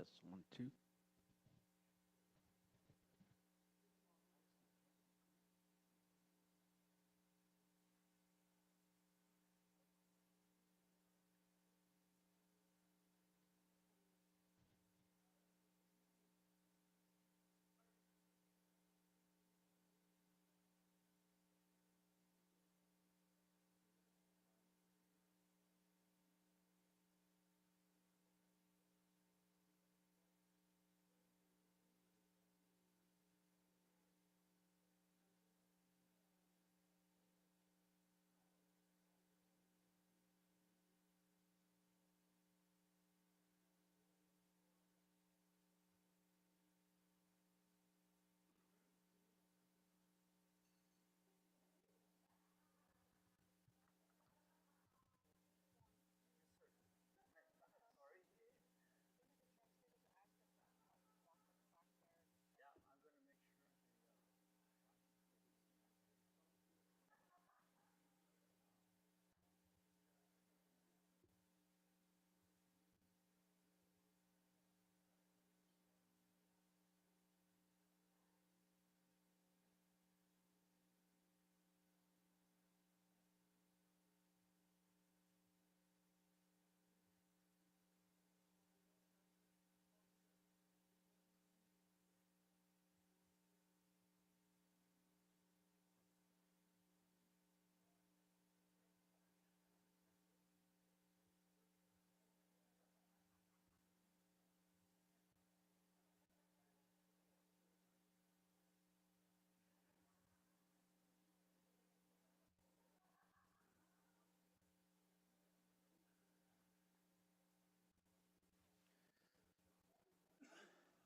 Test 1, 2.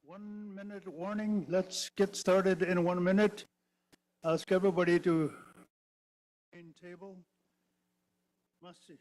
One-minute warning. Let's get started in 1 minute. Ask everybody to main table. Must see.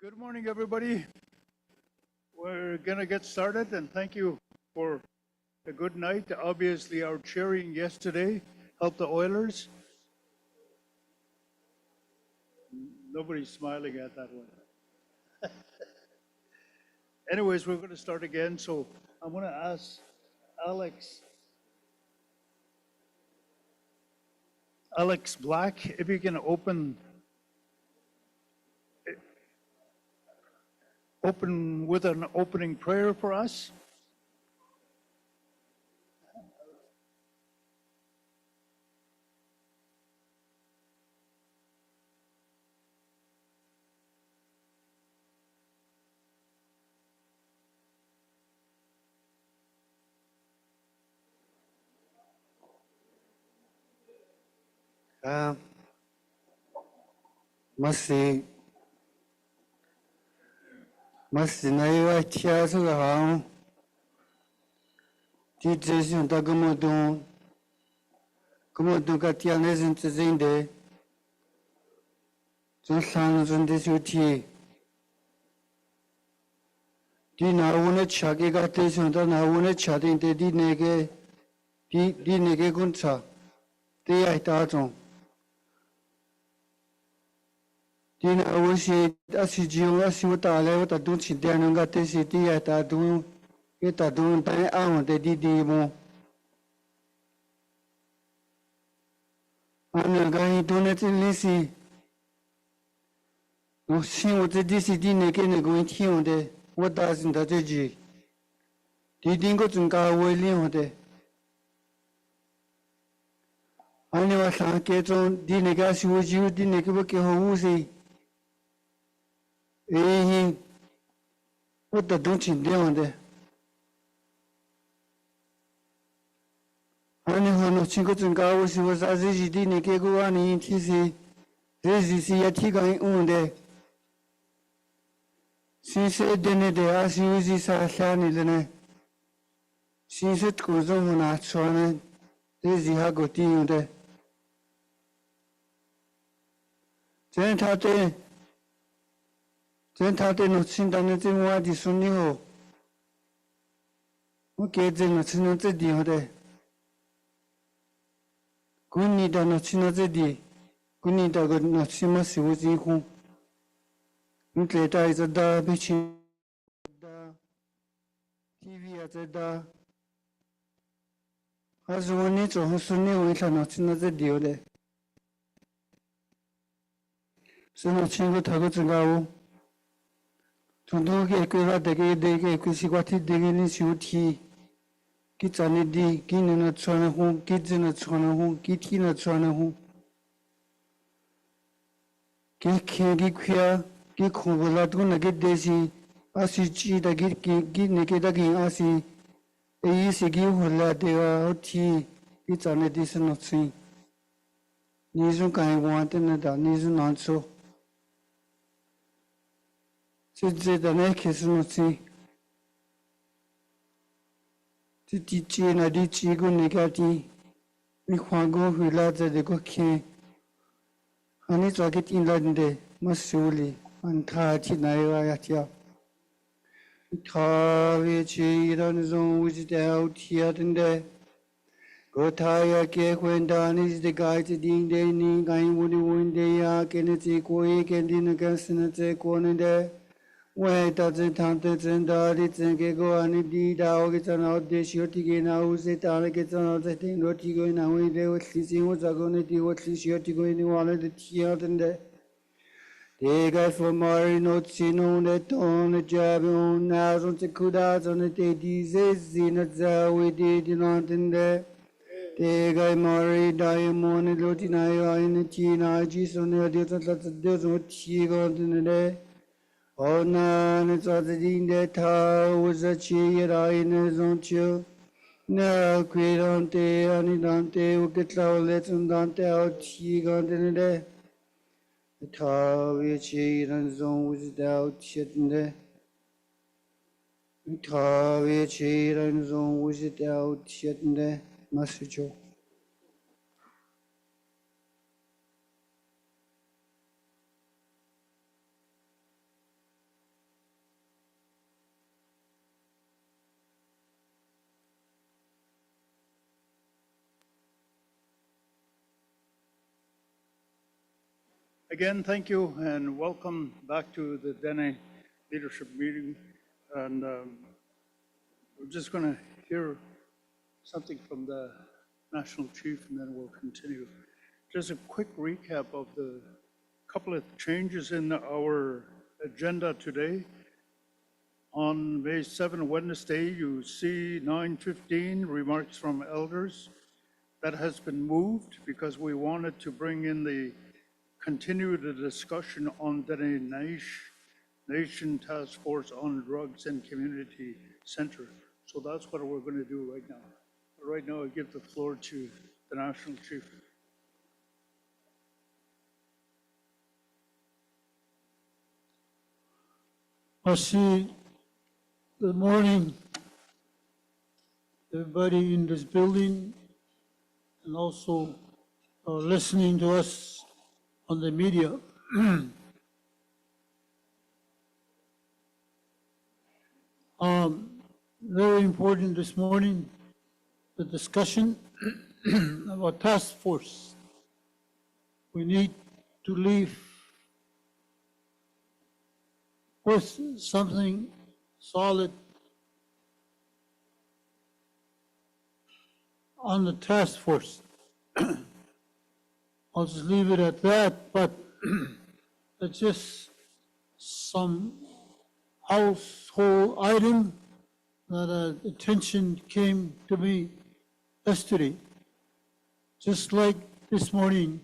Good morning, everybody. We're going to get started, and thank you for a good night. Obviously, our cheering yesterday helped the Oilers. Nobody's smiling at that one. Anyways, we're going to start again. So I'm going to ask Alex Black if you can open with an opening prayer for us. Masi na iwa tia su ga hang ti zhe xiong da ge mo dong ka tia ne zhen zhe zhen de zhen shang zhen de xiu ti di na wu ne cha ge ga te xiong da na wu ne cha de di ne ge gun cha de ai da zhong Dene awasi asijio asiwata ale wata dun chindana ngate siti ya ta dun eta dun tai awon de di mo. Ana gai dun lisi. No sin wo de si dine ke ne go tion de wata sin da ji. Di dingo zun ga wo li ho de. Ani wa sa ke zon dine ga si wo ji dine ke bo ke ho wu si. Wata dun chindana de. Ani hono chingo zunga wo si wo sa zi di ne ke go ani ti si zi si ya ti ga un de sin se dene de a si zi sa sha ni le ne sin se ko zo mo na cho ne zi ha go ti un de zen ta te no chin da ne zi mo di sun ni ho o ke zi no chin no zi di ho de Kuni da no china zedi, kuni da go no chima si wuzi hu. Nkle da iza da bichi da TV ya da. Azu wani zo hu sunni wi la no china zedi yo de. Suno chingo ta go zunga wu. Tundu ke kwe la de ke kwe si kwa ti de ke ni si uti. Ki zane di, ki ni na chwana hu, ki zi na chwana hu, ki ti na chwana hu. Ki kuya, ki kubo la tu na ki desi, asi chi da ki ne ke da ki asi, e si ki hu la de wa o ti, ki zane di se no tsi. Ni zun ka yi wan te na da, ni zun nan so. Zi da ne ke se no tsi. Ti chi na di chi gu ne ka ti, mi kwa gu hui la za de go kien. Ani zwa ki tin la de, ma su li, an ta ti na yi wa ya ti ya. Ta we chi ran zong wu zi de au ti ya den de. Go ta ya ke kwen da ni zi de gai zi ding de ni gai wu ni wun de ya ke ne zi ko ye ke di na ka si na zi ko ne de. Wei da zi tang de zin da di zin ke go ani di da o ke zan ao de shi o ti ke na u zi da le ke zan ao zi ting lo ti go na wei de o ti si wo za go ne di o ti shi o ti go ni wa le de ti ya den de. De ga fo mari no ti no ne ton ne ja bi on na zon zi ku da zon ne de di zi zi na za wei de di na den de. De ga mari da ye mo ne lo ti na ya ne ti na ji so ne de zan la de zon ti go den de. Ona ne za din de ta wo za chi ye ra ne zon chu na kwe ran te ani dan te o ke tla le zon dan te o chi ga de de ta we chi ran zon wo zi da o chi de ta we chi ran zon wo zi da o chi de ma su jo. Again, thank you and welcome back to the Dene leadership meeting. And we're just going to hear something from the national chief and then we'll continue. Just a quick recap of the couple of changes in our agenda today. On May 7, Wednesday, you see 9:15 remarks from elders. That has been moved because we wanted to bring in continue the discussion on the Nation Task Force on Drugs and Community Center. So that's what we're going to do right now. Right now, I give the floor to the National Chief. Good morning, everybody in this building, and also listening to us on the media. Very important this morning, the discussion about task force. We need to leave with something solid on the task force. I'll just leave it at that, but it's just some household item that attention came to me yesterday. Just like this morning,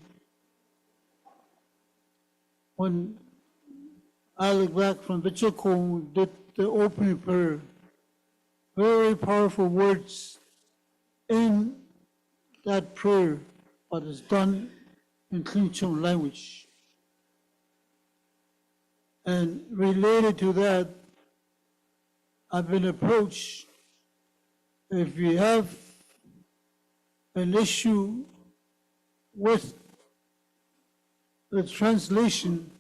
when I look back from Bichoko did the opening prayer, very powerful words in that prayer, but it's done in Klinchon language. And related to that, I've been approached, if we have an issue with the translation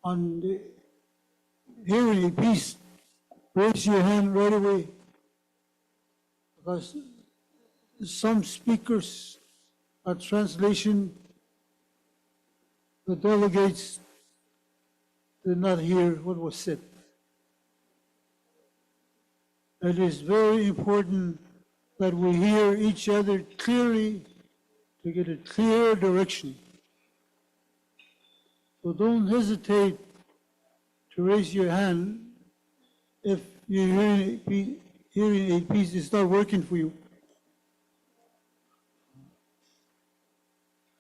on the hearing a piece, raise your hand right away. Because some speakers, a translation, the delegates did not hear what was said. It is very important that we hear each other clearly to get a clear direction. So don't hesitate to raise your hand if your hearing aid piece is not working for you.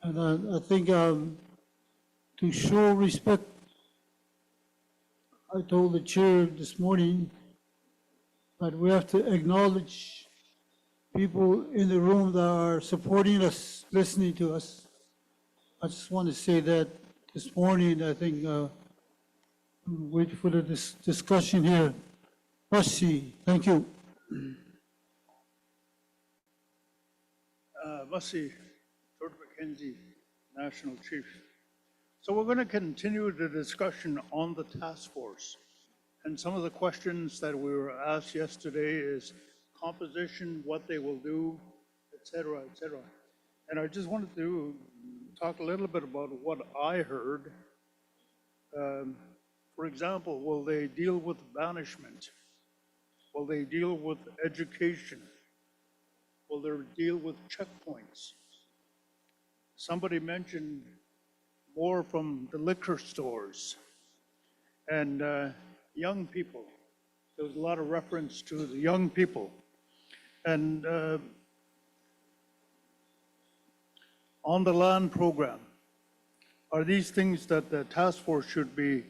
And I think to show respect, I told the chair this morning that we have to acknowledge people in the room that are supporting us, listening to us. I just want to say that this morning, I think, wait for the discussion here. Mercy, thank you. Mussy, George Mackenzie, National Chief. So we're going to continue the discussion on the task force. And some of the questions that we were asked yesterday is composition, what they will do, et cetera, et cetera. And I just wanted to talk a little bit about what I heard. For example, will they deal with banishment? Will they deal with education? Will they deal with checkpoints? Somebody mentioned more from the liquor stores and young people. There was a lot of reference to the young people. And on the land program, are these things that the task force should be,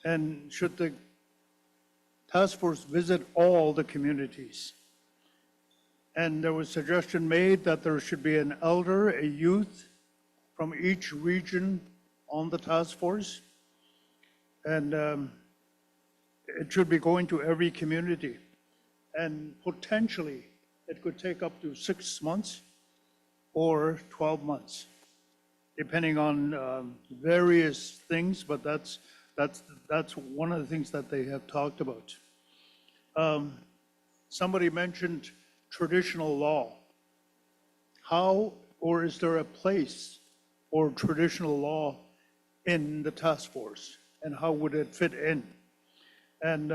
and should the task force visit all the communities? And there was suggestion made that there should be an elder, a youth from each region on the task force. And it should be going to every community. And potentially, it could take up to 6 months or 12 months, depending on various things, but that's one of the things that they have talked about. Somebody mentioned traditional law. How, or is there a place for traditional law in the task force, and how would it fit in? And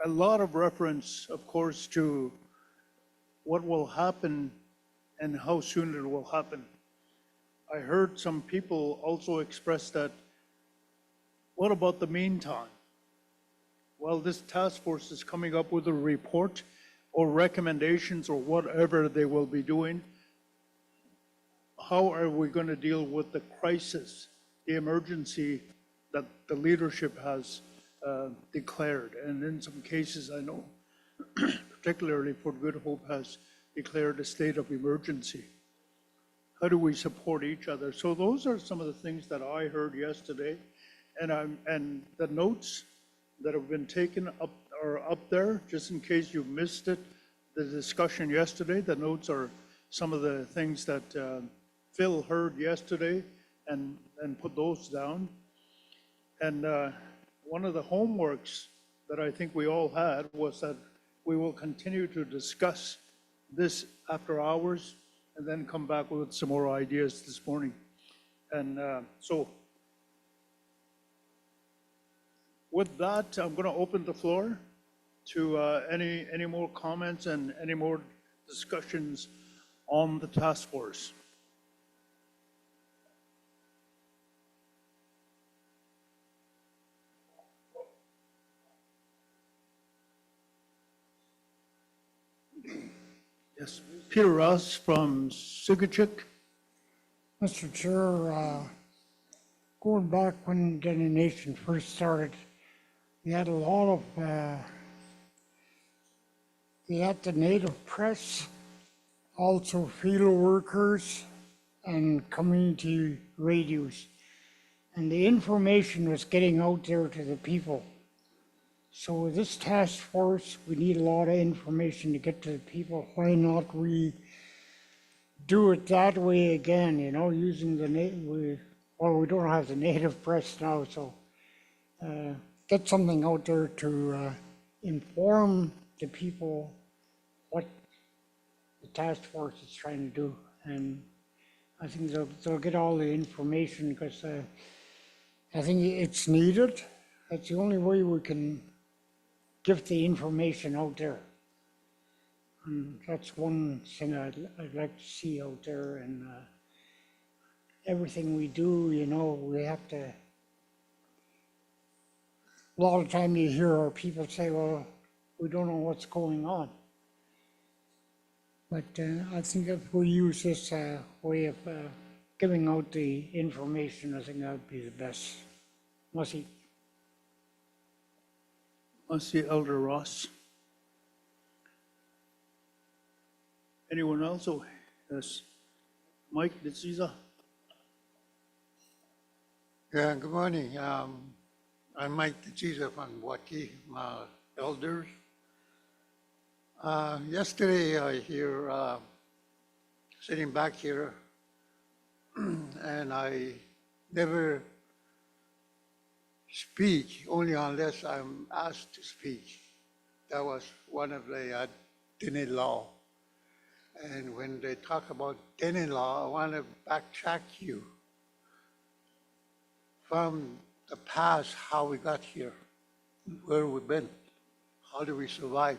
a lot of reference, of course, to what will happen and how soon it will happen. I heard some people also express that, what about the meantime? Well, this task force is coming up with a report or recommendations or whatever they will be doing. How are we going to deal with the crisis, the emergency that the leadership has declared? And in some cases, I know, particularly Port Good Hope has declared a state of emergency. How do we support each other? So those are some of the things that I heard yesterday. And the notes that have been taken up are up there, just in case you missed it. The discussion yesterday, the notes are some of the things that Phil heard yesterday, and put those down. And one of the homeworks that I think we all had was that we will continue to discuss this after hours and then come back with some more ideas this morning. And so with that, I'm going to open the floor to any more comments and any more discussions on the task force. Yes, Peter Ross from Sigachik. Mr. Chair, going back when Dene Nation first started, we had a lot of, we had the native press, also field workers and community radios. And the information was getting out there to the people. So with this task force, we need a lot of information to get to the people. Why not we do it that way again, using the native, well, we don't have the native press now, so get something out there to inform the people what the task force is trying to do. And I think they'll get all the information because I think it's needed. That's the only way we can get the information out there. And that's one thing I'd like to see out there. And everything we do, we have to. A lot of time you hear our people say, well, we don't know what's going on. But I think if we use this way of giving out the information, I think that would be the best. Masi. I see Elder Ross. Anyone else? Oh, yes. Mike Ditsiza. Yeah, good morning. I'm Mike Ditsiza from Waki, elders. Yesterday I hear sitting back here, and I never speak only unless I'm asked to speak. That was one of the Dene law. And when they talk about Dene law, I want to backtrack you from the past, how we got here, where we've been, how do we survive.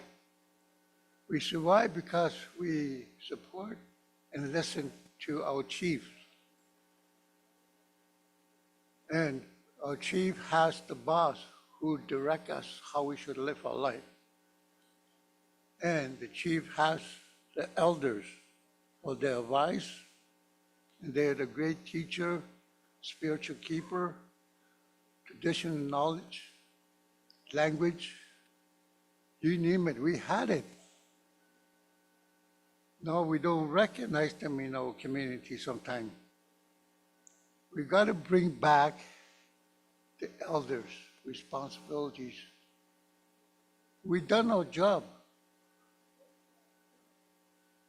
We survive because we support and listen to our chief. And our chief has the boss who direct us how we should live our life. And the chief has the elders for their advice, and they're the great teacher, spiritual keeper, traditional knowledge, language, you name it, we had it. No, we don't recognize them in our community sometimes. We got to bring back the elders' responsibilities. We've done our job.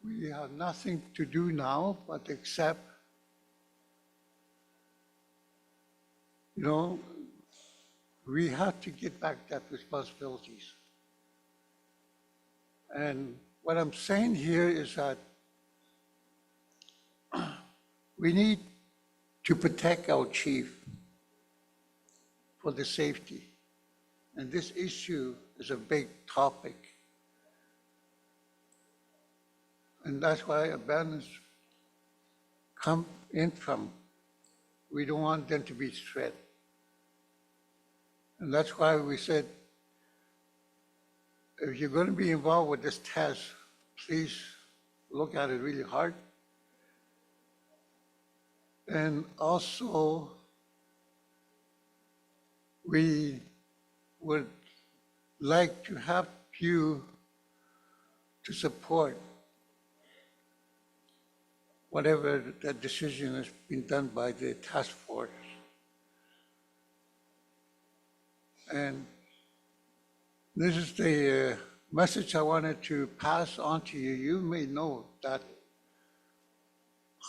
We have nothing to do now but accept, we have to get back that responsibilities. And what I'm saying here is that we need to protect our chief for the safety. And this issue is a big topic. And that's why abandonments come in from. We don't want them to be threat. And that's why we said, if you're going to be involved with this task, please look at it really hard. And also, we would like to have you to support whatever that decision has been done by the task force. And this is the message I wanted to pass on to you. You may know that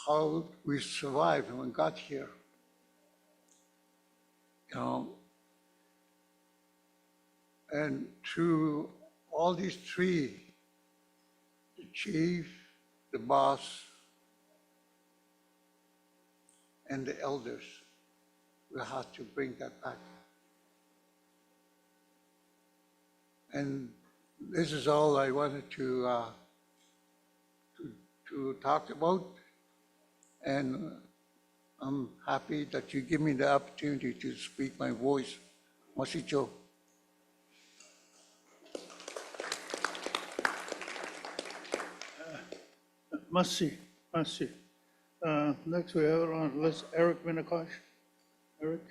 how we survived when we got here. And through all these three, the chief, the boss, and the elders will have to bring that back. And this is all I wanted to talk about. And I'm happy that you give me the opportunity to speak my voice. Masicho. Must see. Next we have on the list Eric Minicosh. Eric?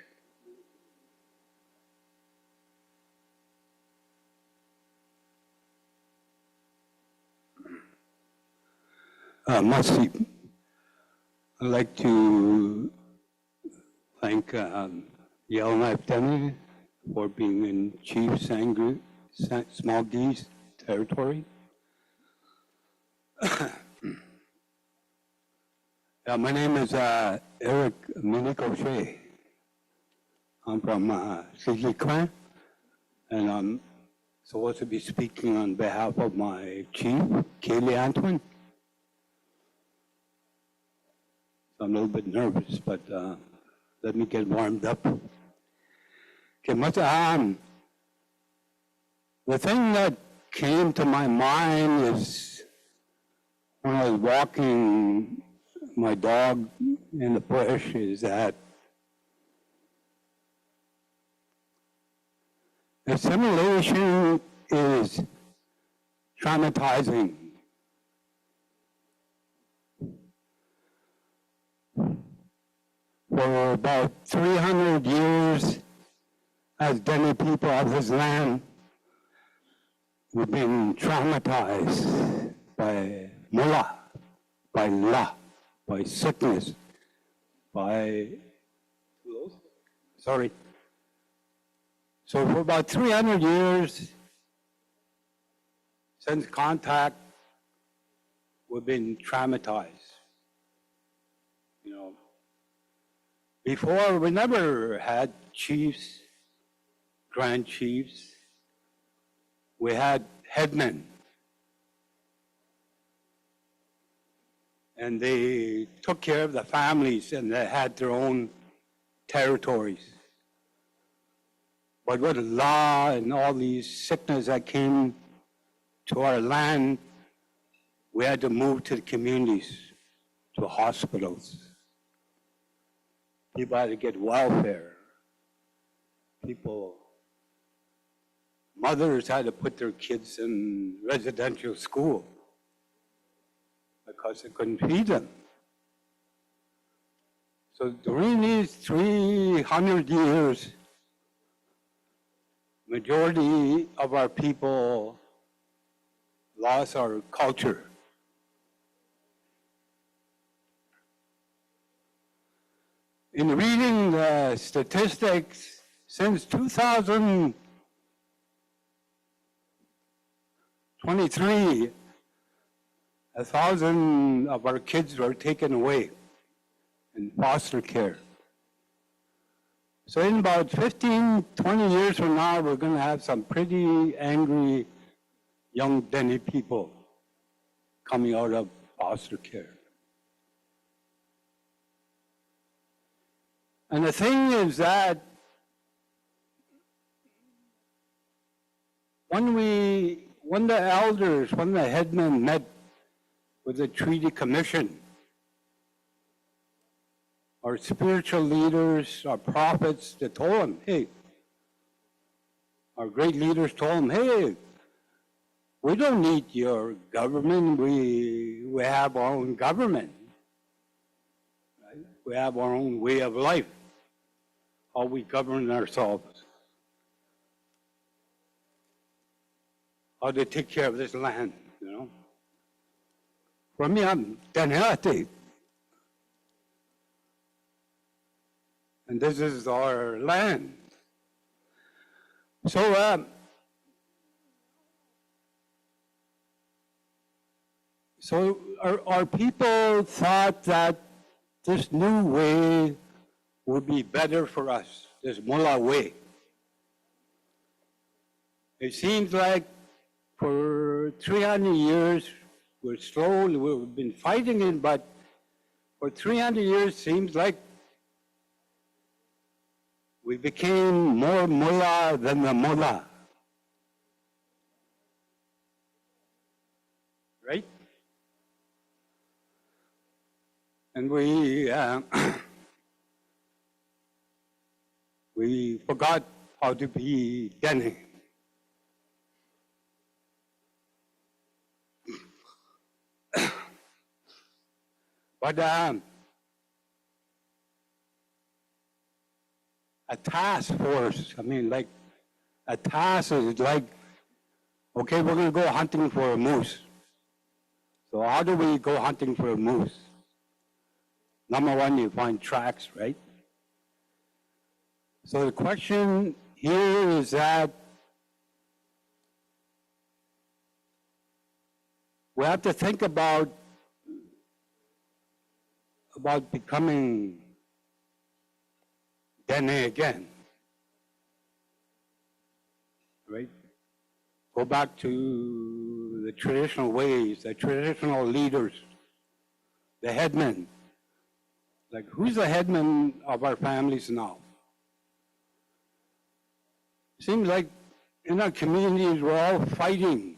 Masi, I'd like to thank Yellowknife Dene for being in Chief Sangre, Small D's territory. My name is Eric Minikoshe. I'm from Sigi Clan, and I'm supposed to be speaking on behalf of my chief, Kaylee Antoine. So I'm a little bit nervous, but let me get warmed up. Okay, the thing that came to my mind is when I was walking my dog in the bush is that assimilation is traumatizing. For about 300 years, as Dene people of this land, we've been traumatized by mullah, by la, by sickness, by, sorry. So for about 300 years, since contact, we've been traumatized. You know, before we never had chiefs, grand chiefs. We had headmen. And they took care of the families and they had their own territories. But with law and all these sickness that came to our land, we had to move to the communities, to hospitals. People had to get welfare. Mothers had to put their kids in residential school because they couldn't feed them. So during these 300 years, majority of our people lost our culture. In reading the statistics, since 2023, 1,000 of our kids were taken away in foster care. So in about 15, 20 years from now, we're going to have some pretty angry young Dene people coming out of foster care. And the thing is that when the elders, when the headmen met with the Treaty Commission, our spiritual leaders, our prophets, they told them, hey, our great leaders told them, hey, we don't need your government, we have our own government. Right? We have our own way of life, how we govern ourselves, how to take care of this land, you know. For me, I'm Dene, and this is our land. So, our people thought that this new way would be better for us, this mullah way. It seems like for 300 years, we've been fighting it, but for 300 years, seems like we became more mullah than the mullah. Right? And we we forgot how to be Dene. But a task force, I mean, like, a task is like, okay, we're going to go hunting for a moose. So how do we go hunting for a moose? Number one, you find tracks, right? So the question here is that we have to think about becoming Dene again, right? Go back to the traditional ways, the traditional leaders, the headmen. Like, who's the headman of our families now? Seems like in our communities, we're all fighting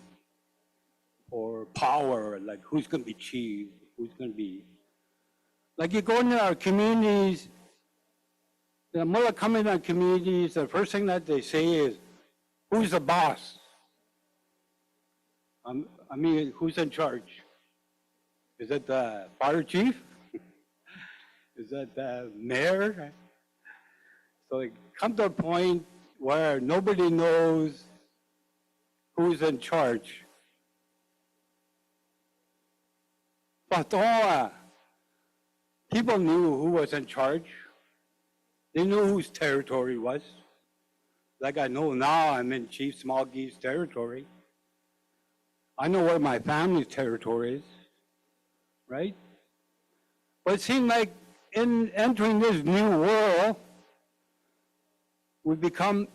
for power, like who's going to be chief, who's going to be. Like, you go into our communities, the mullah come in our communities, the first thing that they say is, who's the boss? I mean, who's in charge? Is it the fire chief? Is that the mayor? So it comes to a point where nobody knows who's in charge. But people knew who was in charge. They knew whose territory was. Like I know now I'm in Chief Small Geese territory. I know where my family's territory is, right? But it seemed like in entering this new world, we become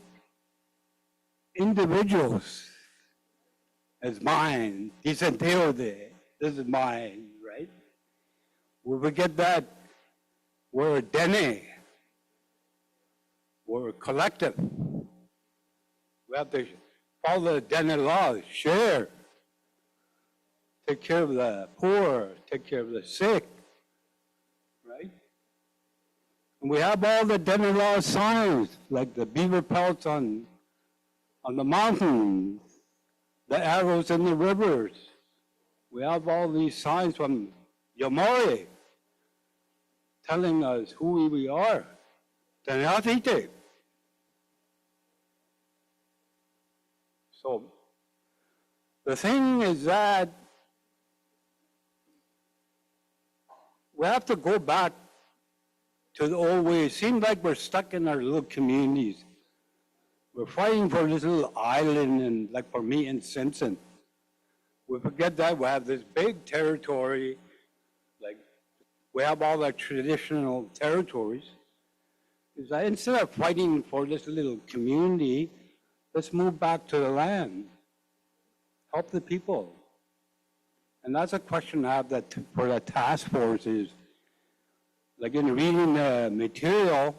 individuals. As mine, this is mine, right? We forget that we're a Dene, we're a collective. We have to follow the Dene laws, share, take care of the poor, take care of the sick, right? And we have all the Dene law signs, like the beaver pelts on the mountains, the arrows in the rivers. We have all these signs from Yomori telling us who we are. Teneatite. So the thing is that we have to go back to the old way. It seems like we're stuck in our little communities. We're fighting for this little island, and like for me in Simpson. We forget that we have this big territory, like we have all our traditional territories. Is that instead of fighting for this little community, let's move back to the land, help the people. And that's a question I have that for the task force is, like in reading the material,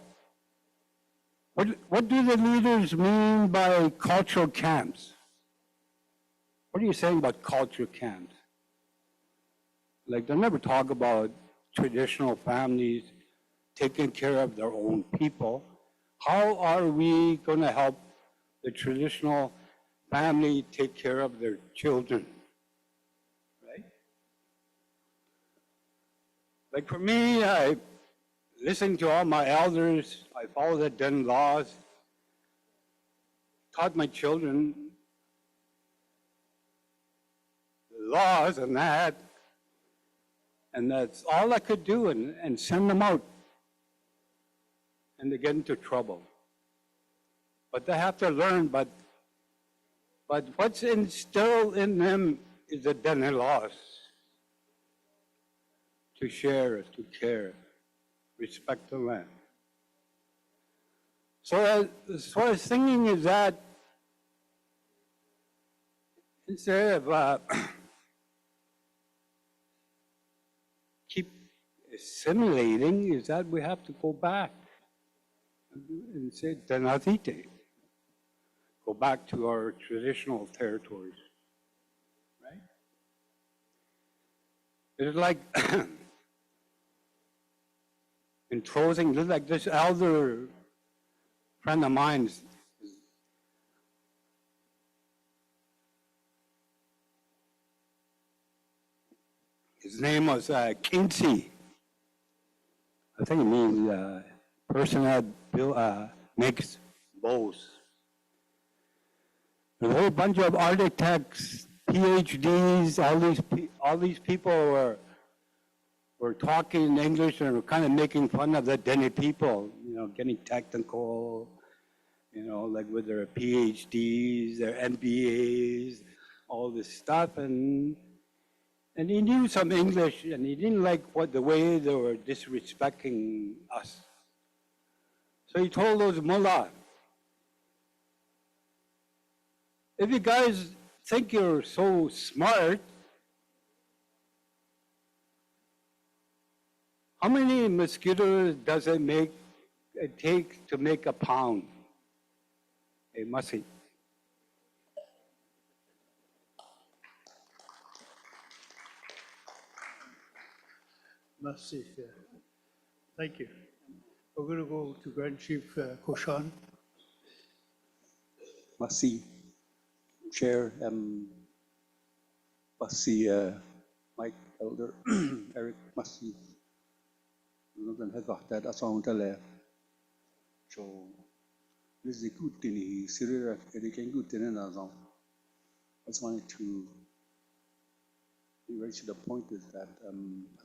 what do the leaders mean by cultural camps? What are you saying about cultural camps? Like, they never talk about traditional families taking care of their own people. How are we going to help the traditional family take care of their children? Right? Like for me, I listened to all my elders, I followed the Dene laws, taught my children the laws and that's all I could do and send them out and they get into trouble. But they have to learn, but what's instilled in them is the Dene laws. To share, to care, respect the land. So what I was thinking is that instead of keep assimilating, is that we have to go back. and say, Tenatite. Go back to our traditional territories, right? It's like, in closing, just like this elder friend of mine, his name was Kinsey. I think it means person that makes bows. There's a whole bunch of architects, PhDs, all these people were talking in English and were kind of making fun of the Dene people, getting technical, like with their PhDs, their MBAs, all this stuff. And he knew some English, and he didn't like the way they were disrespecting us. So he told those mullah, if you guys think you're so smart, how many mosquitoes does it take to make a pound? A mussy. Merci. Thank you. We're going to go to Grand Chief Koshan. Merci, Chair, merci, Mike, Elder, Eric, merci. Nous avons fait assemblée là. So, les écoutes ni sérieux et les écoutes ni nazon. I just wanted to be right to the point is that I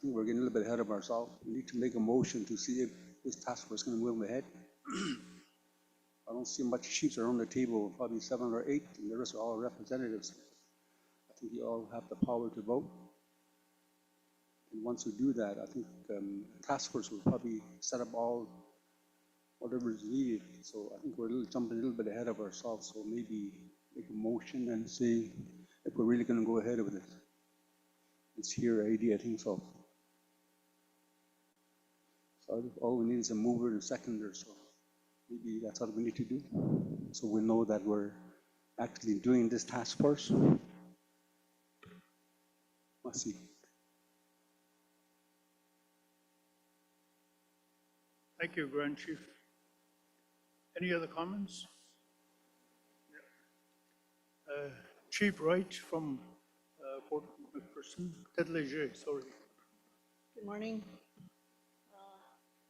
think we're getting a little bit ahead of ourselves. We need to make a motion to see if this task force is going to move ahead. I don't see much chiefs around the table, probably 7 or 8, and the rest are all representatives. I think you all have the power to vote. And once we do that, I think the task force will probably set up whatever is needed. So I think we're jumping a little bit ahead of ourselves. So maybe make a motion and see if we're really going to go ahead with it. It's here, AD, I think so. So all we need is a mover and a seconder. So maybe that's what we need to do. So we know that we're actually doing this task force. Merci. Thank you, Grand Chief. Any other comments? Chief Wright from Fort McPherson, Ted Leger, sorry. Good morning.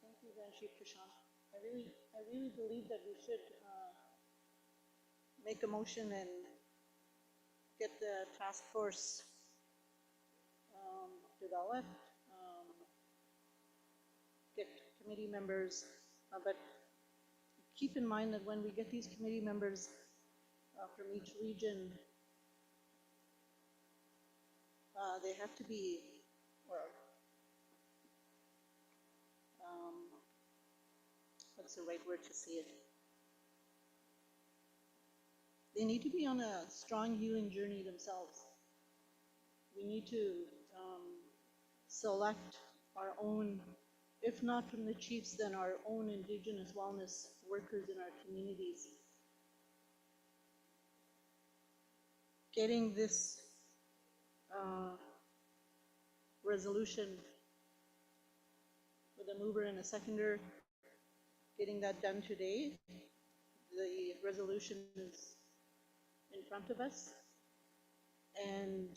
Thank you, Grand Chief Kashan. I really believe that we should make a motion and get the task force developed, get committee members, but keep in mind that when we get these committee members from each region, they have to be, what's the right word to say it? They need to be on a strong healing journey themselves. We need to select our own, if not from the chiefs, then our own Indigenous wellness workers in our communities. Getting this resolution with a mover and a seconder, getting that done today. The resolution is in front of us. And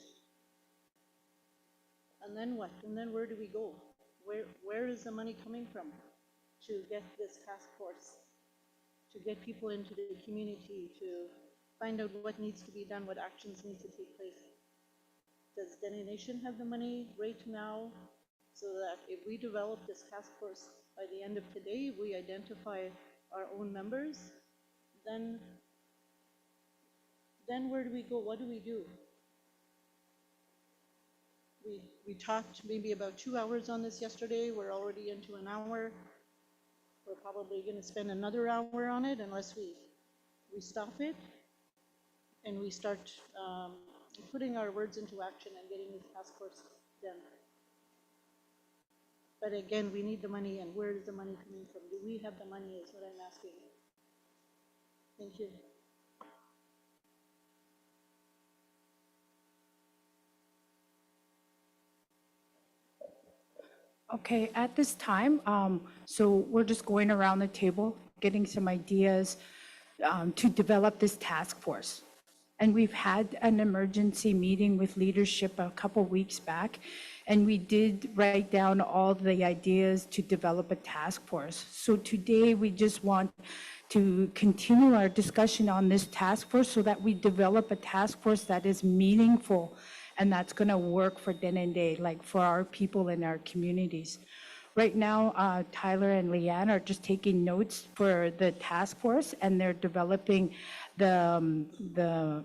then what? And then where do we go? Where is the money coming from to get this task force, to get people into the community, to find out what needs to be done, what actions need to take place? Does Dene Nation have the money right now so that if we develop this task force by the end of today, we identify our own members, then where do we go? What do we do? We talked maybe about 2 hours on this yesterday. We're already into an hour. We're probably going to spend another hour on it unless we stop it and we start putting our words into action and getting this task force done. But again, we need the money, and where is the money coming from? Do we have the money is what I'm asking. Thank you. Okay, at this time, so we're just going around the table, getting some ideas to develop this task force. And we've had an emergency meeting with leadership a couple weeks back, and we did write down all the ideas to develop a task force. So today, we just want to continue our discussion on this task force so that we develop a task force that is meaningful and that's going to work for Dene, like for our people in our communities. Right now, Tyler and Leanne are just taking notes for the task force, and they're developing the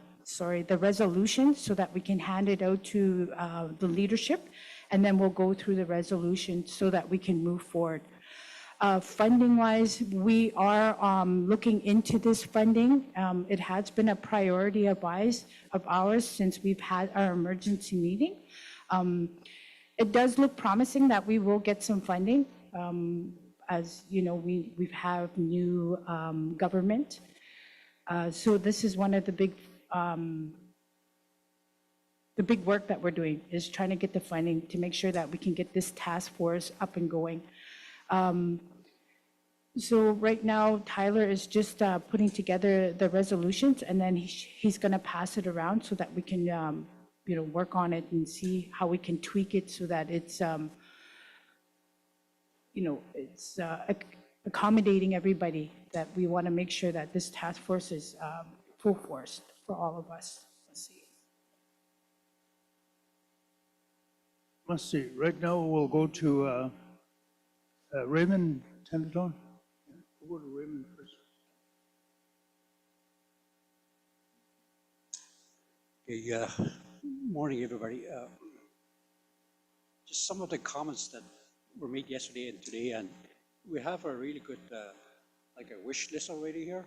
resolution so that we can hand it out to the leadership, and then we'll go through the resolution so that we can move forward. Funding-wise, we are looking into this funding. It has been a priority of ours since we've had our emergency meeting. It does look promising that we will get some funding. As you know, we've have new government. So this is one of the big work that we're doing, is trying to get the funding to make sure that we can get this task force up and going. So right now, Tyler is just putting together the resolutions, and then he's going to pass it around so that we can, work on it and see how we can tweak it so that it's, it's accommodating everybody. That we want to make sure that this task force is full force for all of us. Let's see. Let's see, right now we'll go to Raymond Tenderton. We'll go to Raymond first. Okay, morning, everybody. Just some of the comments that were made yesterday and today, and we have a really good, like a wish list already here.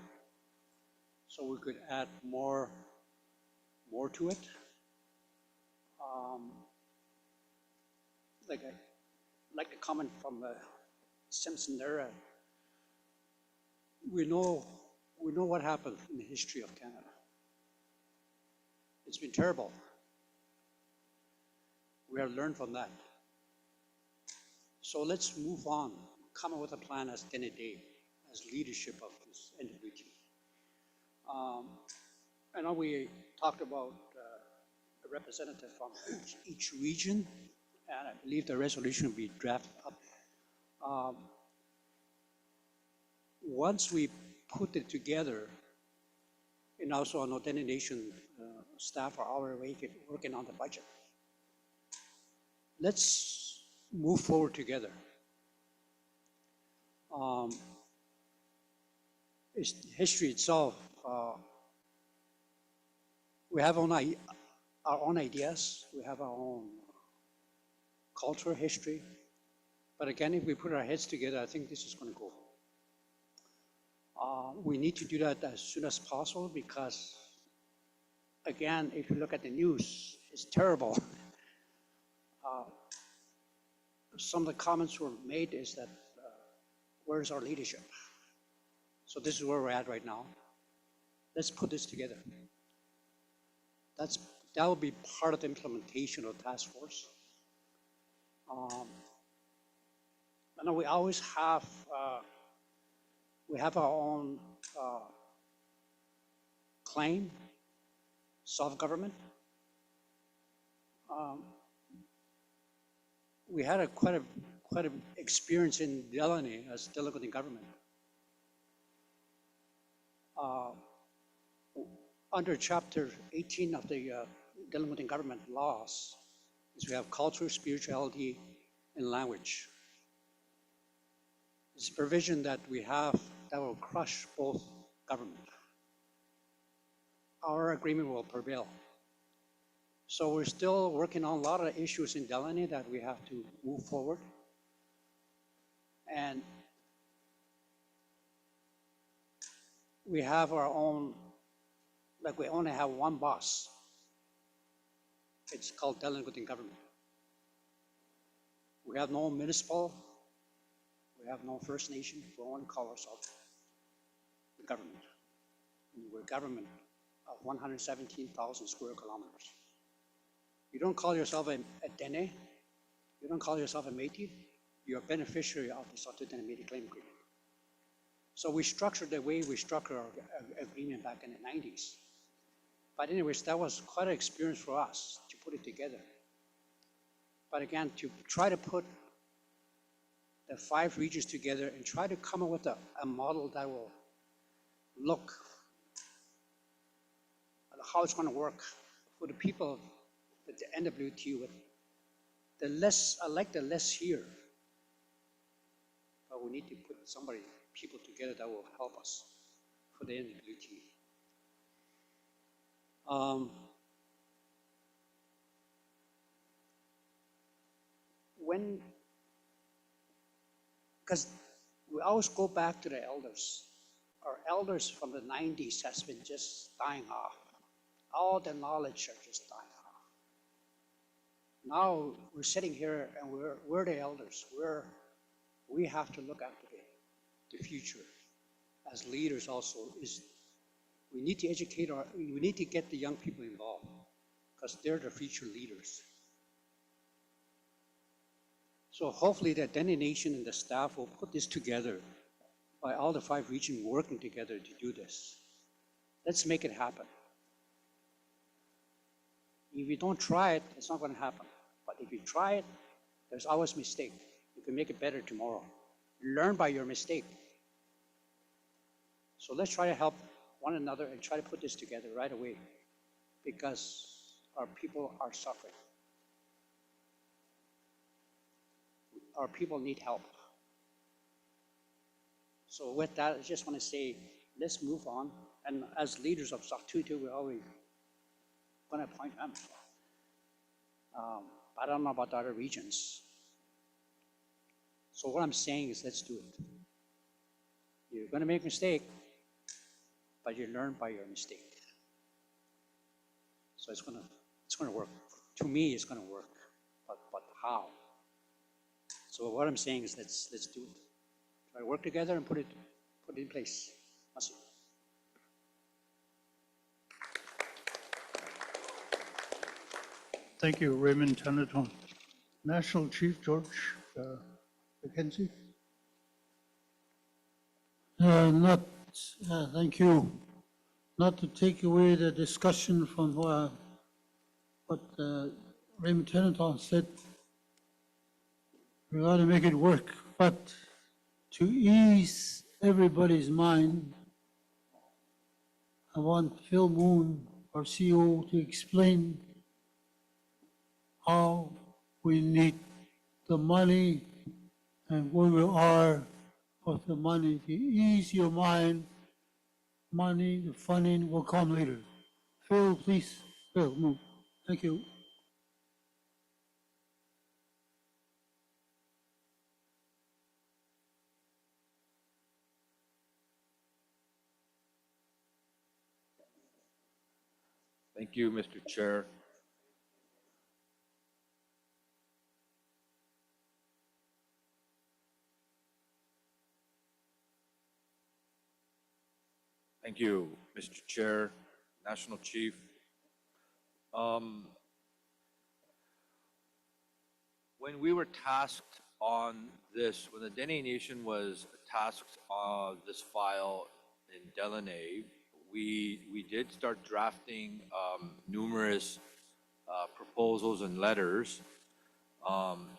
So we could add more to it. Like the comment from Simpson there. We know what happened in the history of Canada. It's been terrible. We have learned from that. So let's move on, come up with a plan as Dene, as leadership of this individual. I know we talked about a representative from each region, and I believe the resolution will be drafted up. Once we put it together, and also I know Dene Nation staff are already working on the budget. Let's move forward together. It's history itself. We have our own ideas. We have our own cultural history. But again, if we put our heads together, I think this is going to go. We need to do that as soon as possible because, again, if you look at the news, it's terrible. Some of the comments were made is that, where's our leadership? So this is where we're at right now. Let's put this together. That will be part of the implementation of the task force. I know we always have, we have our own claim, self-government. We had quite a experience in Dene as delegate in government. Under Chapter 18 of the delegate in government laws, is we have culture, spirituality, and language. It's a provision that we have that will crush both government. Our agreement will prevail. So we're still working on a lot of issues in Dene that we have to move forward. And we have our own, like we only have one boss. It's called delegate in government. We have no municipal, we have no First Nation, we only call ourselves the government. And we're a government of 117,000 square kilometers. You don't call yourself a Dene, you don't call yourself a Métis, you're a beneficiary of the Sato Dene Métis Claim Agreement. So we structured the way we structured our agreement back in the 90s. But anyways, that was quite an experience for us to put it together. But again, to try to put the 5 regions together and try to come up with a model that will look at how it's going to work for the people at the NWT with the less, I like the less here, but we need to put people together that will help us for the NWT. Because we always go back to the elders. Our elders from the 90s has been just dying off. All the knowledge are just dying off. Now we're sitting here and we're the elders. We have to look after the future. As leaders also, we need to we need to get the young people involved because they're the future leaders. So hopefully the Dene Nation and the staff will put this together by all the 5 regions working together to do this. Let's make it happen. If you don't try it, it's not going to happen. But if you try it, there's always mistake. You can make it better tomorrow. Learn by your mistake. So let's try to help one another and try to put this together right away because our people are suffering. Our people need help. So with that, I just want to say, let's move on. And as leaders of Saktutu, we're always going to appoint them. I don't know about the other regions. So what I'm saying is, let's do it. You're going to make a mistake, but you learn by your mistake. So it's going to work. To me, it's going to work. But how? So what I'm saying is, let's do it. Try to work together and put it in place. Merci. Thank you, Raymond Teneton. National Chief George McKenzie. Thank you. Not to take away the discussion from what Raymond Teneton said, we got to make it work. But to ease everybody's mind, I want Phil Moon, our CEO, to explain how we need the money and where we are with the money. To ease your mind, money, the funding will come later. Phil, please. Phil, move. Thank you. Thank you, Mr. Chair. Thank you, Mr. Chair, National Chief. When we were tasked on this, when the Dene Nation was tasked on this file in Delaunay, we did start drafting numerous proposals and letters.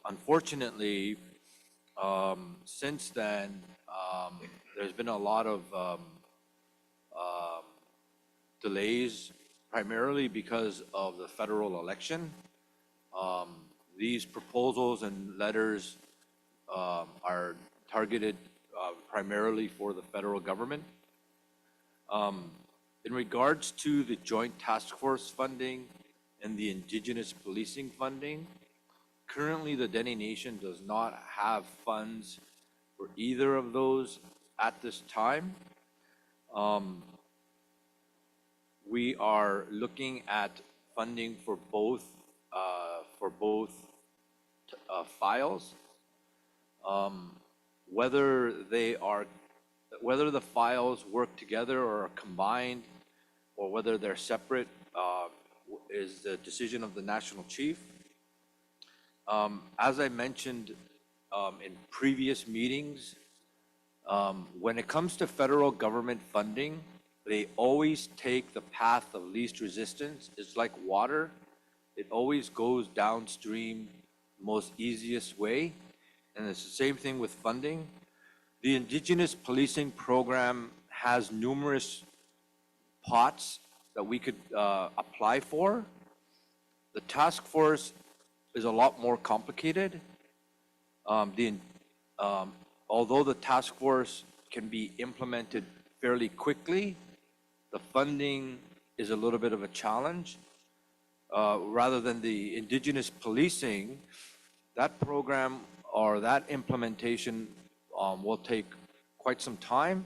Unfortunately, since then, there's been a lot of delays, primarily because of the federal election. These proposals and letters are targeted primarily for the federal government. In regards to the Joint Task Force funding and the Indigenous Policing funding, currently the Dene Nation does not have funds for either of those at this time. We are looking at funding for both files. Whether whether the files work together or are combined, or whether they're separate, is the decision of the national chief. As I mentioned in previous meetings, when it comes to federal government funding, they always take the path of least resistance. It's like water. It always goes downstream, most easiest way. And it's the same thing with funding. The Indigenous Policing Program has numerous pots that we could apply for. The task force is a lot more complicated. Although the task force can be implemented fairly quickly, the funding is a little bit of a challenge. Rather than the Indigenous policing, that program or that implementation will take quite some time,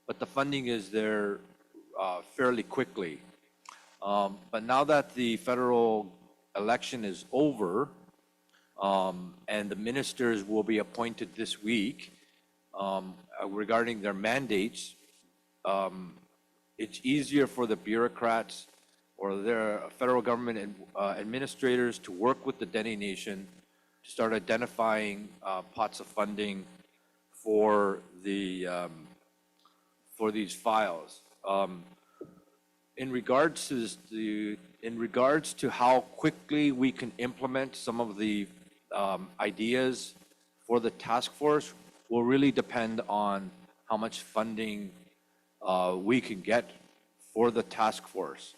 but the funding is there fairly quickly. But now that the federal election is over, and the ministers will be appointed this week regarding their mandates, it's easier for the bureaucrats or their federal government administrators to work with the Dene Nation to start identifying pots of funding for these files. In regards to how quickly we can implement some of the ideas for the task force will really depend on how much funding we can get for the task force.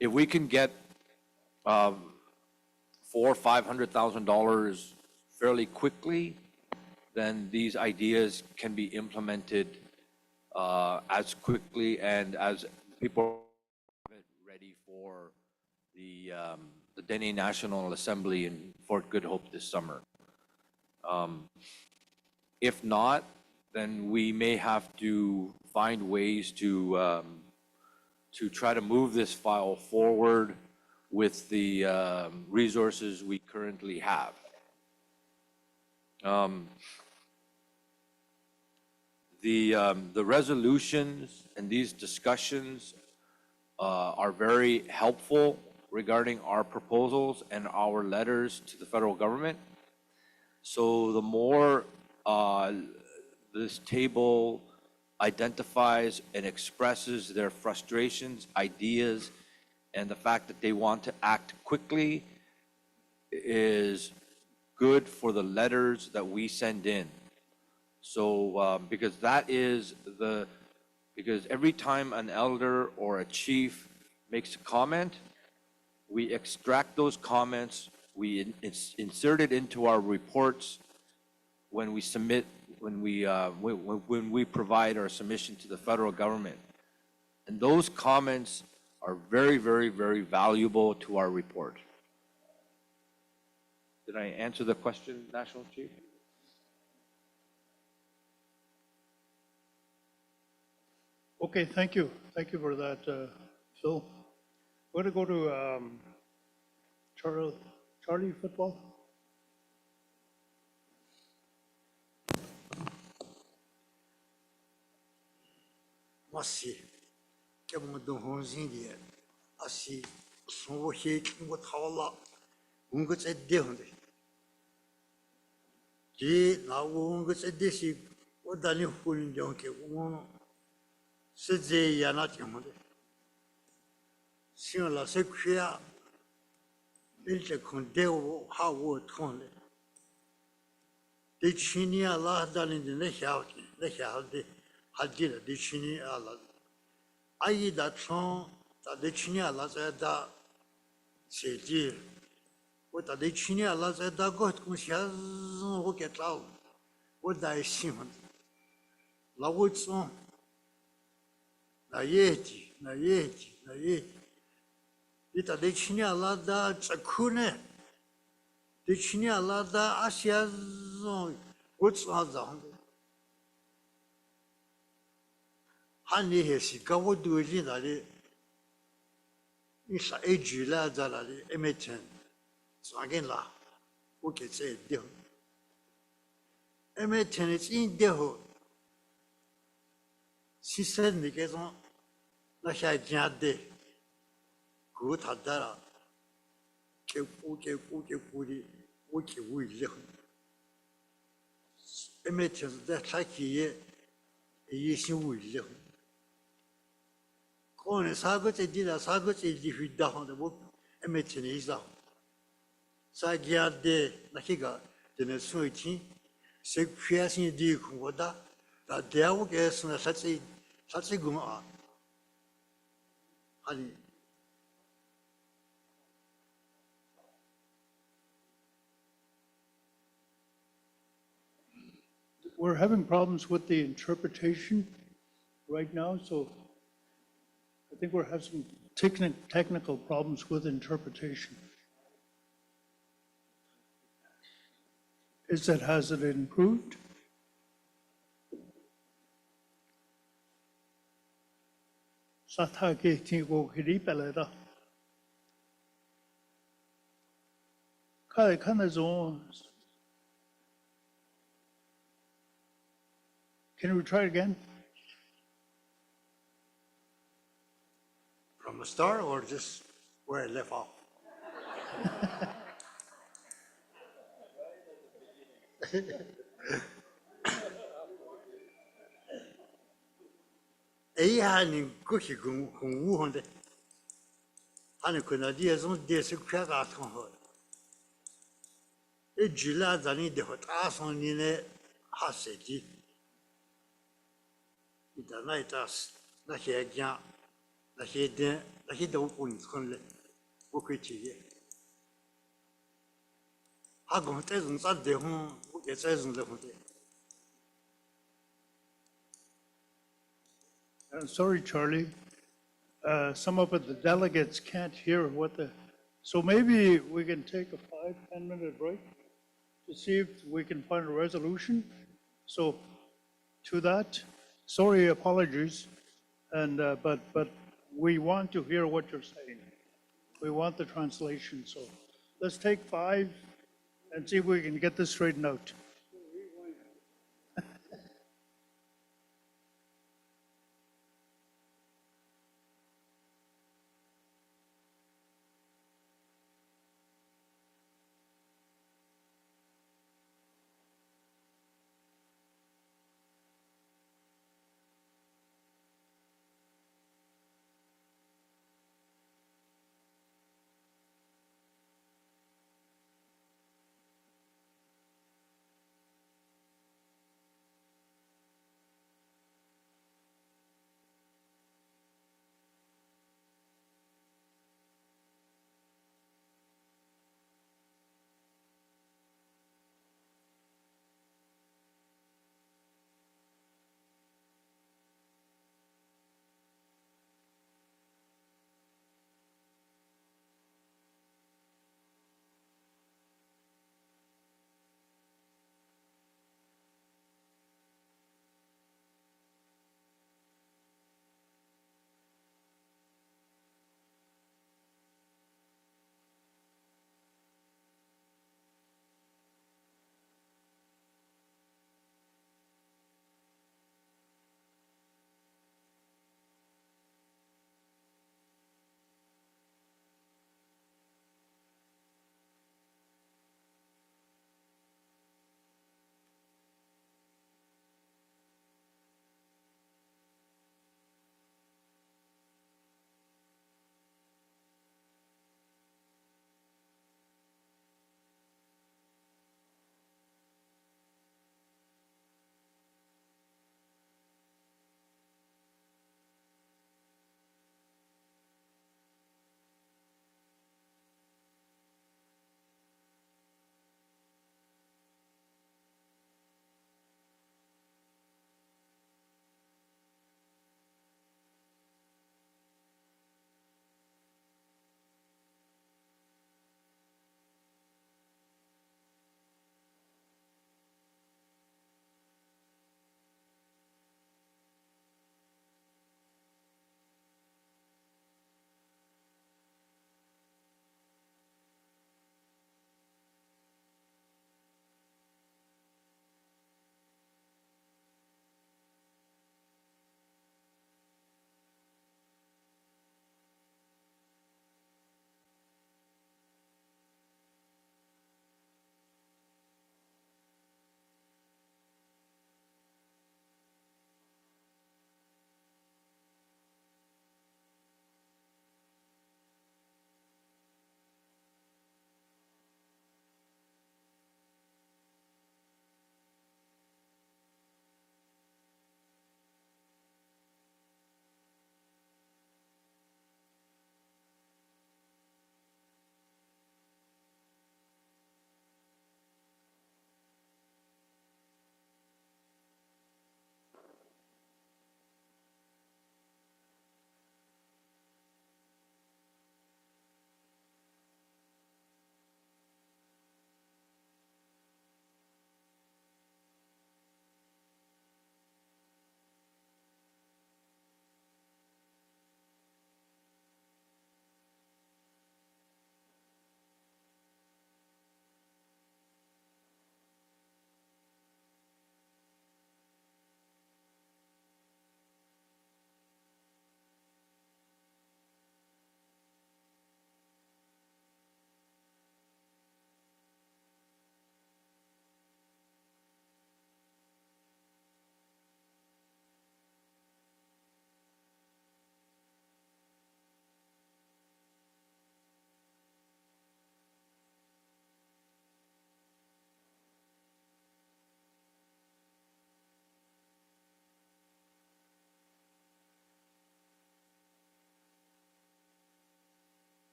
If we can get $400,000 or $500,000 fairly quickly, then these ideas can be implemented as quickly and as people are ready for the Dene National Assembly in Fort Good Hope this summer. If not, then we may have to find ways to try to move this file forward with the resources we currently have. The resolutions and these discussions are very helpful regarding our proposals and our letters to the federal government. So the more this table identifies and expresses their frustrations, ideas, and the fact that they want to act quickly is good for the letters that we send in. So because every time an elder or a chief makes a comment, we extract those comments, we insert it into our reports when we provide our submission to the federal government. And those comments are very, very, very valuable to our report. Did I answer the question, National Chief? Okay, thank you. Thank you for that, Phil. We're going to go to Charlie football. Masi, kemo do honzin die, asi songo hek ngo thawala, ungo tsedde honde. Di na ungo tsedde si odani hulin jonke ungo sedze yana honde. Sion la sekria, ilte kondeo hawo tonde. De chini Allah dalin de ne halde. Hadira de chini ala. Ayi da tron da de chini ala da se dir. O da de chini ala da got kun sia o ketao. O da simon. La wotson. Na yeti. Ita de chini ala da tsakune. De chini ala da asia zon. Wotson za. Hani hesi kawo duji dali isa eji la dalali emeten sangen la 给这掉，因为天气阴掉，其实你这种那些家的，古他的了，给的，我给为了，因为天是在他给也是为了，可能三个这地了，三个这地会打好的我，因为天气上。sa gyade nakiga dene suichi se fiasin di kuoda da deawo ke suna satsi guma hani We're having problems with the interpretation right now, so I think we're having some technical problems with interpretation. Has it improved? Satha ke tingo kiri peleda. Kai kana zon. Can we try it again? from the start or just where I left off. Ấy hani có khi cũng ngu hơn đấy. Hani có nói đi xong đi sự khỏe cả thằng họ. Ấy chỉ là rằng đi họ ta xong đi này hát sẽ đi. Đi ta này ta na些讲那些的那些都不存了，不可以去。他讲这种啥地方，我给这种地方的。Sorry, Charlie. Some of the delegates can't hear what so maybe we can take a 5-10 minute break to see if we can find a resolution. So to that, sorry, apologies. But we want to hear what you're saying. We want the translation. So let's take 5 and see if we can get this straightened out.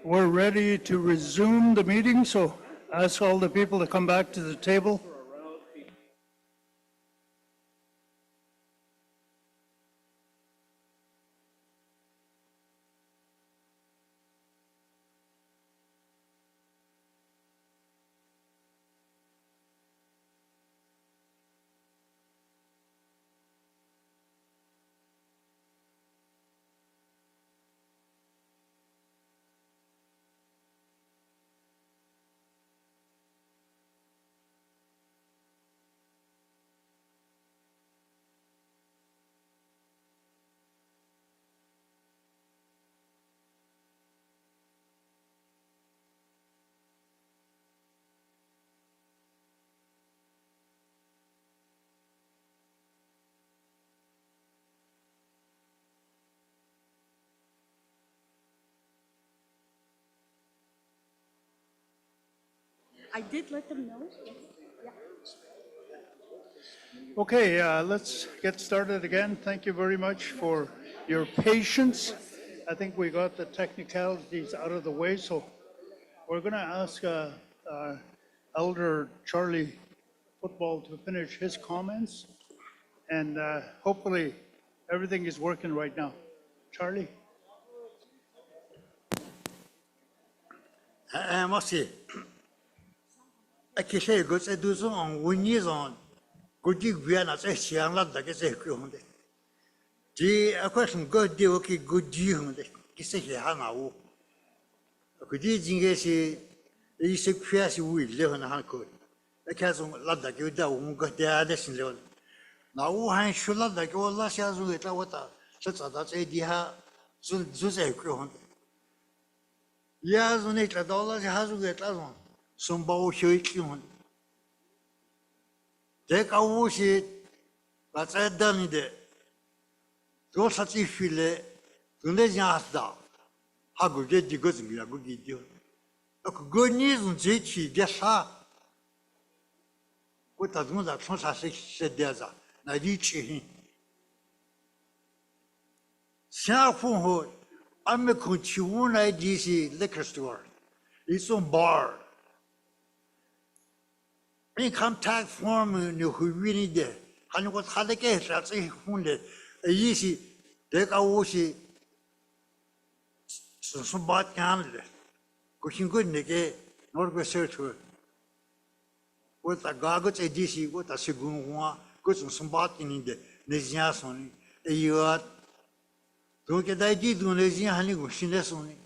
We're ready to resume the meeting, so ask all the people to come back to the table. I did let them know. Okay, let's get started again. Thank you very much for your patience. I think we got the technicalities out of the way, so we're going to ask Elder Charlie Football to finish his comments, and hopefully everything is working right now. Charlie? Merci. Aki say go say do so on winni on go di gwa na say xiang la da ke say ku hon de. Ji a question go di o ki go di hon de. Ki say ha na wo. Ku di jing ge si yi se kwia si wi le hon han ko. A ka so la da ke da wo go de de sin le. Na wo han shu la da ke wo la xia zu ge ta wo ta. Se za da sai di ha zu sai ku hon de. Ya zo ne ta da la ha zu ge ta zo. Some bow shake you. Take a wash it, but I done it. Do such a file, to let you ask that. How good get you go to me, I could get you. A good news on Zichi, guess how? What I do that once I said there's a Nadichi. Siafu, I'm a consumer IDC liquor store. It's on bar. Income tax form you who really did. And what had the case that's a wounded. A easy, take a washi. Some bad candidate. Cooking good in the gay, not go search for. What a gargot a DC, what a second one, good on some bad in the Nazian, a yacht. Don't get idea to Nazian honey, go see this only.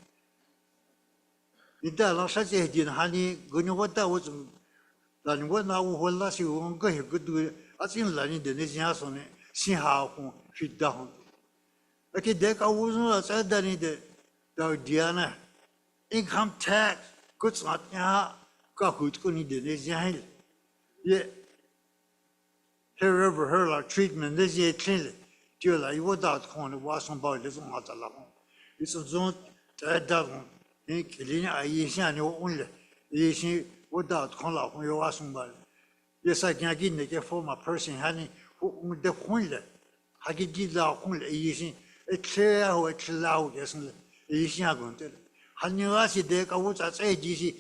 It does such a din honey, going what that was. Then what now will last you won't go good do it. I think Lanny the Nazians on it, see how she down. Okay, deck I wasn't said that in the Diana income tax, good not ya, got good going in the Nazian. Yet, herever her like treatment, this year clearly, dear like you without corner was somebody doesn't matter. It's a zone that one. In Killing, I use only. Without Konla, when you are somebody. Yes, I can get a former person, honey, who the Hunle. I get did la Hunle, easy, a chair or a child, yes, easy. I'm going to. Honey, I see deck, I was at AGC,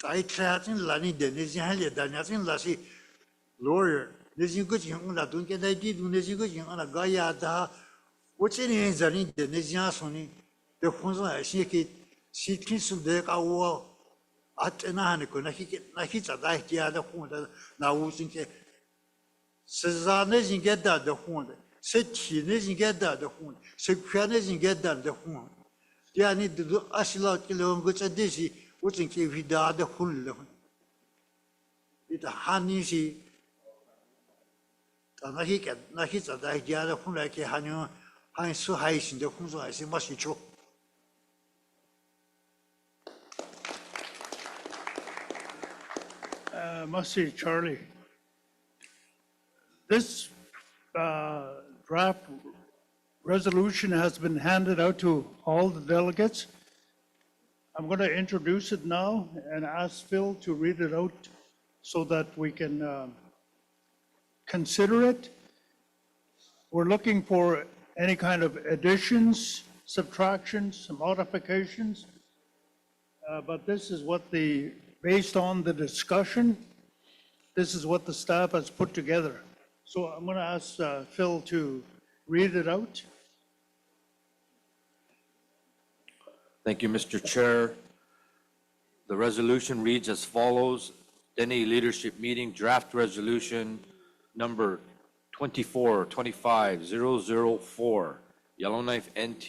I chat in Lani, then is Henley, than nothing lassie lawyer. There's a good young that don't get I did when there's a good young on a guy. What's any answer in the Nazian? The Hunza, I see it, she kissed the deck, I wore. At an anaco, Nakita, the other one, now wasn't it. Cesar doesn't get that the horn. Said she doesn't get that the horn. Said Pian doesn't get that the horn. They are need to do as lot alone, which a dizzy, wouldn't give you the other horn. It's a honey, see. Nakita, the other horn like a honey, I'm so high in the horn, I say, must be true. Must say, Charlie, this draft resolution has been handed out to all the delegates. I'm going to introduce it now and ask Phil to read it out so that we can consider it. We're looking for any kind of additions, subtractions, modifications. but this is what based on the discussion, this is what the staff has put together. So I'm going to ask Phil to read it out. Thank you, Mr. Chair. The resolution reads as follows. Dene Leadership Meeting Draft Resolution Number 2425004, Yellowknife NT,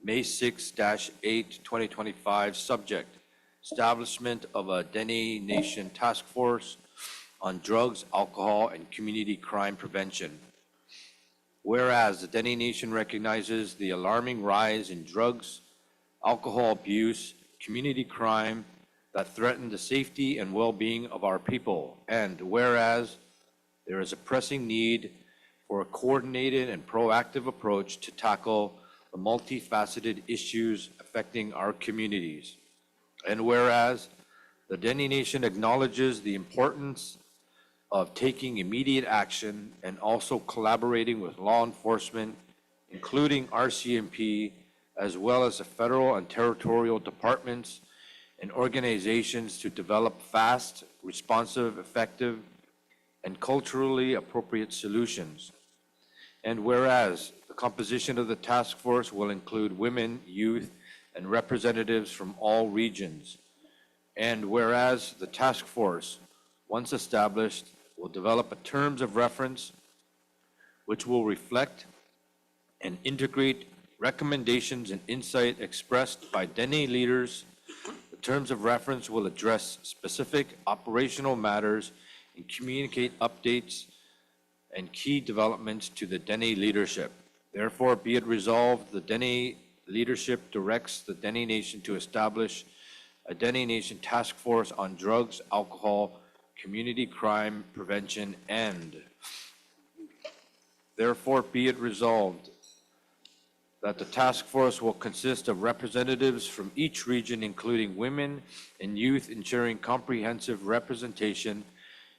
May 6-8, 2025, subject, establishment of a Dene Nation Task Force on Drugs, Alcohol, and Community Crime Prevention. Whereas the Dene Nation recognizes the alarming rise in drugs, alcohol abuse, community crime that threaten the safety and well-being of our people. And whereas there is a pressing need for a coordinated and proactive approach to tackle the multifaceted issues affecting our communities. And whereas the Dene Nation acknowledges the importance of taking immediate action and also collaborating with law enforcement, including RCMP, as well as the federal and territorial departments and organizations to develop fast, responsive, effective, and culturally appropriate solutions. And whereas the composition of the task force will include women, youth, and representatives from all regions. And whereas the task force, once established, will develop a terms of reference which will reflect and integrate recommendations and insight expressed by Dene leaders. The terms of reference will address specific operational matters and communicate updates and key developments to the Dene leadership. Therefore, be it resolved, the Dene leadership directs the Dene Nation to establish a Dene Nation task force on drugs, alcohol, community crime prevention, and therefore be it resolved that the task force will consist of representatives from each region, including women and youth, ensuring comprehensive representation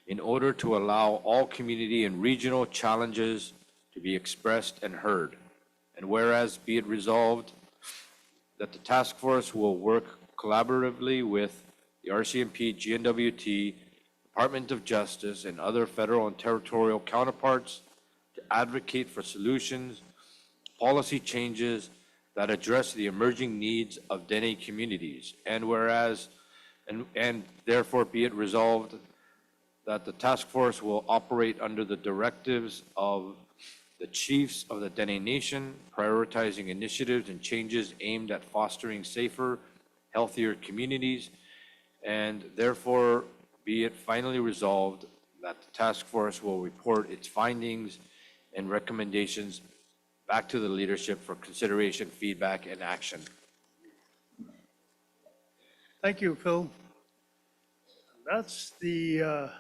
in order to allow all community and regional challenges to be expressed and heard. And whereas be it resolved that the task force will work collaboratively with the RCMP, GNWT, Department of Justice, and other federal and territorial counterparts to advocate for solutions, policy changes that address the emerging needs of Dene communities. And whereas, and therefore be it resolved that the task force will operate under the directives of the chiefs of the Dene Nation, prioritizing initiatives and changes aimed at fostering safer, healthier communities. And therefore be it finally resolved that the task force will report its findings and recommendations back to the leadership for consideration, feedback, and action. Thank you, Phil. That's the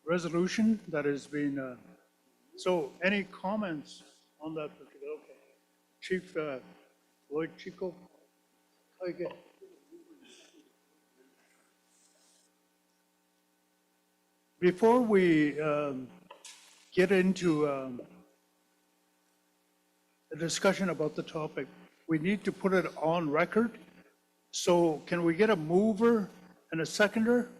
resolution that has been, so any comments on that particular, okay. Chief Lloyd Chico. Okay. Before we get into a discussion about the topic, we need to put it on record. So can we get a mover and a seconder?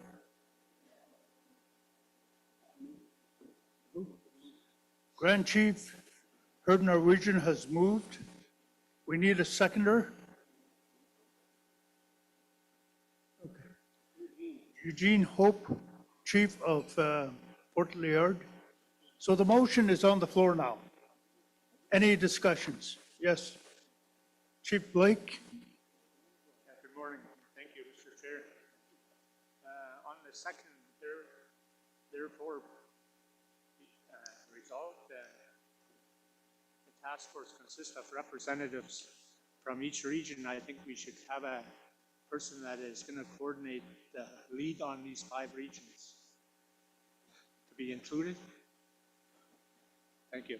Grand Chief Herb Norwegian has moved. We need a seconder. Okay. Eugene Hope, Chief of Fort Liard. So the motion is on the floor now. Any discussions? Yes. Chief Blake? Good morning. Thank you, Mr. Chair. On the second, therefore, resolved, the task force consists of representatives from each region. I think we should have a person that is going to coordinate the lead on these 5 regions to be included. Thank you.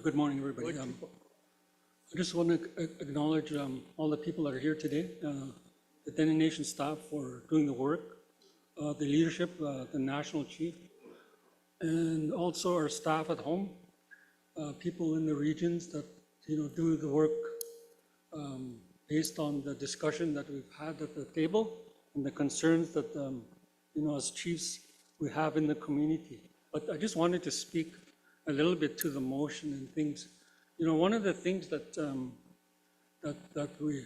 Good morning, everybody. I just want to acknowledge all the people that are here today. the Dene Nation staff for doing the work, the leadership, the national chief, and also our staff at home, people in the regions that, do the work based on the discussion that we've had at the table and the concerns that, as chiefs, we have in the community. But I just wanted to speak a little bit to the motion and things. One of the things that that we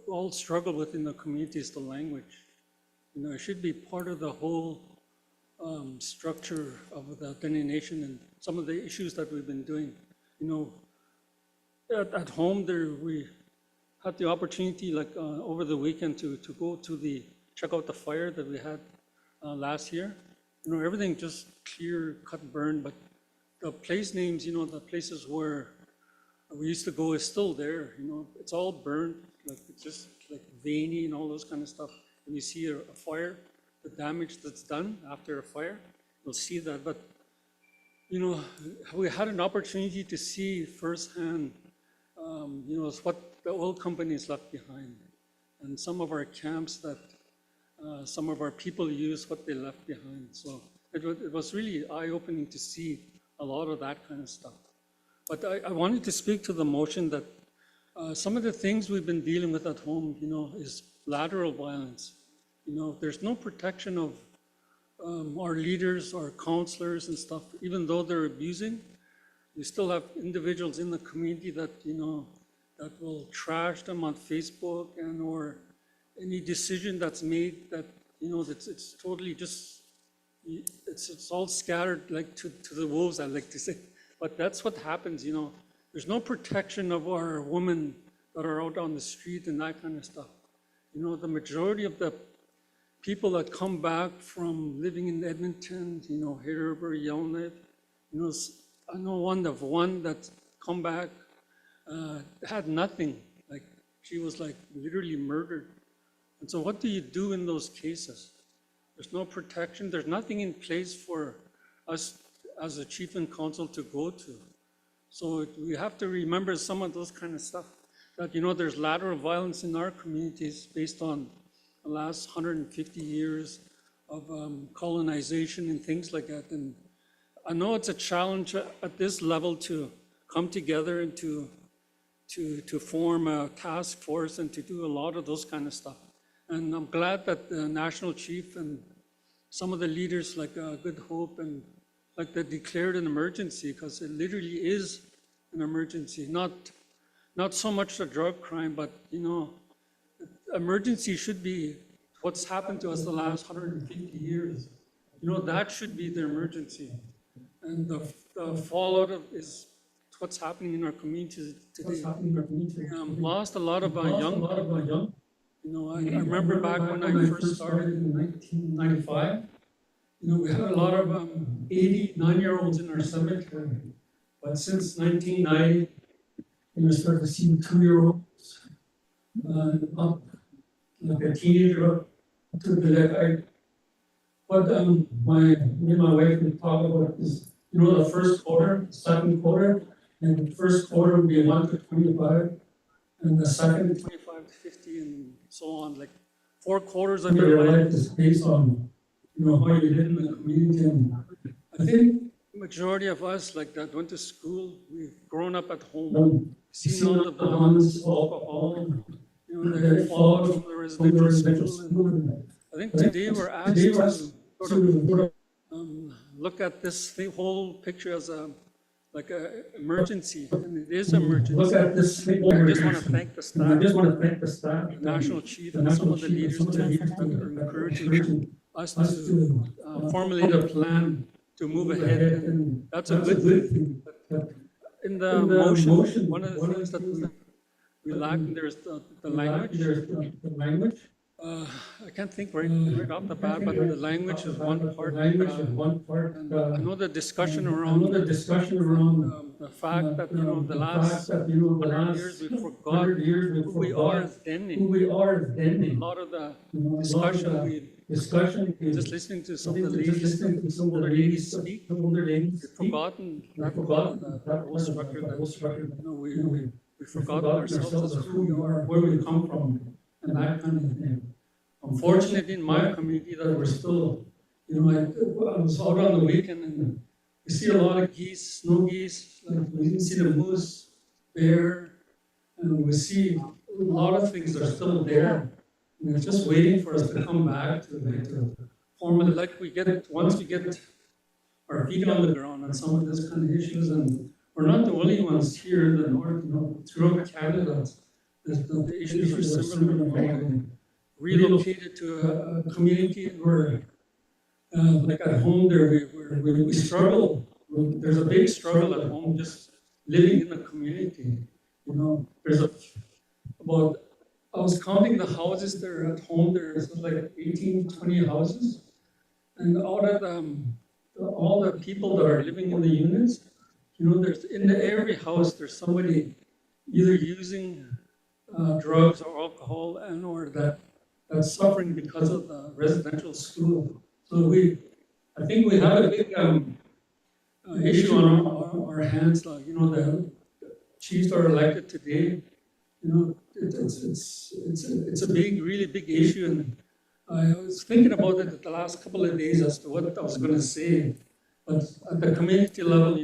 all struggle with in the community is the language. It should be part of the whole structure of the Dene Nation and some of the issues that we've been doing. At home there, we had the opportunity, like over the weekend, to go to check out the fire that we had last year. Everything just clear, cut, burn, but the place names, the places where we used to go is still there. It's all burned, like it's just like veiny and all those kind of stuff. When you see a fire, the damage that's done after a fire, you'll see that. But we had an opportunity to see firsthand, what the oil companies left behind, and some of our camps that some of our people use, what they left behind. So it was really eye-opening to see a lot of that kind of stuff. But I wanted to speak to the motion that some of the things we've been dealing with at home, is lateral violence. There's no protection of our leaders, our counselors and stuff. Even though they're abusing, we still have individuals in the community that, that will trash them on Facebook or any decision that's made that, it's totally just, it's all scattered like to the wolves, I like to say. But that's what happens, There's no protection of our women that are out on the street and that kind of stuff. The majority of the people that come back from living in Edmonton, Harrisburg, Yellowknife, I know one that's come back, had nothing. Like, she was like literally murdered. And so what do you do in those cases? There's no protection. There's nothing in place for us as a chief and council to go to. So we have to remember some of those kind of stuff. That, there's lateral violence in our communities based on the last 150 years of colonization and things like that. And I know it's a challenge at this level to come together and to form a task force and to do a lot of those kind of stuff. And I'm glad that the national chief and some of the leaders like Good Hope and like they declared an emergency, because it literally is an emergency. Not so much a drug crime, but emergency should be what's happened to us the last 150 years. That should be the emergency. And the fallout is what's happening in our communities today. Lost a lot of young people. I remember back when I first started in 1995, we had a lot of 89-year-olds in our cemetery. But since 1990, I started to see 2-year-olds up, like a teenager up to the what me and my wife would talk about is, the first quarter, second quarter, and the first quarter would be 1 to 25, and the second 25 to 50, and so on. Like 4 quarters of your life is based on, how you live in the community. And I think the majority of us like that went to school. We've grown up at home, seen all the violence, alcohol, the fallout from the residential school. And I think today we're asked to sort of look at this whole picture as like an emergency, and it is an emergency. Look at this. I just want to thank the staff, the national chief, and some of the leaders that are encouraging us to formulate a plan to move ahead, and that's a good thing. In the motion, one of the things that we lack, there's the language. I can't think right off the bat, but the language is one part. And I know the discussion around the fact that the last 100 years we forgot who we are as Dene. A lot of the discussion, just listening to some of the ladies, older ladies speak, we've forgotten that whole structure. We've forgotten ourselves as who we are, where we come from. and that kind of thing. Unfortunately, in my community, that we're still, I was out on the weekend and we see a lot of geese, snow geese, like we didn't see the moose, bear, and we see a lot of things that are still there. And it's just waiting for us to come back to form it, like once we get our feet on the ground on some of these kind of issues, and we're not the only ones here in the north, throughout Canada, the issues are similar. Relocated to a community where, like at home there, we struggle. There's a big struggle at home just living in the community. There's about, I was counting the houses there at home, there's like 18, 20 houses. And out of all the people that are living in the units, there's in every house, there's somebody either using drugs or alcohol or that's suffering because of the residential school. So I think we have a big issue on our hands. The chiefs are elected today. It's a big, really big issue, and I was thinking about it the last couple of days as to what I was going to say. But at the community level,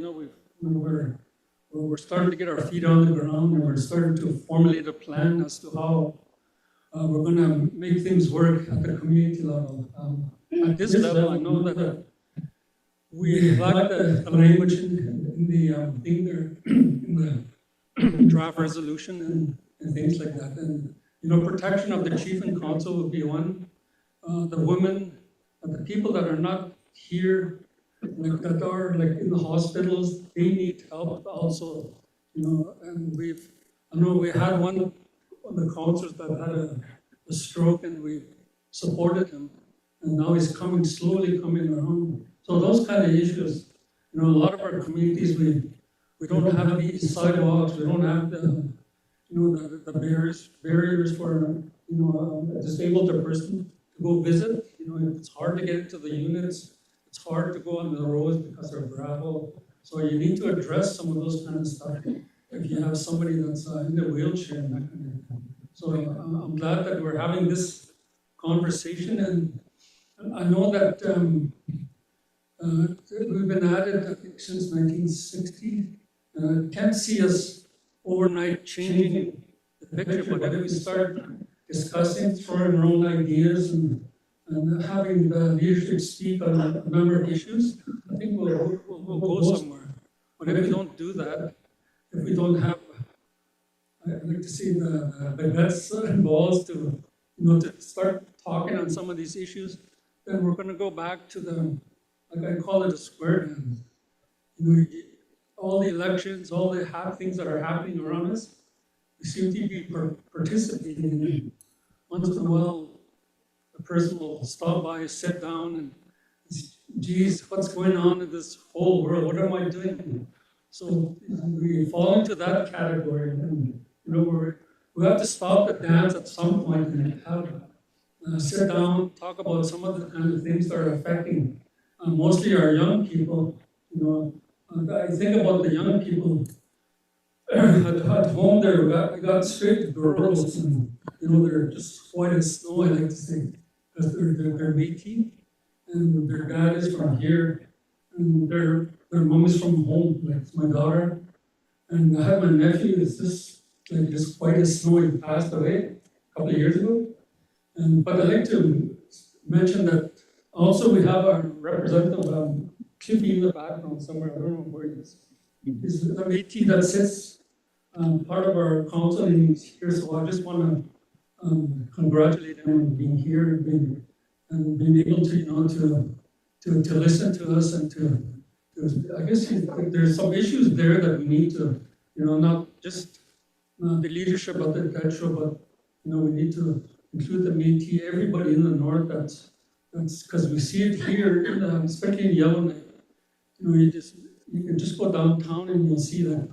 we're starting to get our feet on the ground, and we're starting to formulate a plan as to how we're going to make things work at the community level. At this level, I know that we lack the language in the thing there, in the draft resolution and things like that. And protection of the chief and council would be one. The women, the people that are not here, that are like in the hospitals, they need help also. And I know we had one of the councillors that had a stroke, and we supported him, and now he's slowly coming around. So those kind of issues, a lot of our communities, we don't have these sidewalks, we don't have the barriers for a disabled person to go visit. It's hard to get into the units. It's hard to go on the roads because they're gravel. So you need to address some of those kind of stuff if you have somebody that's in a wheelchair and that kind of thing. So I'm glad that we're having this conversation, and I know that we've been at it, I think, since 1960. Can't see us overnight changing the picture, but if we start discussing, throwing our own ideas and having the leadership speak on a number of issues, I think we'll go somewhere. But if we don't do that, if we don't have, I'd like to see the guts and balls to start talking on some of these issues, then we're going to go back to like I call it a square dance. All the elections, all the things that are happening around us, we seem to be participating in it. Once in a while, a person will stop by, sit down, and, geez, what's going on in this whole world? What am I doing? So we fall into that category, and we have to stop the dance at some point and have sit down, talk about some of the kind of things that are affecting mostly our young people. I think about the young people at home there. I got straight girls, and they're just white as snow, I like to say, because they're Métis, and their dad is from here, and their mom is from home, like my daughter. And I have my nephew, it's just white as snow. He passed away a couple of years ago. But I'd like to mention that also we have our representative, should be in the background somewhere, I don't know where he is. He's a Métis that sits part of our council, and he's here, so I just want to congratulate him on being here and being able to listen to us and to I guess there's some issues there that we need to, not just the leadership of the Dutch show, but we need to include the Métis, everybody in the north. That's because we see it here, especially in Yellowknife. You can just go downtown and you'll see that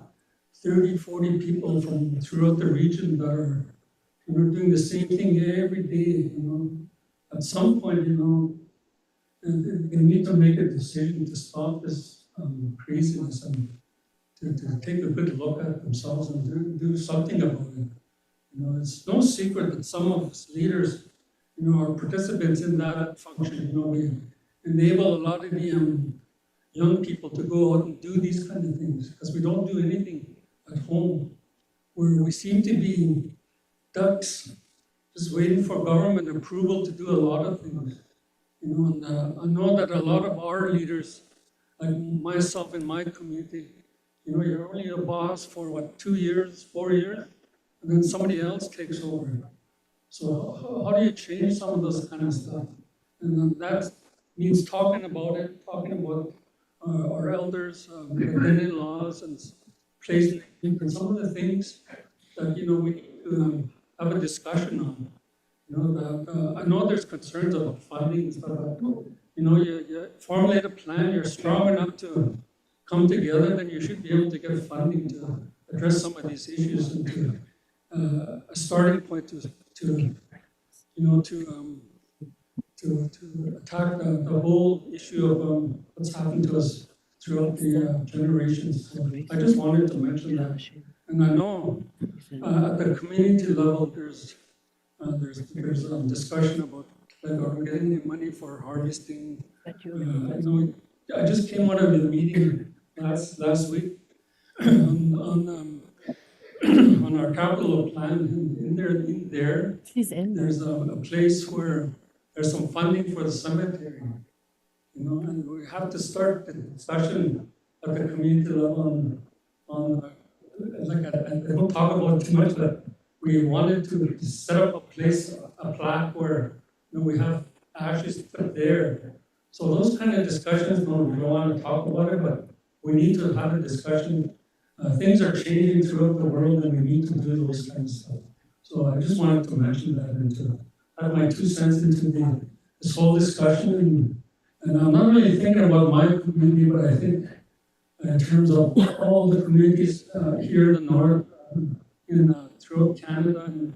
30, 40 people from throughout the region that are doing the same thing every day. At some point, they need to make a decision to stop this craziness and to take a good look at themselves and do something about it. You know, it's no secret that some of us leaders, you know, are participants in that function. You know, we enable a lot of the young people to go out and do these kind of things because we don't do anything at home, where we seem to be ducks just waiting for government approval to do a lot of things. You know, and I know that a lot of our leaders, like myself in my community, you know, you're only a boss for what, 2 years, 4 years, and then somebody else takes over. So how do you change some of those kind of stuff? And then that means talking about it, talking about our elders, the Dene laws and place names, and some of the things that, you know, we need to have a discussion on. You know, that, I know there's concerns about funding and stuff, but, you know, you formulate a plan, you're strong enough to come together, then you should be able to get funding to address some of these issues and to a starting point to you know, to attack the whole issue of what's happened to us throughout the generations. So I just wanted to mention that. And I know at the community level, there's discussion about like, are we getting any money for harvesting? I know I just came out of a meeting last week on on our capital plan. In there, there's a place where there's some funding for the cemetery. You know, and we have to start the discussion at the community level on like I don't talk about it too much, but we wanted to set up a place, a plaque where, you know, we have ashes put there. So those kind of discussions, no, we don't want to talk about it, but we need to have a discussion. Things are changing throughout the world, and we need to do those kind of stuff. So I just wanted to mention that and to have my 2 cents into this whole discussion. And I'm not really thinking about my community, but I think in terms of all the communities here in the north, throughout Canada, and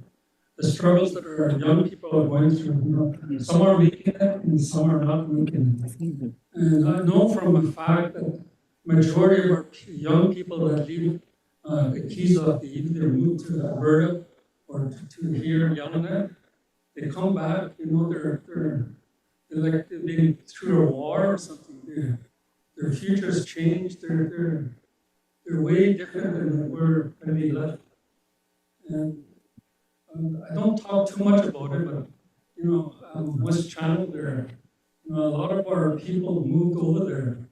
the struggles that our young people are going through. You know, some are making it, and some are not making it. And I know from a fact that majority of our young people that leave the keys of the either move to Alberta or to here in Yellowknife, they come back. You know, they're like they've been through a war or something. Their futures changed. They're way different than where when they left. And I don't talk too much about it, but you know, West Channel, there, you know, a lot of our people moved over there.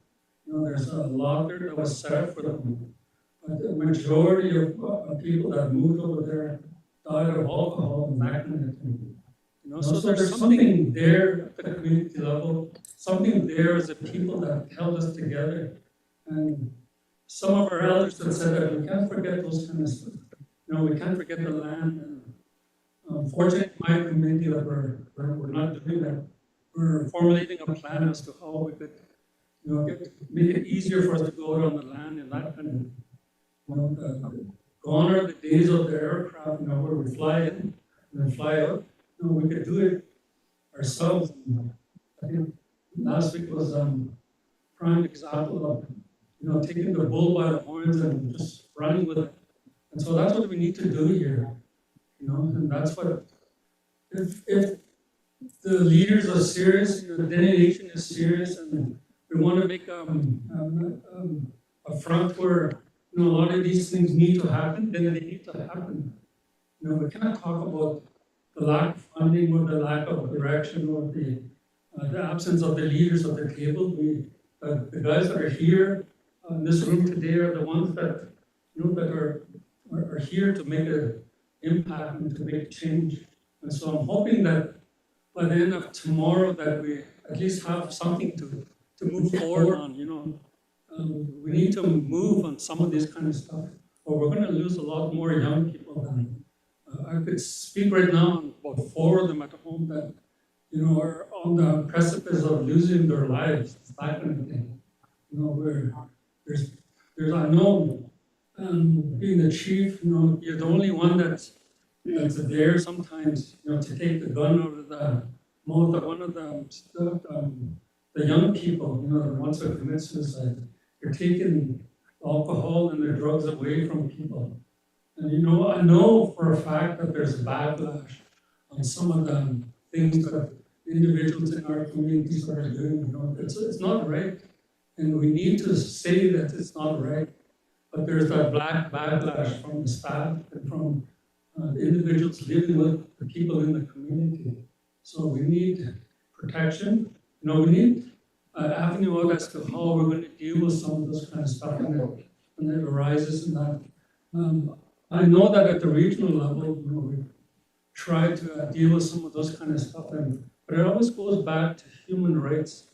You know, there's a lot there that was set up for them. But the majority of people that moved over there died of alcohol and that kind of thing. You know, so there's something there at the community level, something there as a people that held us together. And some of our elders have said that we can't forget those kind of stuff. You know, we can't forget the land. And unfortunately, my community that we're not doing that. We're formulating a plan as to how we could, you know, make it easier for us to go out on the land and that kind of, you know, gone are the days of the aircraft, you know, where we fly in and then fly out. You know, we could do it ourselves. And I think last week was prime example of, you know, taking the bull by the horns and just running with it. And so that's what we need to do here, you know, and that's what, if the leaders are serious, you know, the Dene Nation is serious, and we want to make a front where, you know, a lot of these things need to happen, then they need to happen. You know, we cannot talk about the lack of funding or the lack of direction or the absence of the leaders at the table. The guys that are here in this room today are the ones that, you know, that are here to make an impact and to make a change. And so I'm hoping that by the end of tomorrow that we at least have something to move forward on, you know. We need to move on some of this kind of stuff, or we're going to lose a lot more young people than I could speak right now on about 4 of them at home that, you know, are on the precipice of losing their lives, that kind of thing. You know, where there's I know, being the chief, you know, you're the only one that's there sometimes, you know, to take the gun out of the mouth of one of the young people, you know, the ones that commit suicide. You're taking alcohol and the drugs away from people. And you know, I know for a fact that there's backlash on some of the things that individuals in our communities are doing. You know, it's not right. And we need to say that it's not right. But there's that black backlash from the staff and from the individuals living with the people in the community. So we need protection. You know, we need an avenue out as to how we're going to deal with some of this kind of stuff when it arises. And that I know that at the regional level, you know, we try to deal with some of those kind of stuff, but it always goes back to human rights.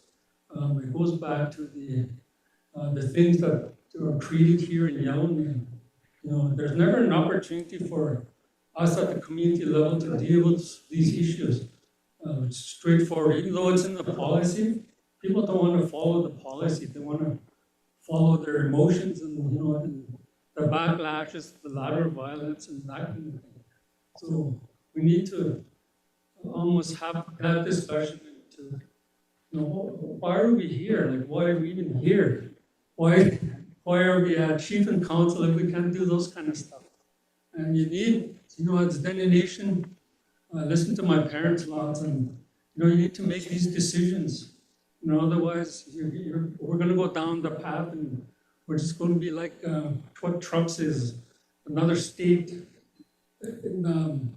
It goes back to the things that are treated here in Yaoundé. You know, there's never an opportunity for us at the community level to deal with these issues. It's straightforward, even though it's in the policy, people don't want to follow the policy. They want to follow their emotions and, you know, and the backlashes, the lateral violence and that kind of thing. So we need to almost have that discussion to, you know, why are we here? Like, why are we even here? Why are we a chief and council if we can't do those kind of stuff? And you need, you know, as Dene Nation, listen to my parents lots, and you know, you need to make these decisions. You know, otherwise, we're going to go down the path, and we're just going to be like what Trump says, another state in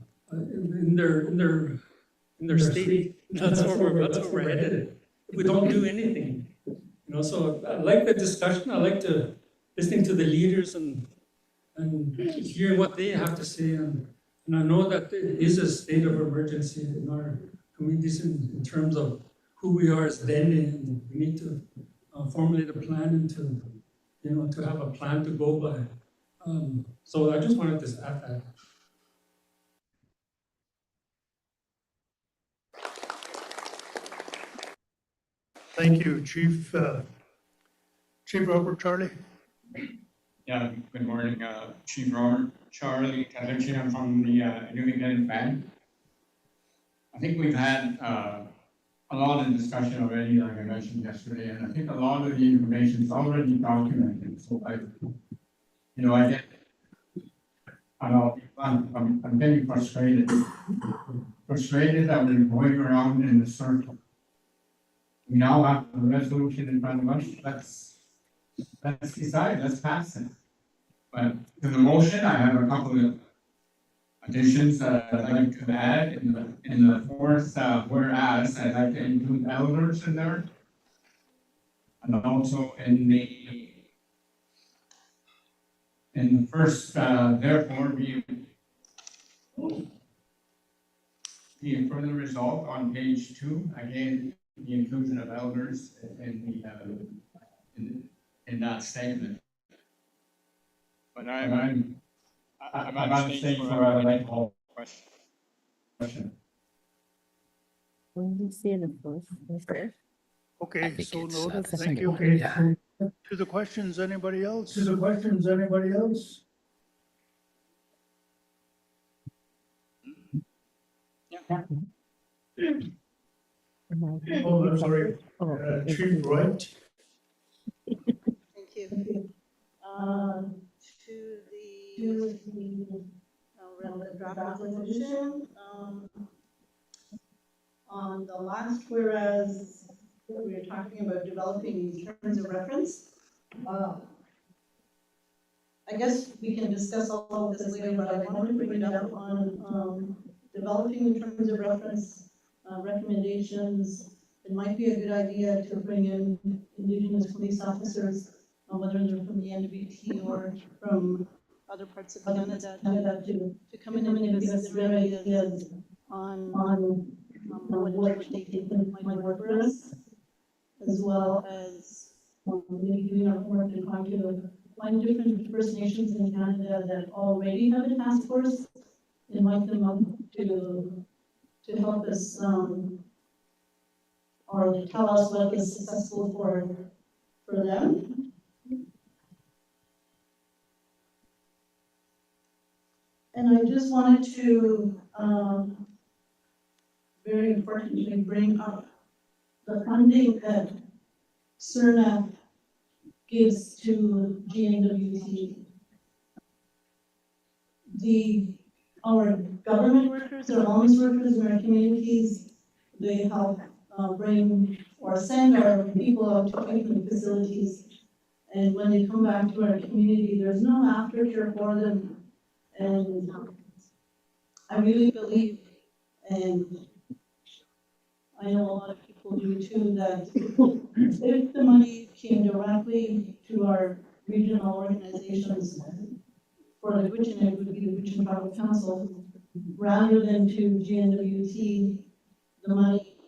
their state. That's where we're headed if we don't do anything. You know, so I like the discussion. I like to listening to the leaders and hearing what they have to say. And I know that there is a state of emergency in our communities in terms of who we are as Dene, and we need to formulate a plan and to, you know, to have a plan to go by. So I just wanted to add that. Thank you, Chief. Chief Robert Charlie. Yeah, good morning, Chief Robert Charlie Kalichi. I'm from the New England Bank. I think we've had a lot of discussion already, like I mentioned yesterday, and I think a lot of the information is already documented. So I get, I'm getting frustrated that we're going around in a circle. We now have a resolution in front of us. Let's decide, let's pass it. But to the motion, I have a couple of additions that I'd like to add in the fourth whereas. I'd like to include elders in there. And also in the first, therefore be further resolved on page 2, again, the inclusion of elders in that statement. But I'm at a stage where I would like to call question. Okay, so noted. Thank you. To the questions, anybody else? Oh, I'm sorry. Chief Wright. Thank you. To the relevant draft resolution, on the last whereas, we were talking about developing these terms of reference. I guess we can discuss all of this later, but I wanted to bring it up on developing the terms of reference recommendations. It might be a good idea to bring in Indigenous police officers, whether they're from the NWT or from other parts of Canada to come in and give us their ideas on what they think might work for us, as well as maybe doing our homework and trying to find different First Nations in Canada that already have a task force, invite them up to help us or to tell us what is successful for them. And I just wanted to very importantly bring up the funding that CERNA gives to GNWT. our government workers, our wellness workers in our communities, they help bring or send our people out to treatment facilities. And when they come back to our community, there's no aftercare for them. And I really believe, and I know a lot of people do too, that if the money came directly to our regional organizations, for the Gwich'in, it would be the Gwich'in Tribal Council, rather than to GNWT, the money,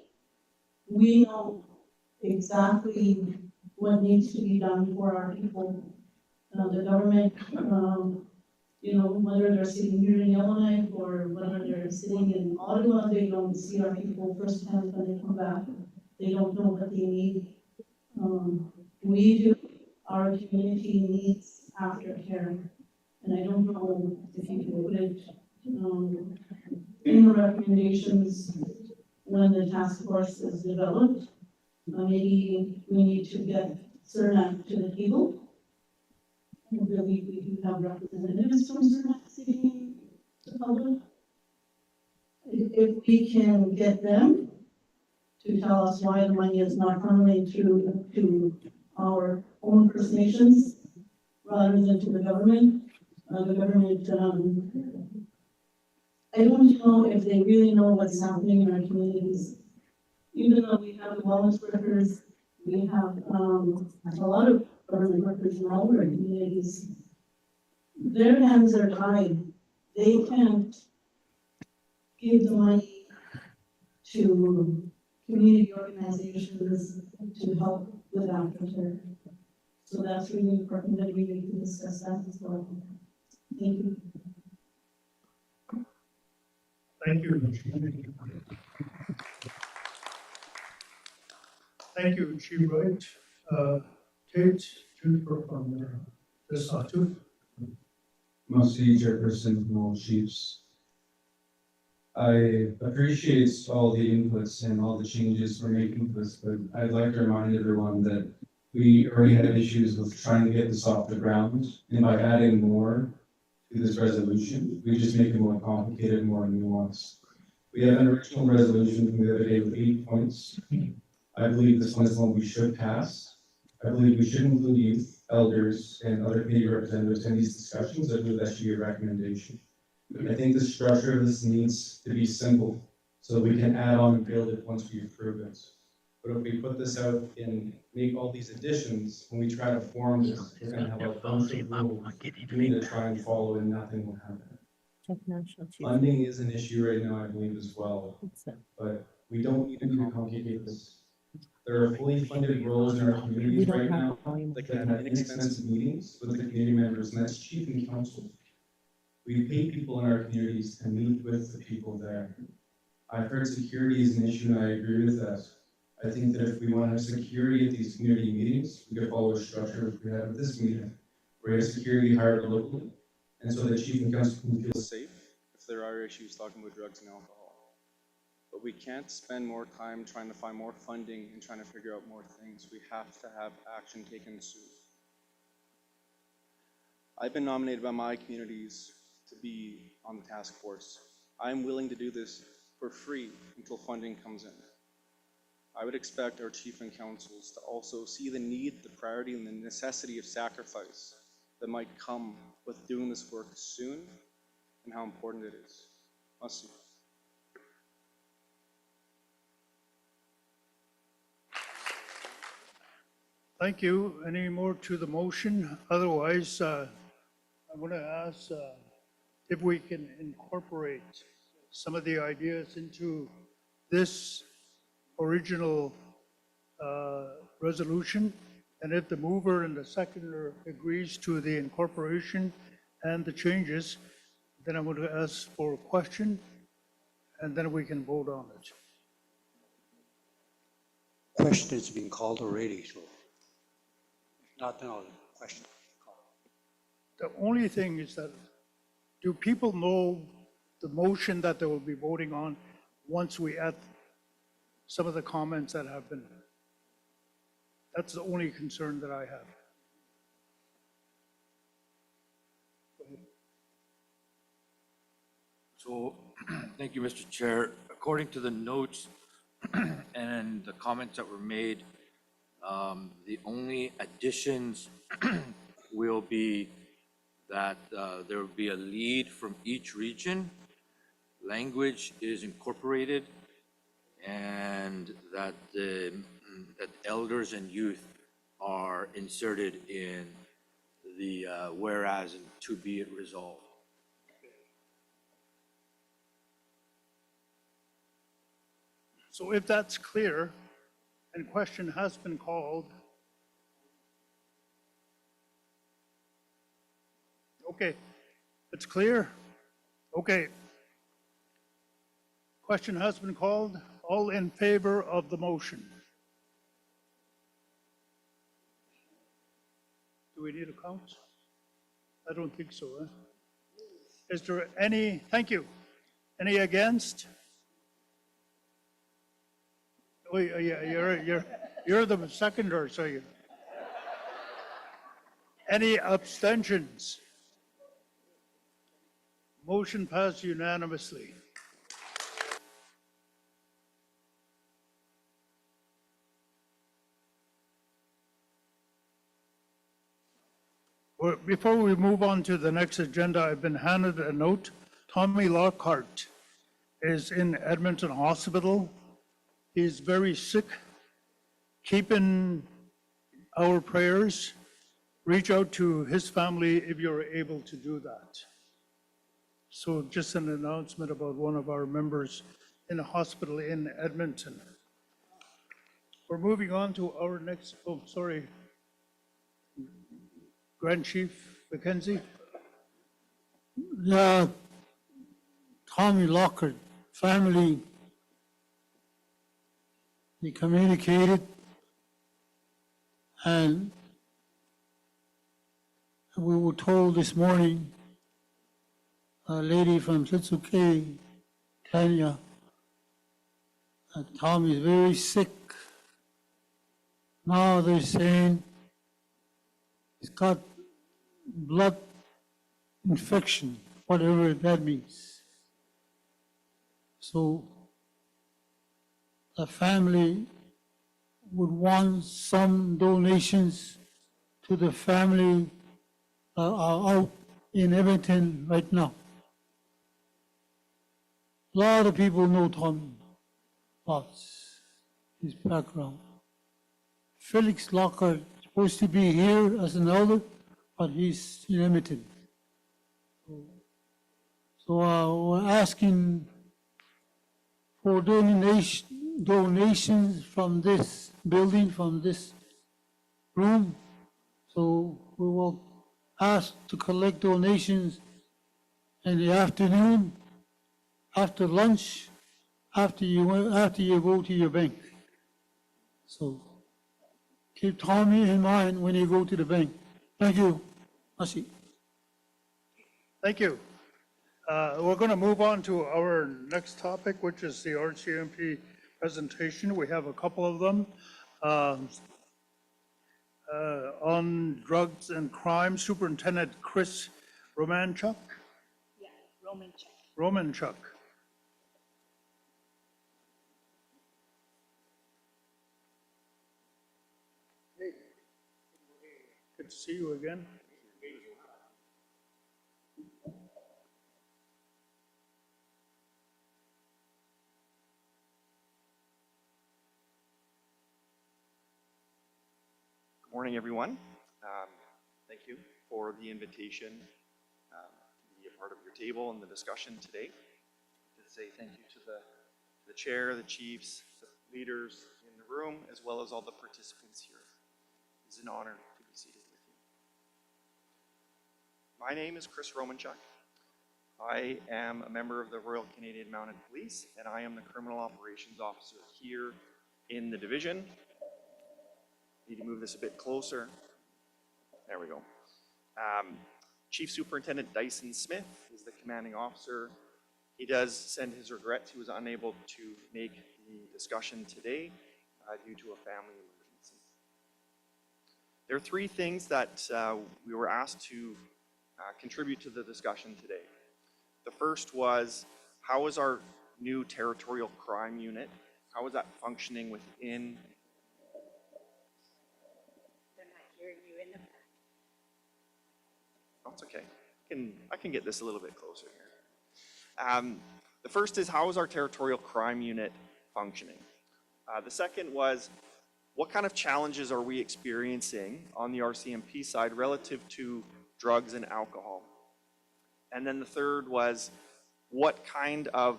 we know exactly what needs to be done for our people. The government, you know, whether they're sitting here in Yellowknife or whether they're sitting in Ottawa, they don't see our people firsthand when they come back. They don't know what they need. We do. Our community needs aftercare. And I don't know if you can put it in the recommendations when the task force is developed. Maybe we need to get CERNAC to the table. I believe we do have representatives from CERNAC sitting in the public. If we can get them to tell us why the money is not funneling through to our own First Nations rather than to the government. I don't know if they really know what's happening in our communities. Even though we have wellness workers, we have a lot of government workers in all our communities. Their hands are tied. They can't give the money to community organizations to help with aftercare. So that's really important that we need to discuss that as well. Thank you. Thank you. Thank you, Chief Wright. Tate, Trooper from the Sawtooth. Mostly Chairperson from all chiefs. I appreciate all the inputs and all the changes we're making to this, but I'd like to remind everyone that we already had issues with trying to get this off the ground, and by adding more to this resolution, we just make it more complicated, more nuanced. We have an original resolution from the other day with 8 points. I believe this one is one we should pass. I believe we should include youth, elders, and other community representatives in these discussions. I believe that should be a recommendation. I think the structure of this needs to be simple so that we can add on and build it once we approve it. But if we put this out and make all these additions, when we try to form this, we're going to have a bunch of rules we need to try and follow and nothing will happen. Funding is an issue right now, I believe, as well, but we don't need to complicate this. There are fully funded roles in our communities right now that can have inexpensive meetings with the community members, and that's chief and council. We pay people in our communities to meet with the people there. I've heard security is an issue, and I agree with that. I think that if we want to have security at these community meetings, we could follow a structure we have at this meeting, where we have security hired locally, and so the chief and council can feel safe if there are issues talking about drugs and alcohol. But we can't spend more time trying to find more funding and trying to figure out more things. We have to have action taken soon. I've been nominated by my communities to be on the task force. I'm willing to do this for free until funding comes in. I would expect our chief and councils to also see the need, the priority, and the necessity of sacrifice that might come with doing this work soon and how important it is. Merci. Thank you. Any more to the motion? Otherwise, I'm going to ask if we can incorporate some of the ideas into this original resolution. And if the mover and the seconder agrees to the incorporation and the changes, then I'm going to ask for a question, and then we can vote on it. Question is being called already, so if not, then I'll question. The only thing is that, do people know the motion that they will be voting on once we add some of the comments that have been? That's the only concern that I have. Go ahead. So, thank you, Mr. Chair. According to the notes and the comments that were made, the only additions will be that there will be a lead from each region, language is incorporated, and that that elders and youth are inserted in the whereas and to be it resolved. So if that's clear, and question has been called. Okay, it's clear? Okay. Question has been called. All in favor of the motion? Do we need a count? I don't think so. Is there any, thank you, any against? Oh, yeah, you're the seconder, so you. Any abstentions? Motion passed unanimously. Before we move on to the next agenda, I've been handed a note. Tommy Lockhart is in Edmonton Hospital. He's very sick. Keep in our prayers. Reach out to his family if you're able to do that. So just an announcement about one of our members in a hospital in Edmonton. We're moving on to our next, oh, sorry. Grand Chief Mackenzie. Yeah, Tommy Lockhart family, they communicated, and we were told this morning, a lady from Setsuke, Tanya, that Tommy is very sick. Now they're saying he's got blood infection, whatever that means. So the family would want some donations to the family that are out in Edmonton right now. A lot of people know Tommy, lots, his background. Felix Lockhart is supposed to be here as an elder, but he's in Edmonton. So we're asking for donations from this building, from this room. So we will ask to collect donations in the afternoon, after lunch, after you go to your bank. So keep Tommy in mind when you go to the bank. Thank you. Merci. Thank you. We're going to move on to our next topic, which is the RCMP presentation. We have a couple of them. On drugs and crime, Superintendent Chris Romanchuk. Yeah, Romanchuk. Romanchuk. Hey, good to see you again. Good morning, everyone. Thank you for the invitation to be a part of your table and the discussion today. To say thank you to the chair, the chiefs, the leaders in the room, as well as all the participants here. It's an honor to be seated with you. My name is Chris Romanchuk. I am a member of the Royal Canadian Mounted Police, and I am the Criminal Operations Officer here in the division. Need to move this a bit closer. There we go. Chief Superintendent Dyson Smith is the commanding officer. He does send his regrets. He was unable to make the discussion today due to a family emergency. There are three things that we were asked to contribute to the discussion today. The first was, how is our new territorial crime unit, how is that functioning within? They're not hearing you in the back. That's okay. I can get this a little bit closer here. The first is, how is our territorial crime unit functioning? The second was, what kind of challenges are we experiencing on the RCMP side relative to drugs and alcohol? And then the third was, what kind of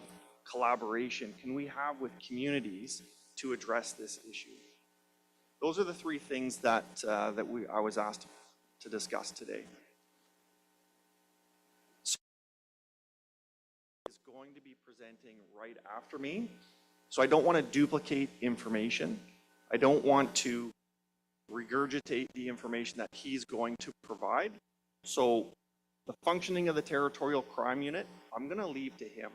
collaboration can we have with communities to address this issue? Those are the three things that I was asked to discuss today. So is going to be presenting right after me, so I don't want to duplicate information. I don't want to regurgitate the information that he's going to provide. So the functioning of the territorial crime unit, I'm going to leave to him,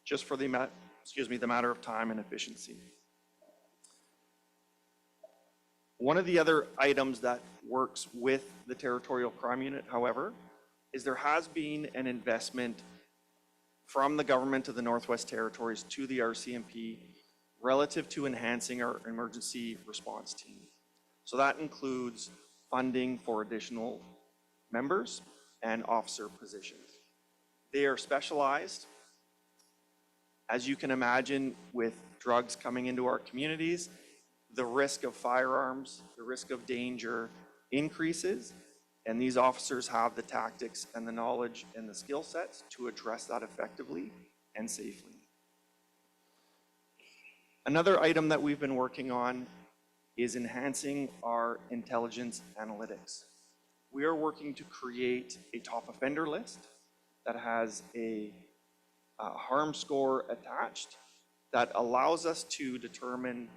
just for the matter of time and efficiency. One of the other items that works with the territorial crime unit, however, is there has been an investment from the government of the Northwest Territories to the RCMP relative to enhancing our emergency response team. So that includes funding for additional members and officer positions. They are specialized. As you can imagine, with drugs coming into our communities, the risk of firearms, the risk of danger increases, and these officers have the tactics and the knowledge and the skill sets to address that effectively and safely. Another item that we've been working on is enhancing our intelligence analytics. We are working to create a top offender list that has a harm score attached that allows us to determine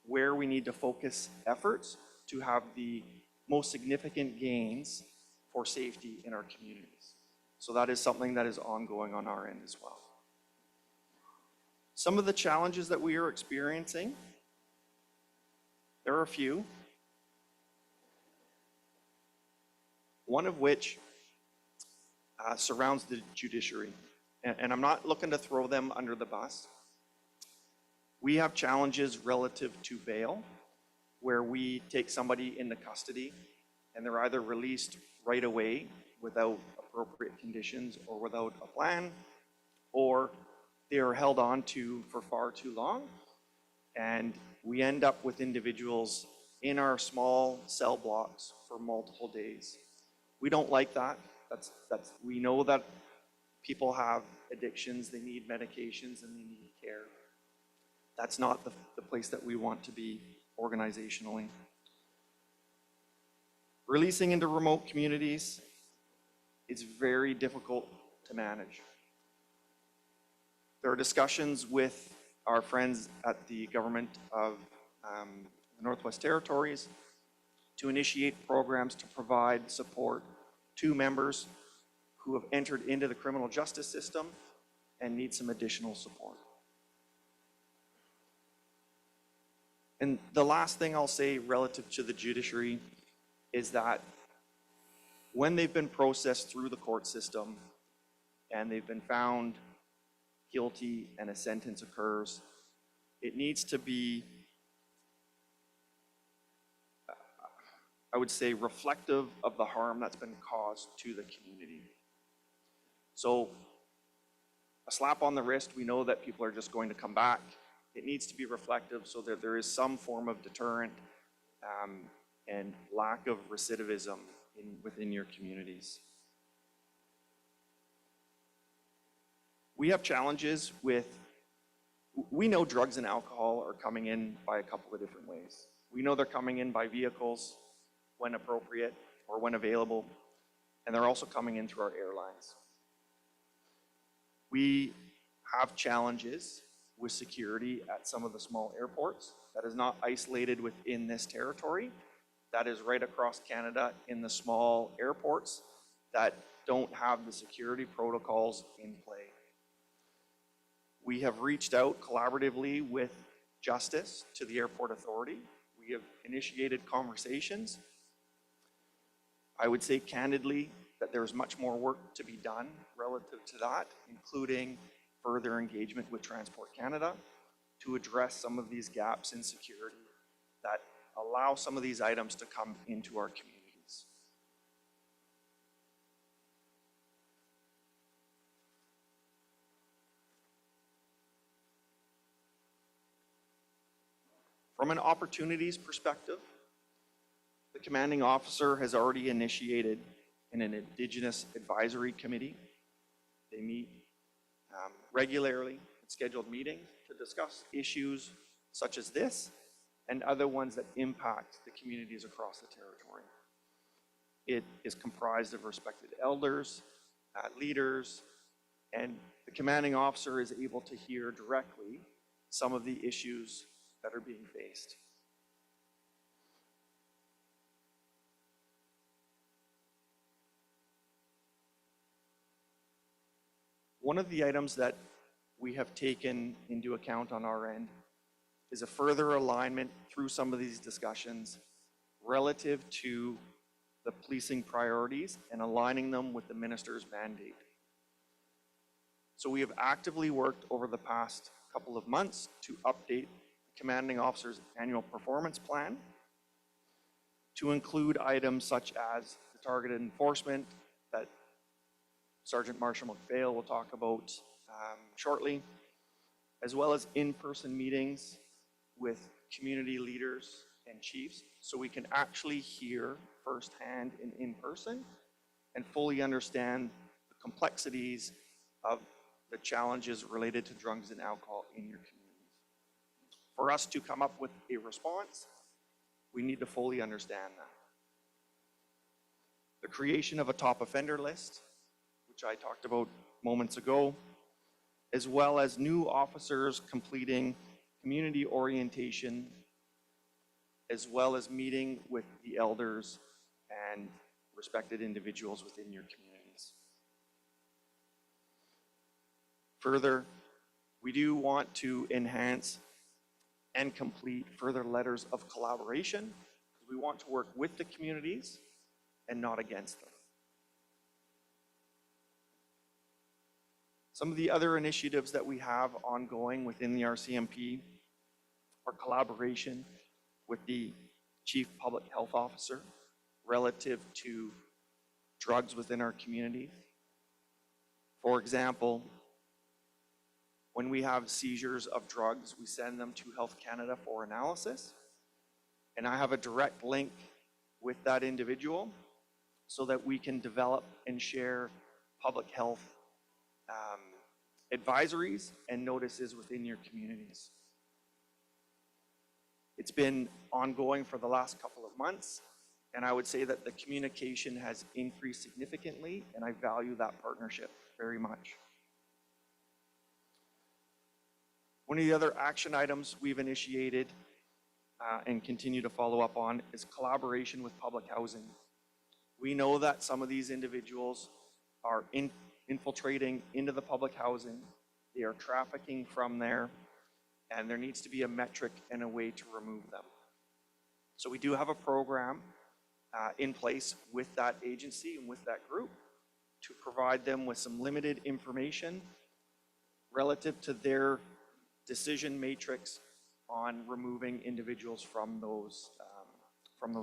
where we need to focus efforts to have the most significant gains for safety in our communities. So that is something that is ongoing on our end as well. Some of the challenges that we are experiencing, there are a few. One of which surrounds the judiciary. And I'm not looking to throw them under the bus. We have challenges relative to bail, where we take somebody into custody and they're either released right away without appropriate conditions or without a plan, or they are held on to for far too long. And we end up with individuals in our small cell blocks for multiple days. We don't like that. We know that people have addictions, they need medications, and they need care. That's not the place that we want to be organizationally. Releasing into remote communities is very difficult to manage. There are discussions with our friends at the government of the Northwest Territories to initiate programs to provide support to members who have entered into the criminal justice system and need some additional support. And the last thing I'll say relative to the judiciary is that when they've been processed through the court system and they've been found guilty and a sentence occurs, it needs to be, I would say, reflective of the harm that's been caused to the community. So a slap on the wrist, we know that people are just going to come back. It needs to be reflective so that there is some form of deterrent and lack of recidivism within your communities. We have challenges with, we know drugs and alcohol are coming in by a couple of different ways. We know they're coming in by vehicles when appropriate or when available, and they're also coming in through our airlines. We have challenges with security at some of the small airports. That is not isolated within this territory. That is right across Canada in the small airports that don't have the security protocols in play. We have reached out collaboratively with Justice to the Airport Authority. We have initiated conversations. I would say candidly that there's much more work to be done relative to that, including further engagement with Transport Canada to address some of these gaps in security that allow some of these items to come into our communities. From an opportunities perspective, the commanding officer has already initiated an Indigenous Advisory Committee. They meet regularly at scheduled meetings to discuss issues such as this and other ones that impact the communities across the territory. It is comprised of respected elders, leaders, and the commanding officer is able to hear directly some of the issues that are being faced. One of the items that we have taken into account on our end is a further alignment through some of these discussions relative to the policing priorities and aligning them with the minister's mandate. So we have actively worked over the past couple of months to update the commanding officer's annual performance plan to include items such as the targeted enforcement that Sergeant Marshall McPhail will talk about shortly, as well as in-person meetings with community leaders and chiefs so we can actually hear firsthand and in person and fully understand the complexities of the challenges related to drugs and alcohol in your communities. For us to come up with a response, we need to fully understand that. The creation of a top offender list, which I talked about moments ago, as well as new officers completing community orientation, as well as meeting with the elders and respected individuals within your communities. Further, we do want to enhance and complete further letters of collaboration. We want to work with the communities and not against them. Some of the other initiatives that we have ongoing within the RCMP are collaboration with the Chief Public Health Officer relative to drugs within our community. For example, when we have seizures of drugs, we send them to Health Canada for analysis. And I have a direct link with that individual so that we can develop and share public health advisories and notices within your communities. It's been ongoing for the last couple of months, and I would say that the communication has increased significantly, and I value that partnership very much. One of the other action items we've initiated and continue to follow up on is collaboration with public housing. We know that some of these individuals are infiltrating into the public housing, they are trafficking from there, and there needs to be a metric and a way to remove them. So we do have a program in place with that agency and with that group to provide them with some limited information relative to their decision matrix on removing individuals from those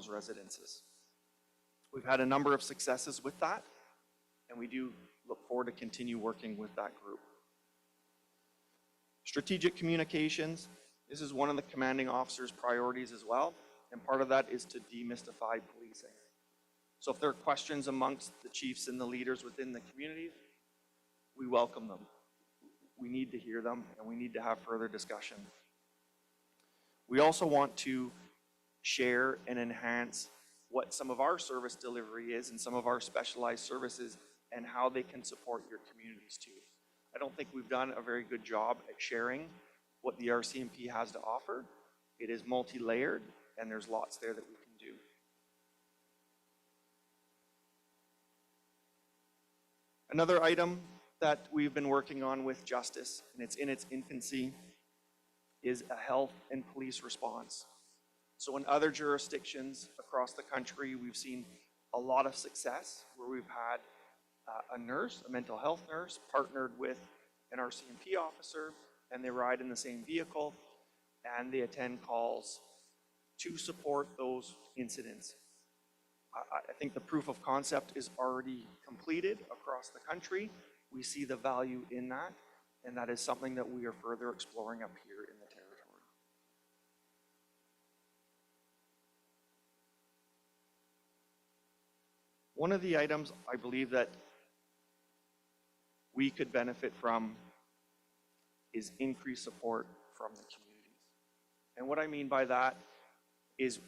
residences. We've had a number of successes with that, and we do look forward to continue working with that group. Strategic communications, this is one of the commanding officer's priorities as well, and part of that is to demystify policing. So if there are questions amongst the chiefs and the leaders within the community, we welcome them. We need to hear them, and we need to have further discussion. We also want to share and enhance what some of our service delivery is and some of our specialized services and how they can support your communities too. I don't think we've done a very good job at sharing what the RCMP has to offer. It is multi-layered, and there's lots there that we can do. Another item that we've been working on with Justice, and it's in its infancy, is a health and police response. So in other jurisdictions across the country, we've seen a lot of success where we've had a nurse, a mental health nurse, partnered with an RCMP officer, and they ride in the same vehicle, and they attend calls to support those incidents. I think the proof of concept is already completed across the country. We see the value in that, and that is something that we are further exploring up here in the territory. One of the items I believe that we could benefit from is increased support from the communities. And what I mean by that is,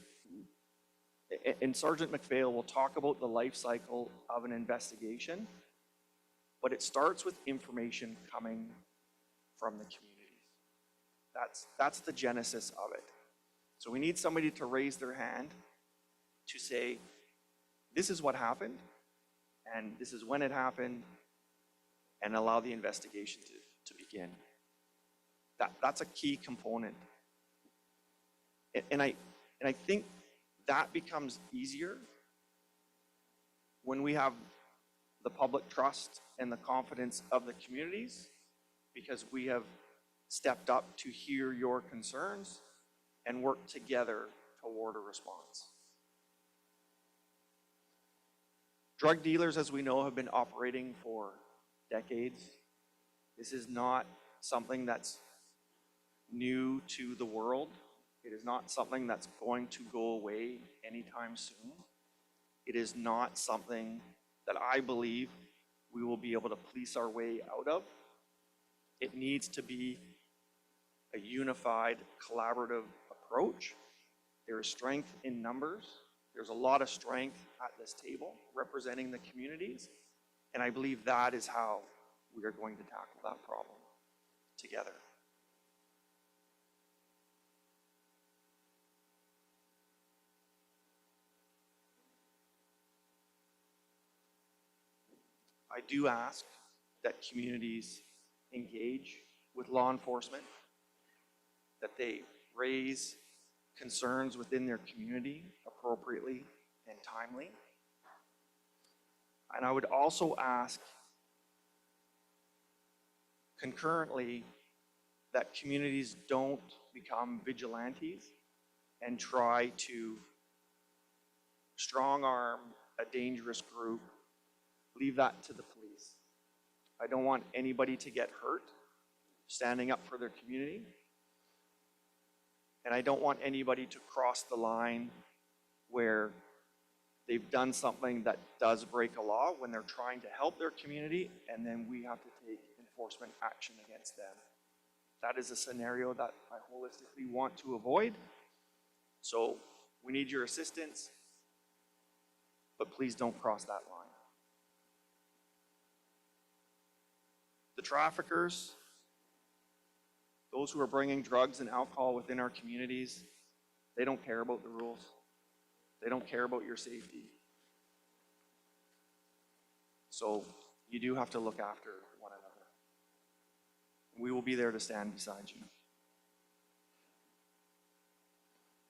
and Sergeant McPhail will talk about the life cycle of an investigation, but it starts with information coming from the communities. That's the genesis of it. So we need somebody to raise their hand to say, this is what happened, and this is when it happened, and allow the investigation to begin. That's a key component. And I think that becomes easier when we have the public trust and the confidence of the communities, because we have stepped up to hear your concerns and work together toward a response. Drug dealers, as we know, have been operating for decades. This is not something that's new to the world. It is not something that's going to go away anytime soon. It is not something that I believe we will be able to police our way out of. It needs to be a unified, collaborative approach. There is strength in numbers. There's a lot of strength at this table representing the communities, and I believe that is how we are going to tackle that problem together. I do ask that communities engage with law enforcement, that they raise concerns within their community appropriately and timely. And I would also ask concurrently that communities don't become vigilantes and try to strong arm a dangerous group. Leave that to the police. I don't want anybody to get hurt standing up for their community. And I don't want anybody to cross the line where they've done something that does break a law when they're trying to help their community, and then we have to take enforcement action against them. That is a scenario that I holistically want to avoid. So we need your assistance, but please don't cross that line. The traffickers, those who are bringing drugs and alcohol within our communities, they don't care about the rules. They don't care about your safety. So you do have to look after one another. We will be there to stand beside you.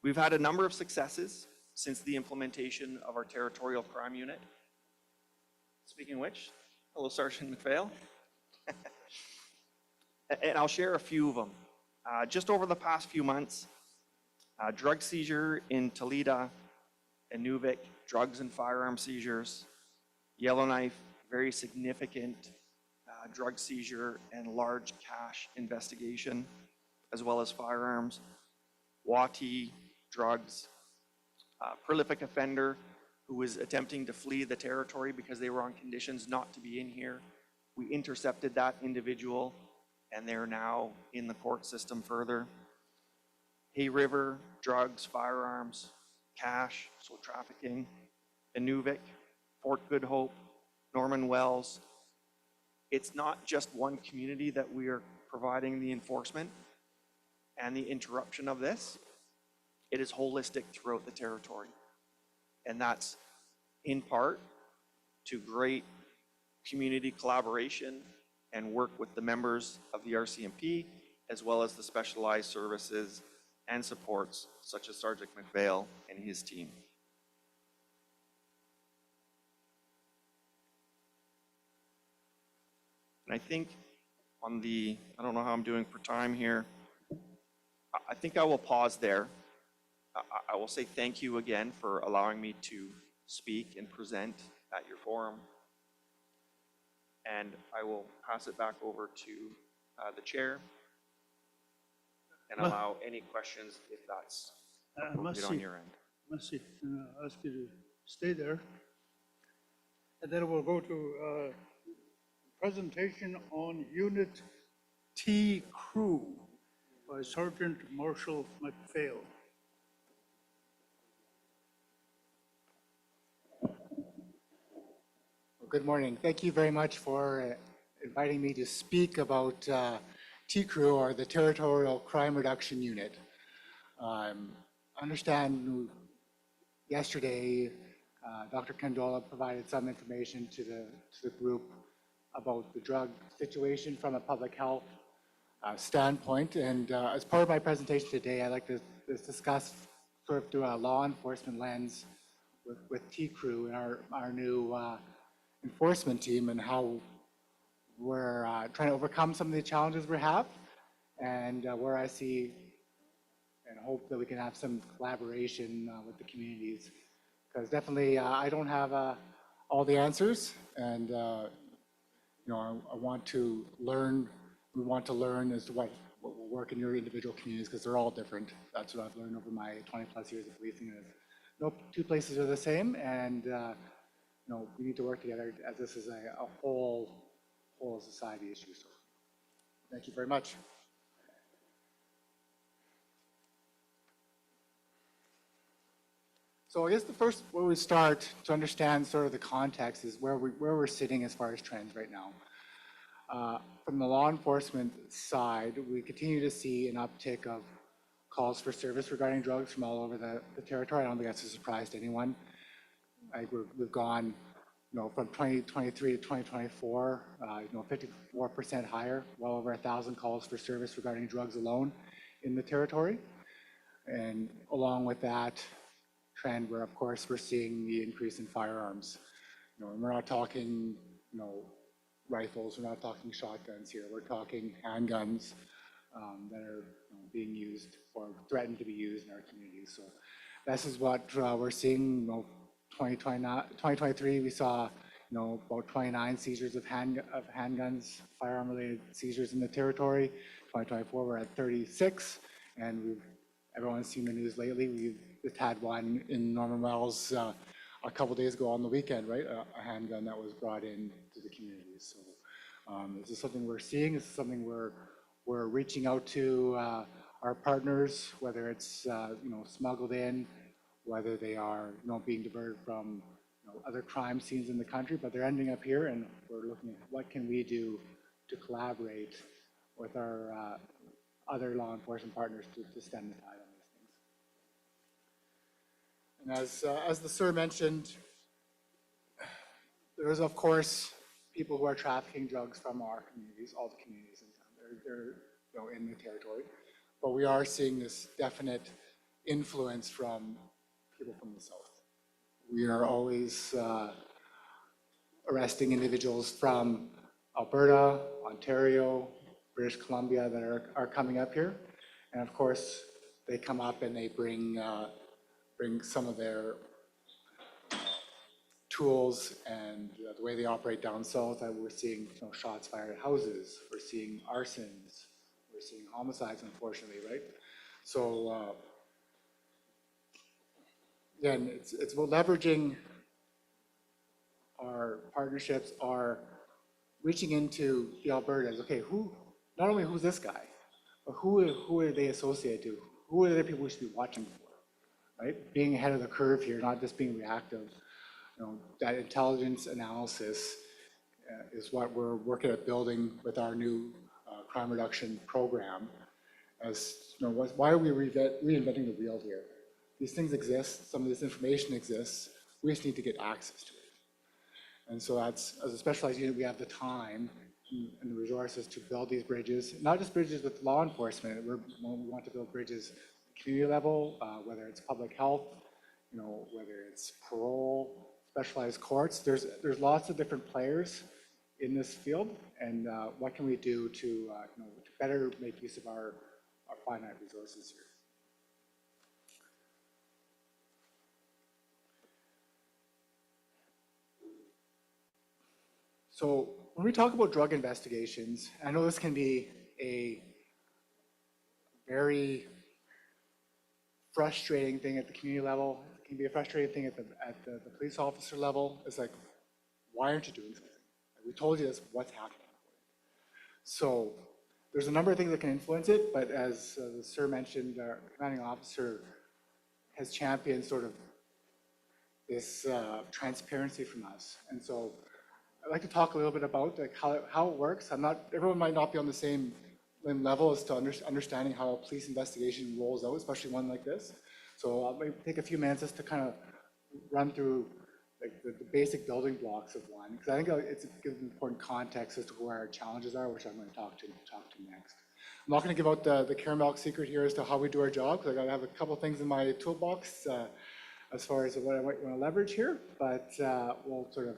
We've had a number of successes since the implementation of our territorial crime unit. Speaking of which, hello, Sergeant McPhail. And I'll share a few of them. Just over the past few months, drug seizure in Toledo and Nuvik, drugs and firearm seizures, Yellowknife, very significant drug seizure and large cash investigation, as well as firearms, Wati, drugs, prolific offender who was attempting to flee the territory because they were on conditions not to be in here. We intercepted that individual, and they're now in the court system further. Hay River, drugs, firearms, cash, so trafficking, Inuvik, Fort Good Hope, Norman Wells. It's not just one community that we are providing the enforcement and the interruption of this. It is holistic throughout the territory. And that's in part to great community collaboration and work with the members of the RCMP, as well as the specialized services and supports, such as Sergeant McPhail and his team. And I think I don't know how I'm doing for time here. I think I will pause there. I will say thank you again for allowing me to speak and present at your forum. And I will pass it back over to the chair and Well- allow any questions if that's I must appropriate on see, your end. ask you to stay there. And then we'll go to presentation on Unit T Crew by Sergeant Marshall McPhail. Good morning. Thank you very much for inviting me to speak about T-Crew, or the Territorial Crime Reduction Unit. I understand yesterday Dr. Candola provided some information to the group about the drug situation from a public health standpoint. And as part of my presentation today, I'd like to discuss sort of through a law enforcement lens with T-Crew and our new enforcement team, and how we're trying to overcome some of the challenges we have, and where I see and hope that we can have some collaboration with the communities. Because definitely I don't have all the answers, and I want to learn. We want to learn as to what will work in your individual communities, because they're all different. That's what I've learned over my 20+ years of policing. Is no two places are the same, and we need to work together, as this is a whole society issue. So thank you very much. So I guess the first where we start to understand sort of the context is where we're sitting as far as trends right now. From the law enforcement side, we continue to see an uptick of calls for service regarding drugs from all over the territory. I don't think that's a surprise to anyone. We've gone, from 2023 to 2024, 54% higher, well over 1,000 calls for service regarding drugs alone in the territory. And along with that trend, where of course we're seeing the increase in firearms. We're not talking, rifles. We're not talking shotguns here. We're talking handguns that are being used or threatened to be used in our communities. So this is what we're seeing. 2023, we saw about 29 seizures of handguns, firearm-related seizures in the territory. 2024, we're at 36, and everyone's seen the news lately. We've just had one in Norman Wells a couple days ago on the weekend, right? A handgun that was brought in to the community. So this is something we're seeing. This is something we're reaching out to our partners, whether it's smuggled in, whether they are being diverted from other crime scenes in the country, but they're ending up here, and we're looking at what can we do to collaborate with our other law enforcement partners to stem the tide on these things. And as the sir mentioned, there is of course people who are trafficking drugs from our communities, all the communities in town. They're in the territory, but we are seeing this definite influence from people from the south. We are always arresting individuals from Alberta, Ontario, British Columbia that are coming up here, and of course they come up and they bring some of their tools and the way they operate down south. We're seeing shots fired at houses. We're seeing arsons. We're seeing homicides, unfortunately, right? So again, it's about leveraging our partnerships, our reaching into the Albertas. Okay, not only who's this guy, but who are they associated to? Who are the people we should be watching for, right? Being ahead of the curve here, not just being reactive. That intelligence analysis is what we're working at building with our new crime reduction program. Why are we reinventing the wheel here? These things exist. Some of this information exists. We just need to get access to it. And so that's, as a specialized unit, we have the time and the resources to build these bridges, not just bridges with law enforcement. We want to build bridges at the community level, whether it's public health, whether it's parole, specialized courts. There's lots of different players in this field, and what can we do to, to better make use of our finite resources here. So when we talk about drug investigations, I know this can be a very frustrating thing at the community level. It can be a frustrating thing at the police officer level. It's like, why aren't you doing something? Like, we told you this, what's happening? So there's a number of things that can influence it, but as the sir mentioned, our commanding officer has championed sort of this transparency from us. And so I'd like to talk a little bit about like how it works. Everyone might not be on the same level as to understanding how a police investigation rolls out, especially one like this. So I'll maybe take a few minutes just to kind of run through like the basic building blocks of one, because I think it's gives important context as to where our challenges are, which I'm going to talk to next. I'm not going to give out the caramel secret here as to how we do our job, because I have a couple things in my toolbox as far as what I might want to leverage here, but we'll sort of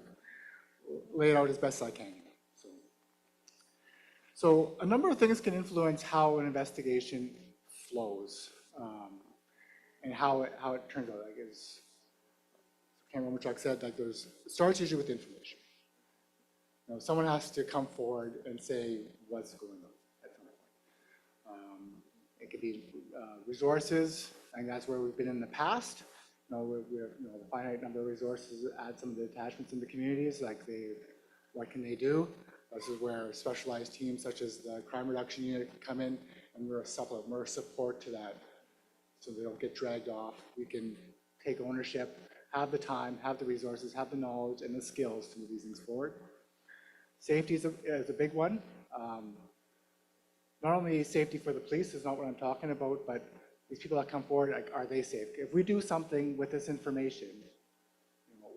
lay it out as best I can. So a number of things can influence how an investigation flows and how it turns out. Like as Cameron Chuck said, like it starts usually with information. Someone has to come forward and say what's going on at some point. It could be resources, and that's where we've been in the past. We have the finite number of resources, add some of the attachments in the communities, like what can they do? This is where specialized teams such as the crime reduction unit can come in, and we're a supplement, we're a support to that, so they don't get dragged off. We can take ownership, have the time, have the resources, have the knowledge and the skills to move these things forward. Safety is a big one. Not only safety for the police is not what I'm talking about, but these people that come forward, like, are they safe? If we do something with this information,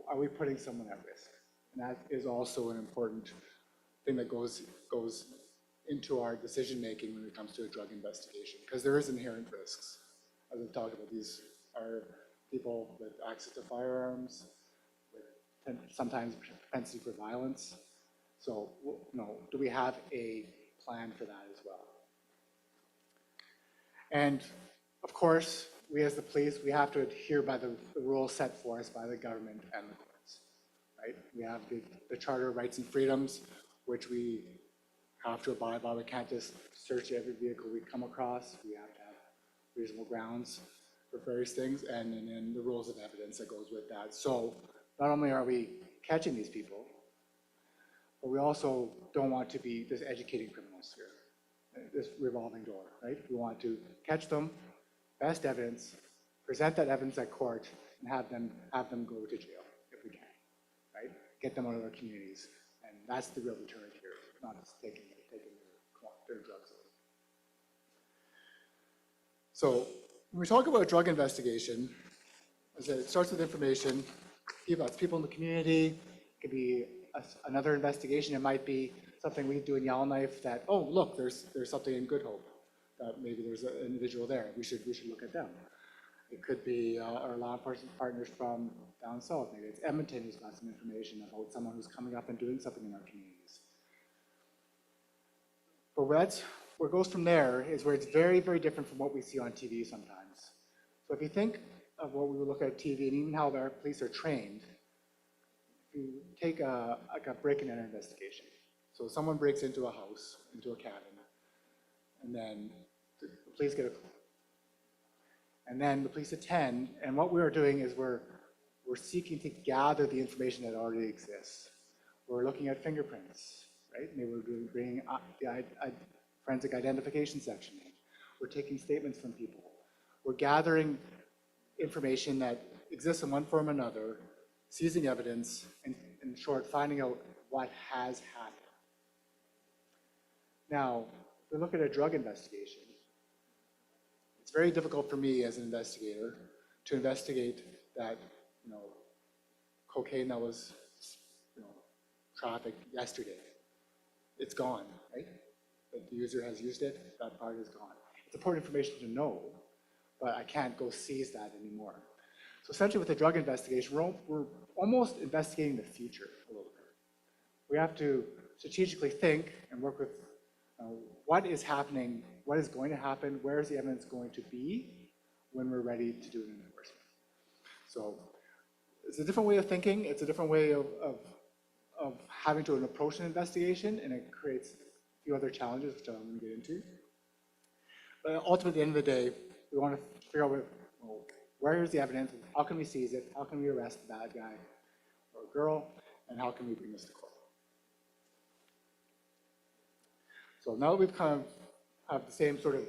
are we putting someone at risk? And that is also an important thing that goes into our decision making when it comes to a drug investigation, because there is inherent risks. As we've talked about, these are people with access to firearms, with sometimes propensity for violence. So, do we have a plan for that as well? And of course, we as the police, we have to adhere by the rules set for us by the government and the courts, right? We have the Charter of Rights and Freedoms, which we have to abide by. We can't just search every vehicle we come across. We have to have reasonable grounds for various things, and then the rules of evidence that goes with that. So not only are we catching these people, but we also don't want to be just educating criminals here, this revolving door, right? We want to catch them, best evidence, present that evidence at court, and have them go to jail if we can, right? Get them out of their communities. And that's the real deterrent here, not just taking their drugs away. So when we talk about a drug investigation, as I said, it starts with information. It's people in the community. It could be another investigation. It might be something we do in Yellowknife that, oh, look, there's something in Good Hope. That maybe there's an individual there. We should look at them. It could be our law enforcement partners from down south. Maybe it's Edmonton who's got some information about someone who's coming up and doing something in our communities. But where it goes from there is where it's very, very different from what we see on TV sometimes. So if you think of what we would look at TV and even how our police are trained, if you take a break and enter investigation. So someone breaks into a house, into a cabin, and then the police get a call. And then the police attend, and what we're doing is we're seeking to gather the information that already exists. We're looking at fingerprints, right? Maybe we're bringing the forensic identification section in. We're taking statements from people. We're gathering information that exists in one form or another, seizing evidence, and in short, finding out what has happened. Now, if we look at a drug investigation, it's very difficult for me as an investigator to investigate that, cocaine that was, trafficked yesterday. It's gone, right? But the user has used it, that part is gone. It's important information to know, but I can't go seize that anymore. So essentially with a drug investigation, we're almost investigating the future a little bit. We have to strategically think and work with what is happening, what is going to happen, where is the evidence going to be when we're ready to do an enforcement. So it's a different way of thinking. It's a different way of having to approach an investigation, and it creates a few other challenges, which I'm going to get into. But ultimately, at the end of the day, we want to figure out where is the evidence, how can we seize it, how can we arrest the bad guy or girl, and how can we bring this to court. So now that we've kind of have the same sort of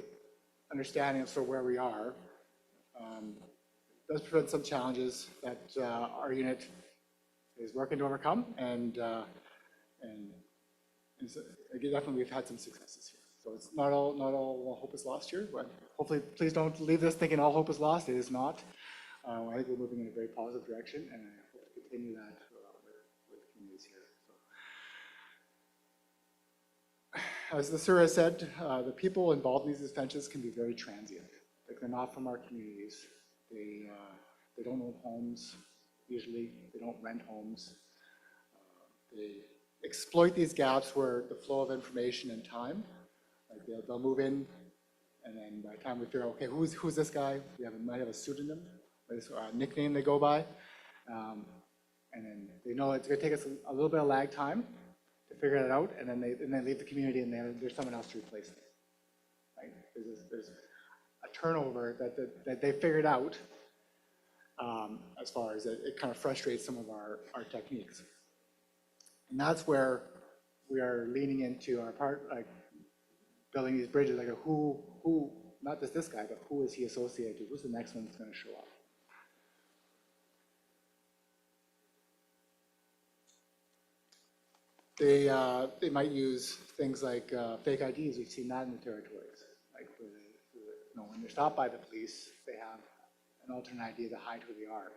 understanding of sort of where we are, it does present some challenges that our unit is working to overcome, and definitely we've had some successes here. So it's not all hope is lost here, but hopefully please don't leave this thinking all hope is lost. It is not. I think we're moving in a very positive direction, and I hope to continue that with communities here. So, as the Sir has said, the people involved in these detentions can be very transient. Like, they're not from our communities. They don't own homes, usually. They don't rent homes. They exploit these gaps where the flow of information and time, like they'll move in, and then by the time we figure out, okay, who's this guy? We might have a pseudonym, or a nickname they go by, and then they know it's going to take us a little bit of lag time to figure it out, and then they leave the community, and there's someone else to replace them. Right? There's a turnover that they figured out, as far as it kind of frustrates some of our techniques. And that's where we are leaning into our part, like building these bridges, like who, not just this guy, but who is he associated to? Who's the next one that's going to show up? They might use things like fake IDs. We've seen that in the territories. Like when they're stopped by the police, they have an alternate ID to hide who they are.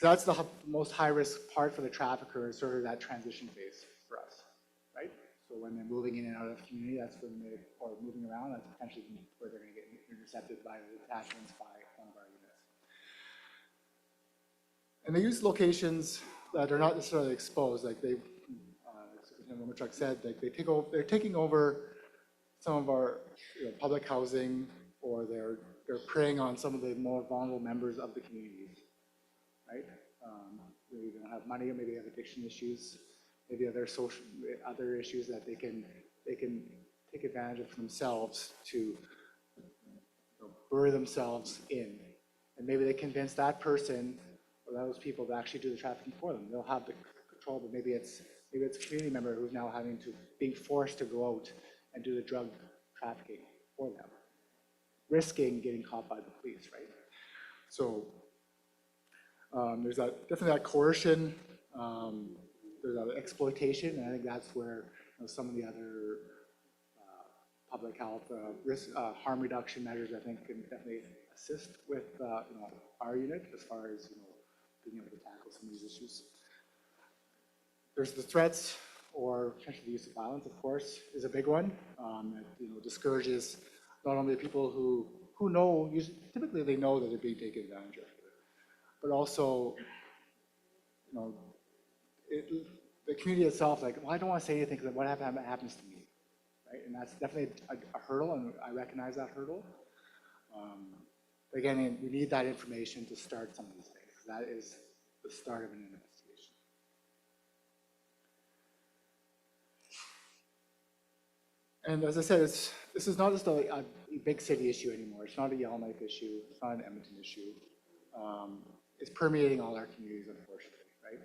That's the most high-risk part for the trafficker, is sort of that transition phase for us, right? So when they're moving in and out of the community, that's when or moving around, that's potentially where they're going to get intercepted by the detachments, by one of our units. And they use locations that are not necessarily exposed, like Superintendent Womachuck said, like they're taking over some of our public housing, or they're preying on some of the more vulnerable members of the communities. Right? Maybe they don't have money, or maybe they have addiction issues, maybe other issues that they can take advantage of for themselves to bury themselves in, and maybe they convince that person or those people to actually do the trafficking for them. They'll have the control, but maybe it's a community member who's now being forced to go out and do the drug trafficking for them, risking getting caught by the police. Right? So. There's definitely that coercion, there's that exploitation, and I think that's where some of the other public health harm reduction measures, I think, can definitely assist with our unit as far as being able to tackle some of these issues. There's the threats, or potentially the use of violence, of course, is a big one. That discourages not only the people who know, typically they know that they're being taken advantage of, but also, the community itself, like, well, I don't want to say anything because what happens to me, right? And that's definitely a hurdle, and I recognize that hurdle. But again, we need that information to start some of these things. That is the start of an investigation. And as I said, this is not just a big city issue anymore. It's not a Yellowknife issue. It's not an Edmonton issue. It's permeating all our communities, unfortunately, right?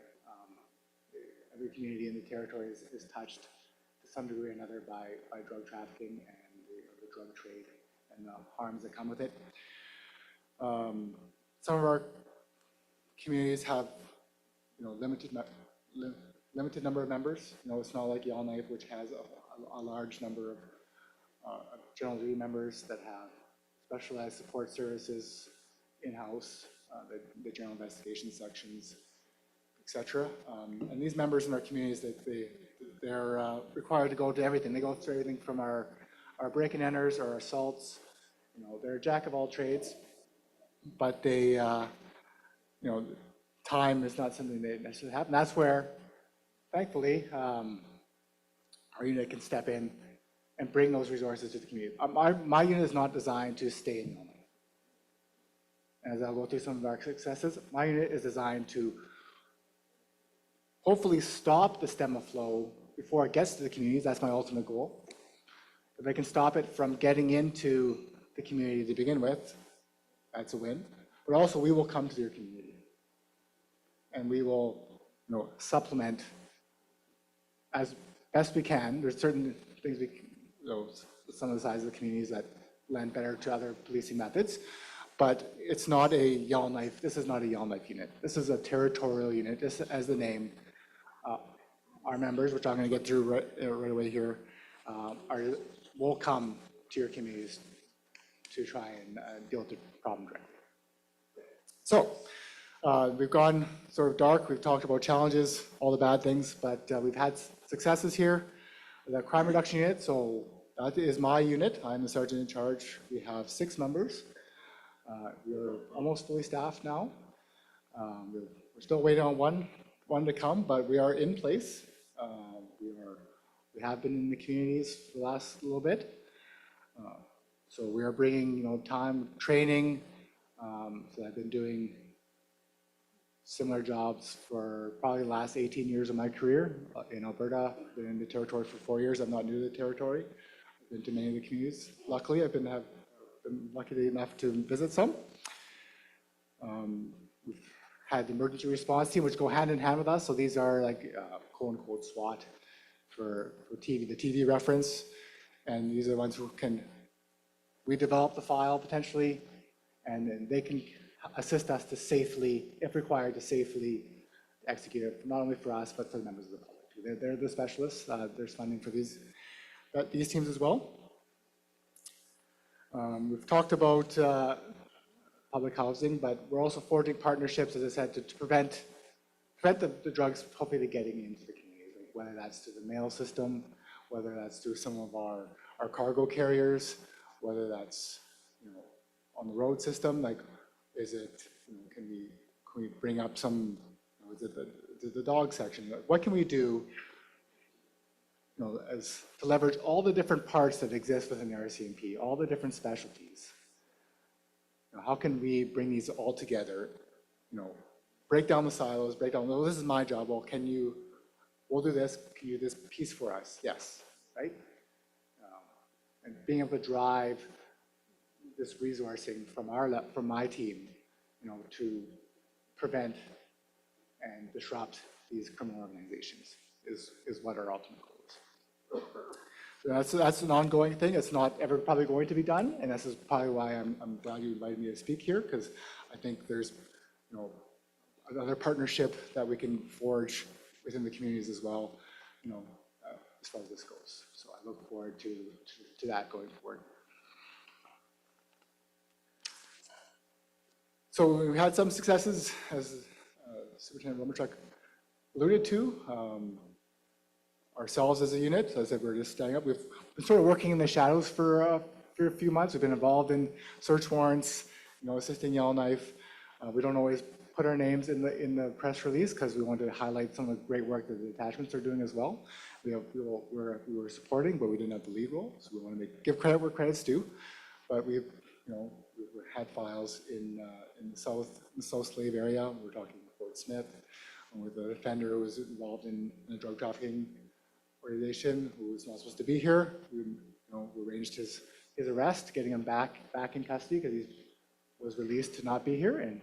Every community in the territory is touched to some degree or another by drug trafficking and the drug trade and the harms that come with it. Some of our communities have, limited number of members. It's not like Yellowknife, which has a large number of general duty members that have specialized support services in-house. The general investigation sections, etc. And these members in our communities, they're required to go to everything. They go through everything from our break and enters, our assaults. They're a jack of all trades, but time is not something they necessarily have. And that's where thankfully, our unit can step in and bring those resources to the community. My unit is not designed to stay in Yellowknife. As I'll go through some of our successes, my unit is designed to hopefully stop the stem of flow before it gets to the communities. That's my ultimate goal. If I can stop it from getting into the community to begin with, that's a win. But also, we will come to your community, and we will, supplement as best we can. There's certain things some of the size of the communities that lend better to other policing methods, but it's not a Yellowknife. This is not a Yellowknife unit. This is a territorial unit, just as the name. Our members, which I'm going to get through right away here, will come to your communities to try and deal with the problem directly. So we've gone sort of dark. We've talked about challenges, all the bad things, but we've had successes here. The crime reduction unit, so that is my unit. I'm the sergeant in charge. We have 6 members. We're almost fully staffed now. We're still waiting on one to come, but we are in place. We have been in the communities for the last little bit. So we are bringing, time, training. So I've been doing similar jobs for probably the last 18 years of my career in Alberta. I've been in the territory for 4 years. I'm not new to the territory. I've been to many of the communities. Luckily, I've been lucky enough to visit some. We've had the emergency response team, which go hand in hand with us. So these are like quote unquote SWAT for TV, the TV reference. And these are the ones who can redevelop the file potentially, and then they can assist us to safely, if required, to safely execute it, not only for us, but for the members of the public. They're the specialists. There's funding for these teams as well. We've talked about public housing, but we're also forging partnerships, as I said, to prevent the drugs hopefully getting into the community, like whether that's through the mail system, whether that's through some of our cargo carriers, whether that's on the road system, like is it, can we bring up some, is it the dog section? What can we do as to leverage all the different parts that exist within the RCMP, all the different specialties? How can we bring these all together? Break down the silos, well, this is my job. Well, we'll do this. Can you do this piece for us? Yes, right? And being able to drive this resourcing from my team, to prevent and disrupt these criminal organizations is what our ultimate goal is. So that's an ongoing thing. It's not ever probably going to be done, and this is probably why I'm glad you invited me to speak here, because I think there's another partnership that we can forge within the communities as well, as far as this goes. So I look forward to that going forward. So we had some successes, as Superintendent Romerchuk alluded to. Ourselves as a unit, as I said, we're just standing up. We've been sort of working in the shadows for a few months. We've been involved in search warrants, assisting Yellowknife. We don't always put our names in the press release because we wanted to highlight some of the great work that the detachments are doing as well. We were supporting, but we didn't have the lead role, so we want to give credit where credit's due. But we've had files in the South Slave area. We're talking Fort Smith, with a offender who was involved in a drug trafficking organization who was not supposed to be here. We arranged his arrest, getting him back in custody because he was released to not be here and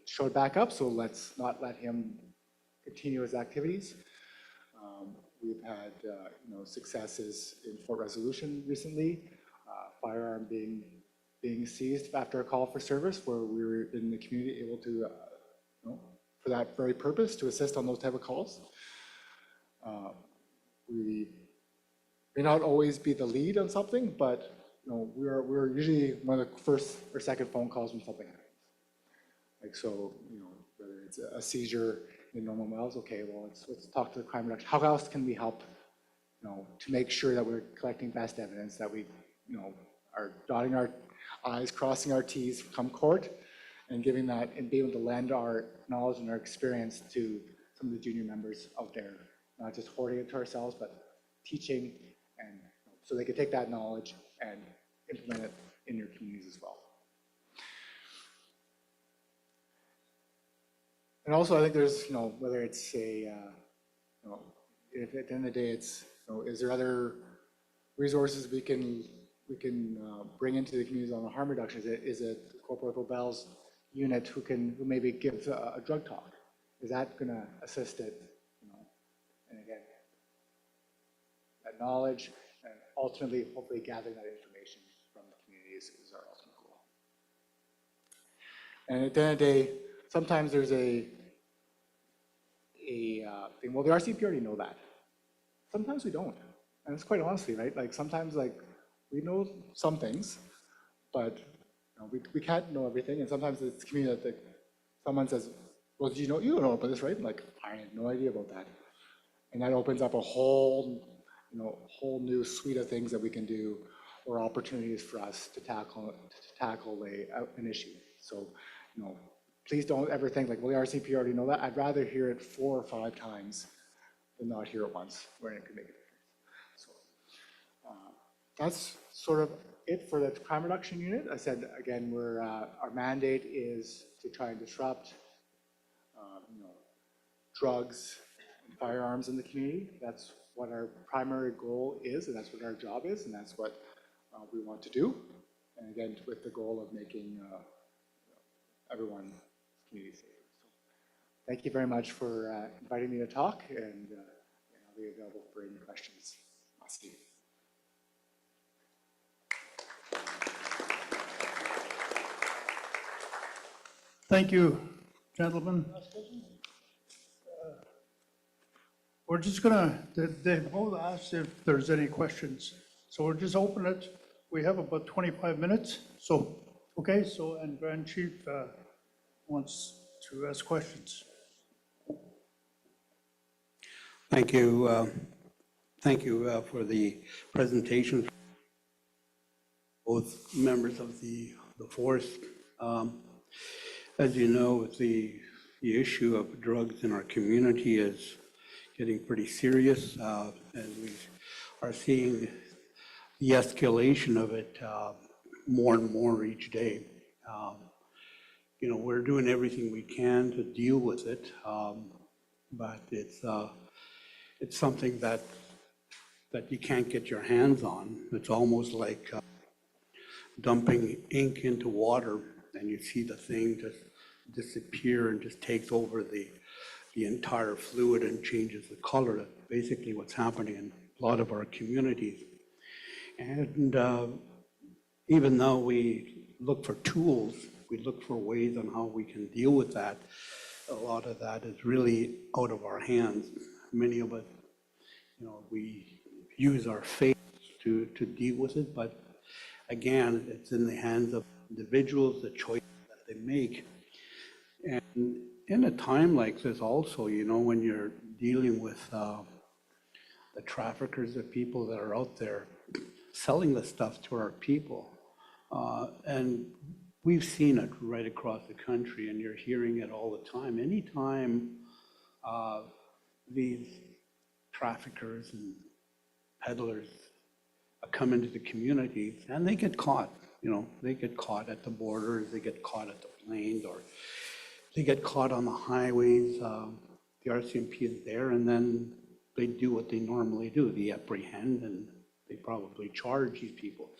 showed back up. So let's not let him continue his activities. We've had successes in Fort Resolution recently, firearm being seized after a call for service, where we were in the community able to, for that very purpose, to assist on those type of calls. We may not always be the lead on something, but we're usually one of the first or second phone calls when something happens. Like so, whether it's a seizure in normal miles, okay, well let's talk to the crime reduction. How else can we help, to make sure that we're collecting best evidence, that we, are dotting our I's, crossing our T's come court, and giving that and being able to lend our knowledge and our experience to some of the junior members out there, not just hoarding it to ourselves, but teaching, and so they could take that knowledge and implement it in your communities as well. And also, I think there's, whether it's if at the end of the day, it's, is there other resources we can bring into the communities on the harm reduction? Is it Corporal Bell's unit who maybe gives a drug talk? Is that going to assist it? And again, that knowledge and ultimately, hopefully, gathering that information from the communities is our ultimate goal. And at the end of the day, sometimes there's a thing. Well, the RCP already know that. Sometimes we don't, and it's quite honestly, right? Like sometimes, we know some things, but we can't know everything. And sometimes it's community that someone says, "Well, you don't know about this, right?" And I had no idea about that, and that opens up a whole new suite of things that we can do, or opportunities for us to tackle an issue. So, please don't ever think well, the RCP already know that. I'd rather hear it 4 or 5 times than not hear it once, where it could make a difference. So that's sort of it for the crime reduction unit. I said again, our mandate is to try and disrupt, drugs and firearms in the community. That's what our primary goal is, and that's what our job is, and that's what we want to do. And again, with the goal of making everyone community safer. So, thank you very much for inviting me to talk, and I'll be available for any questions. Merci. Thank you, gentlemen. We're just they both asked if there's any questions. So we'll just open it. We have about 25 minutes. So, okay, and Grand Chief wants to ask questions. Thank you. Thank you for the presentation, both members of the force. As you know, the issue of drugs in our community is getting pretty serious, and we are seeing the escalation of it more and more each day. We're doing everything we can to deal with it, but it's something that you can't get your hands on. It's almost like dumping ink into water, and you see the thing just disappear and just takes over the entire fluid and changes the color. That's basically what's happening in a lot of our communities. And even though we look for tools, we look for ways on how we can deal with that, a lot of that is really out of our hands. Many of us, we use our faith to deal with it, but again, it's in the hands of individuals, the choices that they make. And in a time like this also, when you're dealing with the traffickers, the people that are out there selling the stuff to our people, and we've seen it right across the country, and you're hearing it all the time. Anytime these traffickers and peddlers come into the communities, and they get caught, they get caught at the borders, they get caught at the plains, or they get caught on the highways. The RCMP is there, and then they do what they normally do. They apprehend, and they probably charge these people.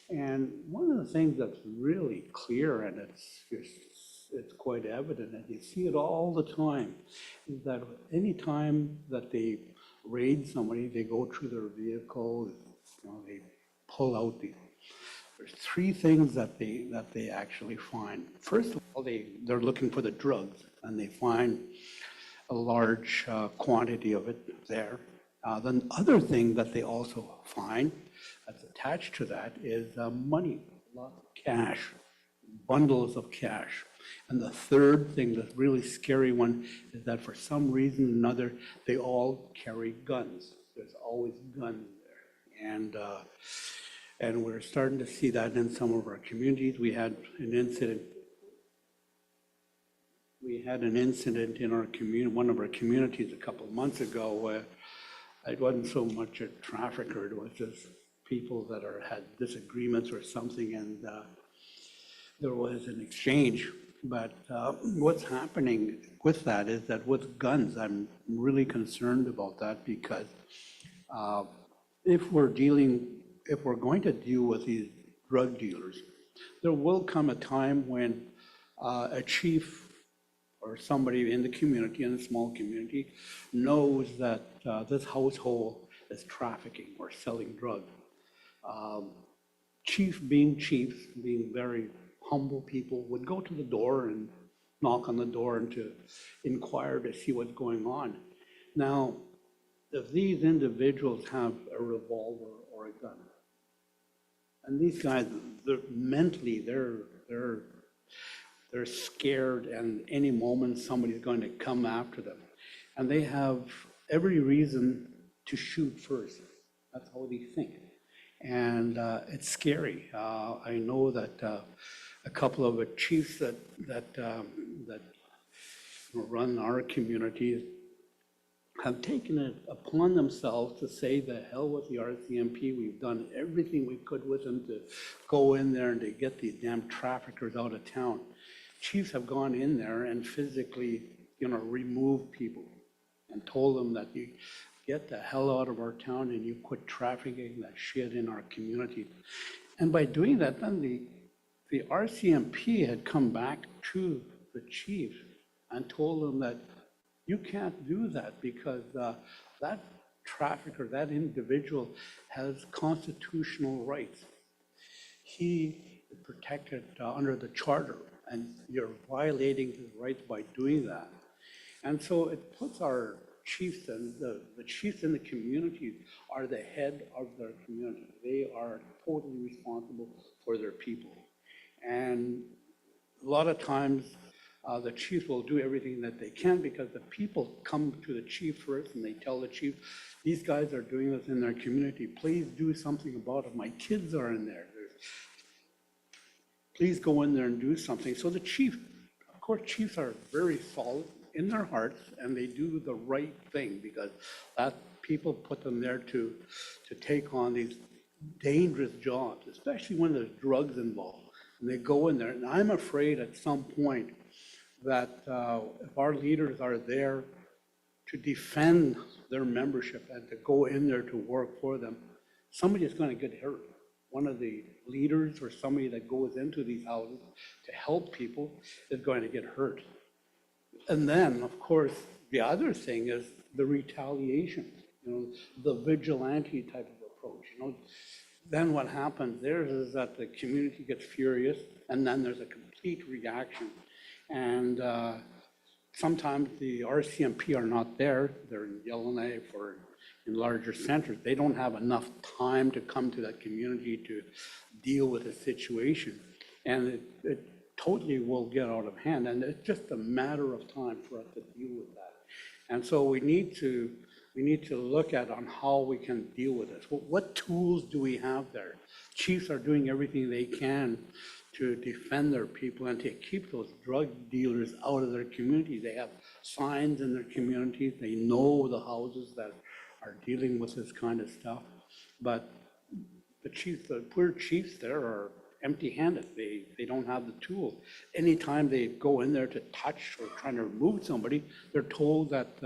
And one of the things that's really clear, and it's quite evident, and you see it all the time, is that any time that they raid somebody, they go through their vehicle, they pull out there's 3 things that they actually find. First of all, they're looking for the drugs, and they find a large quantity of it there. The other thing that they also find that's attached to that is money, lots of cash, bundles of cash. And the third thing, the really scary one, is that for some reason or another, they all carry guns. There's always guns there. And we're starting to see that in some of our communities. We had an incident we had an incident in our community, one of our communities a couple of months ago where it wasn't so much a trafficker, it was just people that had disagreements or something, and there was an exchange. But what's happening with that is that with guns, I'm really concerned about that because uh, if we're going to deal with these drug dealers, there will come a time when a chief or somebody in the community, in a small community, knows that this household is trafficking or selling drugs. Um, Chiefs, being very humble people, would go to the door and knock on the door and to inquire to see what's going on. Now, if these individuals have a revolver or a gun, and these guys, they're scared, and any moment somebody's going to come after them. And they have every reason to shoot first. That's how they think. And it's scary. I know that a couple of the chiefs that run our communities have taken it upon themselves to say the hell with the RCMP. We've done everything we could with them to go in there and to get these damn traffickers out of town. Chiefs have gone in there and physically, removed people and told them that you get the hell out of our town and you quit trafficking that shit in our community. And by doing that, then the RCMP had come back to the chief and told them that you can't do that because that trafficker, that individual has constitutional rights. He is protected under the charter, and you're violating his rights by doing that. And so it puts our chiefs, and the chiefs in the community are the head of their community. They are totally responsible for their people. And a lot of times, the chiefs will do everything that they can because the people come to the chief first and they tell the chief, these guys are doing this in their community. Please do something about it. My kids are in there. Please go in there and do something. So the chief, of course, chiefs are very solid in their hearts and they do the right thing because that people put them there to take on these dangerous jobs, especially when there's drugs involved. And they go in there, and I'm afraid at some point that if our leaders are there to defend their membership and to go in there to work for them, somebody is going to get hurt. One of the leaders or somebody that goes into these houses to help people is going to get hurt. And then, of course, the other thing is the retaliation, the vigilante type of approach. Then what happens there is that the community gets furious, and then there's a complete reaction. And sometimes the RCMP are not there. They're in Yellowknife or in larger centers. They don't have enough time to come to that community to deal with the situation. And it totally will get out of hand. And it's just a matter of time for us to deal with that. And so we need to look at on how we can deal with this. What tools do we have there? Chiefs are doing everything they can to defend their people and to keep those drug dealers out of their community. They have signs in their communities. They know the houses that are dealing with this kind of stuff. But the poor chiefs there are empty-handed. They don't have the tools. Anytime they go in there to touch or trying to remove somebody, they're told that,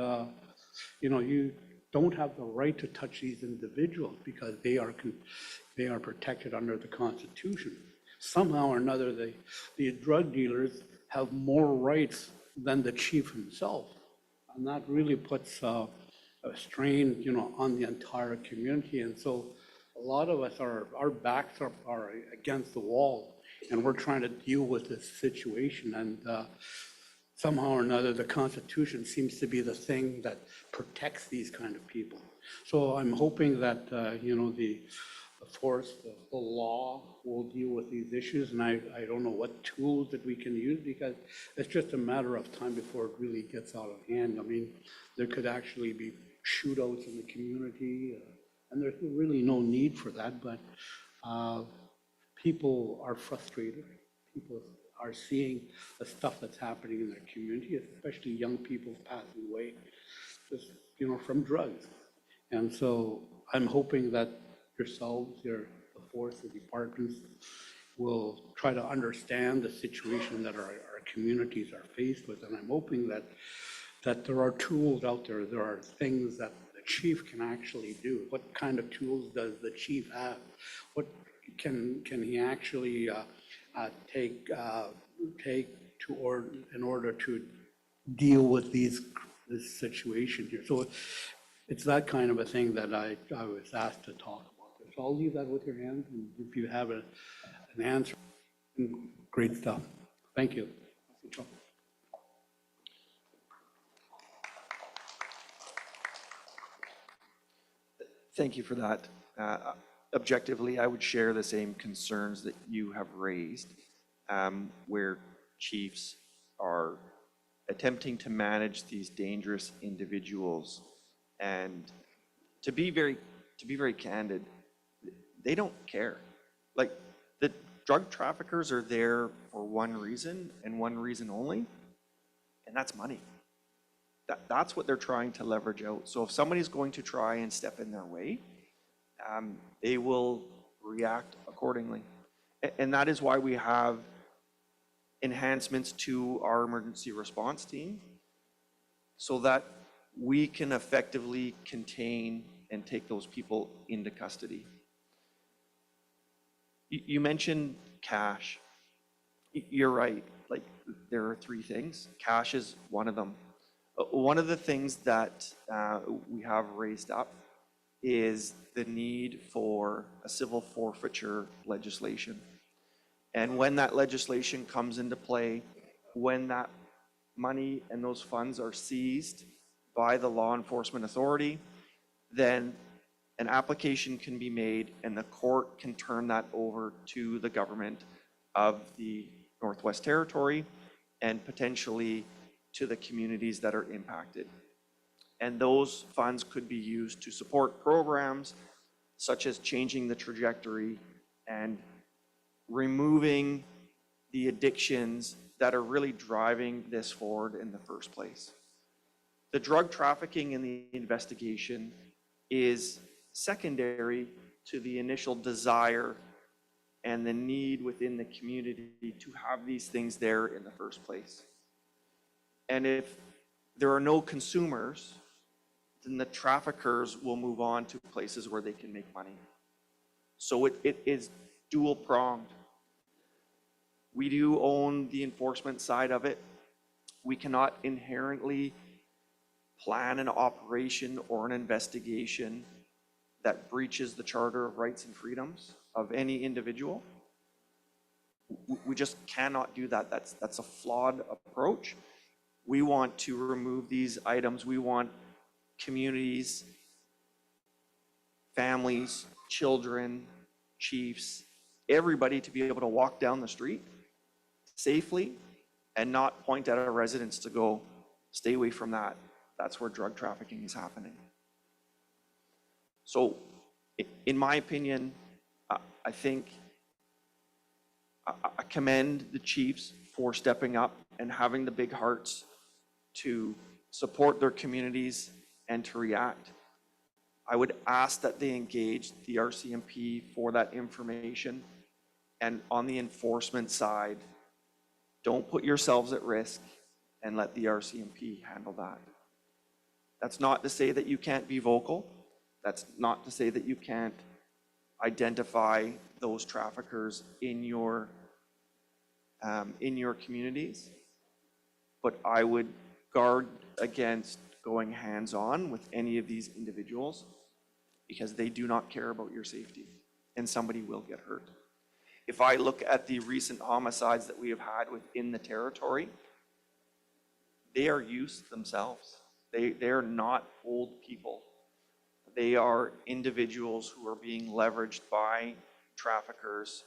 you don't have the right to touch these individuals because they are protected under the Constitution. Somehow or another, the drug dealers have more rights than the chief himself. And that really puts a strain, on the entire community. And so a lot of us, our backs are against the wall, and we're trying to deal with this situation. And somehow or another, the Constitution seems to be the thing that protects these kind of people. So I'm hoping that, the force, the law will deal with these issues. And I don't know what tools that we can use because it's just a matter of time before it really gets out of hand. I mean, there could actually be shootouts in the community, and there's really no need for that, but people are frustrated. People are seeing the stuff that's happening in their community, especially young people passing away, just, from drugs. And so I'm hoping that yourselves, the force, the departments, will try to understand the situation that our communities are faced with. And I'm hoping that there are tools out there, there are things that the chief can actually do. What kind of tools does the chief have? What can he actually take in order to deal with this situation here? So it's that kind of a thing that I was asked to talk about. So I'll leave that with your hands, and if you have an answer, great stuff. Thank you. Thank you for that. Objectively, I would share the same concerns that you have raised, where chiefs are attempting to manage these dangerous individuals. And to be very candid, they don't care. Like, the drug traffickers are there for one reason and one reason only, and that's money. That's what they're trying to leverage out. So if somebody's going to try and step in their way, they will react accordingly. And that is why we have enhancements to our emergency response team, so that we can effectively contain and take those people into custody. You mentioned cash. You're right. Like, there are three things. Cash is one of them. One of the things that we have raised up is the need for a civil forfeiture legislation. And when that legislation comes into play, when that money and those funds are seized by the law enforcement authority, then an application can be made and the court can turn that over to the government of the Northwest Territory and potentially to the communities that are impacted. And those funds could be used to support programs such as changing the trajectory and removing the addictions that are really driving this forward in the first place. The drug trafficking in the investigation is secondary to the initial desire and the need within the community to have these things there in the first place. And if there are no consumers, then the traffickers will move on to places where they can make money. So it is dual pronged. We do own the enforcement side of it. We cannot inherently plan an operation or an investigation that breaches the Charter of Rights and Freedoms of any individual. We just cannot do that. That's a flawed approach. We want to remove these items. We want communities, families, children, chiefs, everybody to be able to walk down the street safely and not point at a residence to go, stay away from that. That's where drug trafficking is happening. So, in my opinion, I think I commend the chiefs for stepping up and having the big hearts to support their communities and to react. I would ask that they engage the RCMP for that information. And on the enforcement side, don't put yourselves at risk and let the RCMP handle that. That's not to say that you can't be vocal. That's not to say that you can't identify those traffickers in your communities. But I would guard against going hands-on with any of these individuals because they do not care about your safety and somebody will get hurt. If I look at the recent homicides that we have had within the territory, they are youth themselves. They are not old people. They are individuals who are being leveraged by traffickers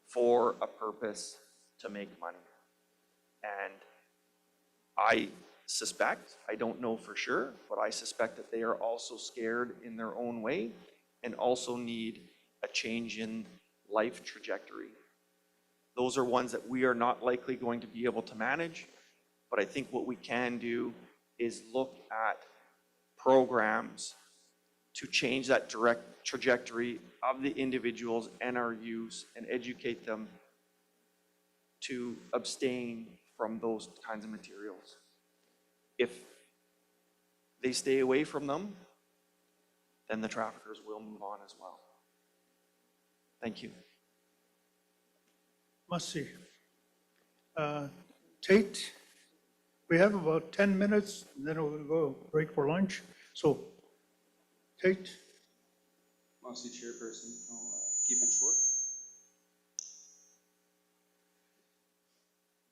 for a purpose to make money. And I suspect, I don't know for sure, but I suspect that they are also scared in their own way and also need a change in life trajectory. Those are ones that we are not likely going to be able to manage. But I think what we can do is look at programs to change that direct trajectory of the individuals and our youth and educate them to abstain from those kinds of materials. If they stay away from them, then the traffickers will move on as well. Thank you. Must see. Tate, we have about 10 minutes, and then we'll go break for lunch. So, Tate. Mostly chairperson, I'll keep it short.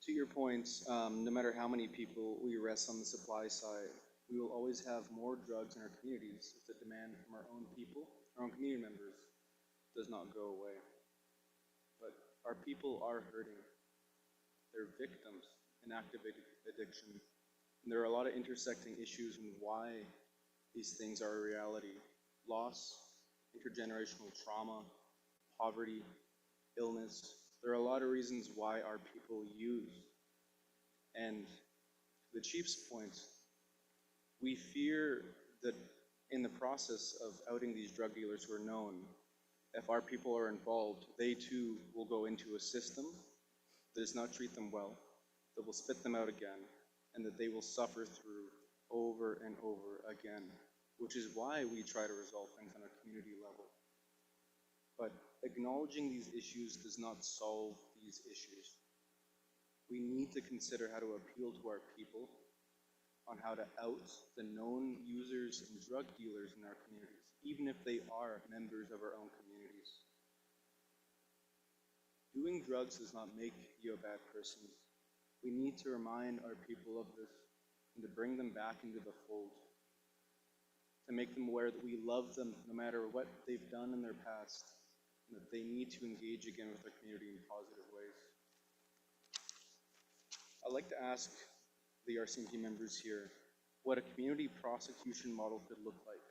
To your points, no matter how many people we arrest on the supply side, we will always have more drugs in our communities if the demand from our own people, our own community members, does not go away. But our people are hurting. They're victims in active addiction. And there are a lot of intersecting issues in why these things are a reality. Loss, intergenerational trauma, poverty, illness. There are a lot of reasons why our people use. And the chief's point, we fear that in the process of outing these drug dealers who are known, if our people are involved, they too will go into a system that does not treat them well, that will spit them out again, and that they will suffer through over and over again, which is why we try to resolve things on a community level. But acknowledging these issues does not solve these issues. We need to consider how to appeal to our people on how to out the known users and drug dealers in our communities, even if they are members of our own communities. Doing drugs does not make you a bad person. We need to remind our people of this and to bring them back into the fold, to make them aware that we love them no matter what they've done in their past, and that they need to engage again with our community in positive ways. I'd like to ask the RCMP members here what a community prosecution model could look like,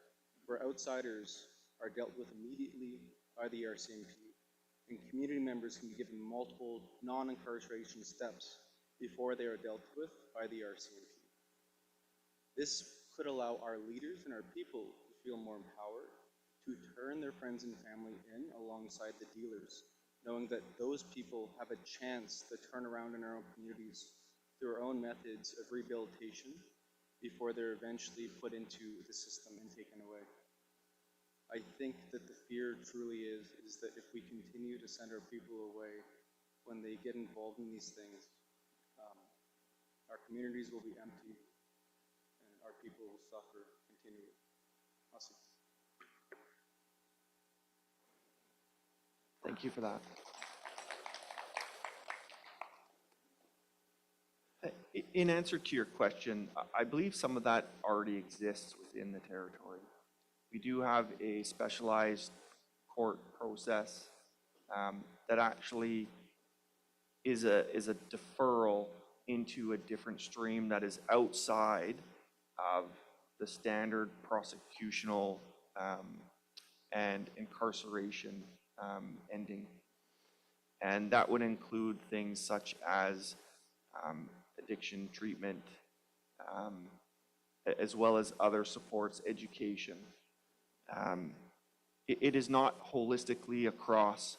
where outsiders are dealt with immediately by the RCMP, and community members can be given multiple non-incarceration steps before they are dealt with by the RCMP. This could allow our leaders and our people to feel more empowered, to turn their friends and family in alongside the dealers, knowing that those people have a chance to turn around in our own communities through our own methods of rehabilitation before they're eventually put into the system and taken away. I think that the fear truly is that if we continue to send our people away when they get involved in these things, our communities will be empty and our people will suffer continually. Awesome. Thank you for that. In answer to your question, I believe some of that already exists within the territory. We do have a specialized court process that actually is a deferral into a different stream that is outside of the standard prosecutional and incarceration ending. And that would include things such as addiction treatment, as well as other supports, education. It is not holistically across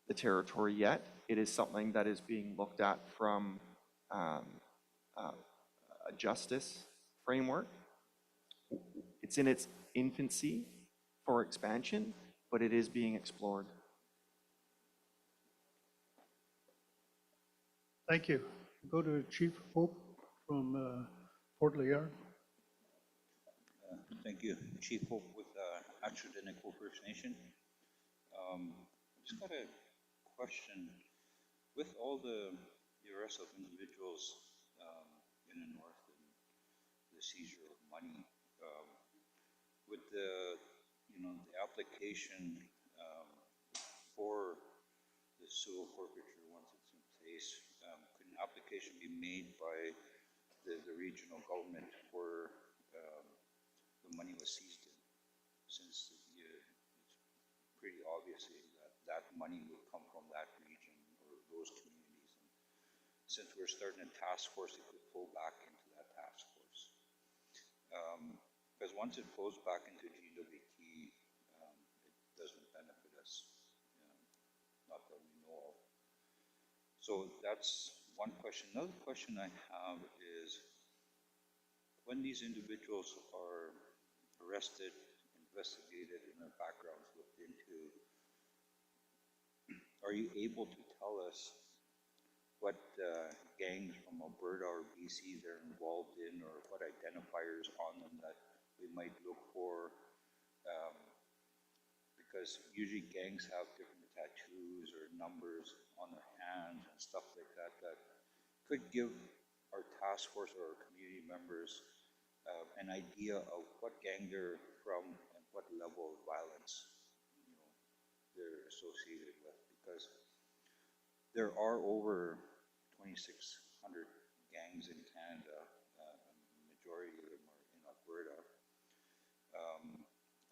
the territory yet. It is something that is being looked at from a justice framework. It's in its infancy for expansion, but it is being explored. Thank you. Go to Chief Hope from Port Liard. Thank you. Chief Hope with Dene First Nation. Just got a question. With all the arrest of individuals in the north and the seizure of money, with the the application for the civil forfeiture once it's in place, could an application be made by the regional government where the money was seized in, since it's pretty obvious that money would come from that region or since we're starting a task force, it could pull back into that task force. Because once it flows back into GWT, it doesn't benefit us, not that we know of. So that's one question. Another question I have is, when these individuals are arrested, investigated, and their backgrounds looked into, are you able to tell us what gangs from Alberta or BC they're involved in, or what identifiers on them that we might look for? Because usually gangs have different tattoos or numbers on their hands and stuff like that that could give our task force or our community members an idea of what gang they're from and what level of violence, they're associated with. Because there are over 2,600 gangs in Canada. The majority of them are in Alberta.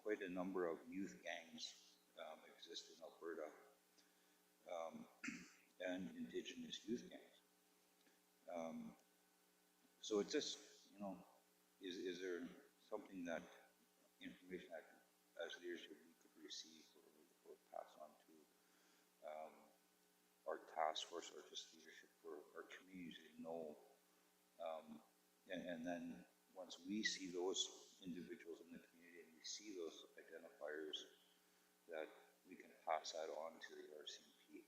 Quite a number of youth gangs exist in Alberta, and Indigenous youth gangs. So it's just, is there something that information that as leadership we could receive or pass on to our task force or just leadership for our communities to know, and then once we see those individuals in the community and we see those identifiers, that we can pass that on to the RCMP.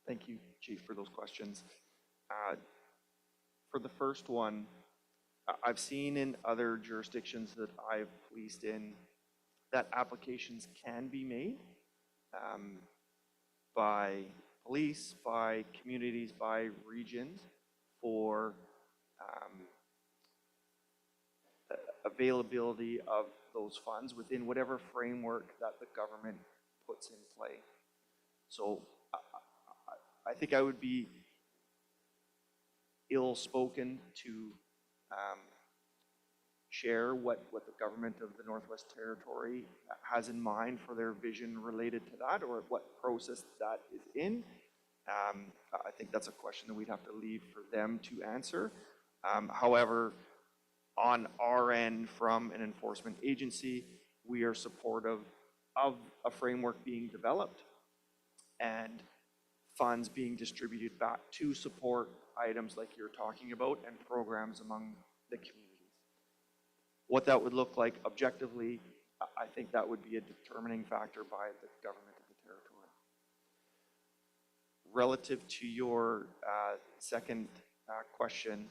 Thank you, Chief, for those questions. For the first one, I've seen in other jurisdictions that I've policed in that applications can be made by police, by communities, by regions for availability of those funds within whatever framework that the government puts in play. So I think I would be ill-spoken to share what the government of the Northwest Territory has in mind for their vision related to that, or what process that is in. I think that's a question that we'd have to leave for them to answer. However, on our end, from an enforcement agency, we are supportive of a framework being developed and funds being distributed back to support items like you're talking about and programs among the communities. What that would look like objectively, I think that would be a determining factor by the government of the territory. Relative to your second question,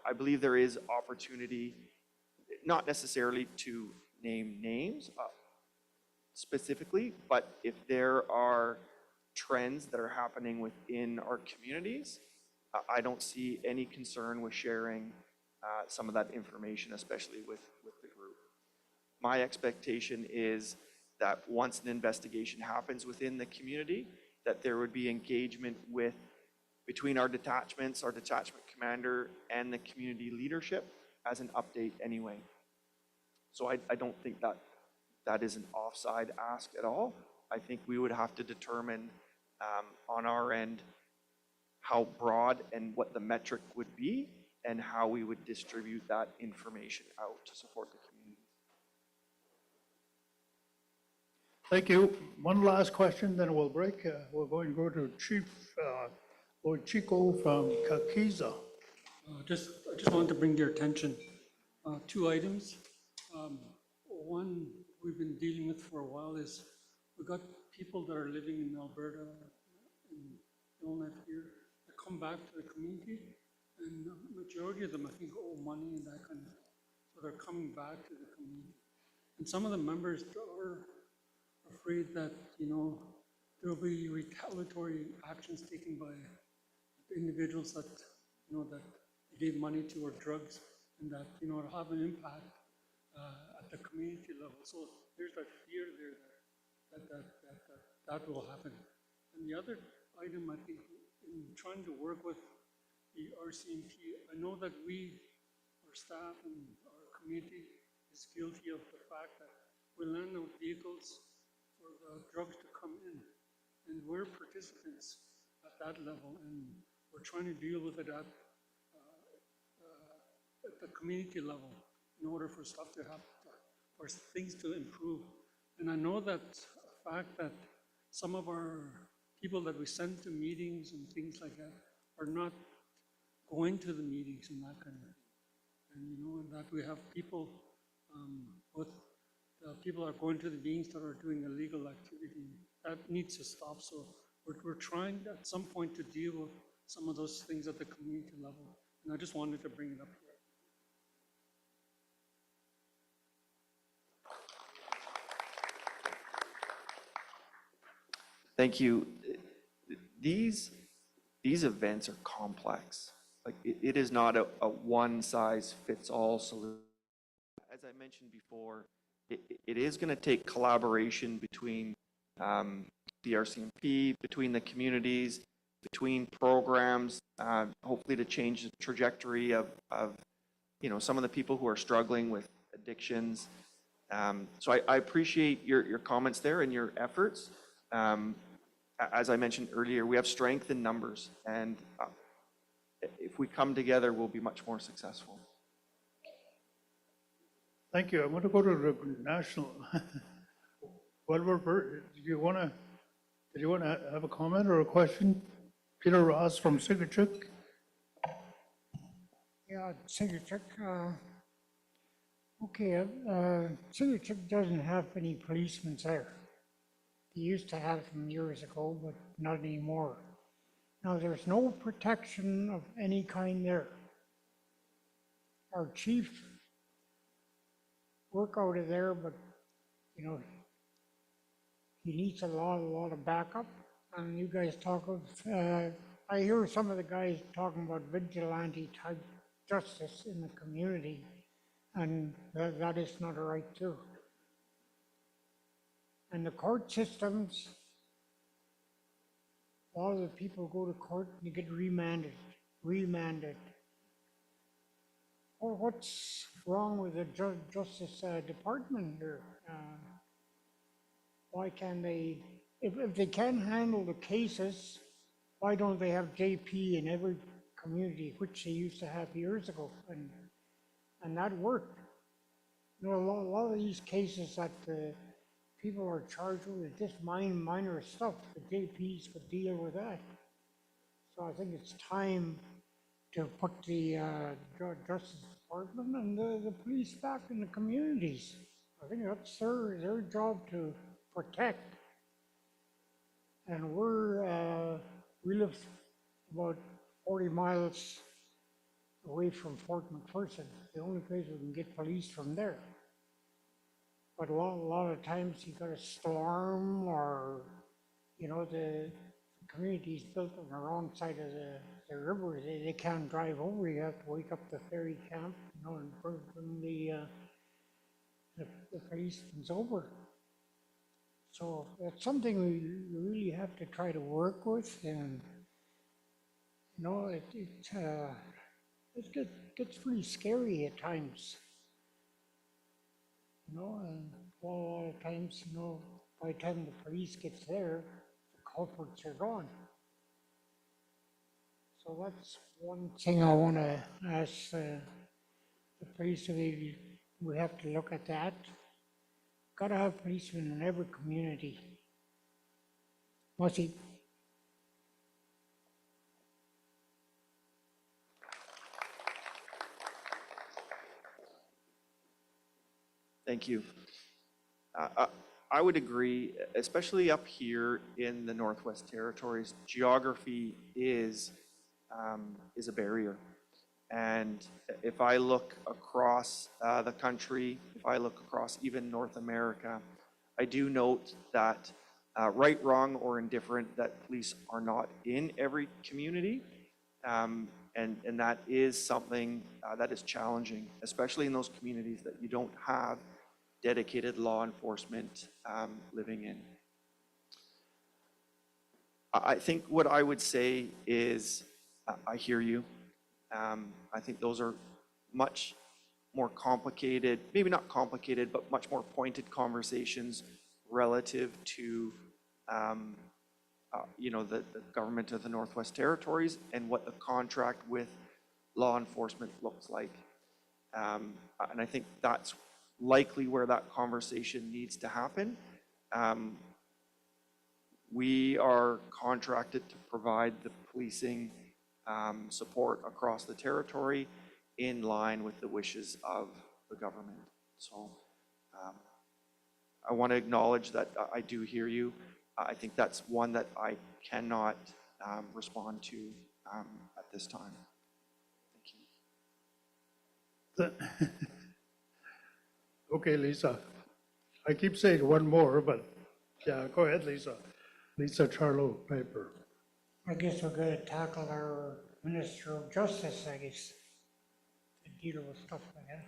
I believe there is opportunity, not necessarily to name names specifically, but if there are trends that are happening within our communities, I don't see any concern with sharing some of that information, especially with the group. My expectation is that once an investigation happens within the community, that there would be engagement between our detachments, our detachment commander, and the community leadership as an update anyway. So I don't think that is an offside ask at all. I think we would have to determine on our end how broad and what the metric would be and how we would distribute that information out to support the community. Thank you. One last question, then we'll break. We're going to go to Chief Lord Chico from Kakiza. I just wanted to bring to your attention two items. One we've been dealing with for a while is we've got people that are living in Alberta, in Yellowknife here, that come back to the community, and the majority of them, I think, owe money and that kind of thing. So they're coming back to the community. And some of the members are afraid that, there'll be retaliatory actions taken by the individuals that, that gave money to or drugs, and that, it'll have an impact at the community level. So there's that fear there that will happen. And the other item, I think, in trying to work with the RCMP, I know that our staff and our community is guilty of the fact that we lend out vehicles for the drugs to come in. And we're participants at that level, and we're trying to deal with it at the community level in order for stuff to happen, for things to improve. And I know that fact that some of our people that we send to meetings and things like that are not going to the meetings and that kind of thing. And you know, and that we have people with people are going to the meetings that are doing illegal activity. That needs to stop. So we're trying at some point to deal with some of those things at the community level. And I just wanted to bring it up here. Thank you. These events are complex. Like it is not a one size fits all solution. As I mentioned before, it is going to take collaboration between the RCMP, between the communities, between programs, hopefully to change the trajectory of some of the people who are struggling with addictions. So I appreciate your comments there and your efforts. As I mentioned earlier, we have strength in numbers, and if we come together, we'll be much more successful. Thank you. I'm going to go to the national. Did you want to have a comment or a question? Peter Ross from Sigachuk. Yeah, Sigachuk. Okay, Sigachuk doesn't have any policemen there. He used to have them years ago, but not anymore. Now, there's no protection of any kind there. Our chief work out of there, but, you know, he needs a lot of backup. And you guys talk of, I hear some of the guys talking about vigilante type justice in the community, and that is not right too. And the court systems, a lot of the people go to court and they get remanded. Well, what's wrong with the Justice Department here? Why can't they, if they can't handle the cases, why don't they have JP in every community, which they used to have years ago, and that worked. You know, a lot of these cases that people are charged with just minor stuff. The JPs could deal with that. So I think it's time to put the Justice Department and the police back in the communities. I think that's their job to protect. And we live about 40 miles away from Fort McPherson. The only place we can get police from there. But a lot of times you got a storm, or, you know, the community's built on the wrong side of the river. They can't drive over. You have to wake up the ferry camp, you know, and bring the policemen over. So that's something we really have to try to work with, and you know, it gets pretty scary at times. You know, and a lot of times, you know, by the time the police gets there, the culprits are gone. So that's one thing I want to ask the police. We have to look at that. Got to have policemen in every community. Mosi. Thank you. I would agree, especially up here in the Northwest Territories, geography is a barrier. And if I look across the country, if I look across even North America, I do note that right, wrong, or indifferent, that police are not in every community. And that is something that is challenging, especially in those communities that you don't have dedicated law enforcement living in. I think what I would say is, I hear you. I think those are much more complicated, maybe not complicated, but much more pointed conversations relative to, the government of the Northwest Territories and what the contract with law enforcement looks like. And I think that's likely where that conversation needs to happen. We are contracted to provide the policing support across the territory in line with the wishes of the government. So I want to acknowledge that I do hear you. I think that's one that I cannot respond to at this time. Thank you. Okay, Lisa. I keep saying one more, but yeah, go ahead, Lisa. Lisa Charlo Piper. I guess we're going to tackle our Minister of Justice, I guess, to deal with stuff like that.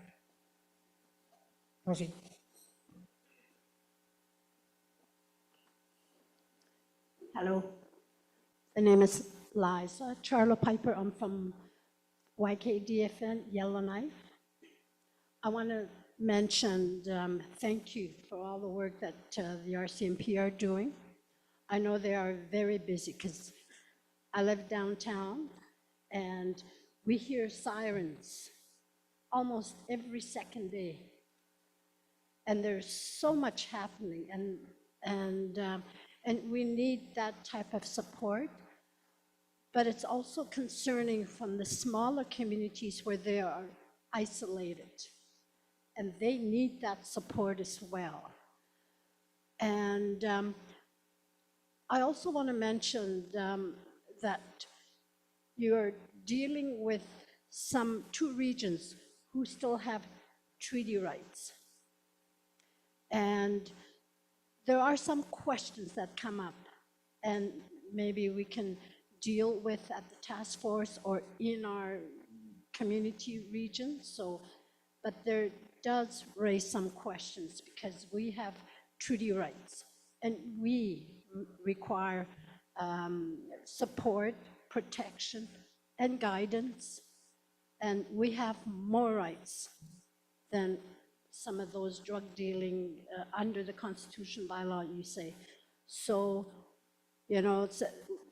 Rosie? Hello, the name is Liza Charlo Piper. I'm from YKDFN Yellowknife. I want to mention thank you for all the work that the RCMP are doing. I know they are very busy because I live downtown and we hear sirens almost every second day. And there's so much happening and we need that type of support. But it's also concerning from the smaller communities where they are isolated. And they need that support as well. And I also want to mention that you're dealing with two regions who still have treaty rights. And there are some questions that come up, and maybe we can deal with at the task force or in our community region. But there does raise some questions because we have treaty rights and we require support, protection, and guidance. And we have more rights than some of those drug dealing under the Constitution bylaw, you say. So,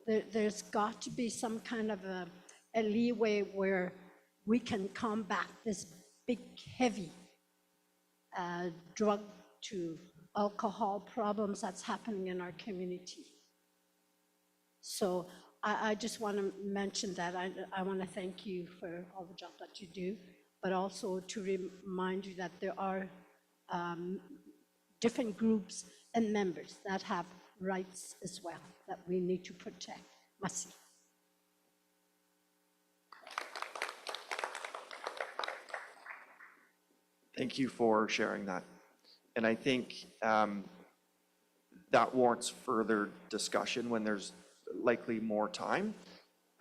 there's got to be some kind of a leeway where we can combat this big, heavy drug to alcohol problems that's happening in our community. So I just want to mention that. I want to thank you for all the job that you do, but also to remind you that there are different groups and members that have rights as well that we need to protect. Merci. Thank you for sharing that. And I think that warrants further discussion when there's likely more time.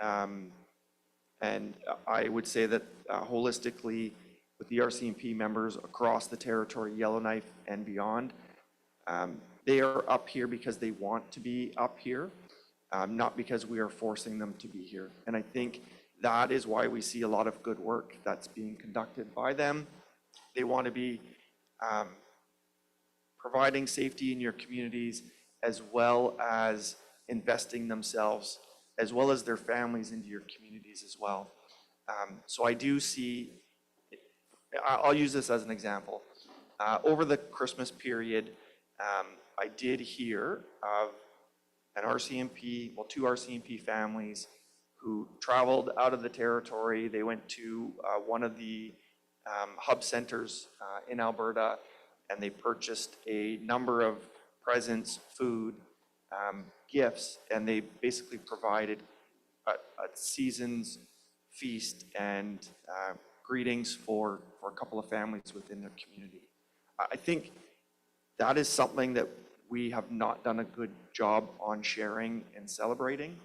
And I would say that holistically, with the RCMP members across the territory, Yellowknife and beyond, they are up here because they want to be up here, not because we are forcing them to be here. And I think that is why we see a lot of good work that's being conducted by them. They want to be providing safety in your communities, as well as investing themselves, as well as their families into your communities as well. So I do see, I'll use this as an example. Over the Christmas period, I did hear of an RCMP, well, two RCMP families who traveled out of the territory. They went to one of the hub centers in Alberta, and they purchased a number of presents, food, gifts, and they basically provided a season's feast and greetings for a couple of families within their community. I think that is something that we have not done a good job on sharing and celebrating,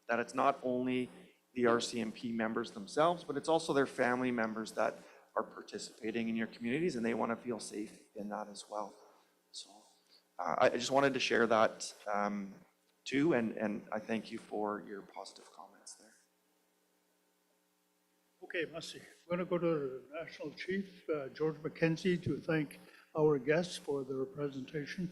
that it's not only the RCMP members themselves, but it's also their family members that are participating in your communities, and they want to feel safe in that as well. So I just wanted to share that too, and I thank you for your positive comments there. Okay, merci. I'm going to go to the National Chief, George McKenzie, to thank our guests for their presentation.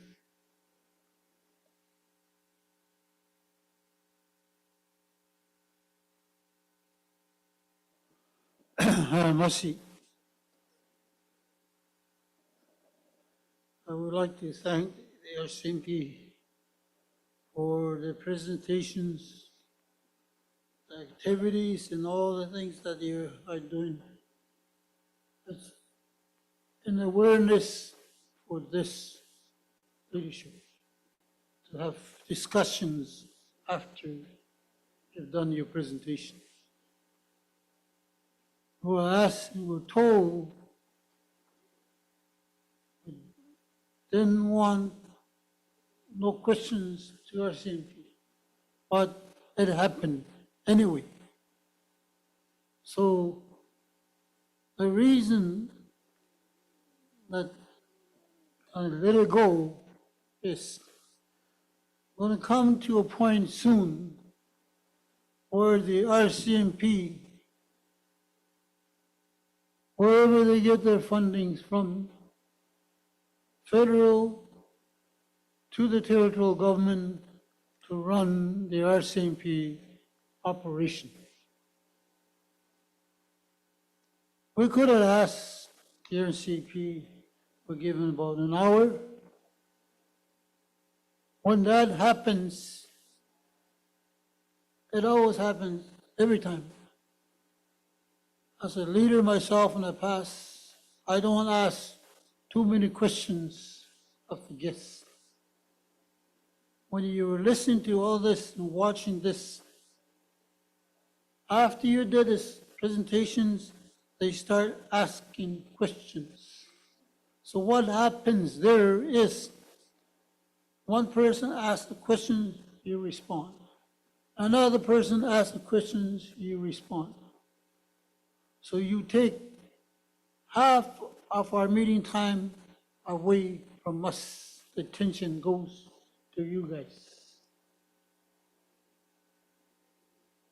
Mercy. I would like to thank the RCMP for the presentations, the activities, and all the things that you are doing. It's an awareness for this leadership to have discussions after you've done your presentation. We were asked, we were told, we didn't want no questions to RCMP, but it happened anyway. So the reason that I let it go is going to come to a point soon where the RCMP, wherever they get their fundings from, federal to the territorial government, to run the RCMP operation. We could have asked the RCMP, we're given about an hour. When that happens, it always happens every time. As a leader myself in the past, I don't ask too many questions of the guests. When you're listening to all this and watching this, after you did this presentations, they start asking questions. So what happens there is one person asks a question, you respond. Another person asks the questions, you respond. So you take half of our meeting time away from us. The attention goes to you guys.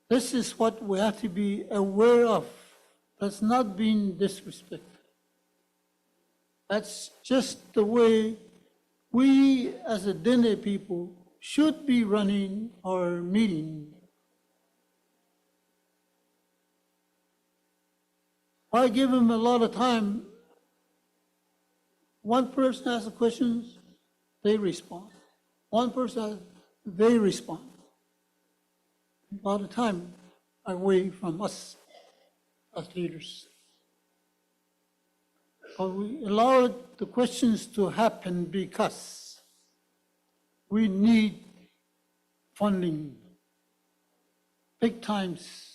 This is what we have to be aware of. That's not being disrespectful. That's just the way we as a Dene people should be running our meeting. I give them a lot of time. One person asks a questions, they respond. One person asks, they respond. A lot of time away from us as leaders. But we allow the questions to happen because we need funding big times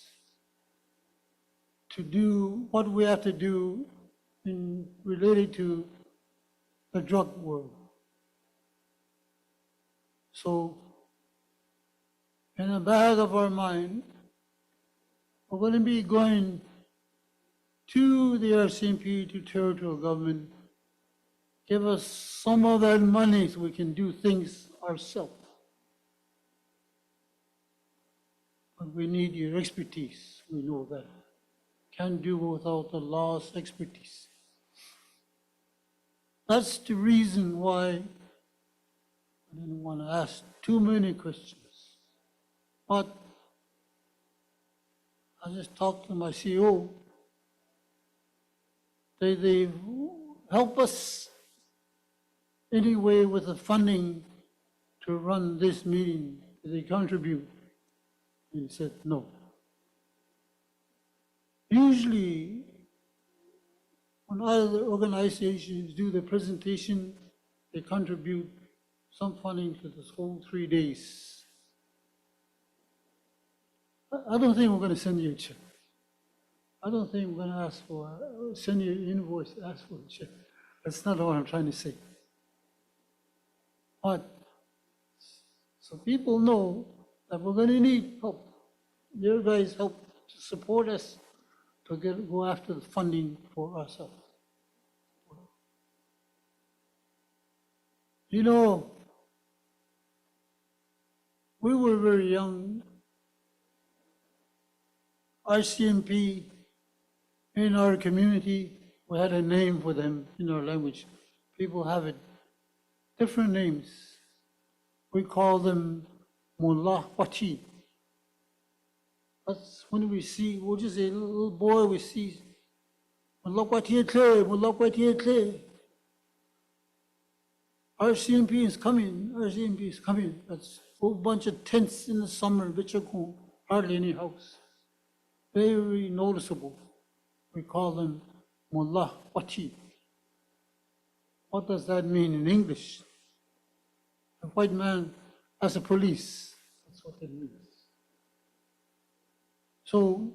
to do what we have to do in related to the drug world. So in the back of our mind, we're going to be going to the RCMP, to territorial government, give us some of that money so we can do things ourselves. But we need your expertise, we know that. Can't do without the law's expertise. That's the reason why I didn't want to ask too many questions. But I just talked to my CEO. They help us anyway with the funding to run this meeting. They contribute. And he said no. Usually, when other organizations do the presentation, they contribute some funding to this whole 3 days. I don't think we're going to send you a check. I don't think we're going to ask for, send you an invoice, ask for a check. That's not what I'm trying to say. But, so people know that we're going to need help. Your guys help to support us to go after the funding for ourselves. You know, we were very young. RCMP in our community, we had a name for them in our language. People have it, different names. We call them Mullah Wachi. That's when we see, we'll just say, little boy, we see RCMP is coming, RCMP is coming. That's a whole bunch of tents in the summer, which are cool, hardly any house. Very noticeable. We call them Mullah Wati. What does that mean in English? A white man as a police. That's what it means. So,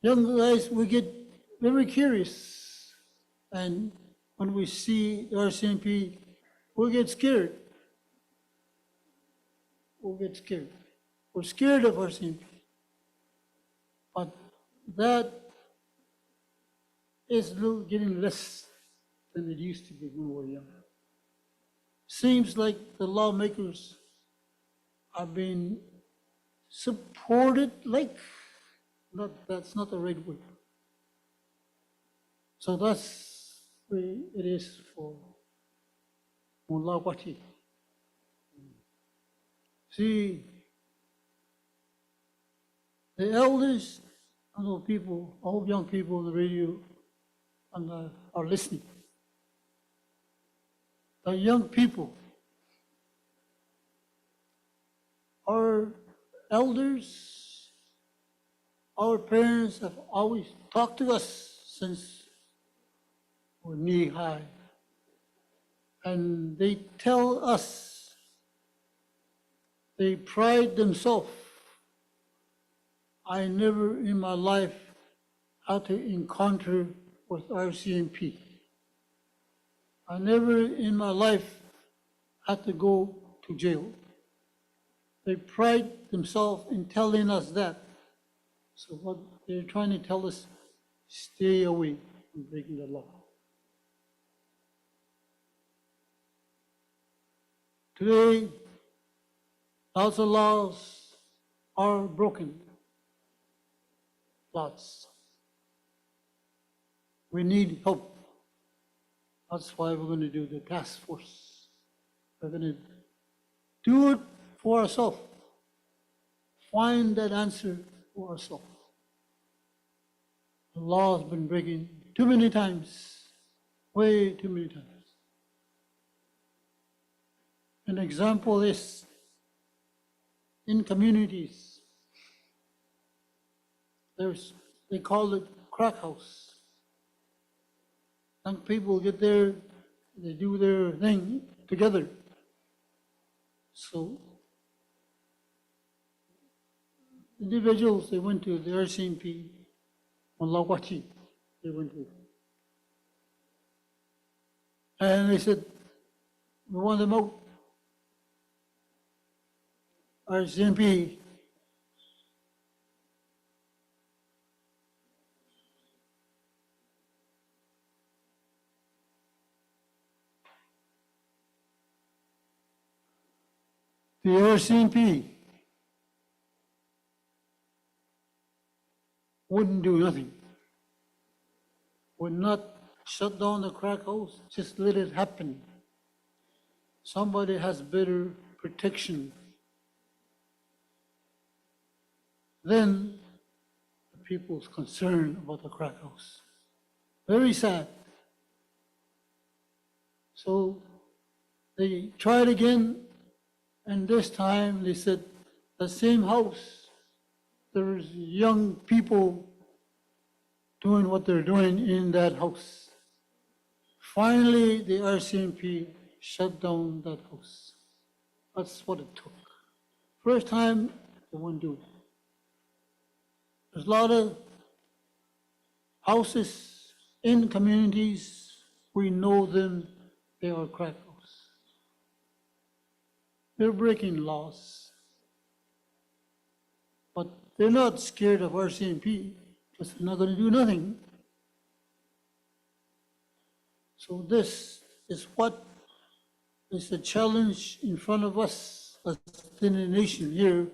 young guys, we get very curious. And when we see the RCMP, we get scared. We get scared. We're scared of RCMP. But that is getting less than it used to be when we were young. Seems like the lawmakers are being supported, that's not the right word. So that's the way it is for Mullah Wati. See, the elders, I know people, I hope young people on the radio are listening. The young people, our elders, our parents have always talked to us since we're knee high. And they tell us, they pride themselves. I never in my life had to encounter with RCMP. I never in my life had to go to jail. They pride themselves in telling us that. So what they're trying to tell us, stay away from breaking the law. Today, lots of laws are broken. Lots. We need help. That's why we're going to do the task force. We're going to do it for ourselves. Find that answer for ourselves. The law has been breaking too many times, way too many times. An example is in communities, they call it crack house. Young people get there, they do their thing together. So individuals, they went to the RCMP, Mullah Wati, they went to. And they said, we want them out. RCMP the RCMP wouldn't do nothing, would not shut down the crack house, just let it happen. Somebody has better protection than the people's concern about the crack house. Very sad. So they tried again, and this time they said, the same house, there's young people doing what they're doing in that house. Finally, the RCMP shut down that house. That's what it took. First time, they wouldn't do it. There's a lot of houses in communities, we know them, they are crack houses. They're breaking laws. But they're not scared of RCMP because they're not going to do nothing. So this is what is the challenge in front of us as the nation here.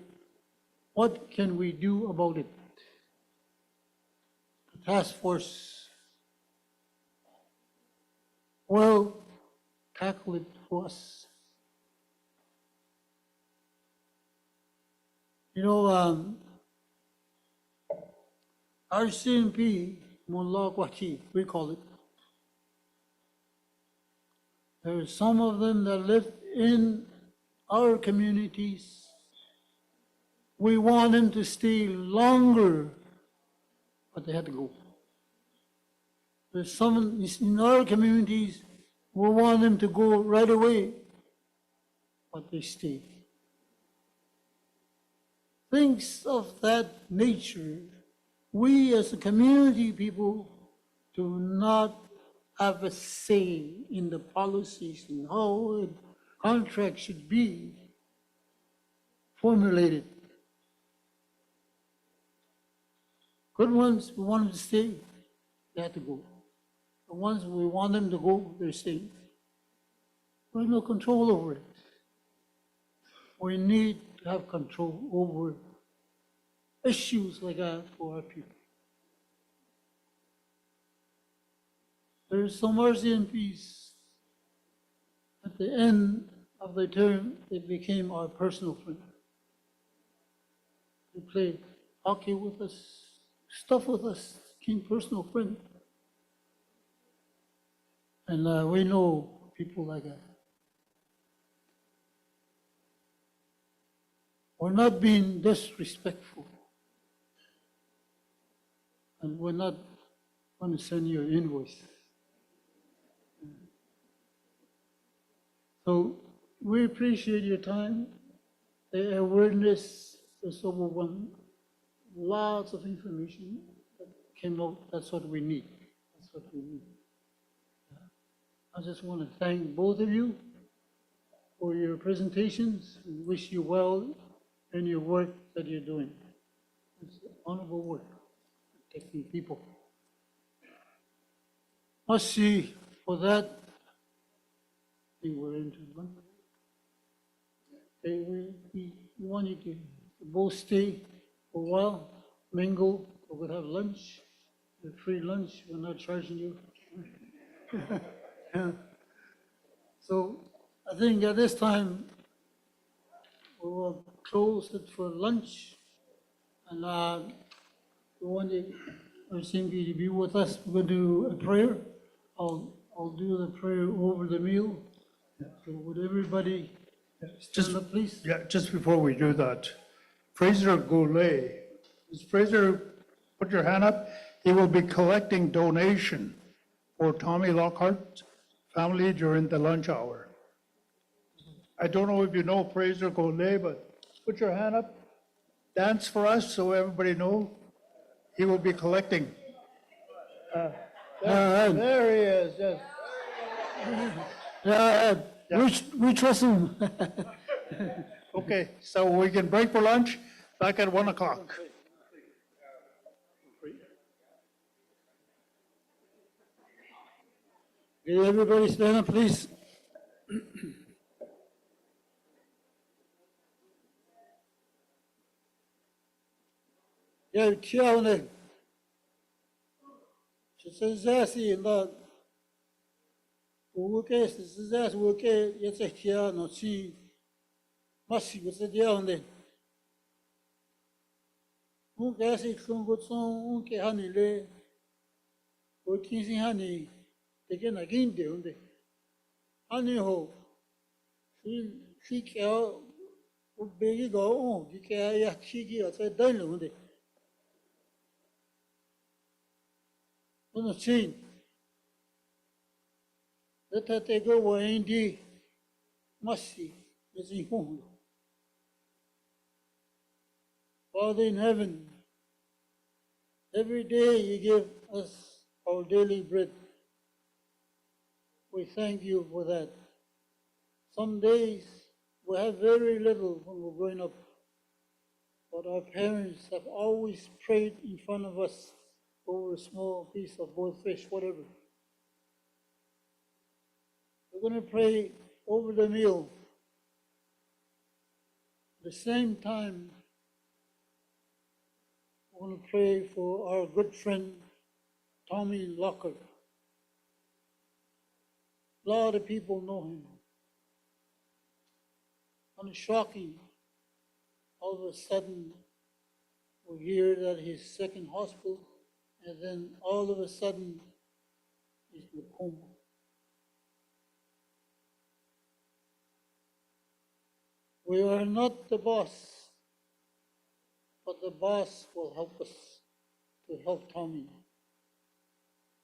What can we do about it? The task force will tackle it for us. You know, RCMP, Mulakwati, we call it. There are some of them that live in our communities. We want them to stay longer, but they had to go. There's some in our communities, we want them to go right away, but they stay. Things of that nature, we as a community people do not have a say in the policies and how a contract should be formulated. Good ones, we want them to stay, they have to go. The ones we want them to go, they're staying. We have no control over it. We need to have control over issues like that for our people. There's some RCMPs, at the end of their term, they became our personal friend. They played hockey with us, stuff with us, became personal friend. And we know people like that. We're not being disrespectful. And we're not going to send you an invoice. So we appreciate your time. The awareness is overwhelming. Lots of information that came out. That's what we need. That's what we need. I just want to thank both of you for your presentations and wish you well in your work that you're doing. It's honorable work, protecting people. Must see for that, I think we're into one. Okay, we want you to both stay for a while, mingle, we'll have lunch, a free lunch, we're not charging you. Yeah. So I think at this time, we will close it for lunch. And we want our CMP to be with us. We're going to do a prayer. I'll do the prayer over the meal. So would everybody stand up, please? Yeah, just before we do that, Fraser Goulet, is Fraser, put your hand up. He will be collecting donation for Tommy Lockhart's family during the lunch hour. I don't know if you know Fraser Goulet, but put your hand up. Dance for us so everybody know. He will be collecting. There he is, yes. Yeah, we trust him. Okay, so we can break for lunch, back at 1 o'clock. Will everybody stand up, please? Yeah, Kiaone. She says, Zassi, and that. Okay, this is that, okay, it's a Kia, no, she must see what's the deal on it. Okay, see, Kungo song, okay, honey, lay. Okay, see, honey, again, on it. Honey, ho. She care, baby go on, you care, yeah, she gets a done on it. On the chain. Let her take away in the mercy is in home. Father in heaven, every day you give us our daily bread. We thank you for that. Some days we have very little when we're growing up, but our parents have always prayed in front of us over a small piece of boiled fish, whatever. We're going to pray over the meal. At the same time, I want to pray for our good friend, Tommy Lockard. A lot of people know him. And it's shocking. All of a sudden, we hear that he's sick in hospital. and then all of a sudden, he's in a coma. We are not the boss, but the boss will help us to help Tommy.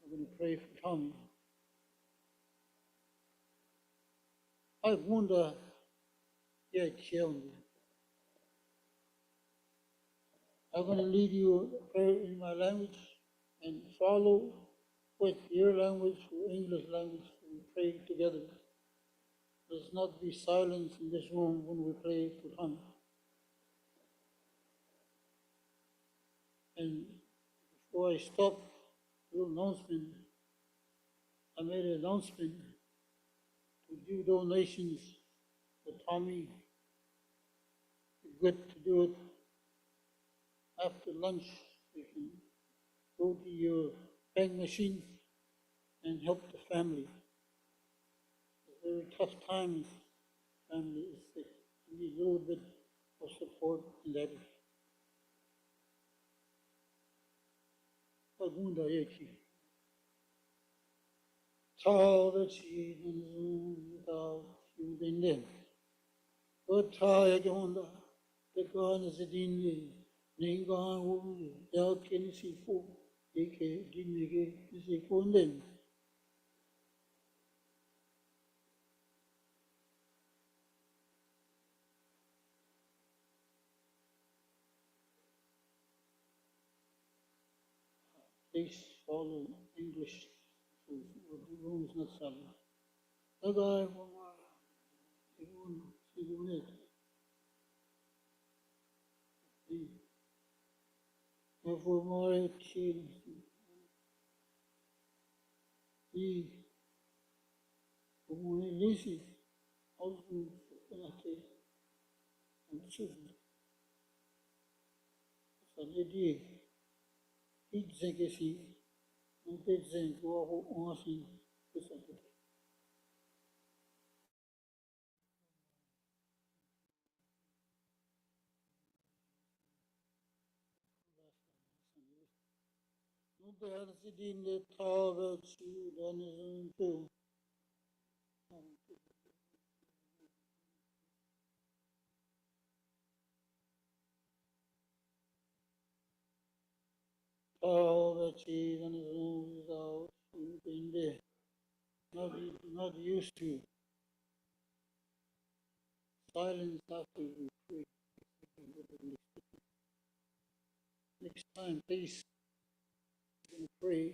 We're going to pray for Tommy. I wonder, yeah, kill me. I'm going to lead you a prayer in my language and follow with your language or English language. We pray together. There's not be silence in this room when we pray for Tommy. And before I stop, a little announcement. I made an announcement to do donations for Tommy. It's good to do it after lunch. You can go to your bank machine and help the family. It's a very tough time. Family is sick. You need a little bit of support in that. Pagunda yeki. Tall the cheese and zoom without you been there. But try again the gun is a din. Ningan woo, yell can see four. Eke, Dimige, is a condemn. Please follow English, so the room is not silent. The guy from for more chill. He who lazy also and children. So lady, he zengesi, and they zeng go on in this. No dance in the tower, you done is too. All the cheese on his own without being there. Not used to silence after we pray. Next time, please pray.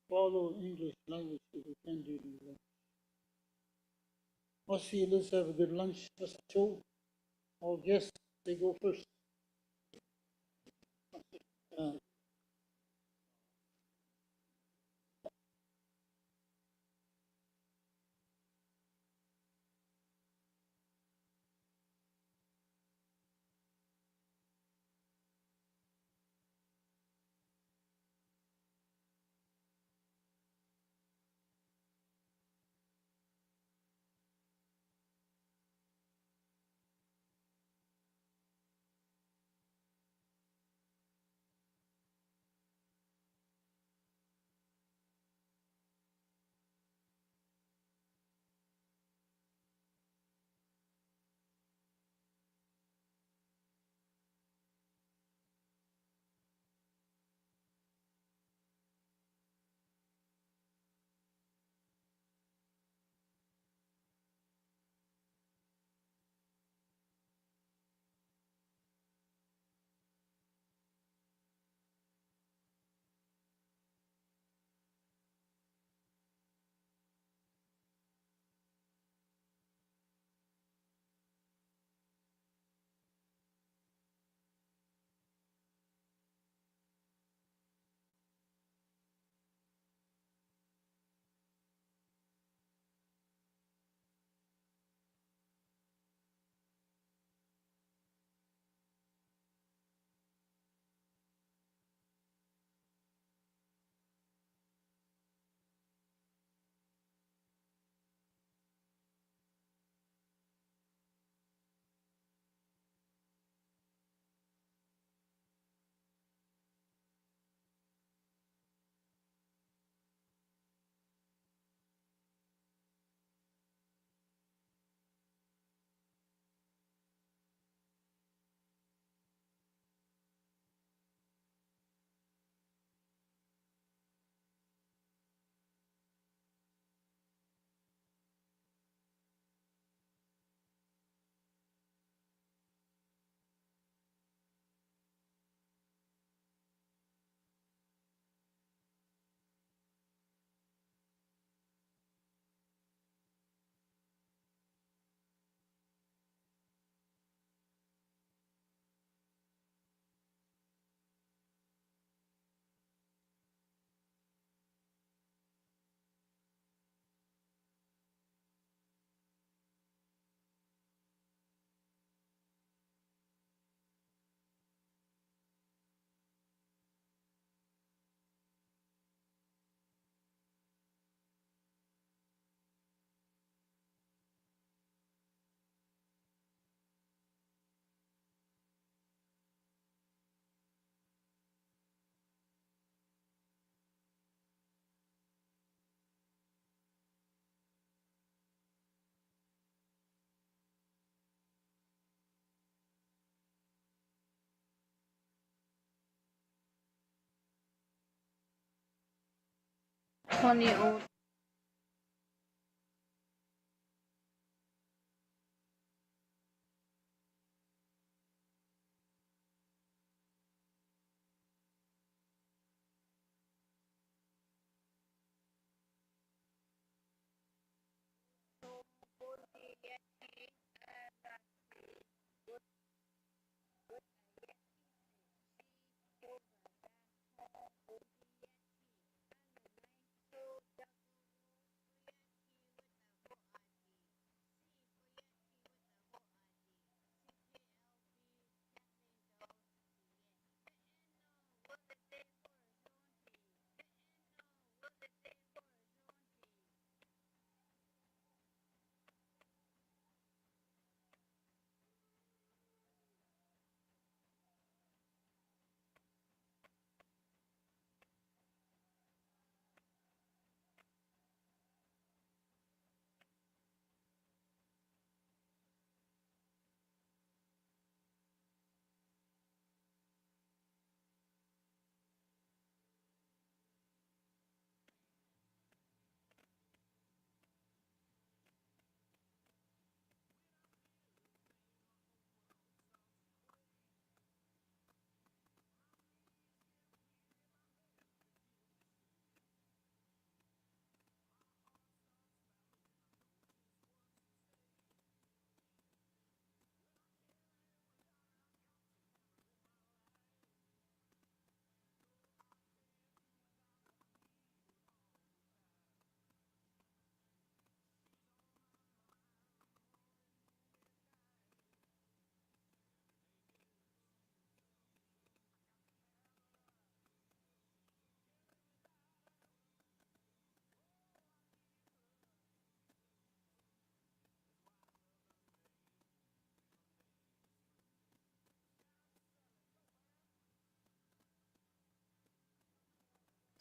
Follow English language if you can do it. Let's see, let's have a good lunch. Let's show our guests, they go first.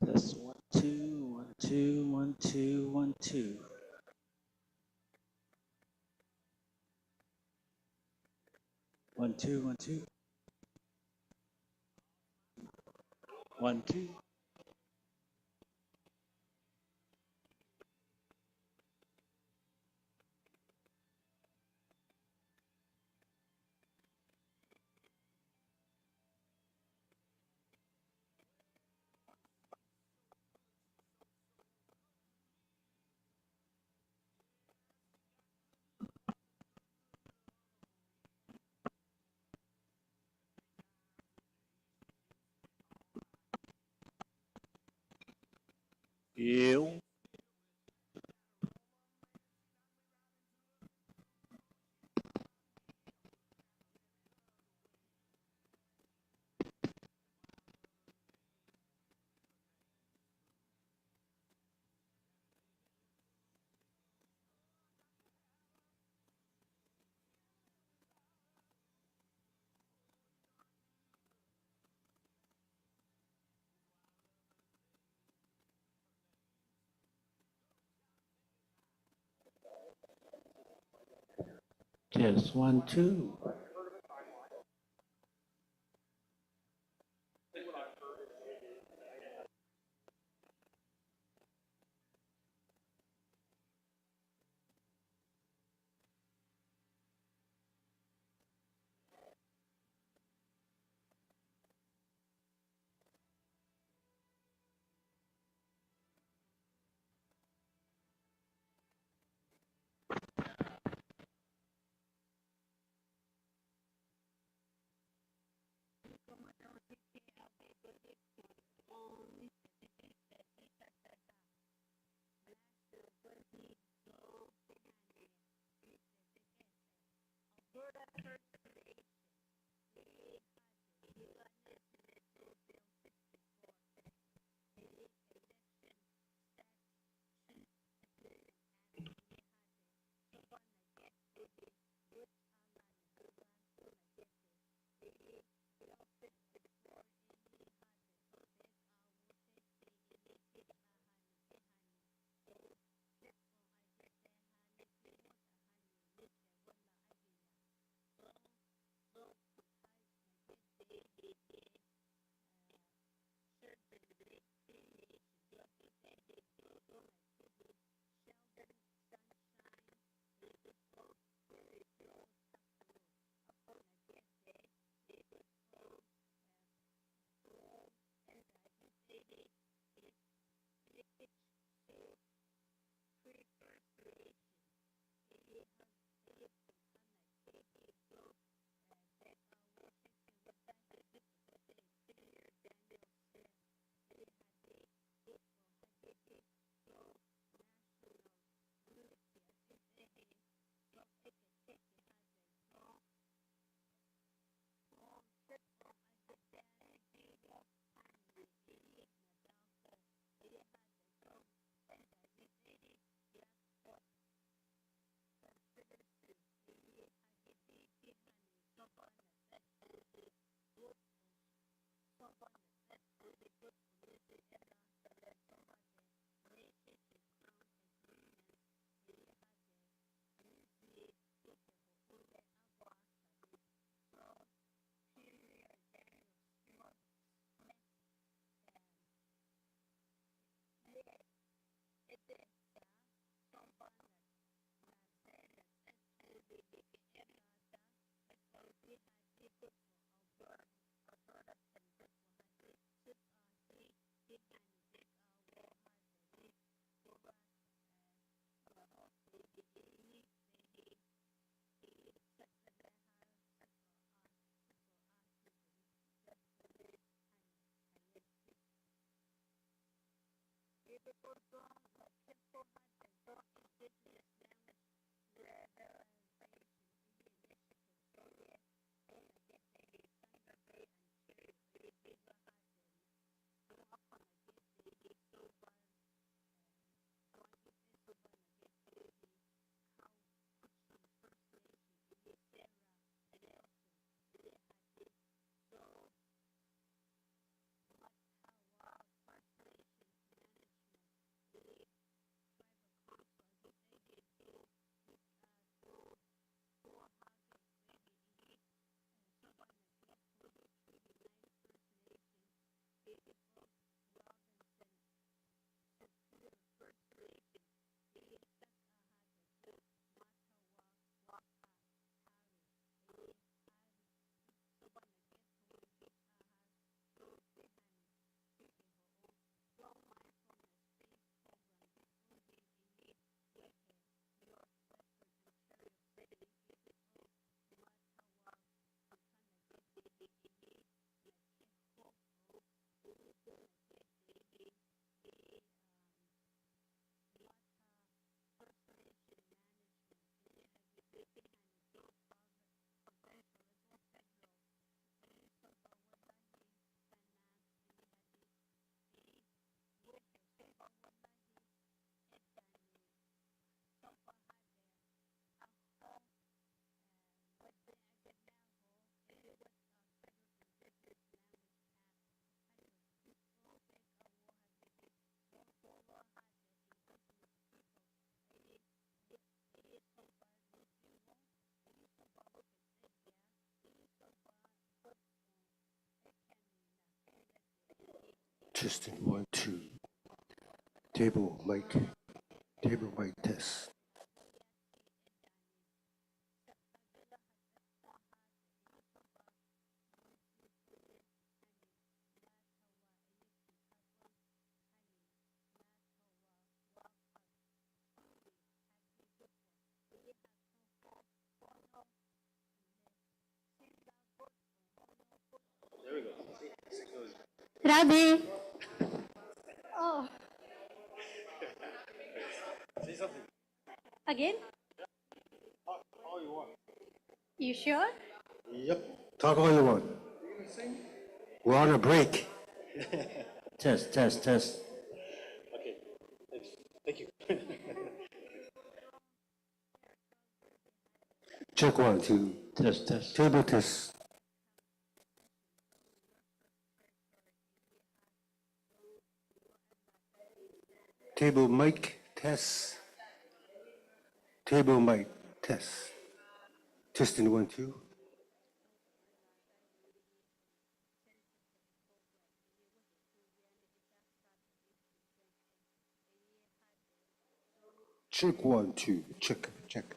Test 1, 2, 1, 2, 1, 2, 1, 2. 1, 2, 1, 2. 1, 2. Eu. Test 1, 2. Justin, 1, 2. Table mic test. Radhe. Oh, Say something. again? All you want. You sure? Yep. Talk all you want. We're on a break. Test, test, test. Okay. Thank you. Check 1, 2. Test, test. Table test. Table mic test. Table mic test. Testing 1, 2. Check 1, 2. Check, check.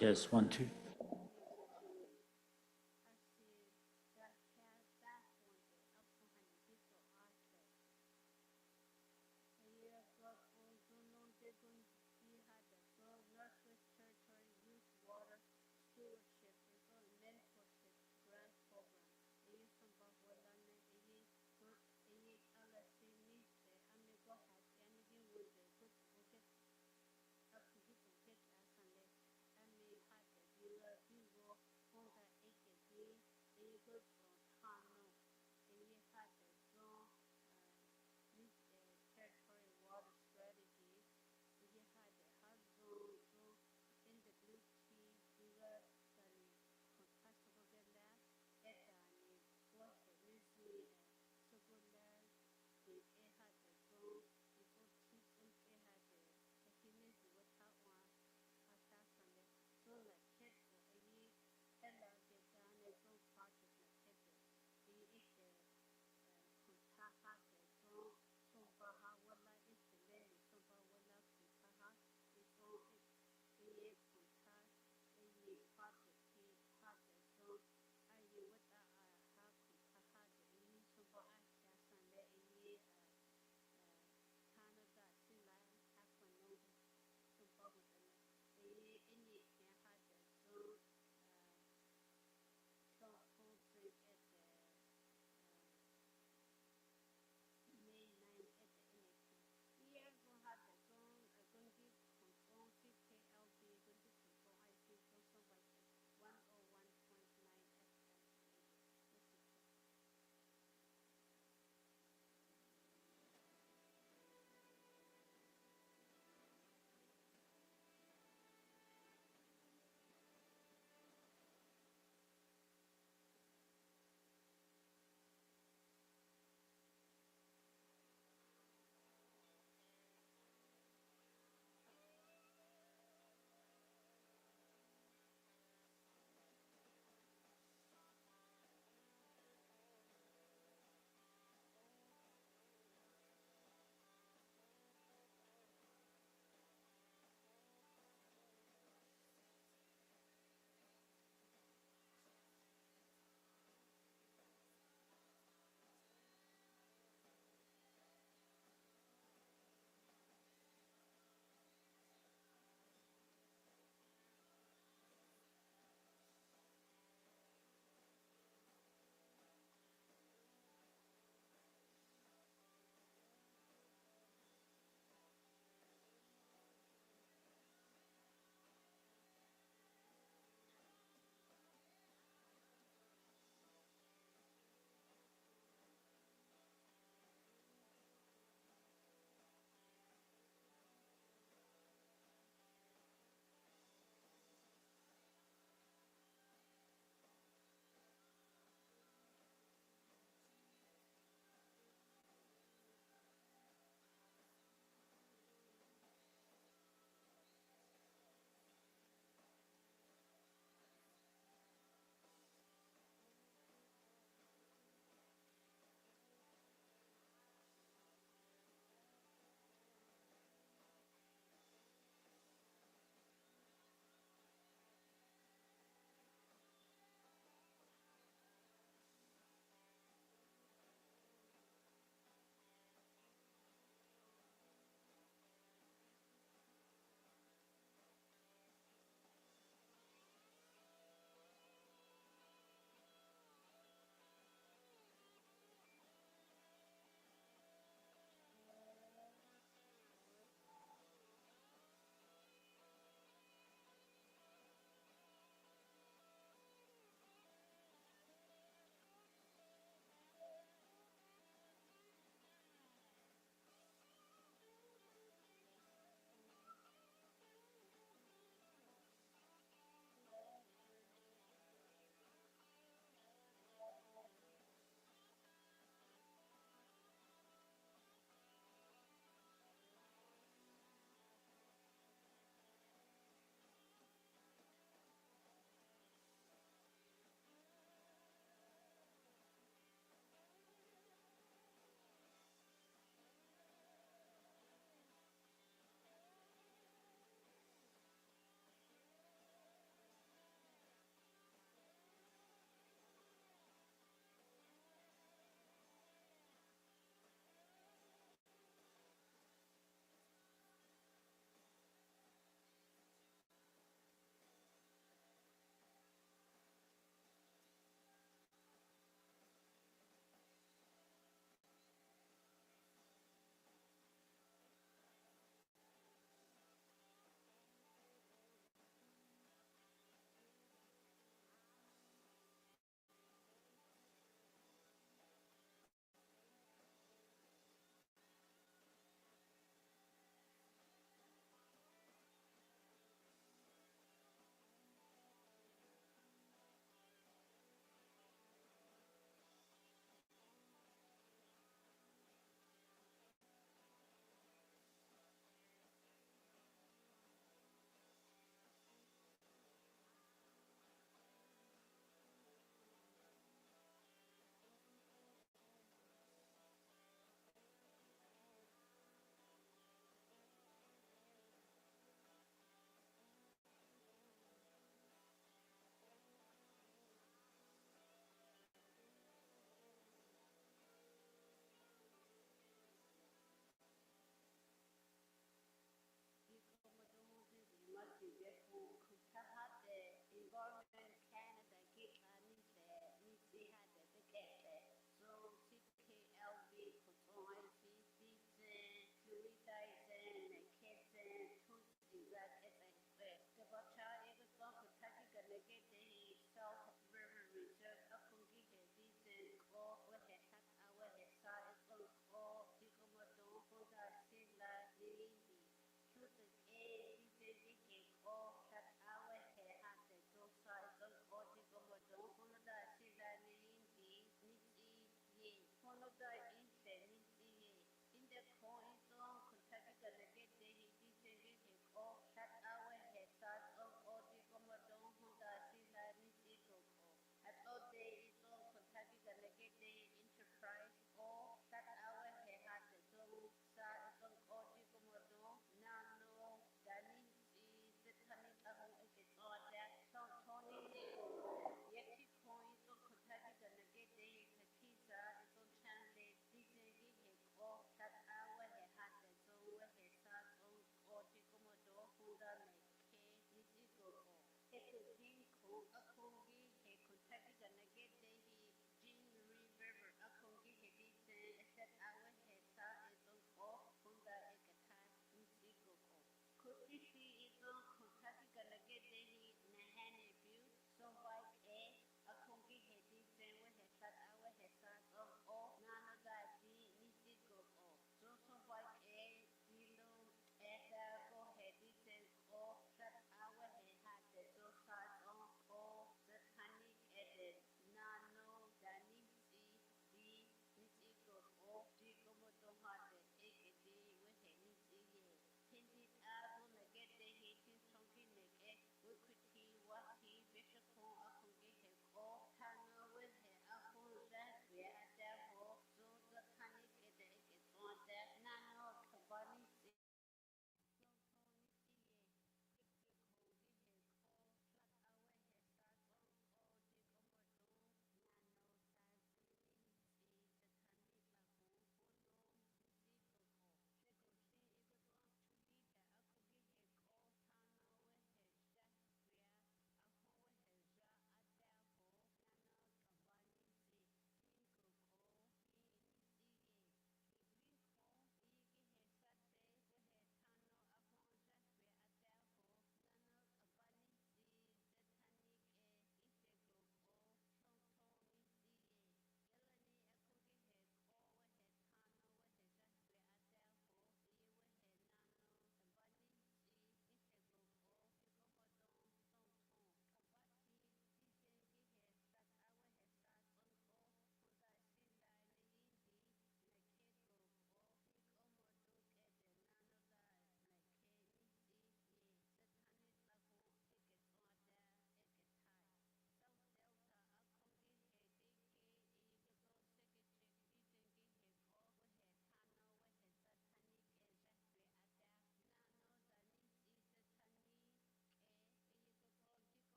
Test, 1, 2.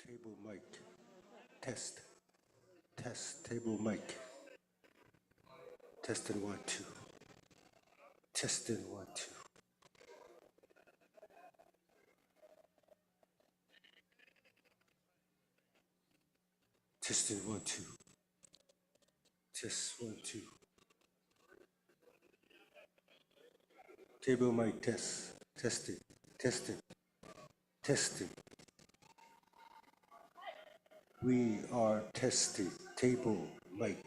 Table mic. Test. Test. Table mic. Testing 1, 2. Testing 1, 2. Testing 1, 2. Test 1, 2. Table mic test. Testing. Testing. Testing. We are testing. Table mic.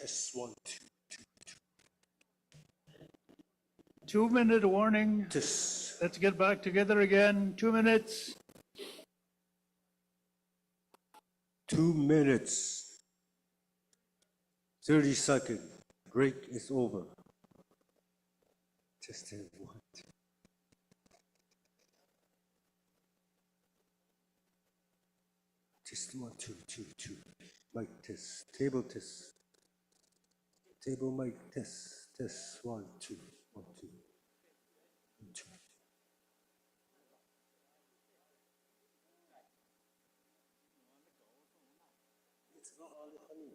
Test 1, 2. 2-minute warning. Test. Let's get back together again. 2 minutes. 2 minutes. 30 seconds. Break is over. Testing 1, 2. Test 1, 2, 2, 2. Mic test. Table test. Table mic test. Test 1, 2, 1, 2. 1, 2. It's not all the honey.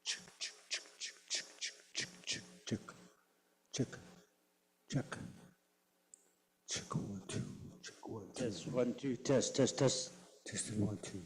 Check, check, check, check, check, check, check, check, check, check, check, 1, 2, check 1, 2. Test, 1, 2, test, test, test. Testing 1, 2.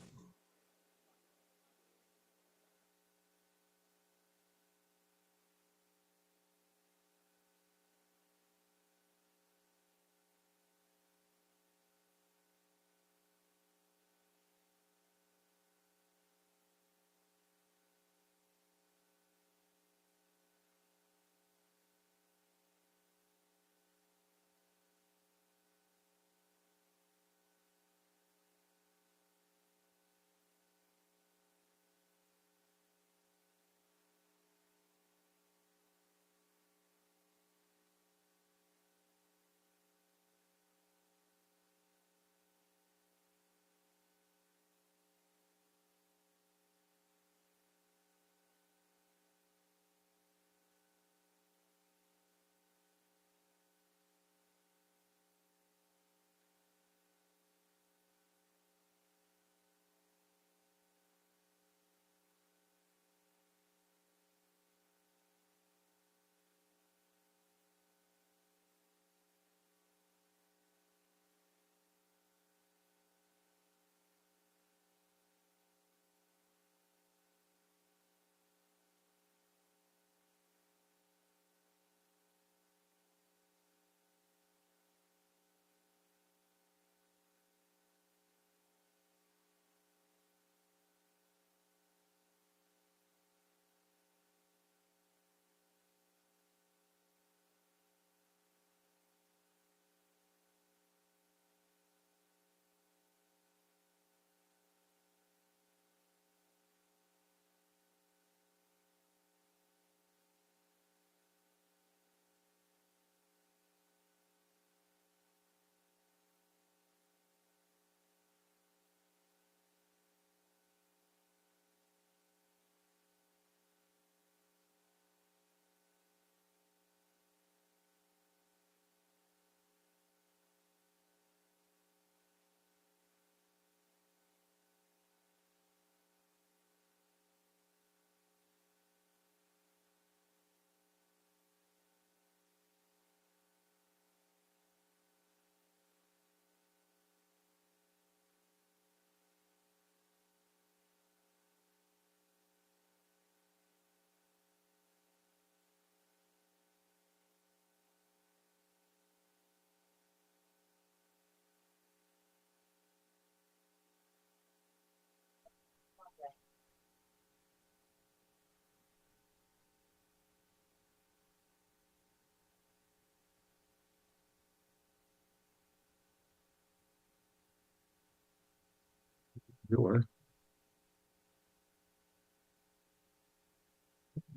Sure.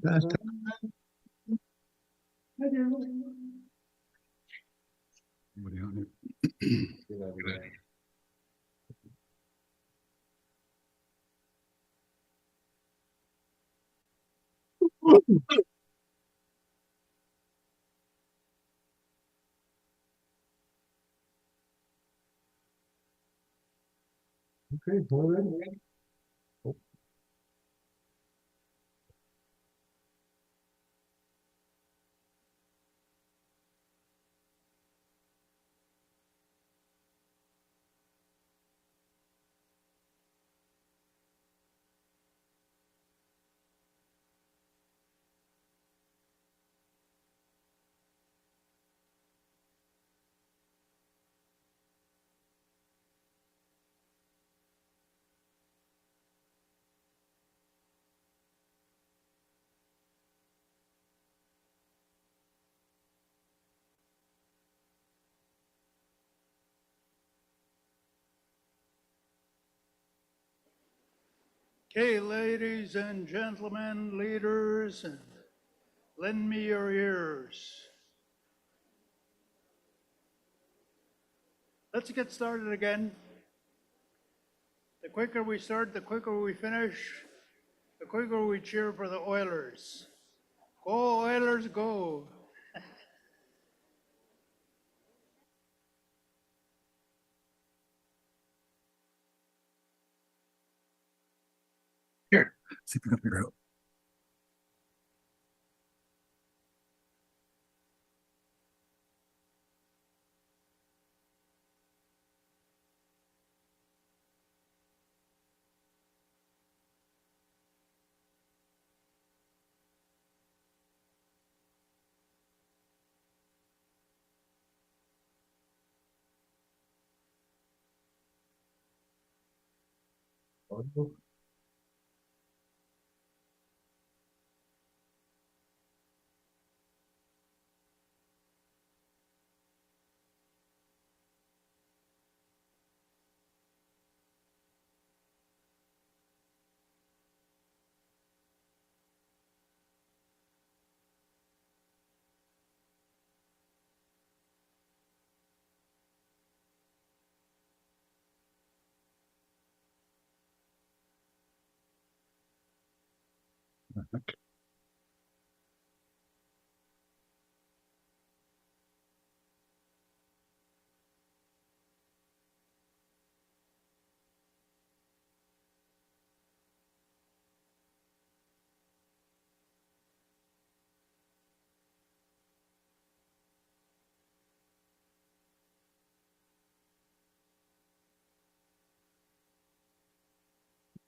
That's somebody on it. Okay, all right. Okay, ladies and gentlemen, leaders, and lend me your ears. Let's get started again. The quicker we start, the quicker we finish, the quicker we cheer for the Oilers. Go Oilers, go! Here, see if we can figure it out.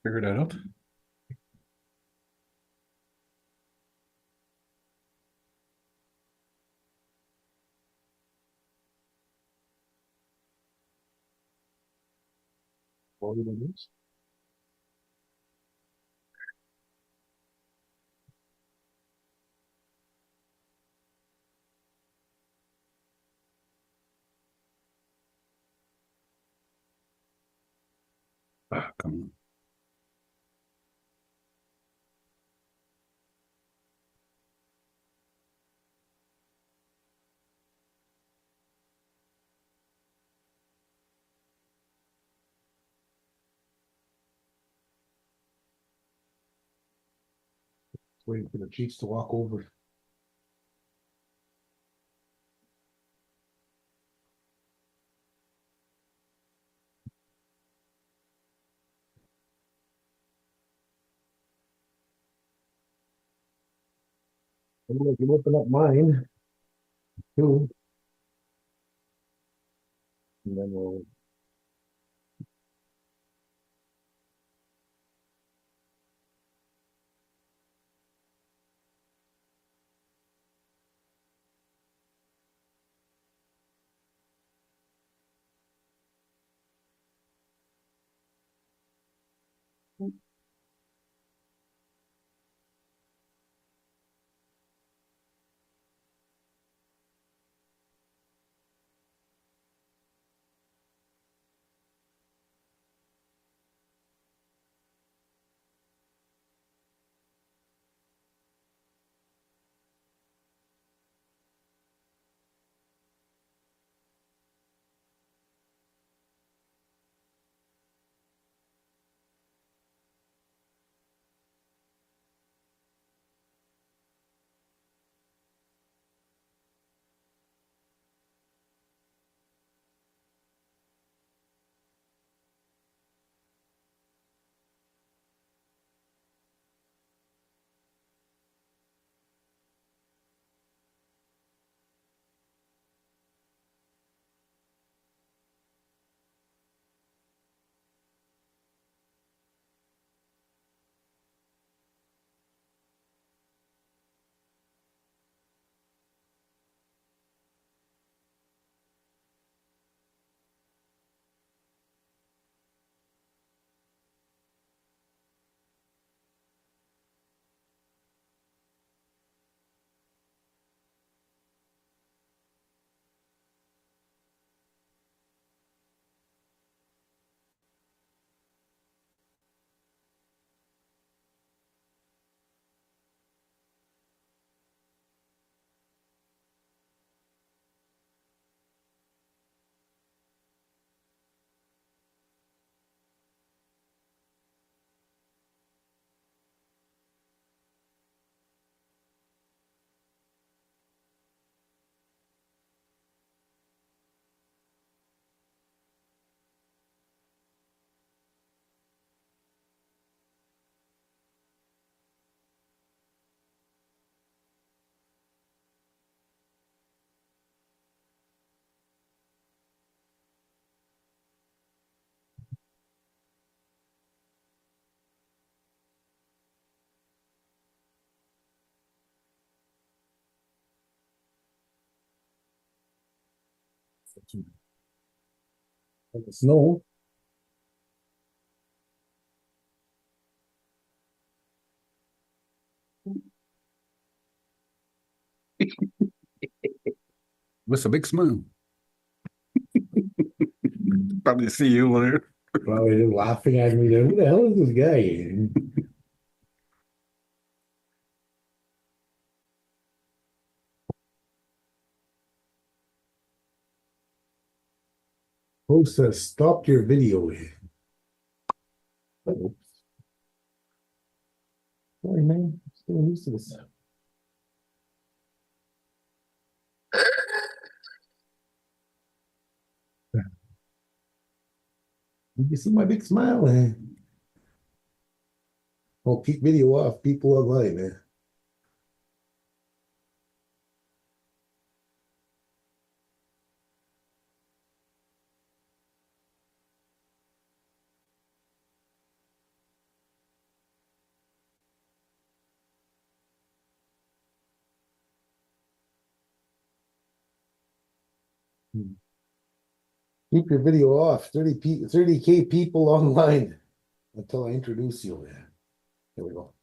Figure that out. What do we do? Ah, come on. Waiting for the Chiefs to walk over. I'm gonna open up mine too. And then we'll. And the snow. With a big smile. Probably see you later. Probably laughing at me there. Who the hell is this guy? Host says, stop your video. Oops. Sorry, man. Still used to this. Did you see my big smile, man? Oh, keep video off. People online, man. Keep your video off. 30K people online until I introduce you, man. Here we go.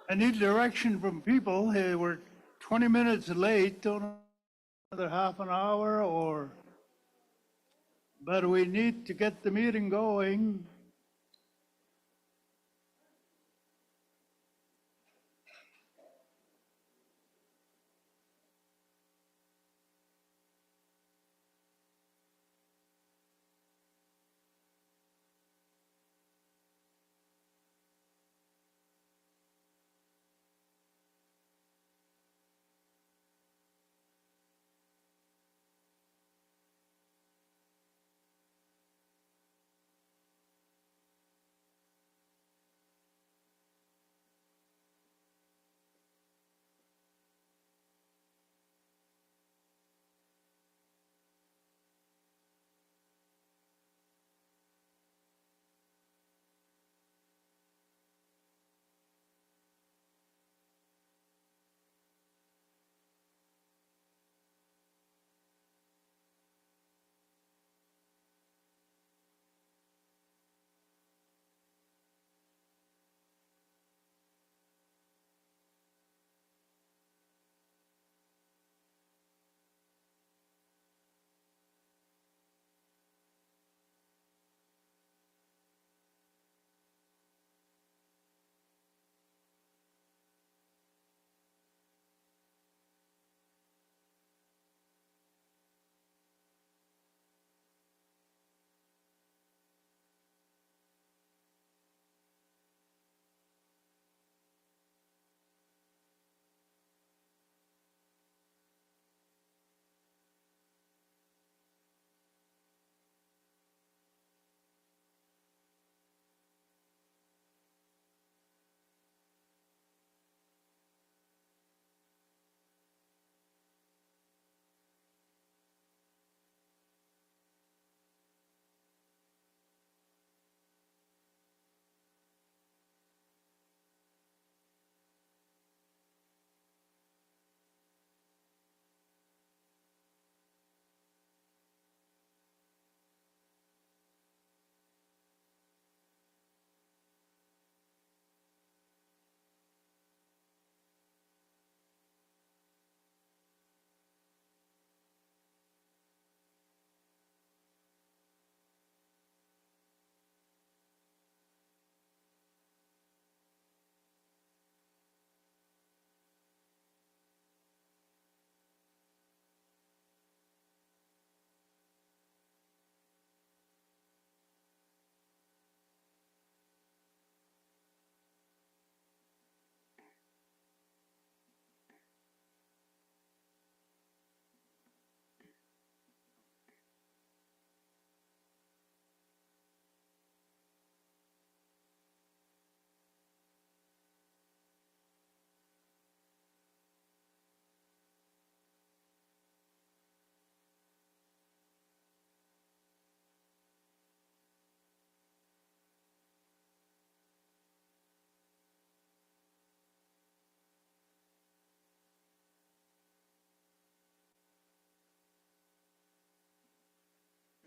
I need direction from people. Hey, we're 20 minutes late, don't know another half an hour or, but we need to get the meeting going.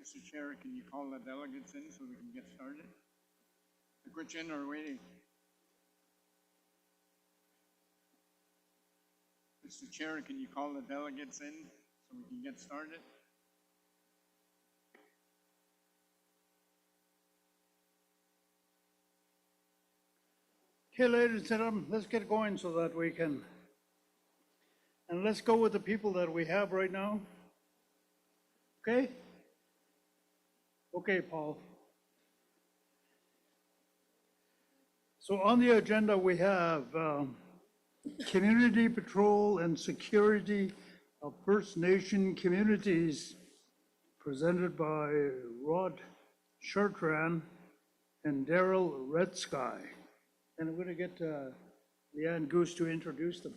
Mr. Chair, can you call the delegates in so we can get started? The question are waiting. Mr. Chair, can you call the delegates in so we can get started? Okay, ladies and gentlemen, let's get going so that we can, and let's go with the people that we have right now. Okay? Okay, Paul. So on the agenda, we have community patrol and security of First Nation communities, presented by Rod Chartrand and Daryl Red Sky. And I'm going to get Leanne Goose to introduce them.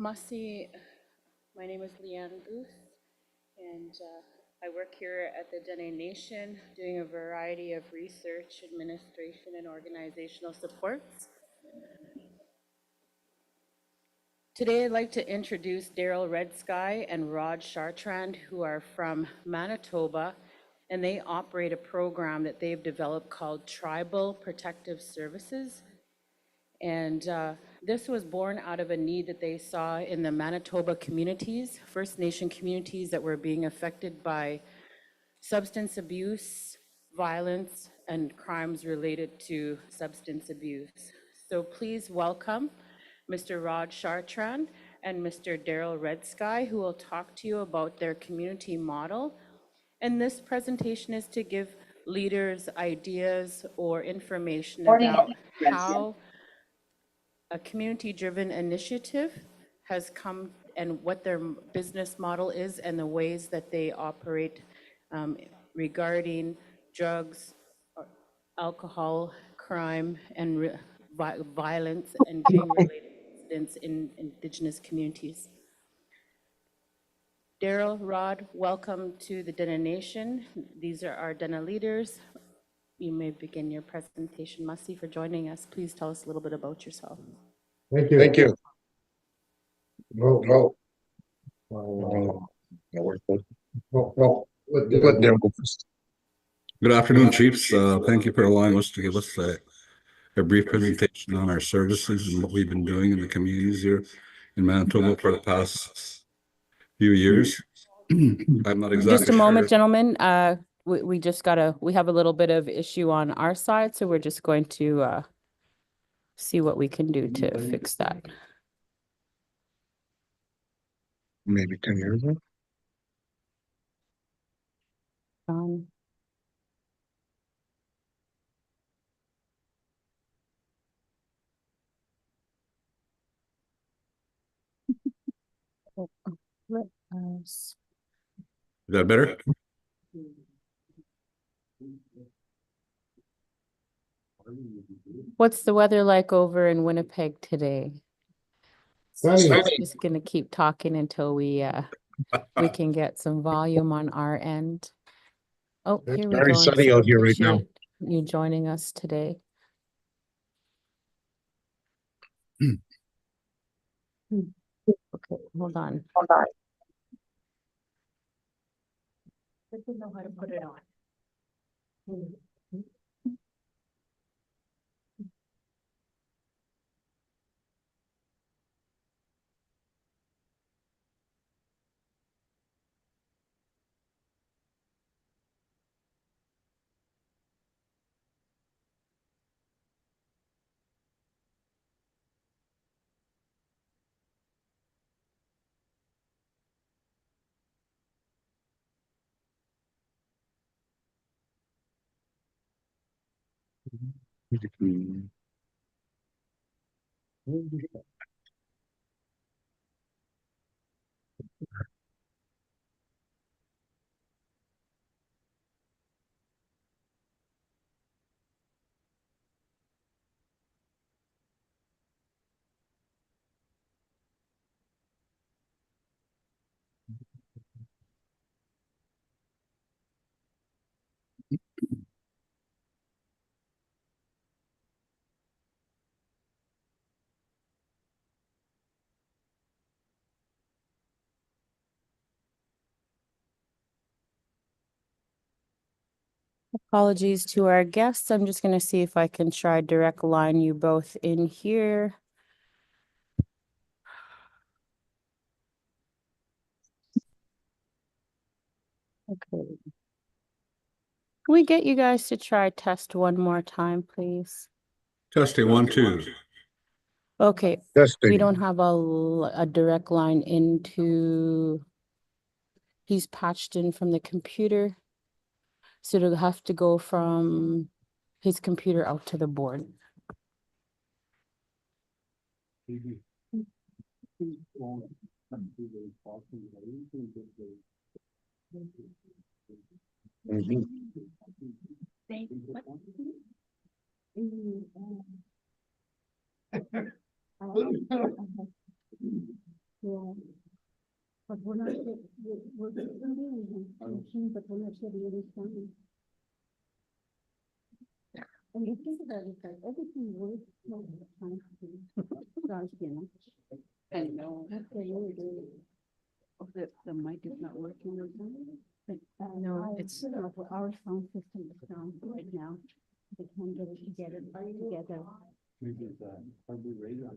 Masi, my name is Leanne Goose, and I work here at the Dene Nation doing a variety of research, administration, and organizational supports. Today, I'd like to introduce Daryl Red Sky and Rod Chartrand, who are from Manitoba, and they operate a program that they've developed called Tribal Protective Services. And this was born out of a need that they saw in the Manitoba communities, First Nation communities that were being affected by substance abuse, violence, and crimes related to substance abuse. So please welcome Mr. Rod Chartrand and Mr. Daryl Red Sky, who will talk to you about their community model. And this presentation is to give leaders ideas or information about how a community-driven initiative has come and what their business model is and the ways that they operate regarding drugs, alcohol, crime, and violence and gang-related incidents in Indigenous communities. Daryl, Rod, welcome to the Dene Nation. These are our Dene leaders. You may begin your presentation. Masi, for joining us. Please tell us a little bit about yourself. Thank you. Thank you. No. No. No. Let Daryl go first. Good afternoon, Chiefs. Thank you for allowing us to give us a brief presentation on our services and what we've been doing in the communities here in Manitoba for the past few years. I'm not exactly Just a moment, sure. gentlemen. We have a little bit of issue on our side, so we're just going to see what we can do to fix that. Maybe 10 years ago. Is that better? What's the weather like over in Winnipeg today? Sunny. Just gonna keep talking until we can get some volume on our end. Oh, here we Very go. sunny out here right now. Appreciate you joining us today. Okay, hold on. I don't know how to put it on. Apologies to our guests. I'm just going to see if I can try direct line you both in here. Okay. Can we get you guys to try test one more time, please? Testing 1, 2. Okay, Testing. we don't have a direct line into, he's patched in from the computer. So it'll have to go from his computer out to the board. But we're not, we're but we're not getting any funding. And you think about it, like everything works all the time. Gosh, you know. I know. They really do. Oh, the mic is not working or something. But, no, it's our sound system is down right now. They can't get it together. Maybe it's hardly radar.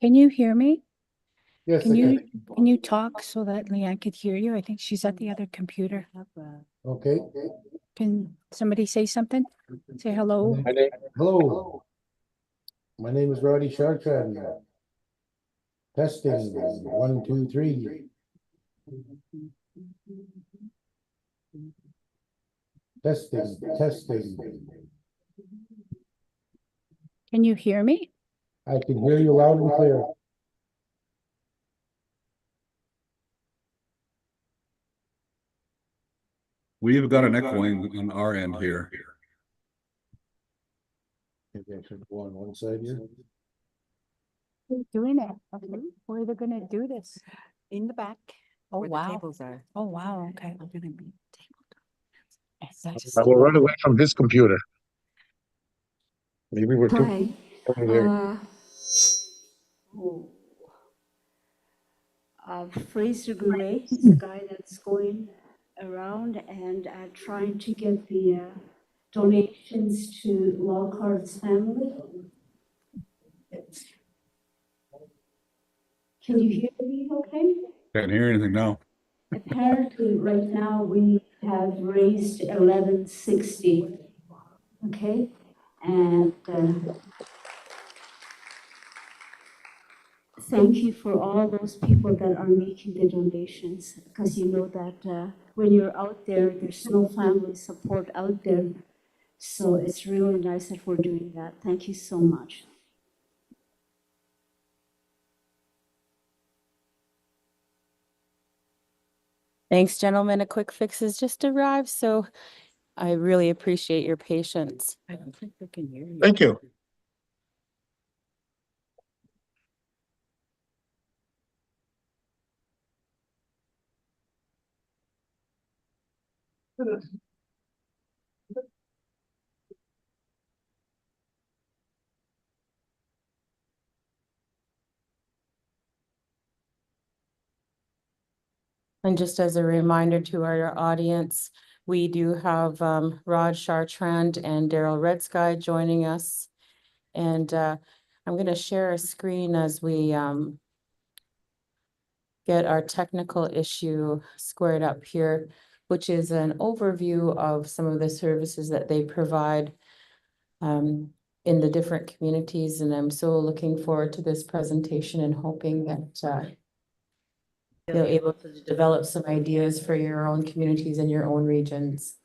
Can you hear me? Yes, Can I you, can. can you talk so that Leanne could hear you? I think she's at the other computer. Okay. Can somebody say something? Say hello. Hello. My name is Roddy Chartrand. Testing 1, 2, 3. Testing. Can you hear me? I can hear you loud and clear. We've got an echoing on our end here. Maybe I should go on one side here. They're doing it. Okay. Where are they gonna do this? In the back. Oh, where wow. the tables are. Oh, wow, okay. They're gonna be I will run away from this computer. Maybe we're too Hi. over there. Fraser Goulet is the guy that's going around and trying to get the donations to Lockhardt's family. Can you hear me okay? Can't hear anything now. Apparently, right now, we have raised 1160, okay? And thank you for all those people that are making the donations, because you know that when you're out there, there's no family support out there. So it's really nice that we're doing that. Thank you so much. Thanks, gentlemen. A quick fix has just arrived, so I really appreciate your patience. I don't think they can hear you. Thank you. And just as a reminder to our audience, we do have Rod Chartrand and Daryl Redsky joining us. And I'm going to share a screen as we get our technical issue squared up here, which is an overview of some of the services that they provide in the different communities. And I'm so looking forward to this presentation and hoping that you're able to develop some ideas for your own communities and your own regions.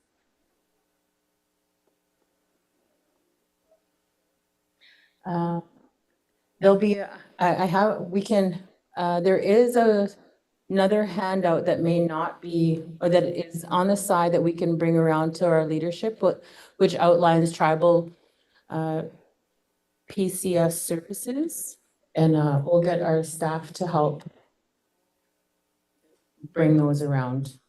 There'll be, there is another handout that may not be, or that is on the side that we can bring around to our leadership, which outlines tribal PCS services. And we'll get our staff to help bring those around.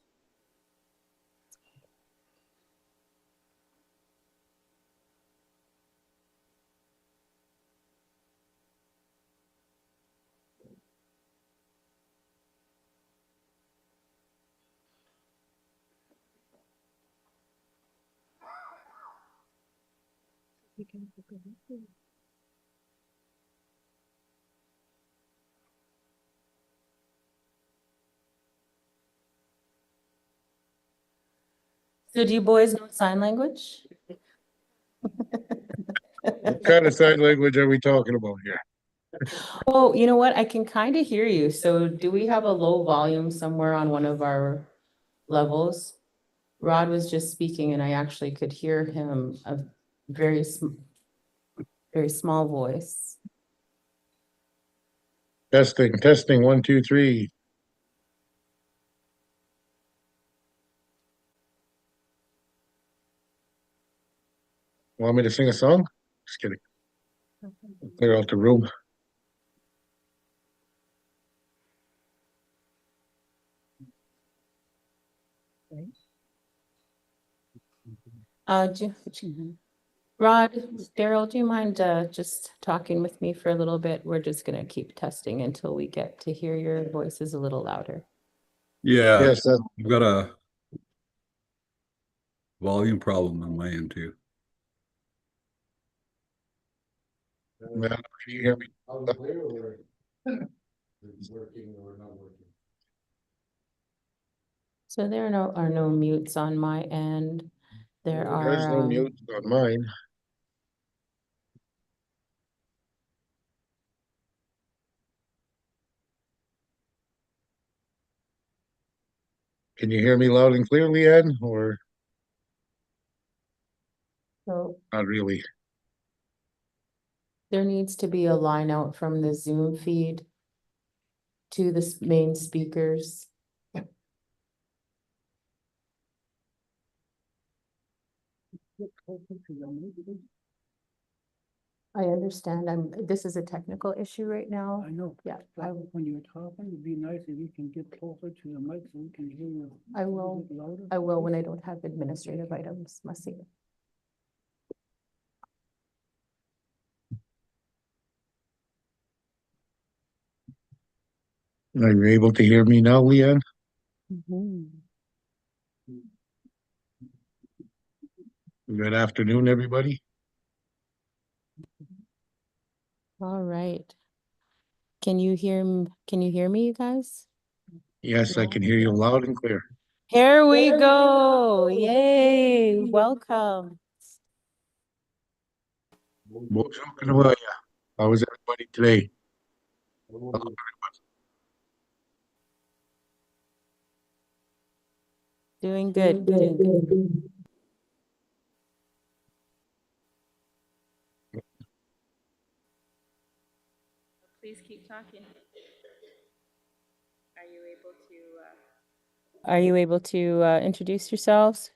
So do you boys know sign language? What kind of sign language are we talking about here? Oh, you know what? I can kind of hear you. So do we have a low volume somewhere on one of our levels? Rod was just speaking and I actually could hear him a very, very small voice. Testing, testing, 1, 2, 3. Want me to sing a song? Just kidding. Clear out the room. Rod, Daryl, do you mind just talking with me for a little bit? We're just gonna keep testing until we get to hear your voices a little louder. Yeah, Yes, I've got a volume problem on my end too. Well, can you hear me? So there are no mutes on my end. There There's no are, mute on mine. Can you hear me loud and clear, Leanne, or so not really? there needs to be a line out from the Zoom feed to the main speakers. I understand. This is a technical issue right now. I know. Yeah, But when you're talking, it'd be nice if you can get closer to the mic so we can hear you. I will. Louder. I will when I don't have administrative items, Must Are you able to hear me now, Leanne? Good afternoon, everybody. All right. Can you hear me, you guys? Yes, I can hear you loud and clear. Here we go. Yay. Welcome. Bonjour, how are you? How is everybody today? Hello, everyone. Doing good. Doing good. Please keep talking. Are you able to introduce yourselves?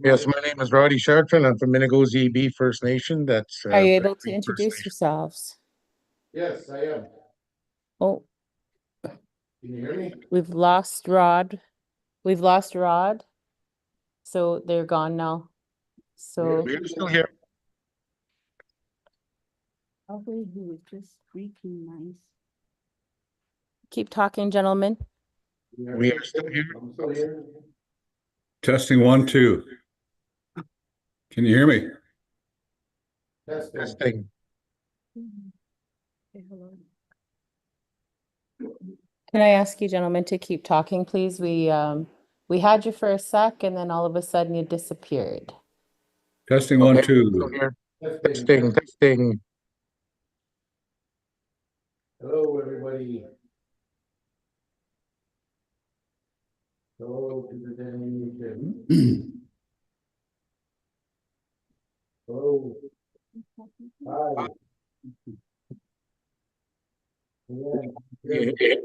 Yes, my name is Roddy Chartrand. I'm from Minnegozi EB First Nation. That's Are you able Prairie to First introduce Nation. yourselves? Yes, I am. Oh, Can you hear me? we've lost Rod. We've lost Rod. So they're gone now. So We're still here. Probably he was just freaking nice. keep talking, gentlemen. We are still here. I'm still here. Testing 1, 2. Can you hear me? Testing. Can I ask you gentlemen to keep talking, please? We had you for a sec and then all of a sudden you disappeared. Testing 1, Okay, still 2. here. Testing, testing. Hello, everybody. Hello to the Dene. Hello. Hi. Yeah.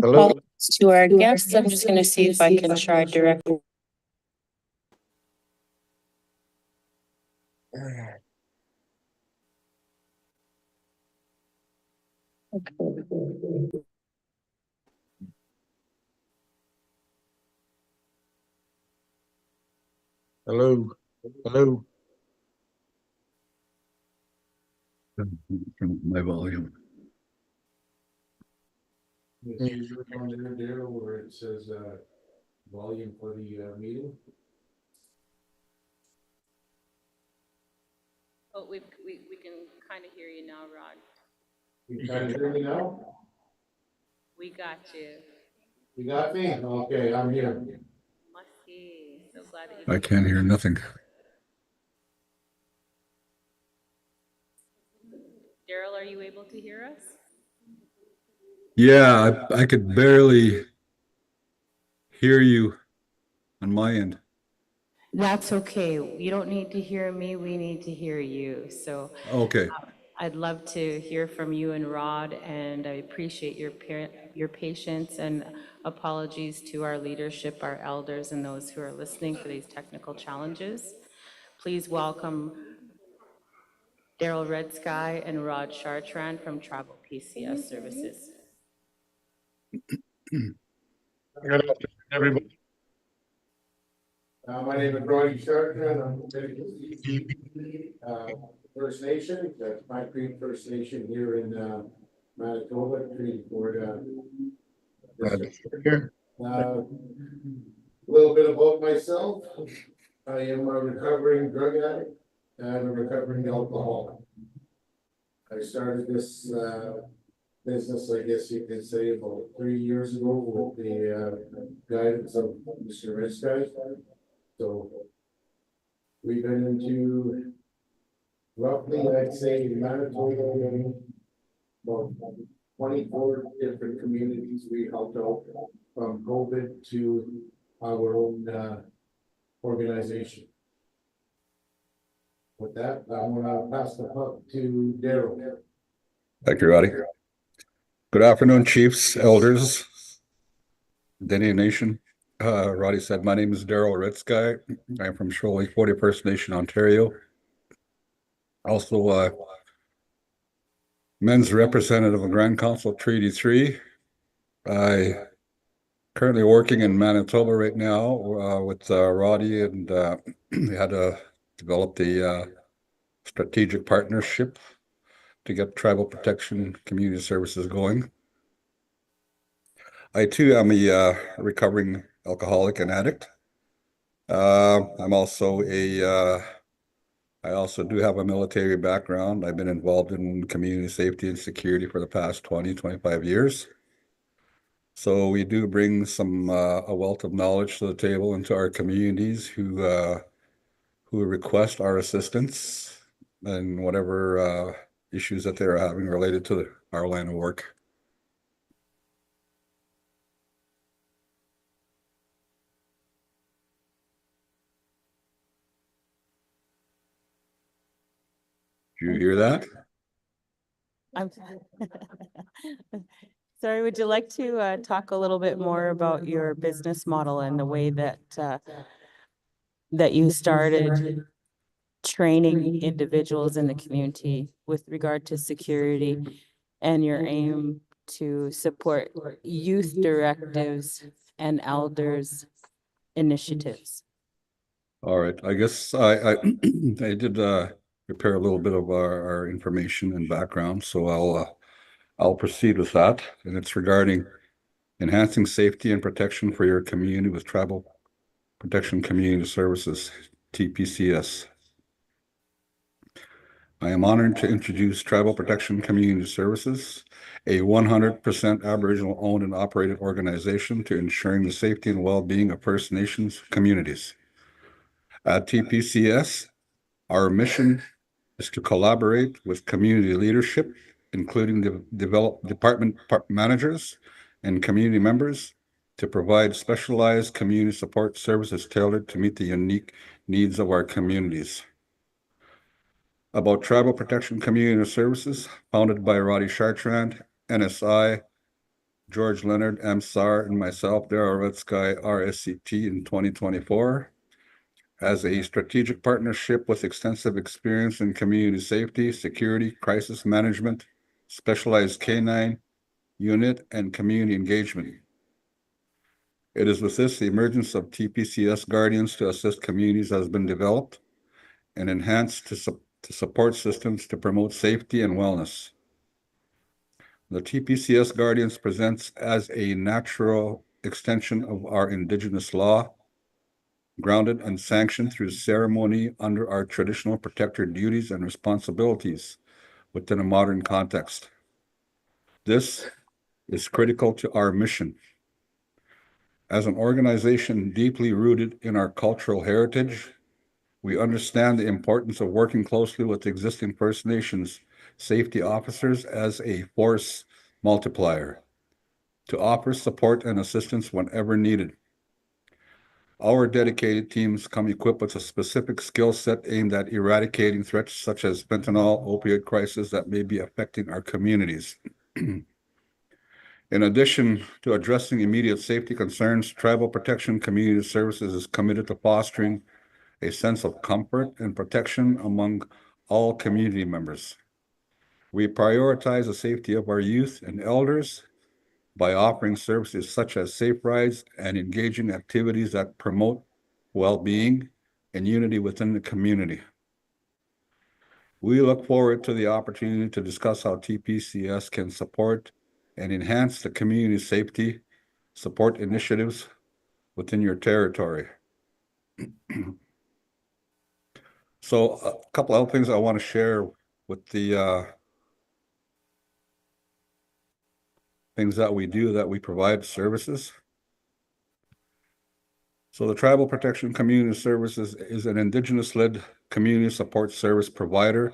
Hello. To our guests, I'm just going to see if I can try direct. Hello. Hello. Turn my volume. Is your on there where it says, volume for the, meeting? Oh, we can kind of hear you now, Rod. You can hear me now? We got you. You got me? Okay, I'm here. Musky. So glad that you I could can't hear nothing. Daryl, are you able to hear us? Yeah, I could barely hear you on my end. That's okay. You don't need to hear me. We need to hear you. So Okay. I'd love to hear from you and Rod, and I appreciate your patience, and apologies to our leadership, our elders, and those who are listening for these technical challenges. Please welcome Daryl Red Sky and Rod Chartrand from Tribal PCS Services. Good afternoon, everybody. My name is Roddy Chartrand. I'm from First Nation, that's my Creek First Nation here in Manitoba, Treaty Ford. A little bit about myself. I am a recovering drug addict and a recovering alcoholic. I started this business, I guess you could say, about 3 years ago with the guidance of Mr. Riskey. So we've been into roughly, I'd say, Manitoba, about 24 different communities we helped out from COVID to our own organization. With that, I'm gonna pass the buck to Daryl. Thank you, Roddy. Good afternoon, chiefs, elders, Dene Nation. Roddy said, my name is Daryl Red Sky. I'm from Shoal 40 First Nation, Ontario. Also, men's representative of Grand Council Treaty 3. I currently working in Manitoba right now with Roddy, and we had to develop the strategic partnership to get tribal protection community services going. I too am a recovering alcoholic and addict. I'm also I also do have a military background. I've been involved in community safety and security for the past 25 years. So we do bring some a wealth of knowledge to the table into our communities who request our assistance and whatever issues that they're having related to our line of work. Do you hear that? I'm sorry, would you like to talk a little bit more about your business model and the way that that you started training individuals in the community with regard to security and your aim to support youth directives and elders initiatives? All right, I guess I I did prepare a little bit of our information and background, so I'll proceed with that, and it's regarding enhancing safety and protection for your community with Tribal Protection Community Services, TPCS. I am honored to introduce Tribal Protection Community Services, a 100% Aboriginal owned and operated organization to ensuring the safety and well-being of First Nations communities. At TPCS, our mission is to collaborate with community leadership, including the department managers and community members, to provide specialized community support services tailored to meet the unique needs of our communities. About Tribal Protection Community Services, founded by Roddy Chartrand, NSI, George Leonard, MSAR, and myself, Daryl Red Sky, RSCT in 2024. As a strategic partnership with extensive experience in community safety, security, crisis management, specialized K-9 unit, and community engagement. It is with this the emergence of TPCS Guardians to assist communities has been developed and enhanced to to support systems to promote safety and wellness. The TPCS Guardians presents as a natural extension of our Indigenous law, grounded and sanctioned through ceremony under our traditional protector duties and responsibilities within a modern context. This is critical to our mission. As an organization deeply rooted in our cultural heritage, we understand the importance of working closely with existing First Nations safety officers as a force multiplier to offer support and assistance whenever needed. Our dedicated teams come equipped with a specific skill set aimed at eradicating threats such as fentanyl, opioid crisis that may be affecting our communities. In addition to addressing immediate safety concerns, Tribal Protection Community Services is committed to fostering a sense of comfort and protection among all community members. We prioritize the safety of our youth and elders by offering services such as safe rides and engaging activities that promote well-being and unity within the community. We look forward to the opportunity to discuss how TPCS can support and enhance the community safety support initiatives within your territory. So a couple of things I want to share with the things that we do, that we provide services. So the Tribal Protection Community Services is an Indigenous-led community support service provider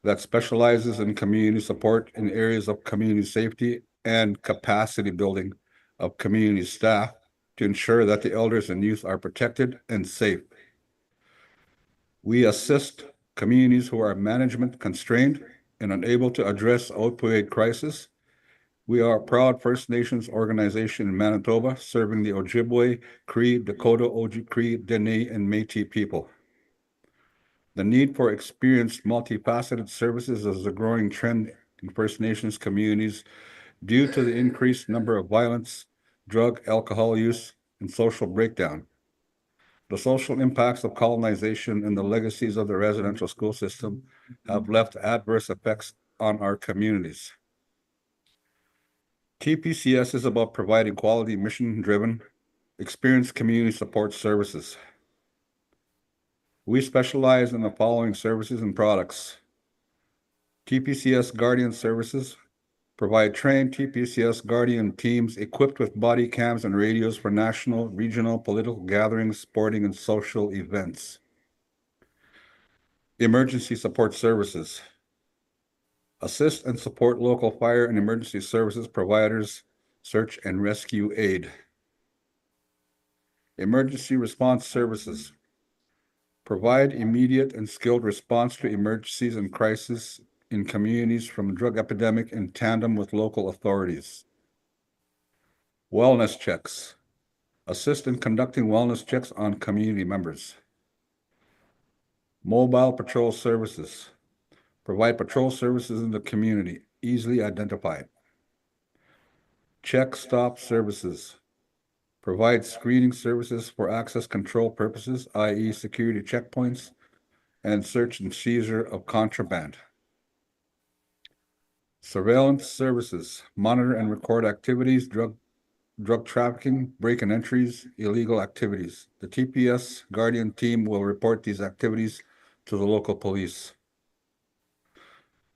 that specializes in community support in areas of community safety and capacity building of community staff to ensure that the elders and youth are protected and safe. We assist communities who are management constrained and unable to address opioid crisis. We are a proud First Nations organization in Manitoba, serving the Ojibwe, Cree, Dakota, Cree, Dene, and Métis people. The need for experienced, multifaceted services is a growing trend in First Nations communities due to the increased number of violence, drug, alcohol use, and social breakdown. The social impacts of colonization and the legacies of the residential school system have left adverse effects on our communities. TPCS is about providing quality, mission-driven, experienced community support services. We specialize in the following services and products. TPCS Guardian Services provide trained TPCS Guardian teams equipped with body cams and radios for national, regional, political gatherings, sporting, and social events. Emergency Support Services assist and support local fire and emergency services providers, search and rescue aid. Emergency Response Services provide immediate and skilled response to emergencies and crises in communities from drug epidemic in tandem with local authorities. Wellness checks assist in conducting wellness checks on community members. Mobile patrol services provide patrol services in the community, easily identified. Check stop services provide screening services for access control purposes, i.e. security checkpoints, and search and seizure of contraband. Surveillance services monitor and record activities, drug trafficking, break and entries, illegal activities. The TPS Guardian team will report these activities to the local police.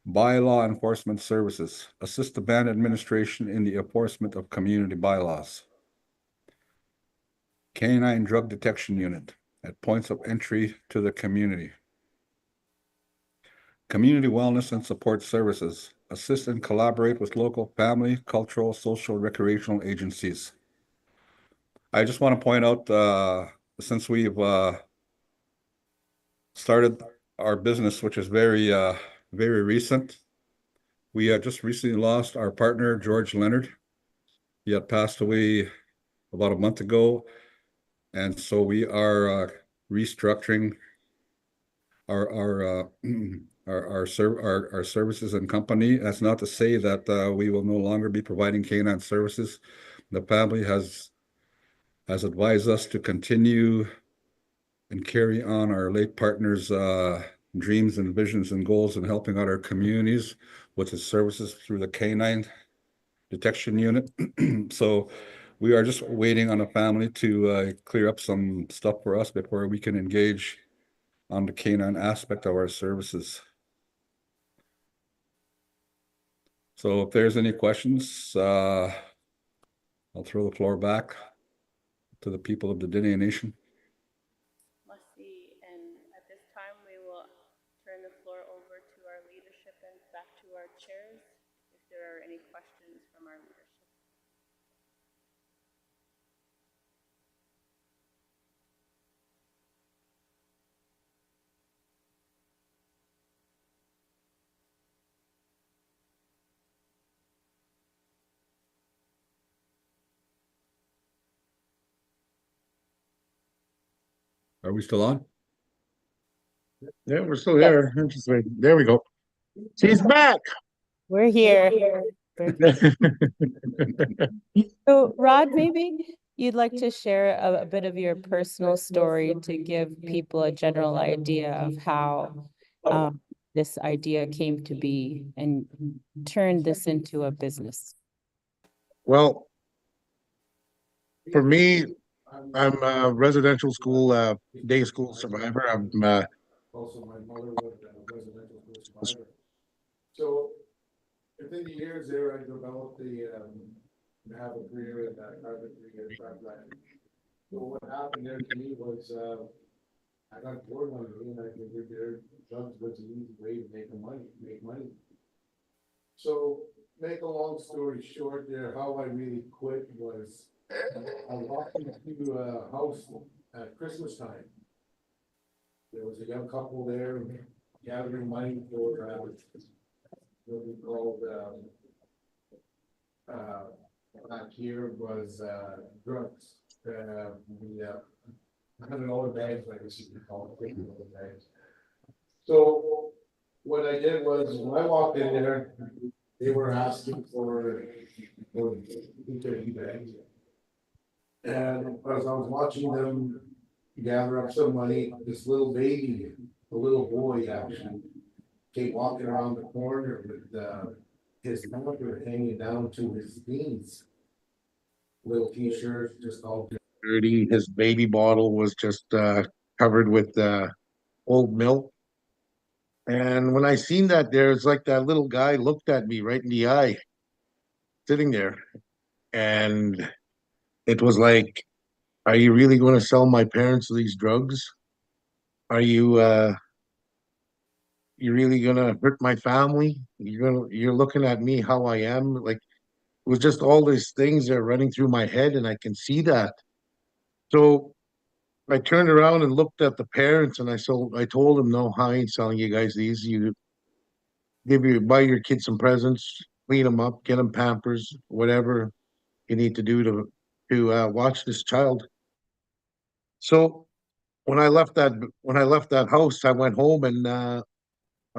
Bylaw enforcement services assist the band administration in the enforcement of community bylaws. Canine Drug Detection Unit at points of entry to the community. Community Wellness and Support Services assist and collaborate with local family, cultural, social, recreational agencies. I just want to point out, since we've started our business, which is very recent, we just recently lost our partner, George Leonard. He had passed away about a month ago. And so we are restructuring our services and company. That's not to say that we will no longer be providing canine services. The family has advised us to continue and carry on our late partner's dreams and visions and goals in helping out our communities with its services through the Canine Detection Unit. So we are just waiting on a family to clear up some stuff for us before we can engage on the canine aspect of our services. So if there's any questions, I'll throw the floor back to the people of the Dene Nation. Let's see, and at this time, we will turn the floor over to our leadership and back to our chairs if there are any questions from our leadership. Are we still on? Yeah, we're still here. Interesting. There we go. She's back. We're here. So, Rod, maybe you'd like to share a bit of your personal story to give people a general idea of how this idea came to be and turned this into a business. Well, for me, I'm a residential school, day school survivor. I'm Also, my mother was a residential school survivor. So within the years there, I developed have a career in private drug writing. So what happened there to me was I got bored one day and I figured drugs was an easy way to make money. So make a long story short there, how I really quit was I walked into a house at Christmas time. There was a young couple there gathering money for what we called back here was drugs. The $100 bags, like we call it, $50 bags. So what I did was when I walked in there, they were asking for bags. And as I was watching them gather up some money, this little baby, a little boy actually, came walking around the corner with his pamper hanging down to his knees. Little t-shirt, just all dirty. His baby bottle was just covered with old milk. And when I seen that there, it's like that little guy looked at me right in the eye, sitting there. And it was like, are you really going to sell my parents these drugs? Are you really gonna hurt my family? You're looking at me how I am. Like it was just all these things that are running through my head, and I can see that. So I turned around and looked at the parents, and I told them, no, I ain't selling you guys these. You buy your kids some presents, clean them up, get them Pampers, whatever you need to do to watch this child. So when I left that house, I went home and I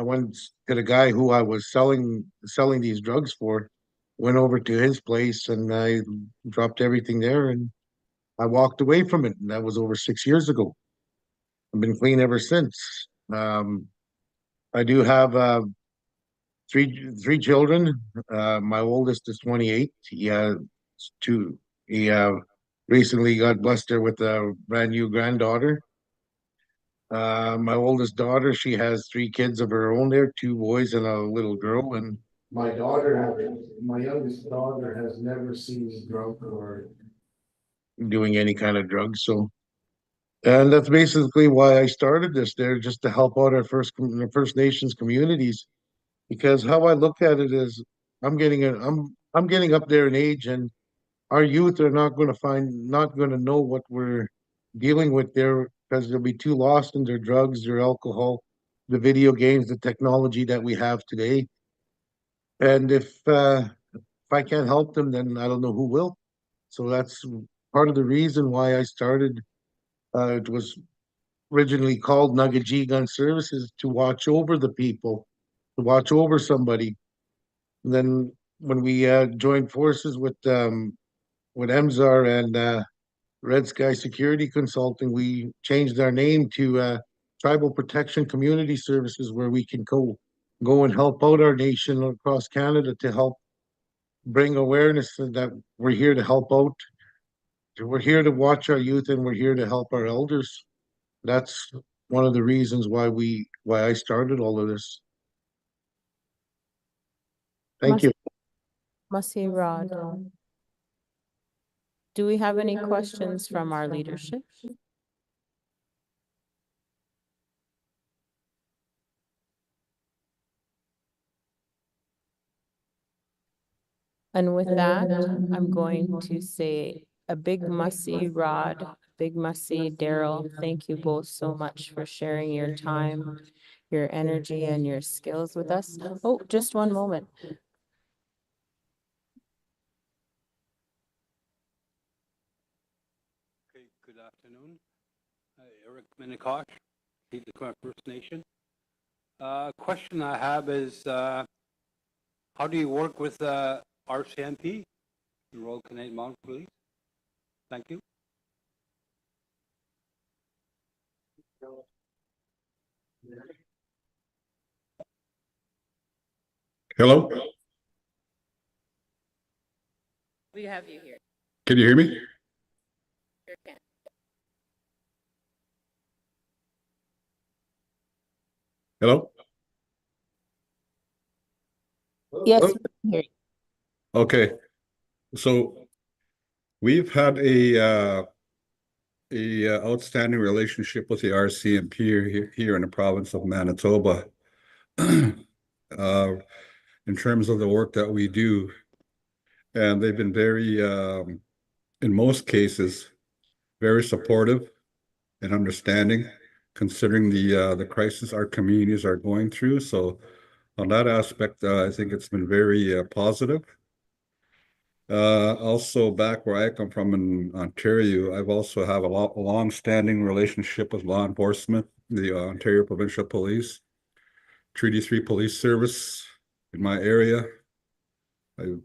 went to the guy who I was selling these drugs for, went over to his place and I dropped everything there and I walked away from it. And that was over 6 years ago. I've been clean ever since. I do have three children. My oldest is 28. He has two. He recently got blessed there with a brand new granddaughter. My oldest daughter, she has three kids of her own there, two boys and a little girl. And my youngest daughter has never seen me drunk or doing any kind of drugs. So, and that's basically why I started this there, just to help out our First Nations communities. Because how I look at it is, I'm getting up there in age, and our youth are not going to know what we're dealing with there because they'll be too lost in their drugs, their alcohol, the video games, the technology that we have today. And if I can't help them, then I don't know who will. So that's part of the reason why I started. It was originally called Nugget G Gun Services to watch over the people, to watch over somebody. And then when we joined forces with MZAR and Red Sky Security Consulting, we changed our name to tribal protection community services where we can go and help out our nation across Canada to help bring awareness that we're here to help out. We're here to watch our youth and we're here to help our elders. That's one of the reasons why I started all of this. Thank you. Masi Rod. Do we have any questions from our leadership? And with that, I'm going to say a big Masi Rod, big Masi Daryl. Thank you both so much for sharing your time, your energy, and your skills with us. Oh, just one moment. Okay, good afternoon. Eric Minikosh, the First Nation. Question I have is, how do you work with RCMP, the Royal Canadian Mounted Police? Thank you. Hello, We have you here. can you hear me? Sure can. Hello? Yes, Hello? we can hear you. Okay, so we've had a outstanding relationship with the RCMP here in the province of Manitoba. In terms of the work that we do, and they've been very, in most cases, very supportive and understanding, considering the crisis our communities are going through. So on that aspect, I think it's been very positive. Also, back where I come from in Ontario, I've also have a long-standing relationship with law enforcement, the Ontario Provincial Police, Treaty 3 Police Service in my area. I've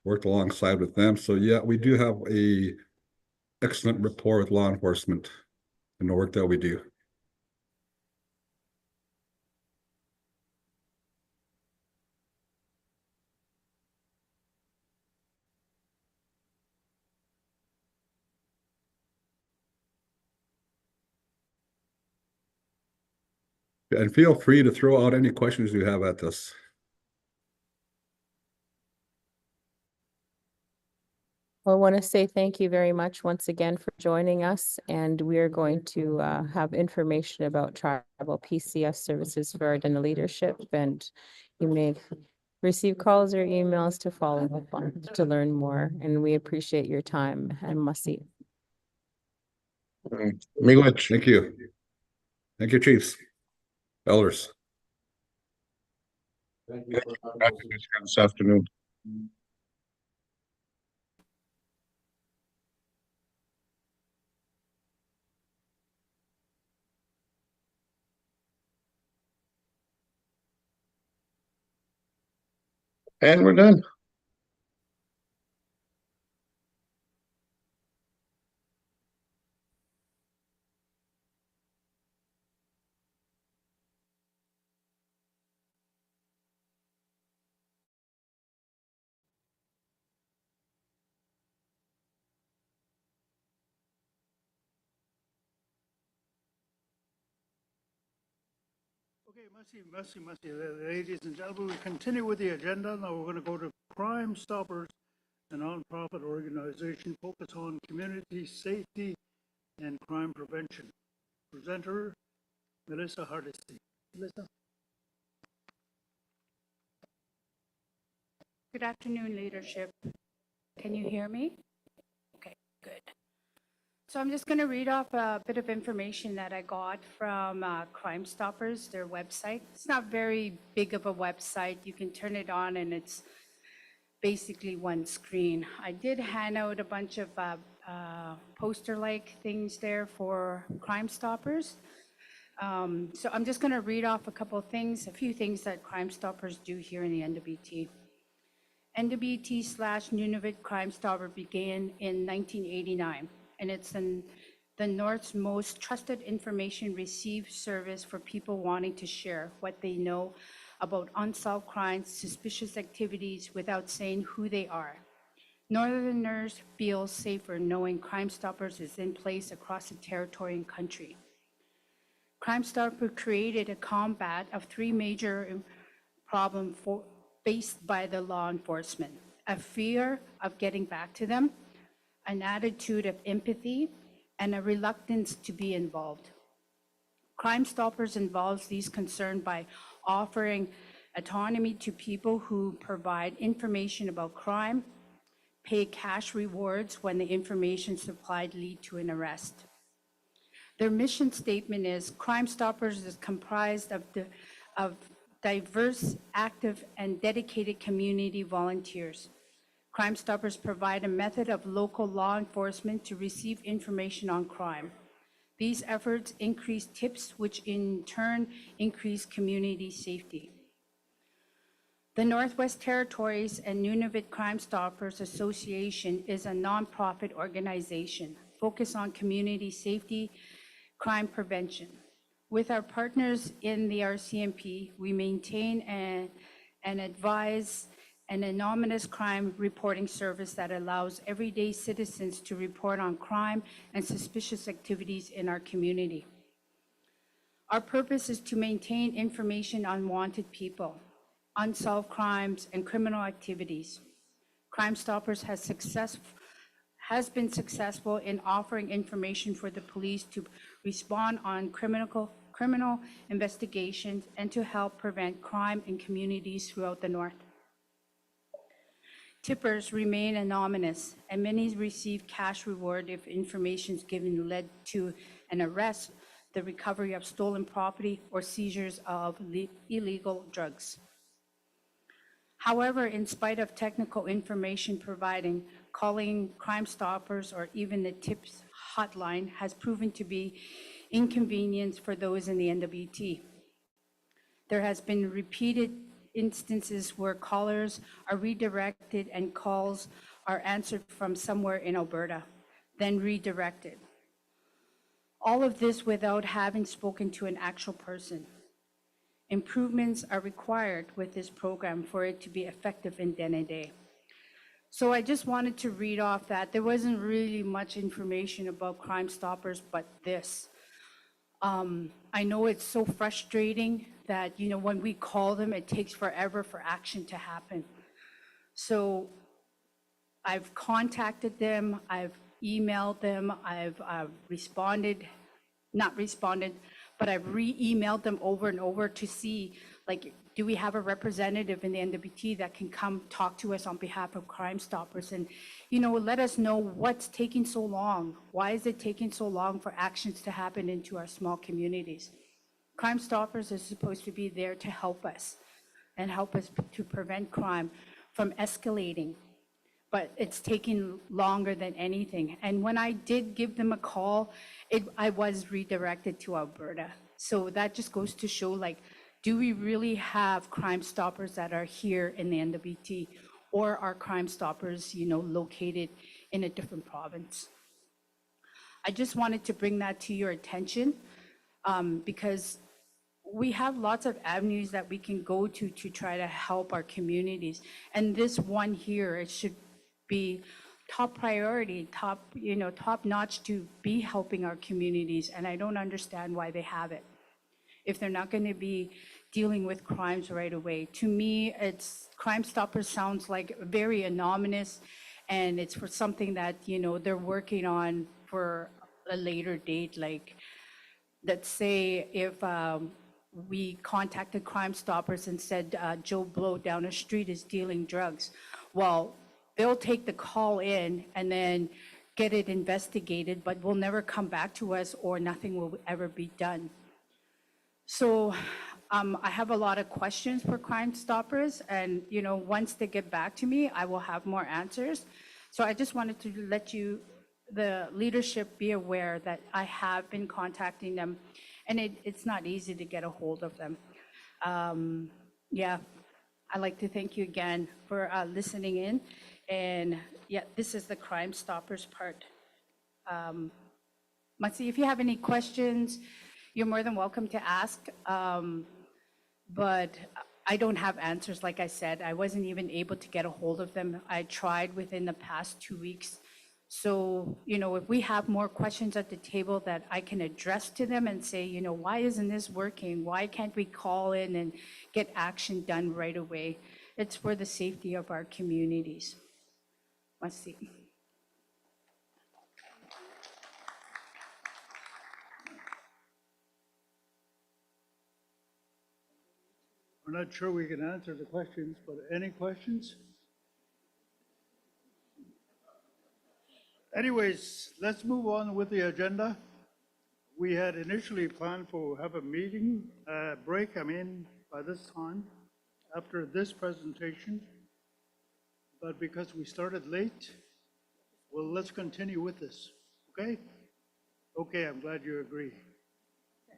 worked alongside with them. So yeah, we do have a excellent rapport with law enforcement in the work that we do. And feel free to throw out any questions you have at us. Well, I want to say thank you very much once again for joining us, and we are going to have information about tribal PCS services for our Dene leadership, and you may receive calls or emails to follow up on to learn more, and we appreciate your time and Masi. Thank you. Thank you, chiefs, elders. Thank you for this afternoon. And we're done. Okay, Mercy. Ladies and gentlemen, we continue with the agenda. Now we're going to go to Crime Stoppers, a nonprofit organization focused on community safety and crime prevention. Presenter, Melissa Hardesty. Melissa? Good afternoon, leadership. Can you hear me? Okay, good. So I'm just going to read off a bit of information that I got from Crime Stoppers, their website. It's not very big of a website. You can turn it on and it's basically one screen. I did hand out a bunch of poster-like things there for Crime Stoppers. So I'm just going to read off a few things that Crime Stoppers do here in the NWT. NWT/Nunavut Crime Stopper began in 1989, and it's the North's most trusted information received service for people wanting to share what they know about unsolved crimes, suspicious activities without saying who they are. Northerners feel safer knowing Crime Stoppers is in place across the territory and country. Crime Stopper created a combat of three major problems faced by the law enforcement: a fear of getting back to them, an attitude of empathy, and a reluctance to be involved. Crime Stoppers involves these concerns by offering autonomy to people who provide information about crime, pay cash rewards when the information supplied lead to an arrest. Their mission statement is Crime Stoppers is comprised of diverse, active, and dedicated community volunteers. Crime Stoppers provide a method of local law enforcement to receive information on crime. These efforts increase tips, which in turn increase community safety. The Northwest Territories and Nunavut Crime Stoppers Association is a nonprofit organization focused on community safety, crime prevention. With our partners in the RCMP, we maintain and advise an anonymous crime reporting service that allows everyday citizens to report on crime and suspicious activities in our community. Our purpose is to maintain information on wanted people, unsolved crimes, and criminal activities. Crime Stoppers has been successful in offering information for the police to respond on criminal investigations and to help prevent crime in communities throughout the North. Tippers remain anonymous, and many receive cash reward if information is given led to an arrest, the recovery of stolen property, or seizures of illegal drugs. However, in spite of technical information providing, calling Crime Stoppers or even the TIPS hotline has proven to be inconvenience for those in the NWT. There has been repeated instances where callers are redirected and calls are answered from somewhere in Alberta, then redirected. All of this without having spoken to an actual person. Improvements are required with this program for it to be effective in Dene Day. So I just wanted to read off that. There wasn't really much information about Crime Stoppers, but this. I know it's so frustrating that, when we call them, it takes forever for action to happen. So I've contacted them, I've emailed them, I've not responded, but I've re-emailed them over and over to see, do we have a representative in the NWT that can come talk to us on behalf of Crime Stoppers and, let us know what's taking so long. Why is it taking so long for actions to happen into our small communities? Crime Stoppers is supposed to be there to help us and help us to prevent crime from escalating. But it's taking longer than anything. And when I did give them a call, I was redirected to Alberta. So that just goes to show, do we really have Crime Stoppers that are here in the NWT, or are Crime Stoppers, located in a different province? I just wanted to bring that to your attention because we have lots of avenues that we can go to try to help our communities. And this one here, it should be top priority, top notch to be helping our communities. And I don't understand why they have it if they're not going to be dealing with crimes right away. To me, Crime Stoppers sounds like very anonymous, and it's for something that, they're working on for a later date. Like, let's say if we contacted Crime Stoppers and said Joe Blow down the street is dealing drugs. Well, they'll take the call in and then get it investigated, but will never come back to us, or nothing will ever be done. So I have a lot of questions for Crime Stoppers, and once they get back to me, I will have more answers. So I just wanted to let the leadership be aware that I have been contacting them, and it's not easy to get a hold of them. Yeah, I'd like to thank you again for listening in. And yeah, this is the Crime Stoppers part. Matsi, if you have any questions, you're more than welcome to ask. But I don't have answers, like I said. I wasn't even able to get a hold of them. I tried within the past 2 weeks. So, if we have more questions at the table that I can address to them and say, why isn't this working? Why can't we call in and get action done right away? It's for the safety of our communities. Matsi. I'm not sure we can answer the questions, but any questions? Anyways, let's move on with the agenda. We had initially planned for have a meeting break, by this time, after this presentation. But because we started late, well, let's continue with this, okay? Okay, I'm glad you agree. Yeah,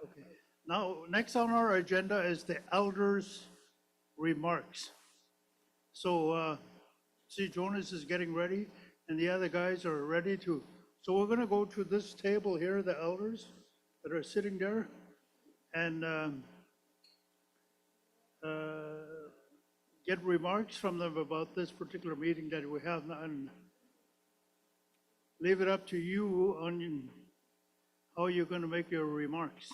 okay. Now, next on our agenda is the elders' remarks. So, see, Jonas is getting ready, and the other guys are ready to. So we're going to go to this table here, the elders that are sitting there, and get remarks from them about this particular meeting that we have, and leave it up to you on how you're going to make your remarks.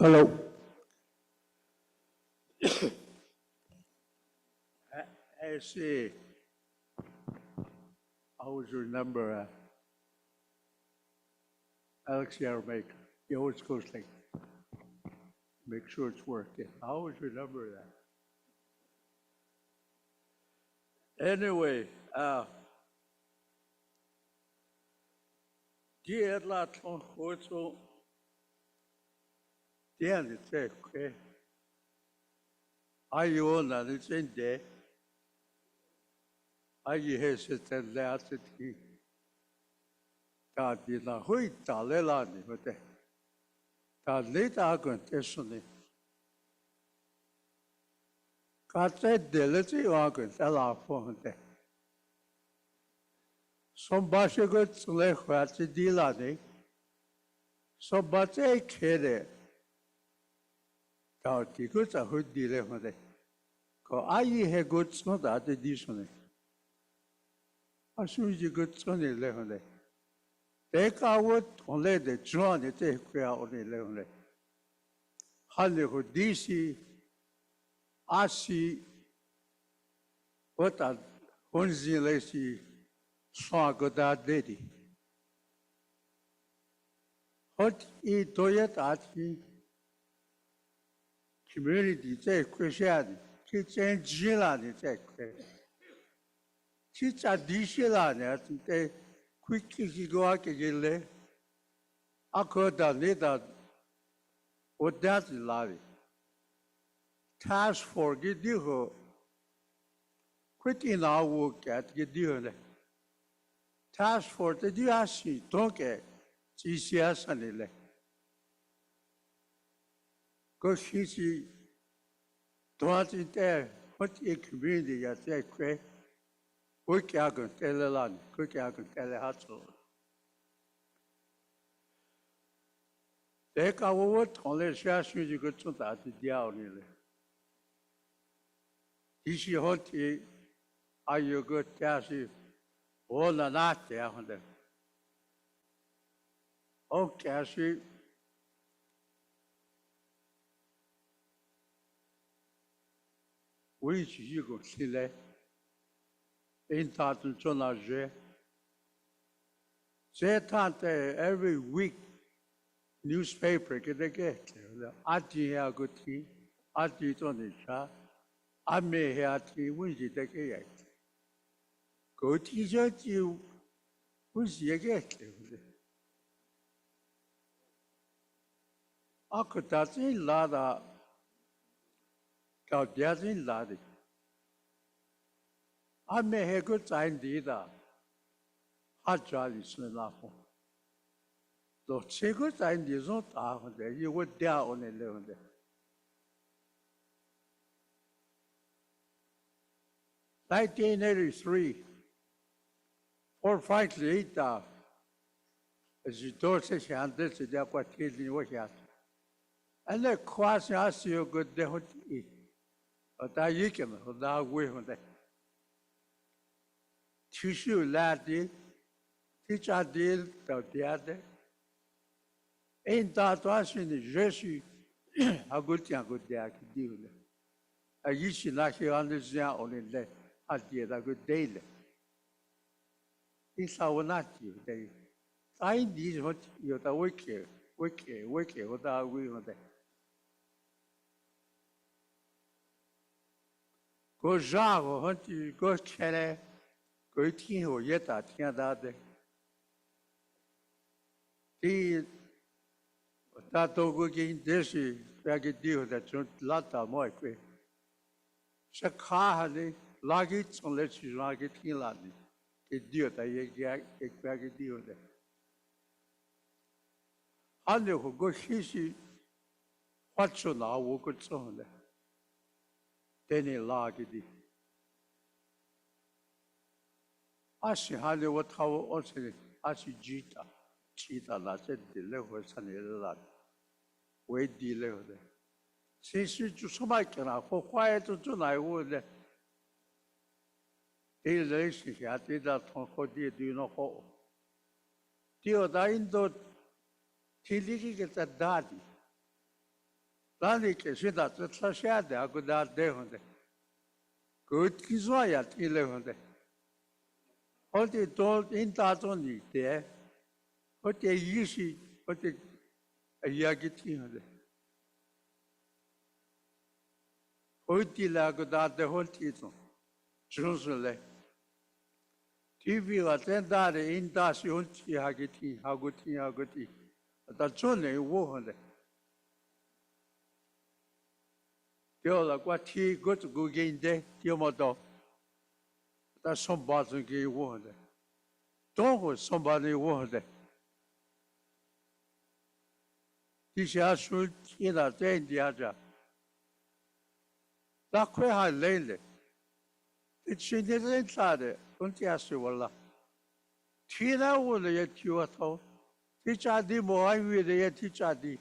Hello. I see. I always remember Alex Yarmaker. He always goes like, make sure it's working. I always remember that. Anyway, dear Latin also, dear the tech, okay? Are you on that? It's in there. Are you hesitant that he got in a hui talelani with it? Got late argument, isn't it? Got that delity argument, a lot for it. Some bashe good to let what the dilani. So, but a kid, got the good a hood dealer with it. Go, I had good snot at the dictionary. As soon as you good son in Leone. Take out only the John, it take care only Leone. Hollywood, DC, Asi, what a Hunzi saw good that daddy. What he toyed at me, community take Christianity, kitchen Gilani take. She's a dishilane, they quickly go out again. I could have later what that's larry. Task for get you quit in our work at get you. Task for the DRC, don't get GCS and ele. Go see, don't it there, what a community at that way. Quick yagun telelan, quick yagun telehatso. Take our word, only shares you go to that down. Is she hot? Are you good? Cassie? All the night there. Oh, Cassie. Which you go see that? In Tartan Tonage. Every week, newspaper get Ati Aguti, Ati Tonisha, I may have tea, which you take it. Go teacher, you, which you get. I could that's in Lada, Kaudias in Ladi. I may have good time either. Hard job is enough. So, good time is not out there. You would dare on a level there. 1983, or frankly, as you don't say, and this is what killing was at. And the question I you good day would eat. But I can without way on that. Tissue laddie, teach a deal the other. Ain't that was in the Jersey, a good thing, a good day I could deal with. I used to not hear understand only that I did a good daily. This I will not do. I need what you're the wicked, without way on that. Go Java, hunt you, go Chile, go teen or yet at Canada. That go again this is very deal that don't lot of more quick. Shakahani, luggage unless you like it in London. A deal that you get a very deal there. I know who go hissy, what's on our work on there. Dene luggage. I see how they what how also I see cheetah, that's it, the level sunny lot. Wait, the level there. Since you to somebody can for quiet to tonight, would they relation here, they that for dear do you know how? Dear, I don't till you get a daddy. Daddy can see that it's a shadow, I could not there on there. Good Kizoya, 11 there. What they told in that only there, what they usually, what they a yagiti on there. Hoitilago that the whole title. Jerusalem. TV attended in das Yunti Hagiti, Haguti. That's only one. The other what he got to go again there, Yomodo. That's somebody gave one. Don't was somebody one. This is should in a day in the other. That quite high lately. It's in the inside, don't you ask you Allah? Tina will let you at all. Teach a di more, I will yet teach a di.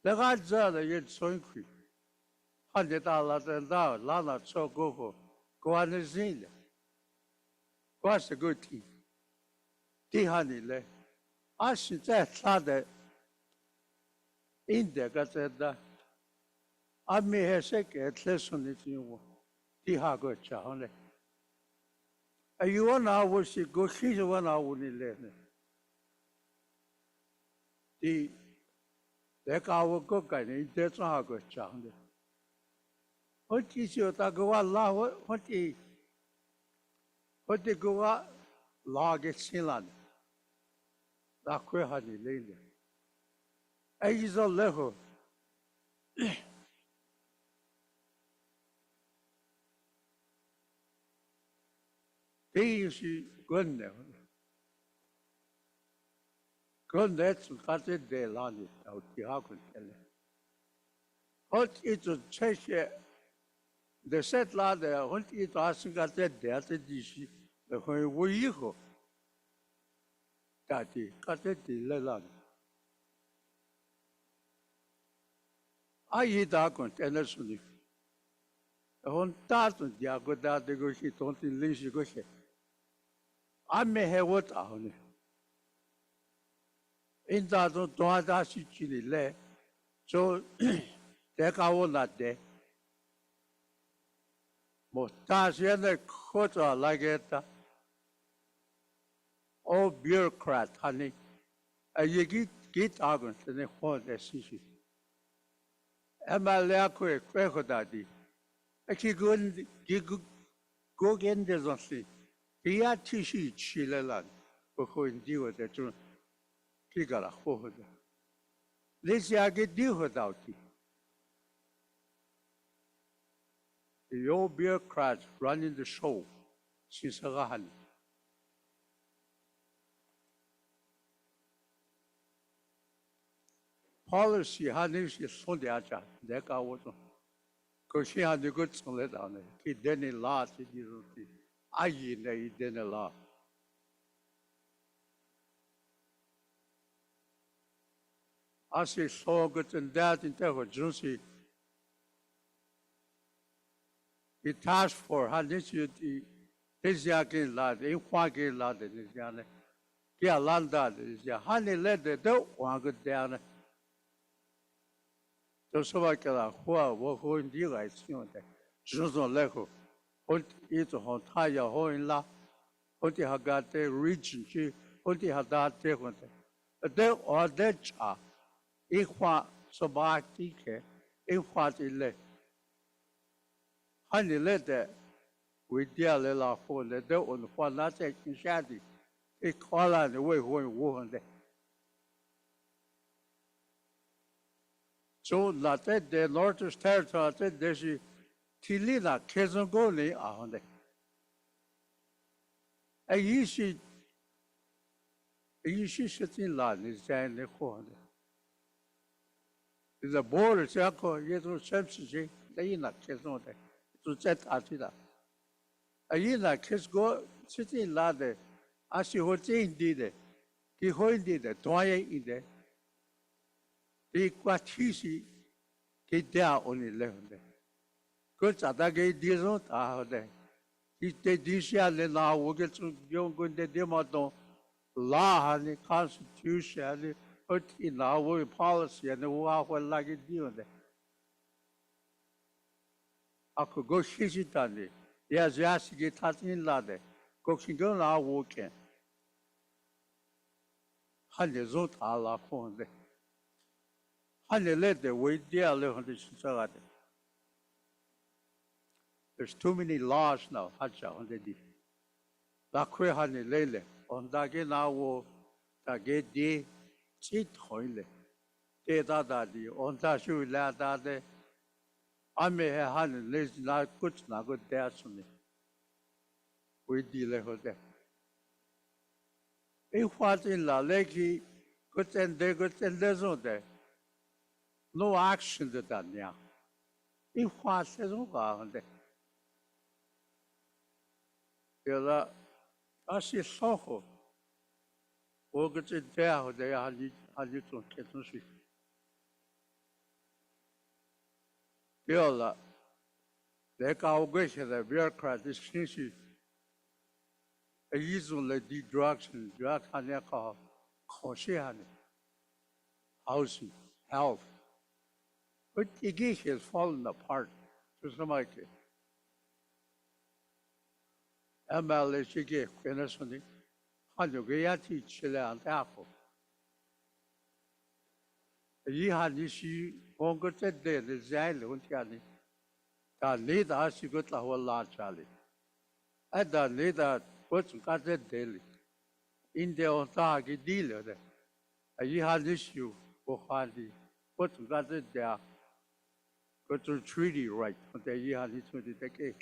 The gods are yet so quick. $100 and down, Lana, so go on the zine. What's a good tea? Tea honey, le. I should say, Sada in there, got that. I may have said, at least on it, you want. Tea hago chahone. You want hour, she go, she's 1 hour in the The hour go, and that's not go chahone. What is your Tagawa? What is what they go out? Log it silan. That queer honey lady. I is a level. They see good now. Good that's got it there, Lani, out the Hakun. What is a cheshire? The set ladder, what is asking at that there, the DC, the way we go. Daddy, got it the Leland. I eat Hakun, and that's only. The whole tartan, the Agoda, the go hit, don't lose you go here. I may have what on it. In that, don't ask you chili lay. So, take our not there. Motasha quota like it. Oh, bureaucrat, honey. You get arguments and they hold their issue. Am I like quick daddy? I keep going, go again, there's nothing. He had tissue chileland before in deal with the truth. He got a hold. This year I get deal without it. The old bureaucrats running the show, 신사가 한 policy 하는시 손대하자 내가 오죠 그 시한이 그 청래다네 그 데네 라지 디로티 아이네 이 데네 라 아시 소거든 다진 때고 준시 이 task for 하는시 이 대지하게 라데 화게 라데 이제네 그 알란다데 이제 하늘 레데도 와거대네就说白了，我和你来用的，只是来后，我一直和他要和人拉，我的还搞的 region 去，我的还打这个的，但我的查，一花是把地开，一花的来，喊你来的，为点来拉货来的，我花那在跟下的，一看了的为何我的。So la te de Northern Territory te de si tilina kezongo ni ahonde. E yishi shitin la ni zain ni kohonde. The border chako yeto semsi si de ina kezonde. Tu zet atida. E ina kezgo shitin la de asi hote indi de. Ki ho indi de toye inde. Di kwa tisi ki dea oni lehonde. Ko tsata ke dizon ta hode. Ki te disya le na woge tsu yon gunde de maton law ni constitution ni oti na wo policy ni wa wa la ke dionde. Ako go shishitani. Ya jasi ke tatin la de. Ko kingo na wo ken. Hane zon ta la konde. There's too many laws now. La kwe hane lele. Onda ke na wo ta ke di chit hoile. Te da da di. Onda shu la da de. Ame he hane les na kuch na go dea suni. We di le ho de. E huatin la leki kuchen de zon de. No action de dania. E huatin zon ga hande. Ela asi soho. Oge te dea de hali ton keton si. Ela leka oge se de bureaucrat is kinsi. E yizun le di drugs and drug hane ka koshi hane. Housing, health. But Igi has fallen apart to some extent. MLA Shige, Venezuela, Hanugayati, Chile, and Apple. Yihanishi, Ongote de the Zile, Untiani, that need us to go to our large alley. At the leader, what's got that daily. In the Ontagi dealer, a Yihanishu, Ohadi, what's got it there. Got to treaty right, but the Yihani to the decade.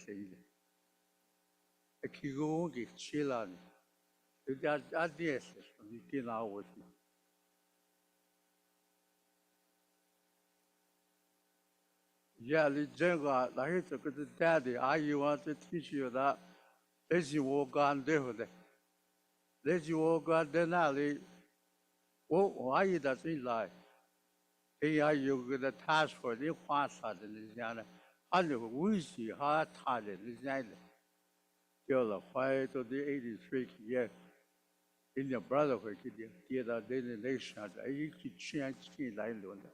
A Kigongi, Chilani. That yes, you can out. Yeah, the Jenga, like to go to daddy. I want to teach you that. Let's you walk on there. Let's you walk on Denali. Oh, why doesn't lie? Hey, are you going to task for the Kwasa in the Yana? I know we see how tired it is. You're fight to the 83 year in your brotherhood, you get a nation. I could change skin like Luna.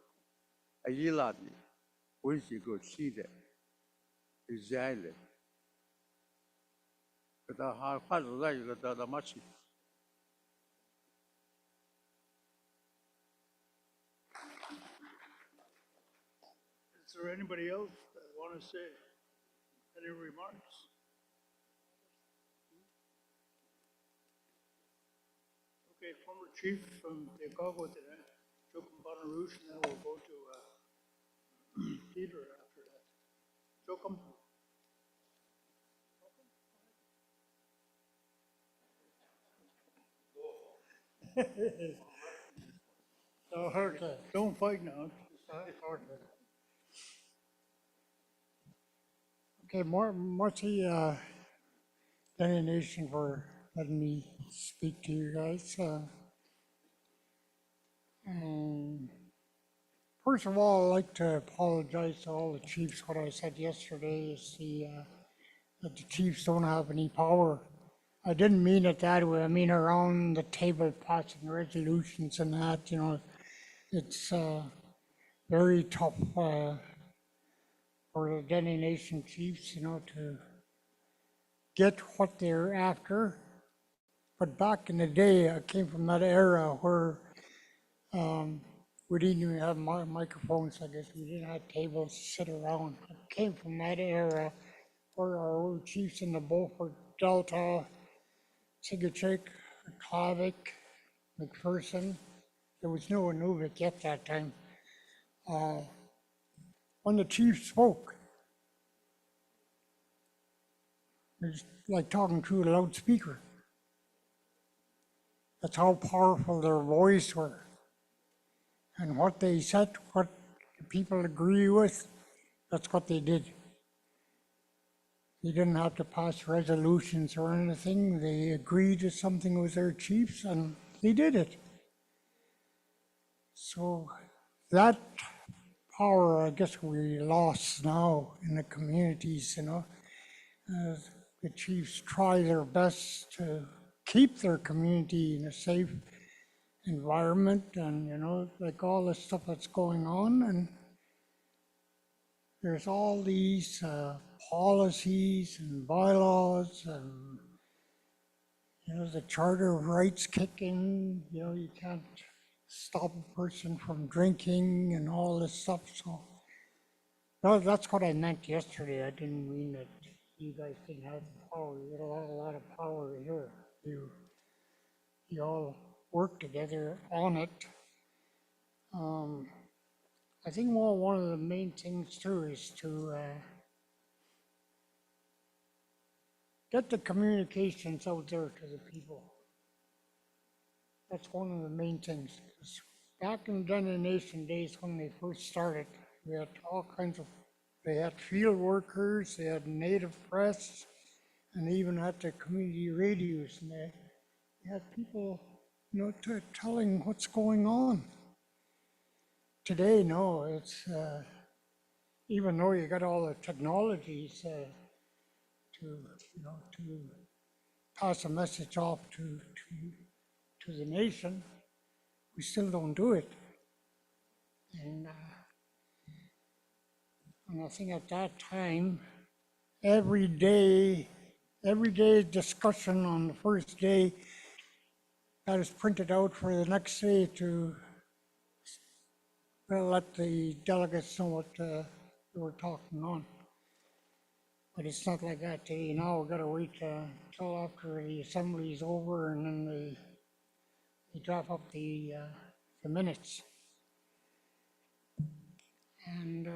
A year when you go see that, is the island. But the hard part of that, you got the much. Is there anybody else that want to say any remarks? Okay, former chief from Chicago today, Jokum Banarush, and then we'll go to Peter after that. Jokum? Okay. Don't fight now. Okay, Marty, Dene Nation for letting me speak to you guys. First of all, I'd like to apologize to all the chiefs. What I said yesterday is that the chiefs don't have any power. I didn't mean it that way. I mean around the table passing resolutions and that, it's very tough for the Dene Nation chiefs, to get what they're after. But back in the day, I came from that era where we didn't even have microphones, I guess. We didn't have tables to sit around. I came from that era where our old chiefs in the Beaufort Delta, Sigachik, Klavik, McPherson, there was no Inuvik yet that time. When the chief spoke, it was like talking through a loudspeaker. That's how powerful their voice were. And what they said, what people agree with, that's what they did. They didn't have to pass resolutions or anything. They agreed to something with their chiefs and they did it. So that power, I guess we lost now in the communities, the chiefs try their best to keep their community in a safe environment and, like all the stuff that's going on. And there's all these policies and bylaws and, the Charter of Rights kick in, you can't stop a person from drinking and all this stuff. So that's what I meant yesterday. I didn't mean that you guys didn't have the power. You got a lot of power here. You all work together on it. I think one of the main things too is to get the communications out there to the people. That's one of the main things. Back in Dene Nation days when they first started, we had all kinds of, they had field workers, they had native press, and they even had the community radios, and they had people, telling what's going on. Today, no, it's, even though you got all the technologies to pass a message off to the nation, we still don't do it. And I think at that time, every day discussion on the first day, that is printed out for the next day to let the delegates know what they were talking on. But it's not like that today. Now we've got to wait till after the assembly is over and then they draft up the minutes. And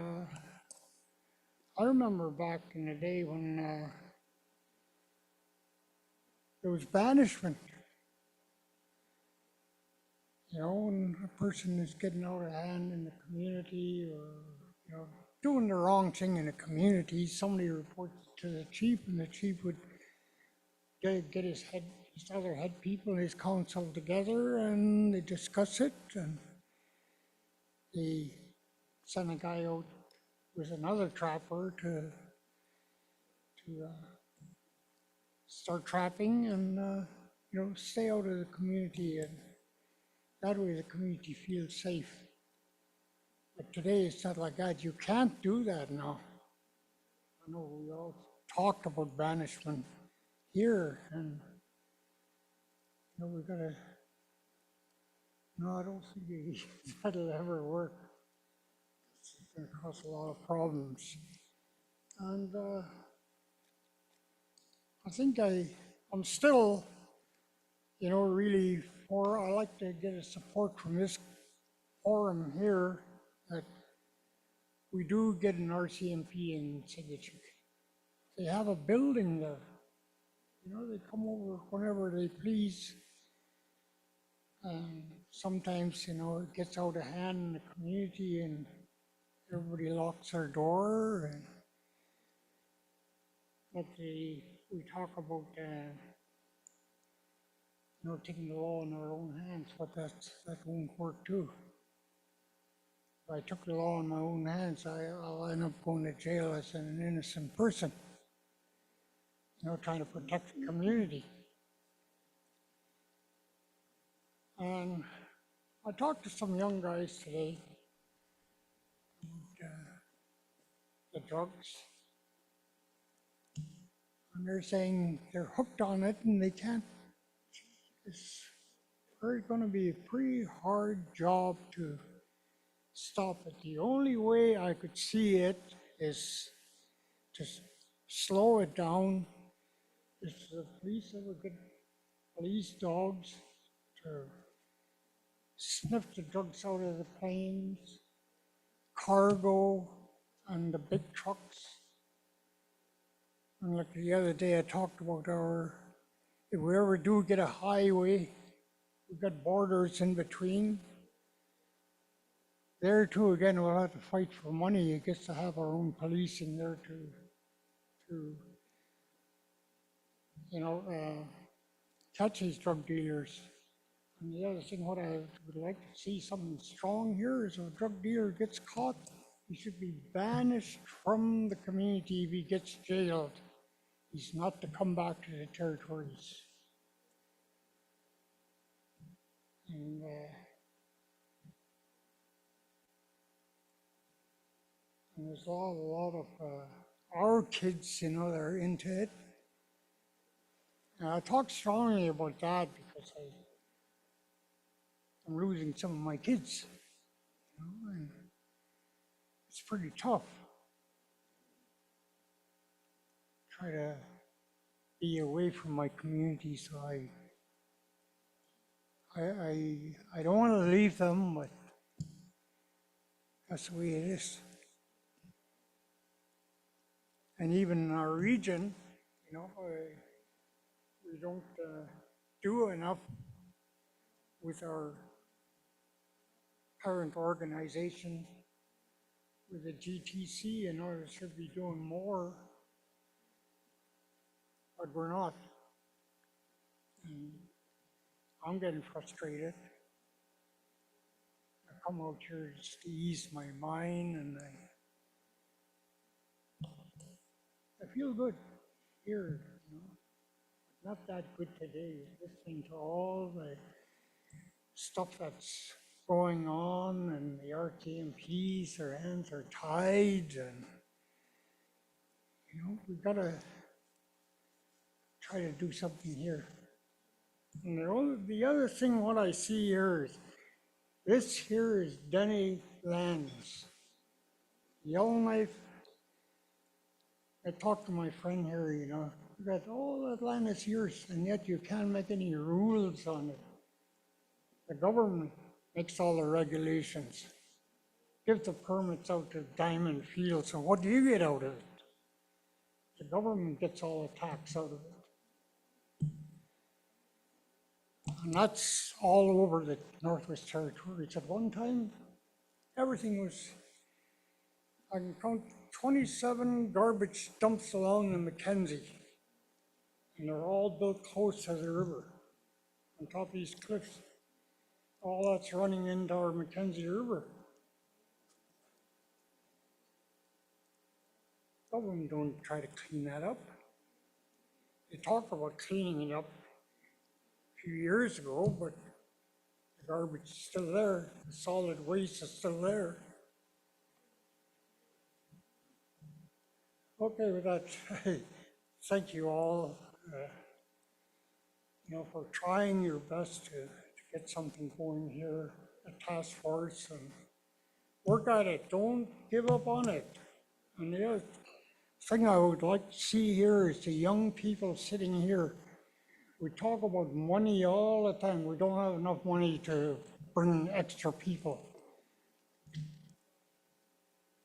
I remember back in the day when there was banishment. When a person is getting out of hand in the community or, doing the wrong thing in the community, somebody reports to the chief and the chief would get his other head people, his council together and they discuss it and they send a guy out with another trapper to start trapping and, stay out of the community, and that way the community feels safe. But today it's not like that. You can't do that now. I know we all talked about banishment here, and we gotta. No, I don't think that'll ever work. It's gonna cause a lot of problems, and I think I'm still, really I like to get a support from this forum here that we do get an RCMP in Sigachik. They have a building there. They come over whenever they please. And sometimes, it gets out of hand in the community and everybody locks their door and we talk about, taking the law in our own hands, but that won't work too. If I took the law in my own hands, I'll end up going to jail as an innocent person, trying to protect the community. And I talked to some young guys today about the drugs, and they're saying they're hooked on it and they can't. It's going to be a pretty hard job to stop it. The only way I could see it is to slow it down. Is the police ever get police dogs to sniff the drugs out of the planes, cargo, and the big trucks? And like the other day I talked about if we ever do get a highway, we've got borders in between. There too, again, we'll have to fight for money. It gets to have our own policing there to catch these drug dealers. And the other thing, what I would like to see something strong here is if a drug dealer gets caught, he should be banished from the community if he gets jailed. He's not to come back to the territories. And there's a lot of our kids, that are into it. And I talk strongly about that because I'm losing some of my kids. And it's pretty tough. Try to be away from my community, so I don't want to leave them, but that's the way it is. And even in our region, we don't do enough with our parent organization, with the GTC, should be doing more, but we're not. And I'm getting frustrated. I come out here just to ease my mind, and I feel good here, Not that good today, listening to all the stuff that's going on, and the RTMPs, their hands are tied, and we've got to try to do something here. And the other thing, what I see here is, this here is Dene lands. Yellowknife, I talked to my friend here, that all that land is yours, and yet you can't make any rules on it. The government makes all the regulations, gives the permits out to Diamond Fields, and what do you get out of it? The government gets all the tax out of it. And that's all over the Northwest Territories. At one time, everything was, I can count 27 garbage dumps along the Mackenzie. And they're all built close to the river, on top of these cliffs. All that's running into our Mackenzie River. Government don't try to clean that up. They talk about cleaning it up a few years ago, but the garbage is still there. The solid waste is still there. Okay, with that, thank you all, for trying your best to get something going here, a task force, and work at it. Don't give up on it. And the other thing I would like to see here is the young people sitting here. We talk about money all the time. We don't have enough money to bring extra people.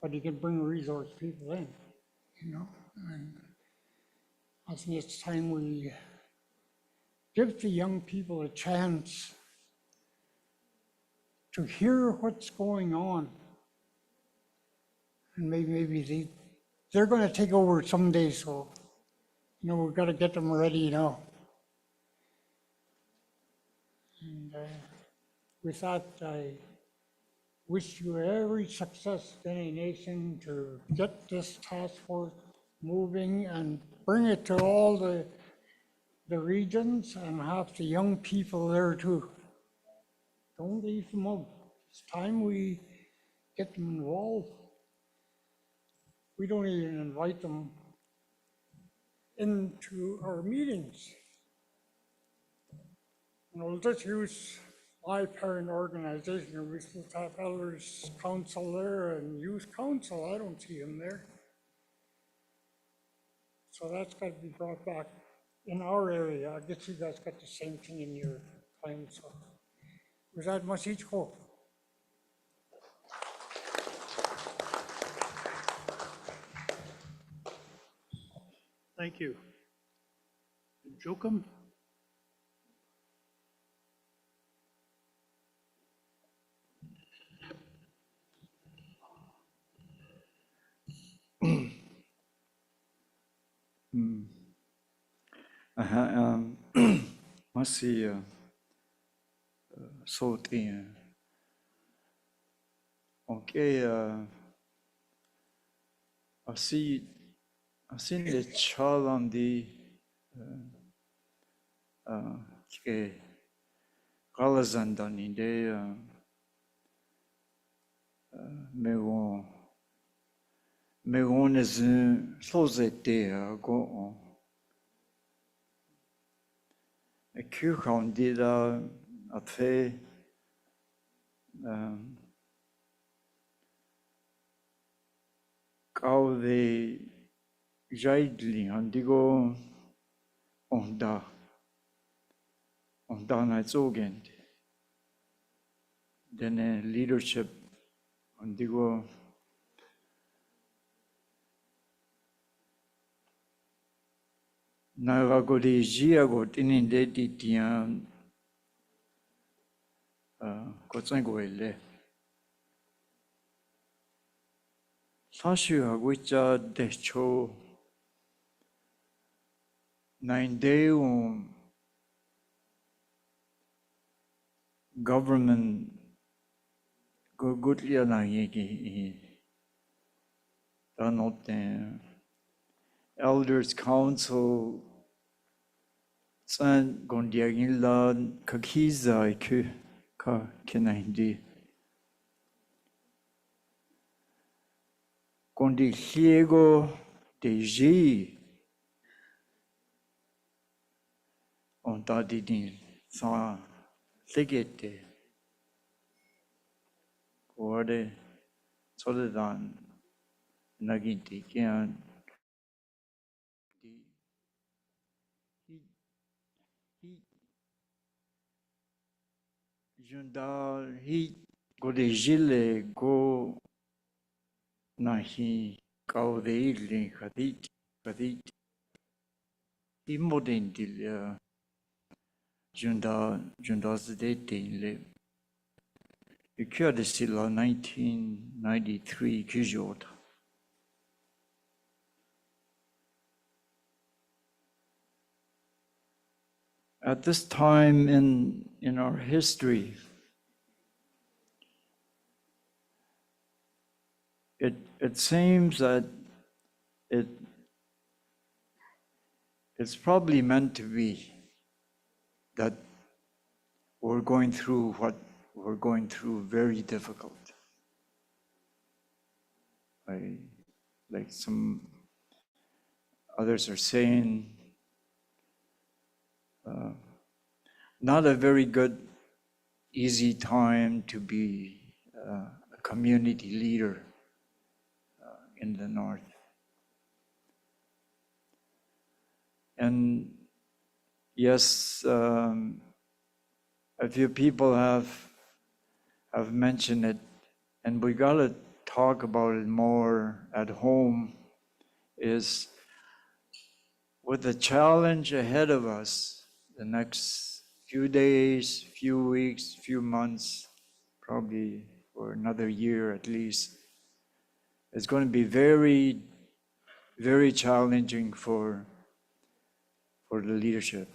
But you can bring resource people in, And I think it's time we give the young people a chance to hear what's going on. And maybe they're going to take over someday, so, we've got to get them ready now. And with that, I wish you every success, Dene Nation, to get this task force moving and bring it to all the regions and have the young people there too. Don't leave them out. It's time we get them involved. We don't even invite them into our meetings. Let's use my parent organization. We still have elders council there and youth council. I don't see them there. So that's got to be brought back in our area. I guess you guys got the same thing in your claim. So with that, must each go. Thank you. Jokum? Masih sautin. Okay, asin le chalam di ke galazandan inde megon is sozete go a kuhan dida atfe kau de jaidli andigo onda na zogend Dene leadership andigo nagago de jiago tininde titian 고창고일래 사실하고 있자 대초 나인데요 government 그 굿리아나 얘기 단어때 elders council 산 gondiagilla kakiza ka kenaindi gondi hiego deji on tadidin sa legete ore soledan naginti kian Junda hi go de gile go nahi kau de ilin hadit imodendil junda zedete le Ikea de sila 1993 kijota. At this time in our history, it seems that it's probably meant to be that we're going through what we're going through very difficult. Like some others are saying, not a very good, easy time to be a community leader in the North. And yes, a few people have mentioned it, and we gotta talk about it more at home, is with the challenge ahead of us, the next few days, few weeks, few months, probably for another year at least. It's going to be very, very challenging for the leadership.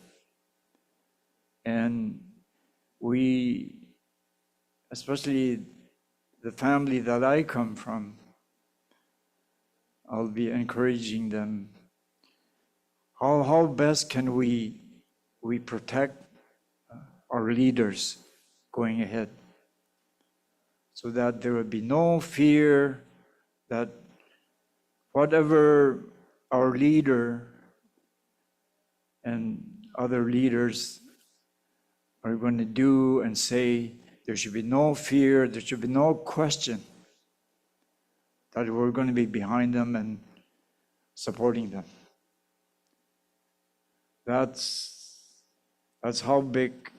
And we, especially the family that I come from, I'll be encouraging them. How best can we protect our leaders going ahead, so that there will be no fear that whatever our leader and other leaders are going to do and say, there should be no fear, there should be no question that we're going to be behind them and supporting them. That's how big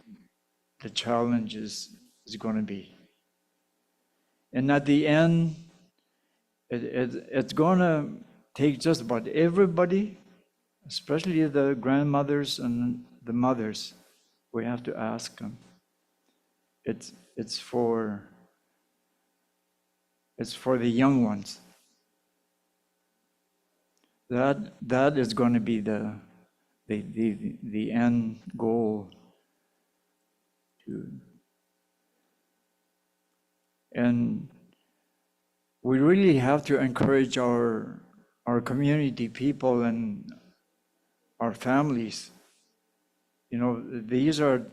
the challenge is going to be. And at the end, it's going to take just about everybody, especially the grandmothers and the mothers. We have to ask them. It's for the young ones. That is going to be the end goal. And we really have to encourage our community people and our families. You know, these are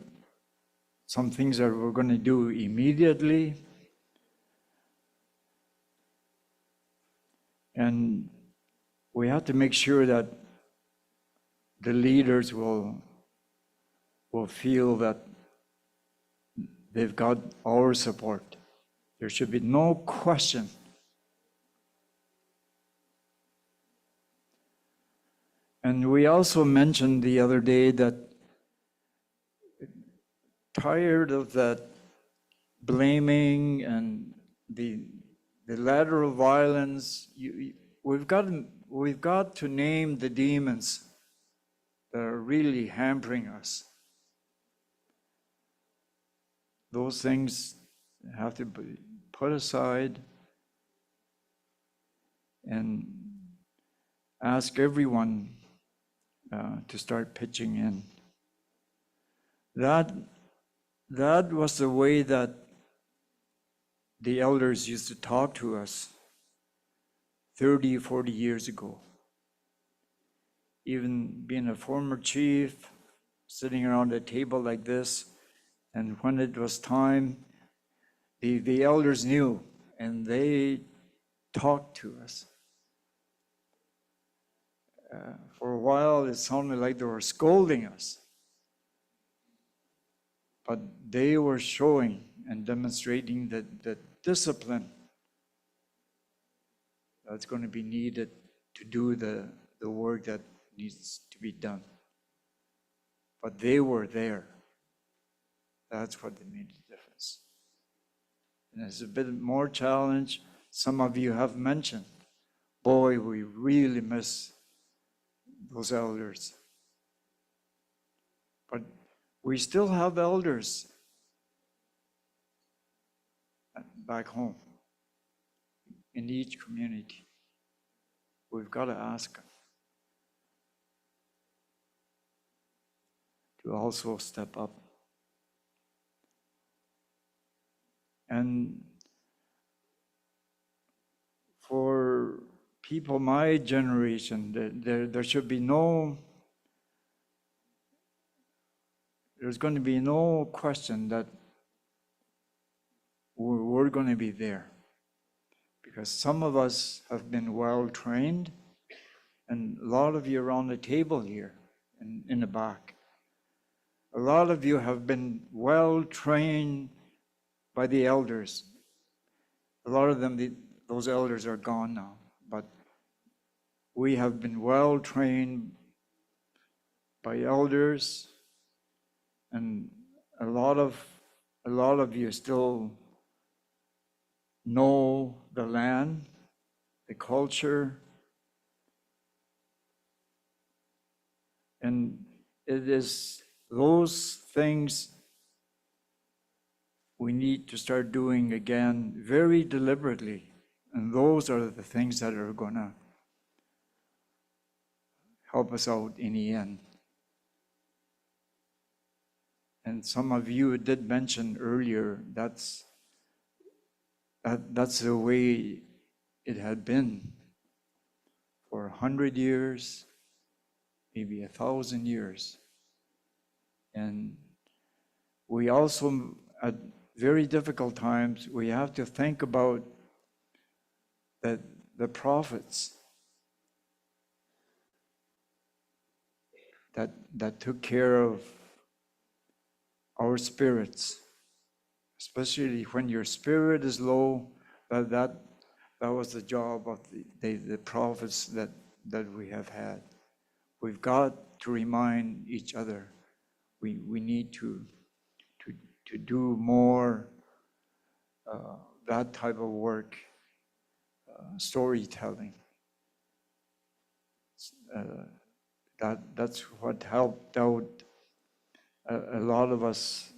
some things that we're going to do immediately. And we have to make sure that the leaders will feel that they've got our support. There should be no question. And we also mentioned the other day that tired of that blaming and the lateral violence, we've got to name the demons that are really hampering us. Those things have to be put aside and ask everyone to start pitching in. That was the way that the elders used to talk to us 30, 40 years ago. Even being a former chief, sitting around a table like this, and when it was time, the elders knew, and they talked to us. For a while, it sounded like they were scolding us, but they were showing and demonstrating the discipline that's going to be needed to do the work that needs to be done. But they were there. That's what made the difference. And it's a bit more challenge. Some of you have mentioned, boy, we really miss those elders. But we still have elders back home in each community. We've got to ask them to also step up. And for people my generation, there should be there's going to be no question that we're going to be there. Because some of us have been well trained, and a lot of you around the table here in the back, a lot of you have been well trained by the elders. A lot of them, those elders are gone now, but we have been well trained by elders, and a lot of you still know the land, the culture, and it is those things we need to start doing again very deliberately. And those are the things that are going to help us out in the end. And some of you did mention earlier that's the way it had been for 100 years, maybe 1,000 years. And we also, at very difficult times, we have to think about that the prophets that took care of our spirits, especially when your spirit is low, that was the job of the prophets that we have had. We've got to remind each other. We need to do more that type of work, storytelling. That's what helped out a lot of us,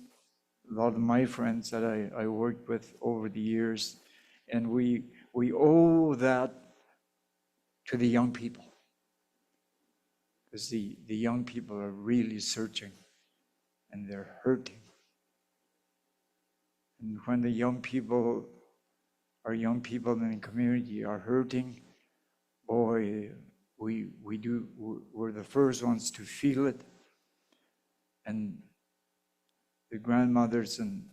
a lot of my friends that I worked with over the years, and we owe that to the young people, because the young people are really searching and they're hurting. And when the young people, our young people in the community are hurting, boy, we're the first ones to feel it. And the grandmothers and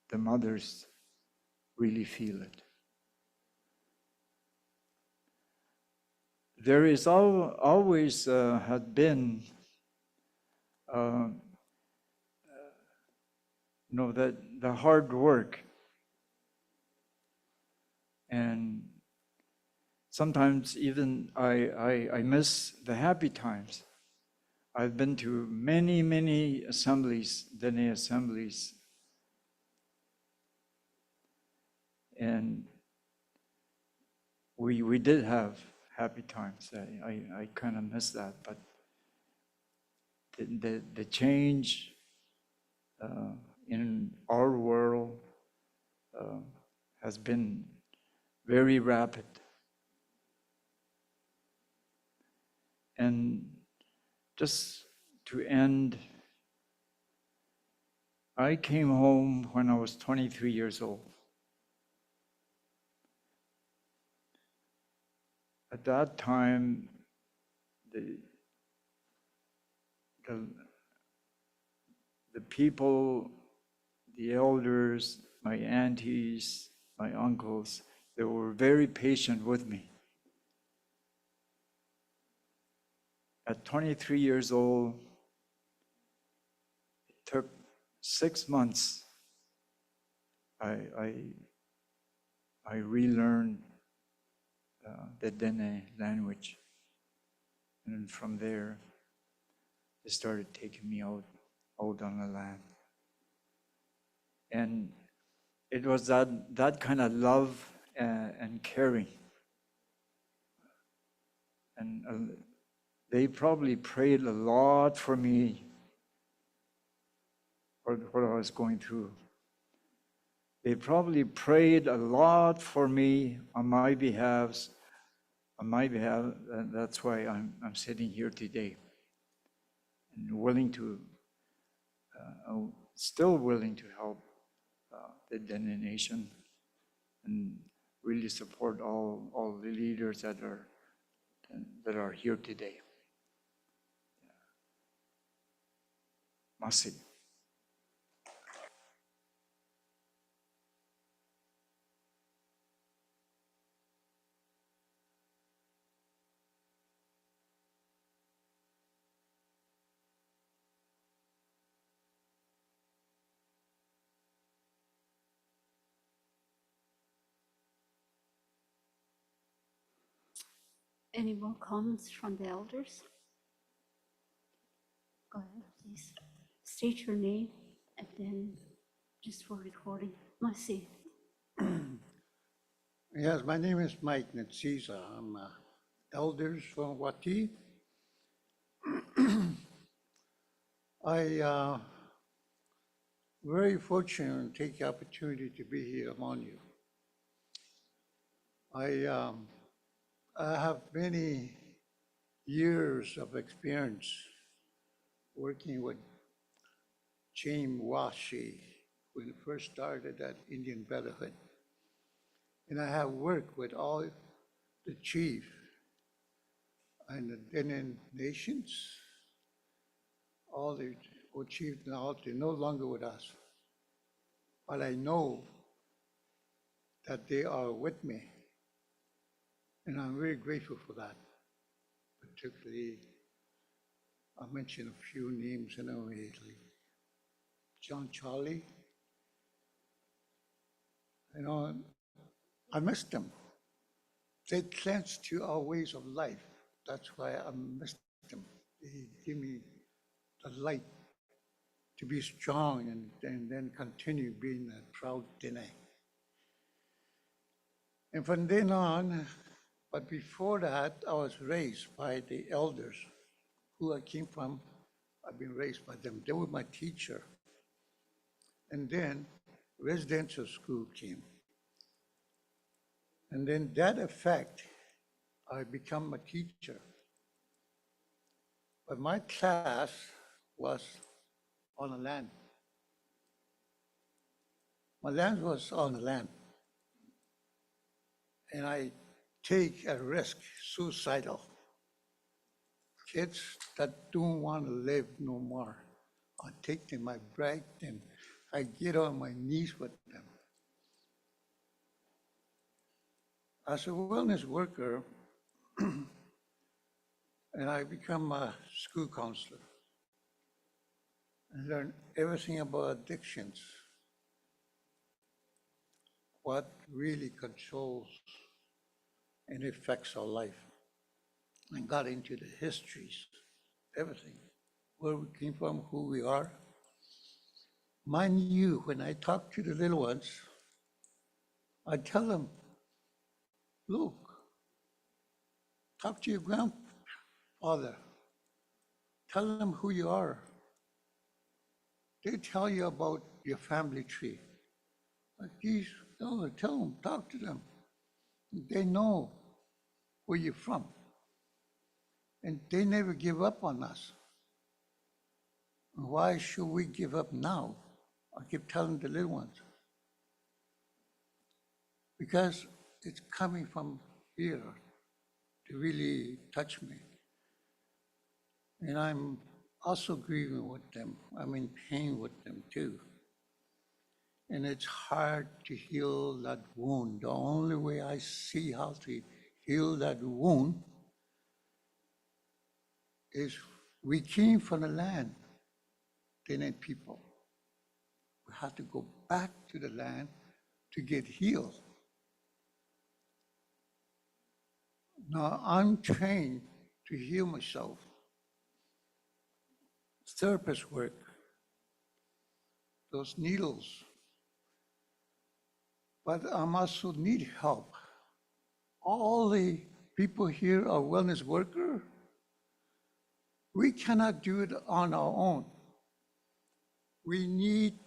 the mothers really feel it. There is always had been, that the hard work, and sometimes even I miss the happy times. I've been to many assemblies, Dene assemblies, and we did have happy times. I kind of miss that, but the change in our world has been very rapid. And just to end, I came home when I was 23 years old. At that time, the people, the elders, my aunties, my uncles, they were very patient with me. At 23 years old, it took 6 months. I relearned the Dene language, and from there, they started taking me out on the land. And it was that kind of love and caring. And they probably prayed a lot for me, for what I was going through. They probably prayed a lot for me on my behalf. And that's why I'm sitting here today, and willing to, still willing to help the Dene Nation, and really support all the leaders that are here today. Masi. Any more comments from the elders? Go ahead, please. State your name and then just for recording. Mercy. Yes, my name is Mike Natsisa. I'm elders from Wati. very fortunate and take the opportunity to be here among you. I have many years of experience working with James Washi when it first started at Indian Brotherhood. And I have worked with all the chiefs and the Dene nations, all the old chiefs now, they're no longer with us. But I know that they are with me. And I'm very grateful for that. Particularly, I'll mention a few names immediately. John Charlie, you know, I missed them. They cleansed to our ways of life. That's why I missed them. They give me the light to be strong and then continue being a proud Dene. And from then on, but before that, I was raised by the elders who I came from. I've been raised by them. They were my teacher. And then residential school came. And then that effect, I become a teacher. But my class was on the land. My land was on the land. And I take a risk, suicidal. Kids that don't want to live no more. I take them, I break them, I get on my knees with them. As a wellness worker, and I become a school counselor and learn everything about addictions, what really controls and affects our life. And got into the histories, everything, where we came from, who we are. Mind you, when I talk to the little ones, I tell them, look, talk to your grandfather. Tell them who you are. They tell you about your family tree. Like these, no, tell them, talk to them. They know where you're from. And they never give up on us. Why should we give up now? I keep telling the little ones. Because it's coming from here to really touch me. And I'm also grieving with them. I'm in pain with them too. And it's hard to heal that wound. The only way I see how to heal that wound is we came from the land, Dene people. We have to go back to the land to get healed. Now I'm trained to heal myself. Therapist work, those needles. But I'm also need help. All the people here are wellness workers. We cannot do it on our own. We need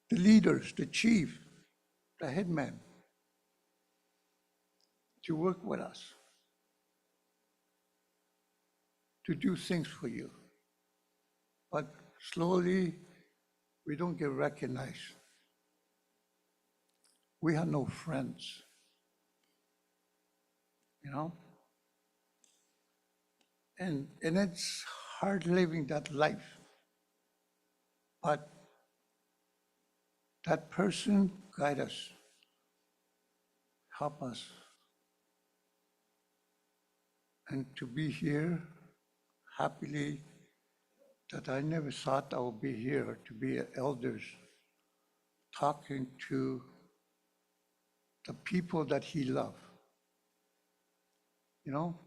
the leaders, the chief, the headman, to work with us, to do things for you. But slowly, we don't get recognized. We have no friends, you know? And it's hard living that life. But that person guide us, help us. And to be here happily, that I never thought I would be here to be elders, talking to the people that he loved. You know,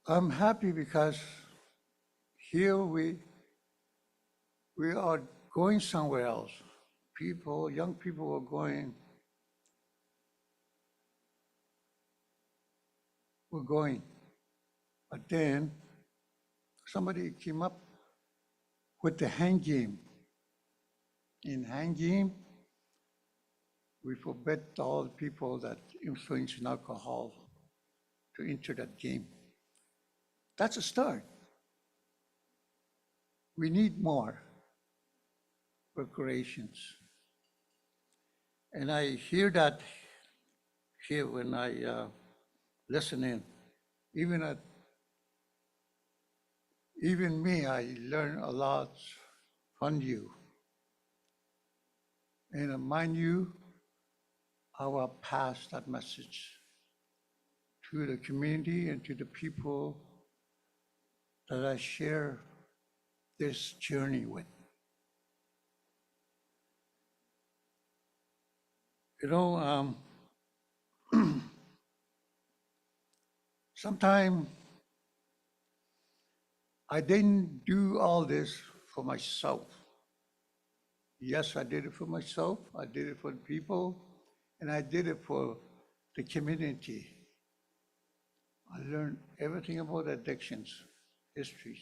I'm happy because here we are going somewhere else. People, young people are going, we're going. But then somebody came up with the hand game. In hand game, we forbid all people that influence in alcohol to enter that game. That's a start. We need more recreations. And I hear that here when I listen in. Even me, I learn a lot from you. And mind you, I will pass that message to the community and to the people that I share this journey with. You know, sometimes I didn't do all this for myself. Yes, I did it for myself, I did it for the people, and I did it for the community. I learned everything about addictions, histories.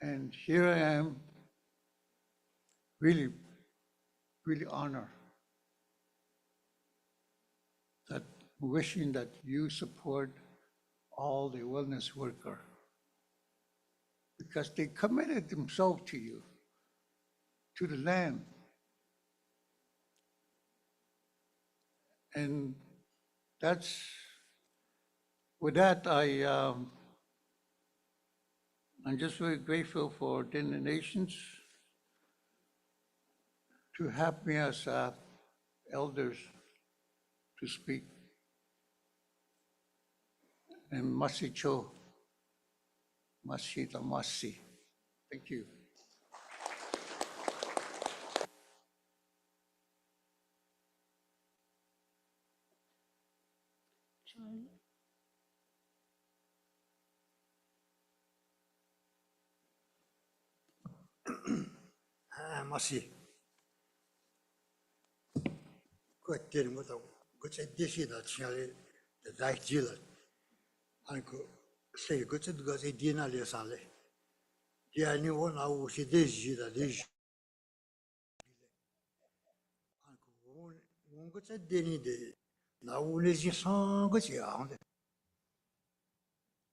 And here I am, really, really honored that wishing that you support all the wellness worker because they committed themselves to you, to the land. And with that, I'm just very grateful for Dene Nations to have me as elders to speak. And Masi Cho, Masita Masi. Thank you. Masi. Ko tiri mo to ko che desi da chale de dai jila. Anko sei ko che do se dina le sale. Dia ni wona u si desi da desi. Anko won ko che deni de na u le ji san ko che ang de.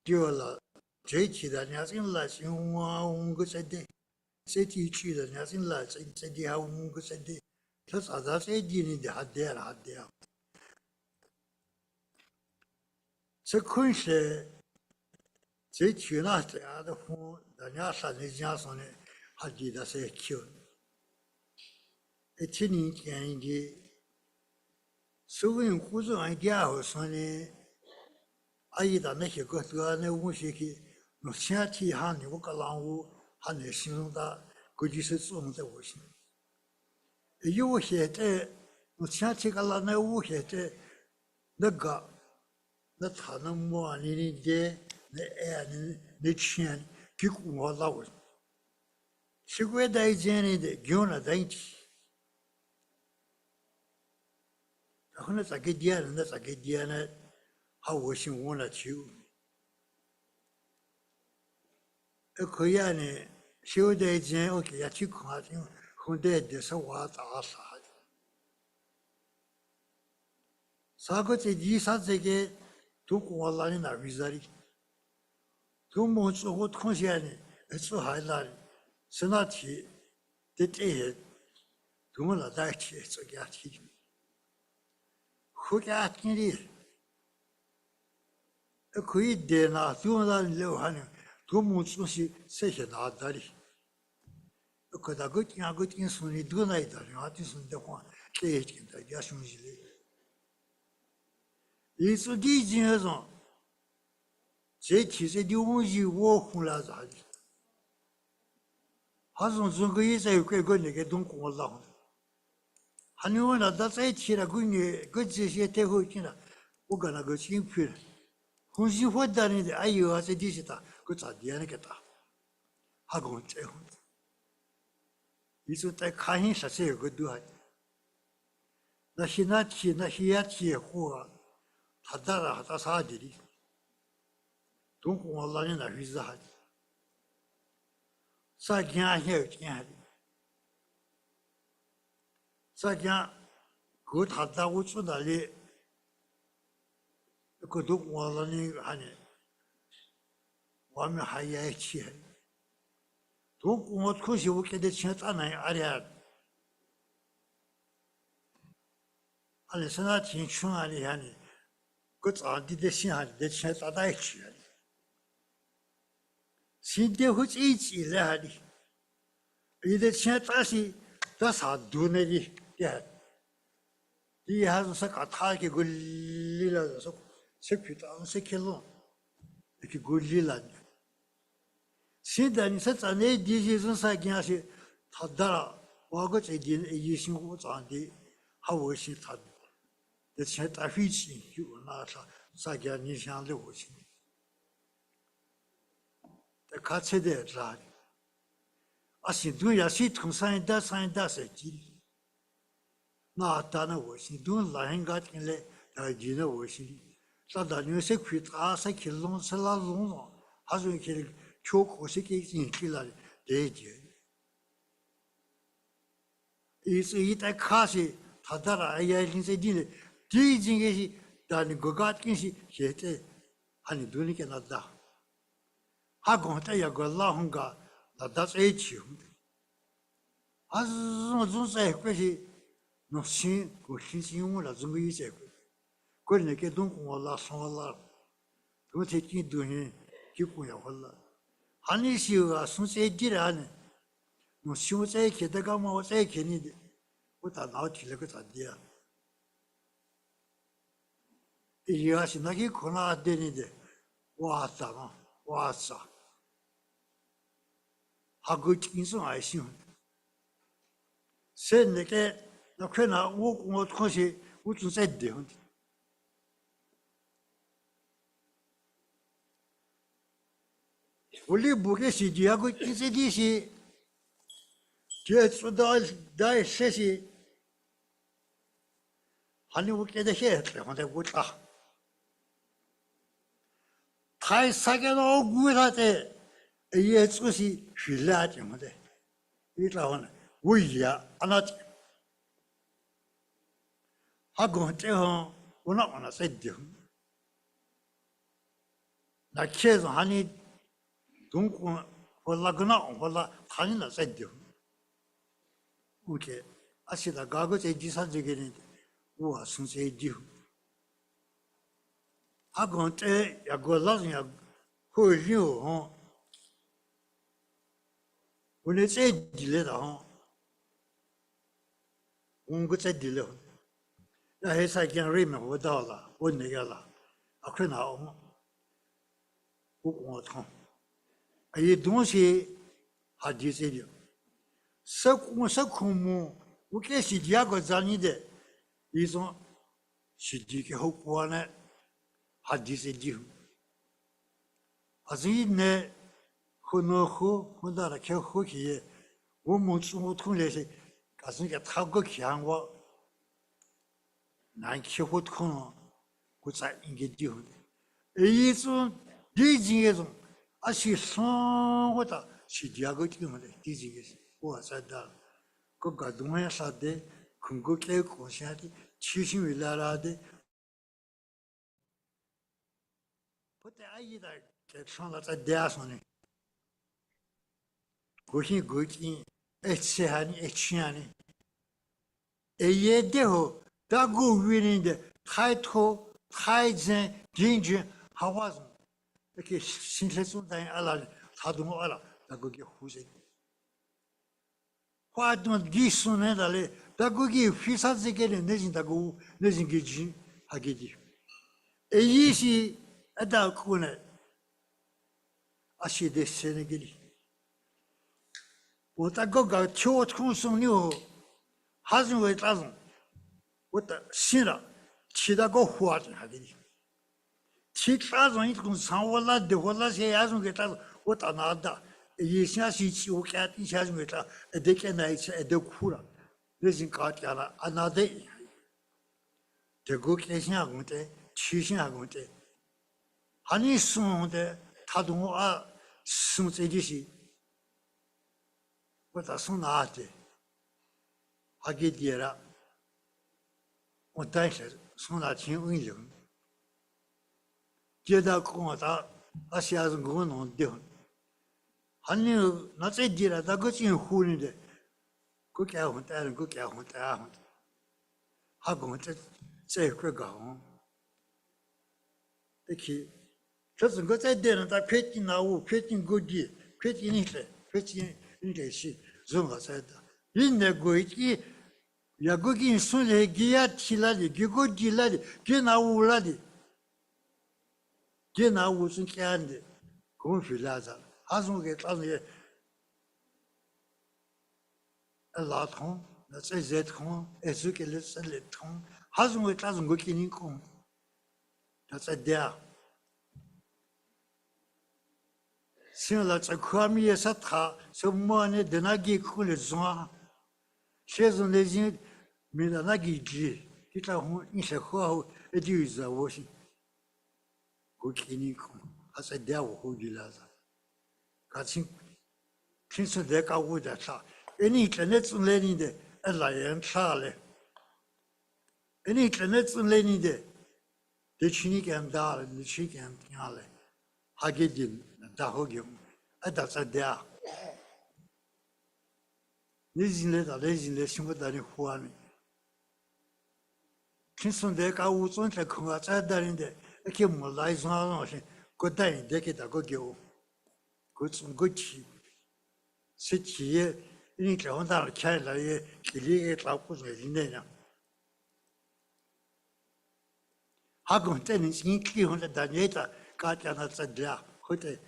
Dio la je chi da nya sin la sin wa un ko che de. Se ti chi da nya sin la se di ha un ko che de. Tas ada se dini de hadde.这困是这去那这样的风，人家山里讲说呢，还记得是秋。17年前的，所有胡子俺家伙说呢，阿姨的那些个个那东西去，那前提下呢，我个让我还能形容的，估计是这种的东西。有些的，我前提个让那有些的，那个。那他那么你的那爱你钱给我老，习惯在家里的用了在一起，然后那咋个点呢？那咋个点呢？好我心我了去，可以呢，小在家我给他去看听，后来的是我打啥的，啥个在地上这个。都过来那为啥哩？都没做过同学呢，做孩子哩，是那题的这些，都没那在题做家题，后家庭里，可以的那都那留下呢，都没做些这些拿的哩，可那个听说呢，都那一点，俺听说的话，这一点大家兄弟哩。一次地震上，这其实的问题我混了啥的，还从中国一在各个那个东国浪，还你问了他在提了个你个这些太后进了，我跟那个新批了，红旗火的呢的，哎呦啊这地是他，个咋的那个他，还跟我这样，一次在看见实在有个多，那些那提那些也提货。他当然他啥的哩，中国老人那回事哈， sa gyan he gyan sa gyan go ta da wu zu da le ko du wa la ni ha ni wa mi ha ya chi du ko ko shi wu ke de chen ta na a ya ale sana tin chun a li ha ni ko ta di de xin ha de chen ta da chi xin de hu chi chi le ha ni 이的chen ta shi da sa du ne di ya 이 하면서 가타게 굴리라서 색피도 색킬로 이렇게 굴리라 신단이 서자네 디지선 사기야시 타다라 와고 제딘 이신고 잔디 하워시 타 대체 다휘치 유나사 사기야 니샹르 오시 다 카체데 자 아시 두야시 통산다 산다 세지那当然我是都蓝个天嘞，记得我是，那当年是亏他是去弄是那弄了，还是去缺口是给进去了对的。一旦开始，他当然哎呀，你这地嘞，第一件个是，但你国家件是现在，还你都你给那打，还讲他有个老红个，那打在一起，还是我总是关系。no sin ko sin mo la zungu yi se ko ne ke don ko la son la ko te ki do ni ki ko ya wala hani shi ga sun se di ra ne no shi wo se ke da ga ma wo se ke ni de ko ta na ti le ko ta dia i ya shi na ki ko na de ni de wa sa ma wa sa ha go chi so ai shi se ne ke那看那我看些我总在地方，我里不给是第二个第三的是，这说到实是，还有我给他写的，我在我打，他三个老姑他的，也就是学来的么的，你知道呢？我也安那。他讲这行我那在地方，那开始喊你中国或那个那或那喊你那在地方，OK，而且他刚刚在第三这个人，我从在地方，他讲这一个老人家会有哈，我那在地里的哈，我们在地里。那还是讲人们我到了，我那个了，啊，看到我看，有东西还第三的，是空么？我开始第二个讲你的，一种是这个后果呢，还第三的，啊，所以呢，很多很大的开后去，我们从来是，可是个他个看我。难起火可能，我在应该丢的。一种第一件种，而且生活的是第二个地方的，第一件事我在那，各个东西啥的，空个开空下的，提醒为来的，不但阿姨的在上了在地上呢，过去过去，一吃下呢，一吃下呢，也得好。大个原因的太多太真认真，还话说，那个现在中在阿拉他都阿拉那个给胡说，话都几十年的嘞，那个给非常这个人那是那个那是个人还给的，也是阿达可能，阿是的是那个的，我那个跳空送牛，还是为啥子？我的信了，其他个花的还给你，其他人一共上我那的我那些也是给他，我到哪的，以前是去我看以前是给他，得给那一次得哭了，那是搞掉了，啊那的，这个开心工的，取心工的，还你送的，他同我送这些是，我打送哪的，还给爹了，我带下送哪听问人，爹的跟我打，啊下子我弄的，还有那这爹了，那个真糊弄的，我结婚带人，我结婚带啊，还跟我这块讲，得去。这是我在电脑上拍进那屋，拍进过地，拍进你来，拍进你来去，任何在的。人那过去，也过去送来给呀提来的，给过地来的，给那屋来的，给那屋是干的，公费来着，还是我给他们拉通，那在热通，还是给了是热通，还是我他是我给你讲，他在点。现在这块米也是他，什么呢？在那给苦了装，现在那人没得那给治，给他红你是好，一定是我是，我给你讲，还是点我好的了噻，他听说这个我的他，你真的从来你的，来人他嘞，你真的从来你的，你去你干打了，你去干听了，还给定。大好用，大在点，你人来到，你人来想不到你花呢。听说那个乌总在空啊，在那里的，给莫来上上去，我带人给他个叫，我从过去，是去，你这样打了开了也，给你也打不出来那样。还讲在你心里头的大年的，家家那在点，或者。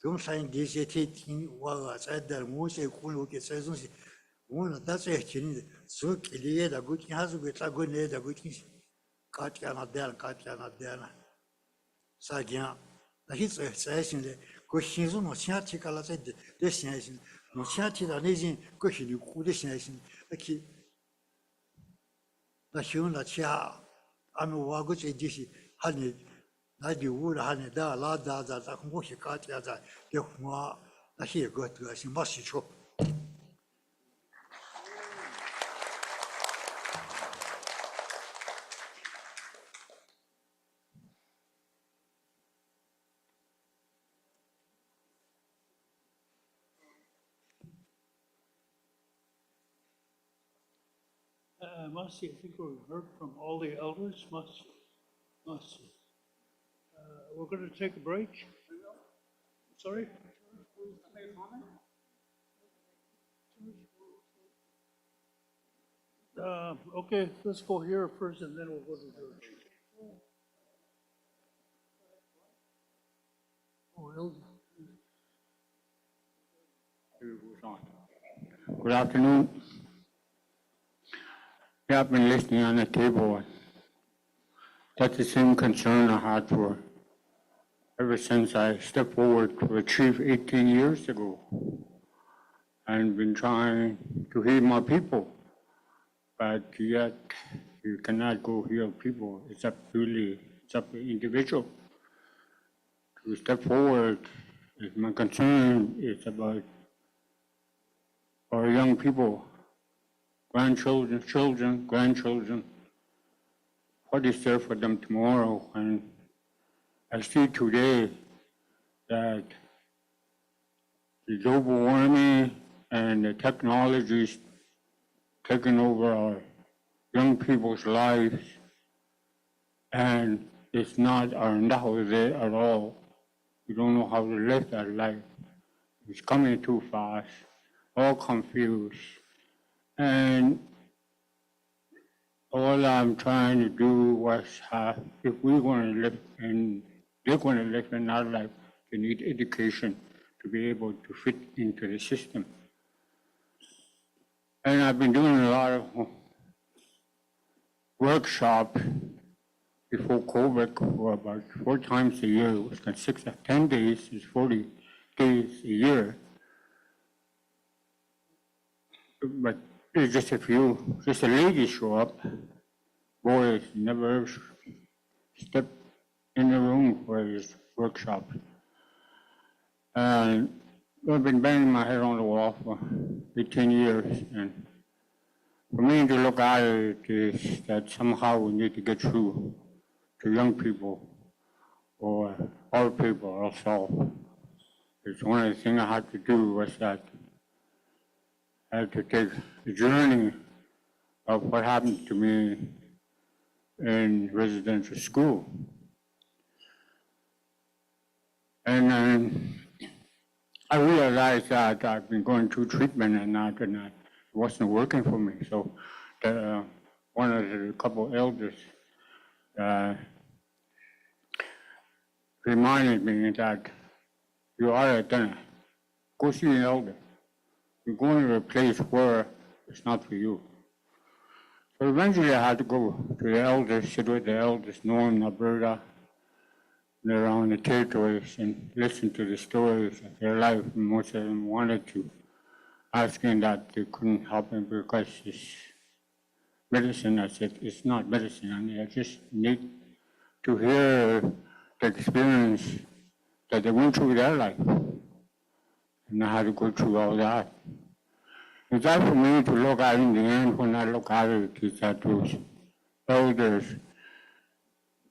中山这些天听我在那某些公路给这东西，我那在听的，所给你也得过听，还是给他过年的过听，家家那点了，家家那点了，啥讲？那些在现在，过现实弄前提个了在的，在现实，弄前提的那些过去的苦的现实，那去，那熊那钱，俺们挖过这这些，还你。那就我那呢，那拉达达达，我去搞点子，就我那些个德行没事出。Marcy, I think we've heard from all the elders. Marcy. We're going to take a break. Sorry? Okay, let's go here first and then we'll go to church. Oh, elder. Good afternoon. We have been listening on the table. That's the same concern I had for ever since I stepped forward to a chief 18 years ago and been trying to heal my people. But yet you cannot go heal people. It's up to the individual to step forward. My concern is about our young people, grandchildren, children, grandchildren. What is there for them tomorrow? And I see today that the global warming and the technologies taking over our young people's lives, and it's not our nowadays at all. We don't know how to live that life. It's coming too fast, all confused. And all I'm trying to do was if we're going to live and they're going to live in our life, they need education to be able to fit into the system. And I've been doing a lot of workshops before COVID for about 4 times a year. It was 6 or 10 days, it's 40 days a year. But there's just a lady show up. Boys never step in the room for this workshop. And I've been banging my head on the wall for 18 years, and for me to look at it is that somehow we need to get through to young people or old people also. It's one of the things I had to do was that I had to take the journey of what happened to me in residential school. And I realized that I've been going through treatment and that it wasn't working for me. So one of the couple elders reminded me that you are a Dene. Go see an elder. You're going to a place where it's not for you. So eventually I had to go to the elders, sit with the elders, knowing Alberta, and around the territories, and listen to the stories of their life. And most of them wanted to, asking that they couldn't help me because it's medicine. I said, it's not medicine. I mean, I just need to hear the experience that they went through their life. And I had to go through all that. It's hard for me to look at in the end when I look at it is that those elders,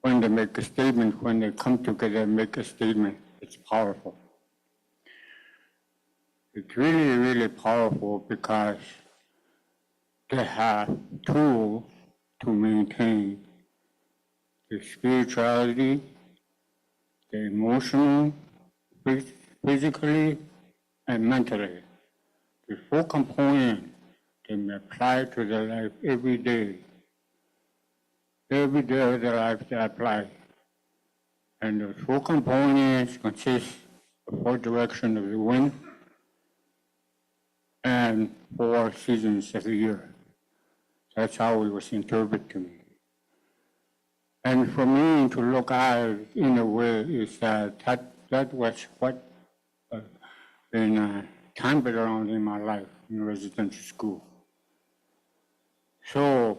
when they make a statement, when they come together and make a statement, it's powerful. It's really, really powerful because they have tools to maintain the spirituality, the emotional, physically, and mentally. The four components they may apply to their life every day. Every day of their life they apply. And those four components consist of four directions of the wind and 4 seasons of the year. That's how it was interpreted to me. And for me to look at it in a way is that was what been camped around in my life in residential school. So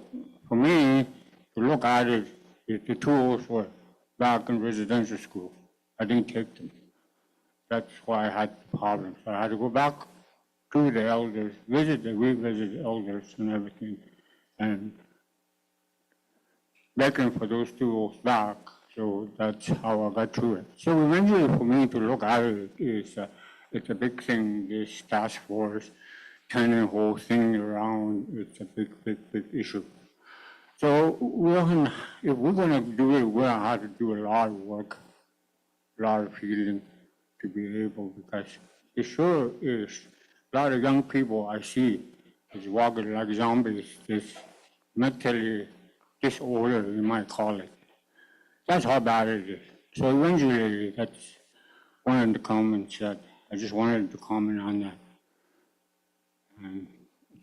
for me to look at it, the tools were back in residential school. I didn't take them. That's why I had problems. So I had to go back to the elders, revisit the elders and everything, and begging for those tools back. So that's how I got through it. So eventually for me to look at it is, it's a big thing, this task force, turning the whole thing around, it's a big, big, big issue. So if we're gonna do it, we're gonna have to do a lot of work, a lot of healing to be able, because it sure is a lot of young people I see is walking like zombies, this mentally disorder, you might call it. That's how bad it is. So eventually, that's one of the comments that I just wanted to comment on that. And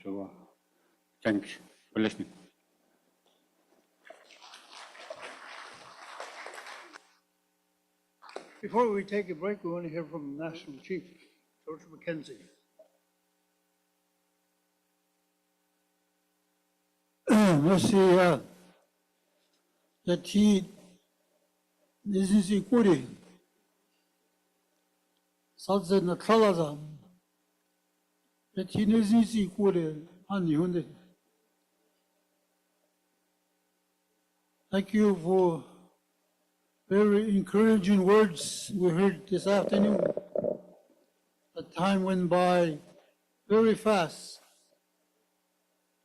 so, thanks for listening. Before we take a break, we want to hear from National Chief, George McKenzie. Merci, Yati, Nizinsi Kuri, Salsa Nakalaza, Yati Nizinsi Kuri, Hani Hunde. Thank you for very encouraging words we heard this afternoon. The time went by very fast.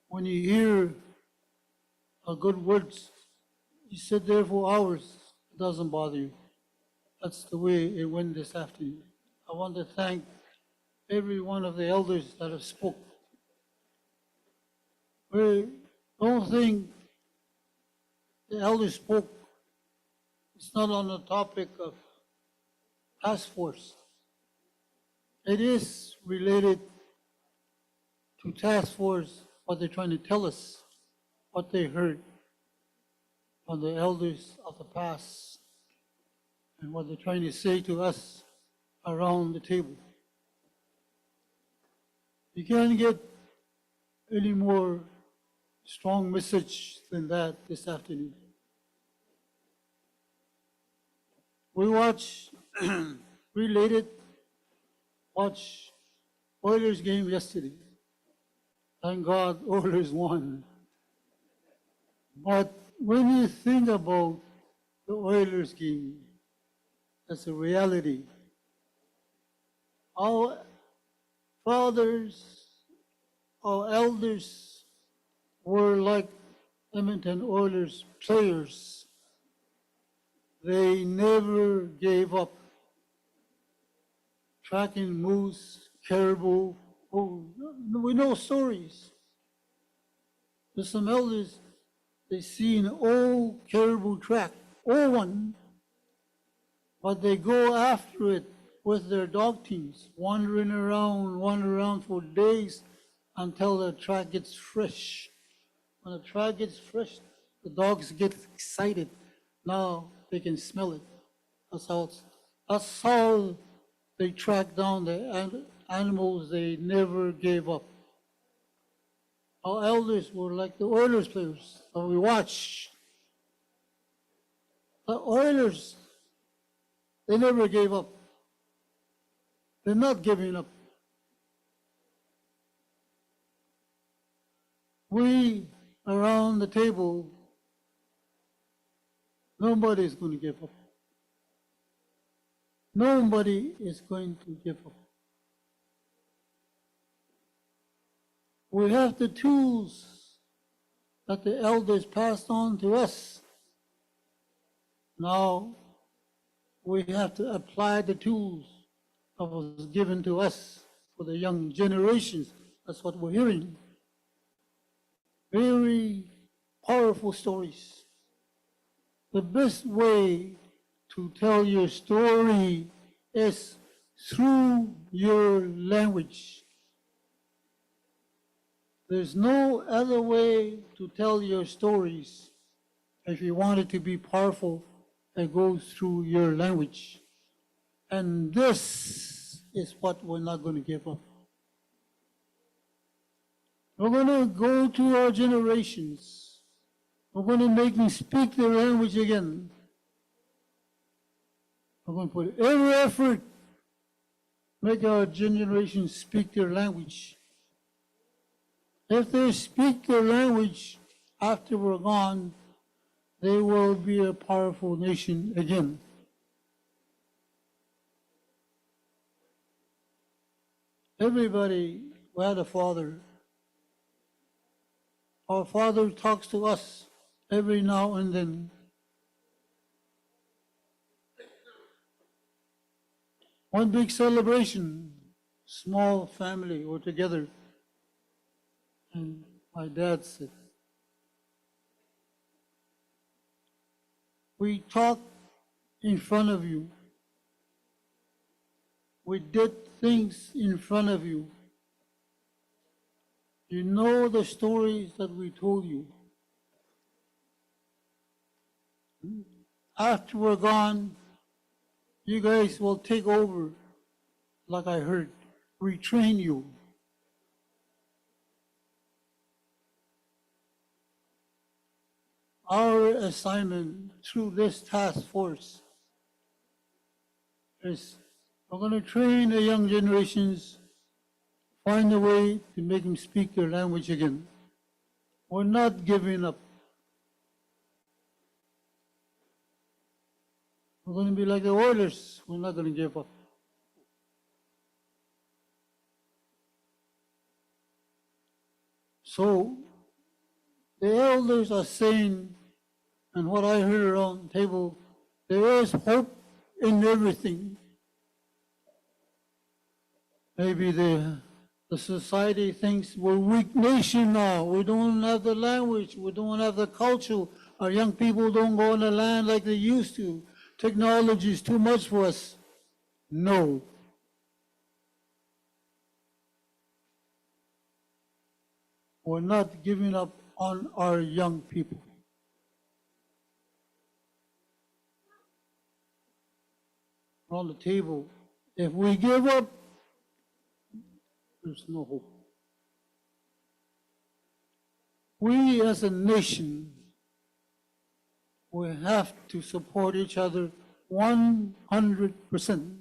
When you hear good words, you sit there for hours, it doesn't bother you. That's the way it went this afternoon. I want to thank every one of the elders that have spoken. The whole thing the elders spoke, it's not on the topic of task force. It is related to task force, what they're trying to tell us, what they heard from the elders of the past, and what they're trying to say to us around the table. You can't get any more strong message than that this afternoon. We watched related watched Oilers game yesterday. Thank God Oilers won. But when you think about the Oilers game, that's a reality. Our fathers, our elders were like Edmonton Oilers players. They never gave up. Tracking moose, caribou, oh, we know stories. There's some elders, they see an old caribou track, old one, but they go after it with their dog teams, wandering around for days until the track gets fresh. When the track gets fresh, the dogs get excited. Now they can smell it. That's how they track down the animals. They never gave up. Our elders were like the Oilers players that we watched. The Oilers, they never gave up. They're not giving up. We around the table, nobody's going to give up. Nobody is going to give up. We have the tools that the elders passed on to us. Now we have to apply the tools that was given to us for the young generations. That's what we're hearing. Very powerful stories. The best way to tell your story is through your language. There's no other way to tell your stories if you want it to be powerful. It goes through your language. And this is what we're not going to give up. We're going to go to our generations. We're going to make them speak their language again. We're going to put every effort, make our generations speak their language. If they speak their language after we're gone, they will be a powerful nation again. Everybody who had a father, our father talks to us every now and then. One big celebration, small family, we're together. And my dad said, we talked in front of you. We did things in front of you. You know the stories that we told you. After we're gone, you guys will take over, like I heard, retrain you. Our assignment through this task force is we're going to train the young generations, find a way to make them speak their language again. We're not giving up. We're going to be like the Oilers. We're not going to give up. So the elders are saying, and what I heard around the table, there is hope in everything. Maybe the society thinks we're a weak nation now. We don't have the language. We don't have the culture. Our young people don't go on the land like they used to. Technology is too much for us. No. We're not giving up on our young people. On the table, if we give up, there's no hope. We as a nation, we have to support each other 100%.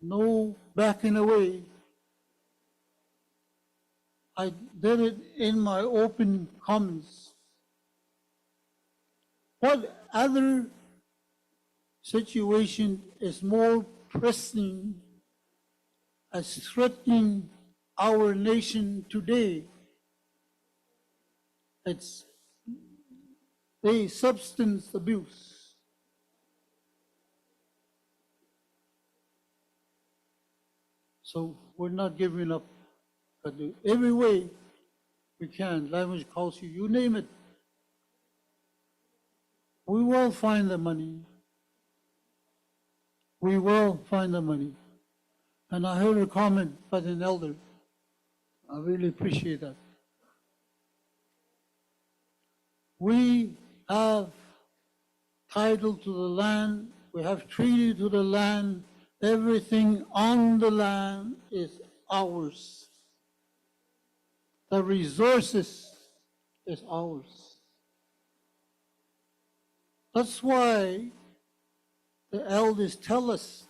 no backing away. I did it in my open comments. What other situation is more pressing as threatening our nation today? It's the substance abuse. So we're not giving up, but every way we can, language, culture, you name it, we will find the money. We will find the money. And I heard a comment by an elder. I really appreciate that. We have title to the land, we have treaty to the land, everything on the land is ours. The resources is ours. That's why the elders tell us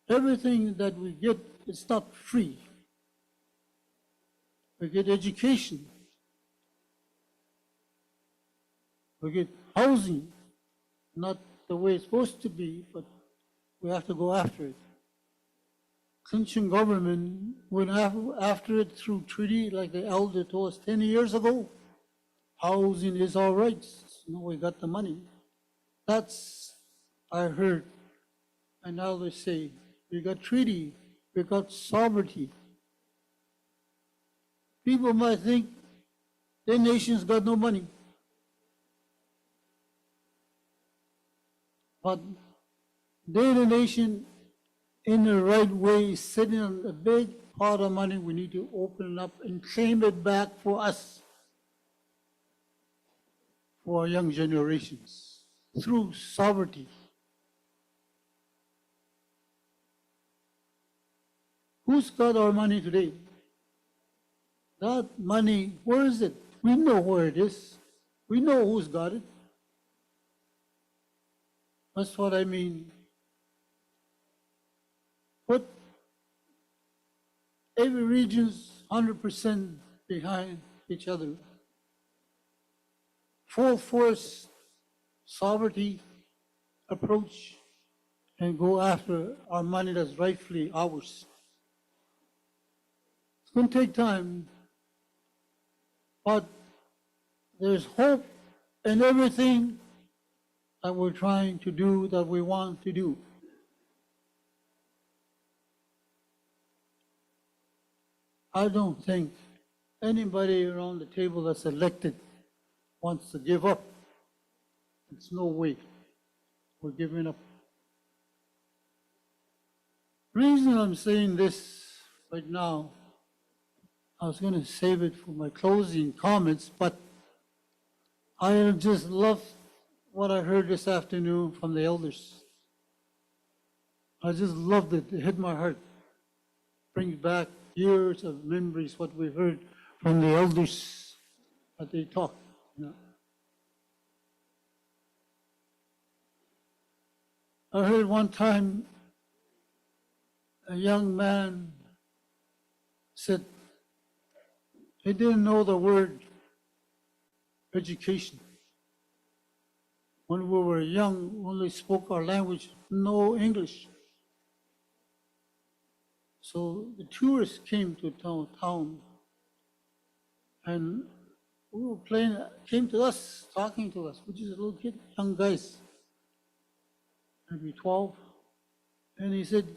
everything that we get is not free. We get education. We get housing, not the way it's supposed to be, but we have to go after it. Clinton government went after it through treaty, like the elder told us 10 years ago. Housing is our rights. You know, we got the money. That's, I heard, and now they say, we got treaty, we got sovereignty. People might think their nation's got no money. But they're the nation in the right way, sitting on a big pot of money. We need to open it up and claim it back for us, for our young generations, through sovereignty. Who's got our money today? That money, where is it? We know where it is. We know who's got it. That's what I mean. Put every region's 100% behind each other. Full force sovereignty approach and go after our money that's rightfully ours. It's going to take time, but there's hope in everything that we're trying to do, that we want to do. I don't think anybody around the table that's elected wants to give up. It's no way we're giving up. The reason I'm saying this right now, I was going to save it for my closing comments, but I just love what I heard this afternoon from the elders. I just loved it. It hit my heart. Brings back years of memories, what we heard from the elders, that they talk. You know. I heard one time a young man said he didn't know the word education. When we were young, we only spoke our language, no English. So the tourists came to town, and we were playing, came to us, talking to us, which is a little kid, young guys, maybe 12. And he said,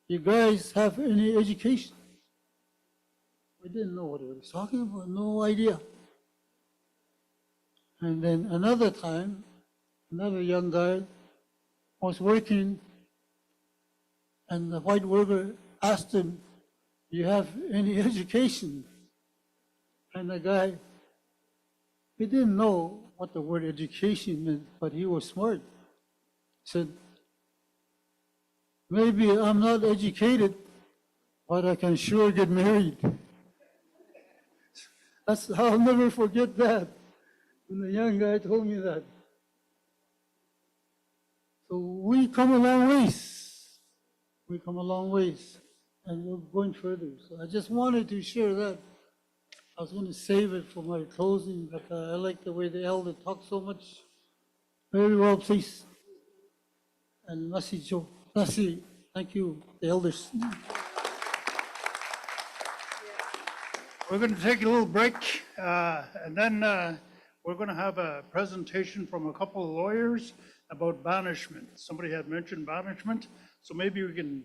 "You guys have any education?" We didn't know what he was talking about, no idea. And then another time, another young guy was working, and the white worker asked him, "Do you have any education?" And the guy, he didn't know what the word education meant, but he was smart. He said, "Maybe I'm not educated, but I can sure get married." I'll never forget that, when the young guy told me that. So we come a long ways. We come a long ways, and we're going further. So I just wanted to share that. I was going to save it for my closing, but I like the way the elder talked so much. Very well, please. And merci, Joe. Merci. Thank you, the elders. We're going to take a little break, and then we're going to have a presentation from a couple of lawyers about banishment. Somebody had mentioned banishment, so maybe we can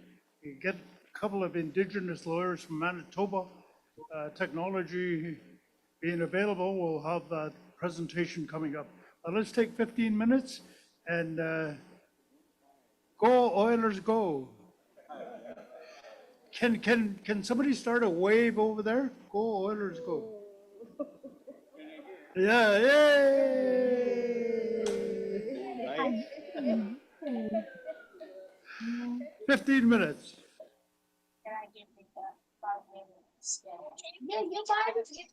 get a couple of Indigenous lawyers from Manitoba. Technology being available, we'll have that presentation coming up. Let's take 15 minutes and go Oilers go. Can somebody start a wave over there? Go Oilers go. Yeah, yay! 15 minutes. Yeah, you buy the 52.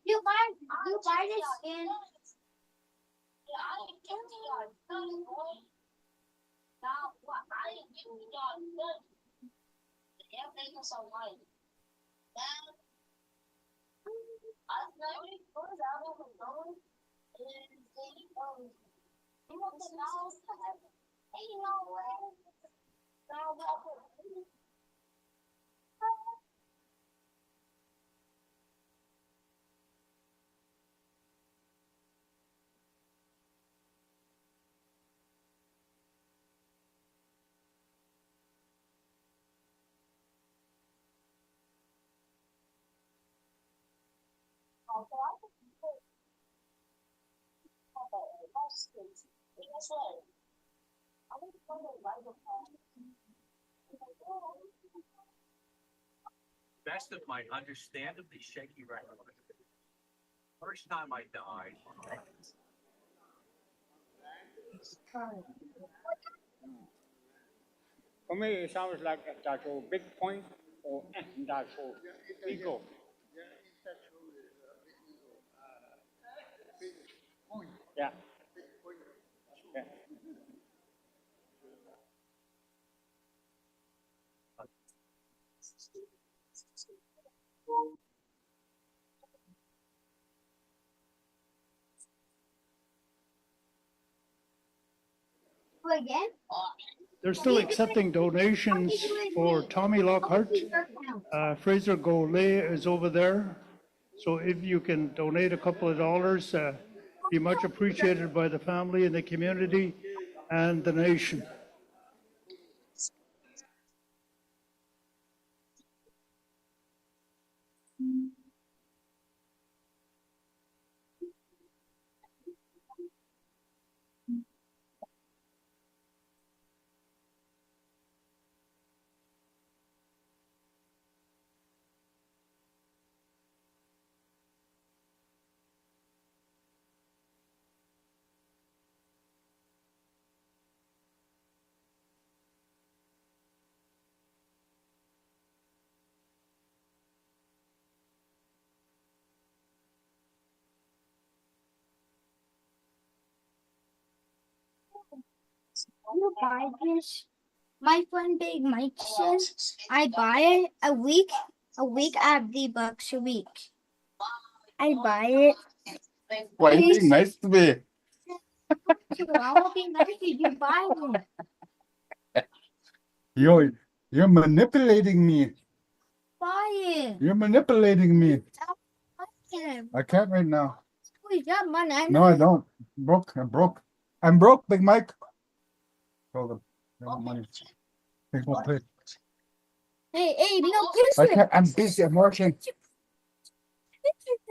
You buy this in. Best of my understandably shaky recollection. First time I died. For me, it sounds like that's a big point or that's a ego. Yeah. Yeah. Again? They're still accepting donations for Tommy Lockhart. Fraser Golay is over there. So if you can donate a couple of dollars, be much appreciated by the family and the community and the nation. You buy this? My friend Big Mike says I buy it a week at $3 a week. I buy it. Why are you being nice to me? I will be nice if you buy it. You're manipulating me. Buy it. You're manipulating me. Buy it. I can't right now. We got money. No, I don't. I'm broke. I'm broke, Big Mike. Told them. I don't want money. They won't pay. Hey, no push I it. can't. I'm busy. I'm working.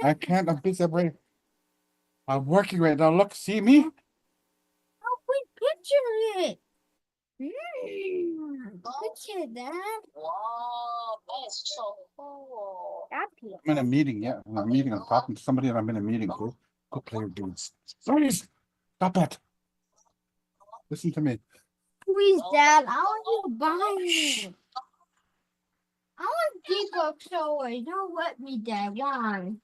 I can't. I'm busy. I'm working right now. Look, see me? Oh, wait, picture it. Picture that. Wow, that's so cool. Happy. I'm in a meeting. Yeah, I'm in a meeting. I'm talking to somebody and I'm in a meeting. Go play your games. Sorry. Stop it. Listen to me. Please, Dad, I want you to buy it. I want people toys. Don't let me, Dad. Why?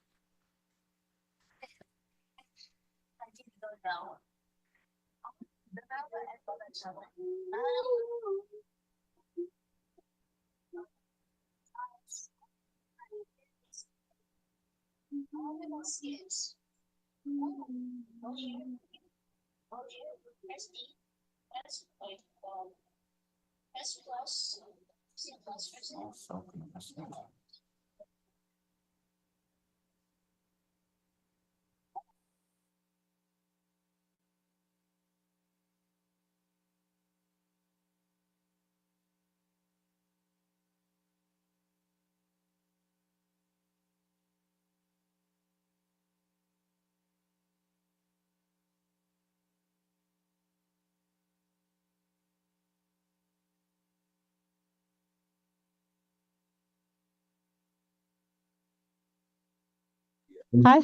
Hi,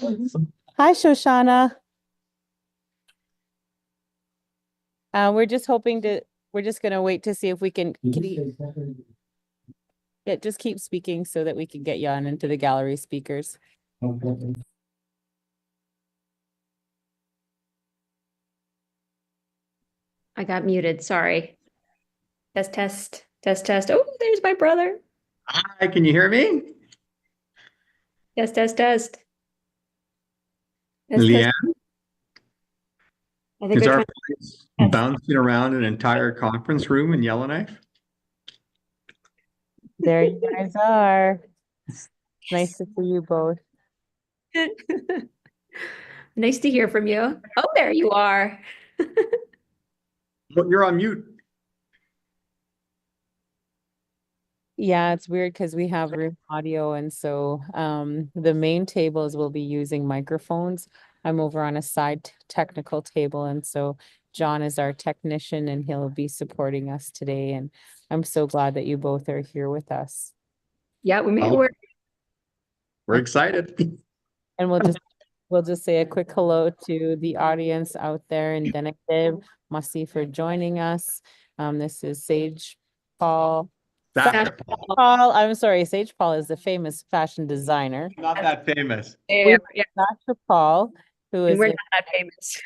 hi, Shoshana. We're just hoping to, we're just gonna wait to see if we can yeah, just keep speaking so that we can get you on into the gallery speakers. I got muted, sorry. Test, test, test, test. Oh, there's my brother. Hi, can you hear me? Test, test, test. Test, Leanne, test. I think is we're our trying. voice bouncing around an entire conference room in Yellowknife? There you guys are. Nice to see you both. Nice to hear from you. Oh, there you are. Well, you're on mute. Yeah, it's weird because we have room audio, and so the main tables will be using microphones. I'm over on a side technical table, and so John is our technician and he'll be supporting us today. And I'm so glad that you both are here with us. Yeah, we made it work. We're excited. And we'll just say a quick hello to the audience out there in Dene. Merci for joining us. This is Sage Paul. Sasha. Paul, I'm sorry, Sage Paul is the famous fashion designer. Not that famous. We have Sasha Paul, who And is we're a not that famous.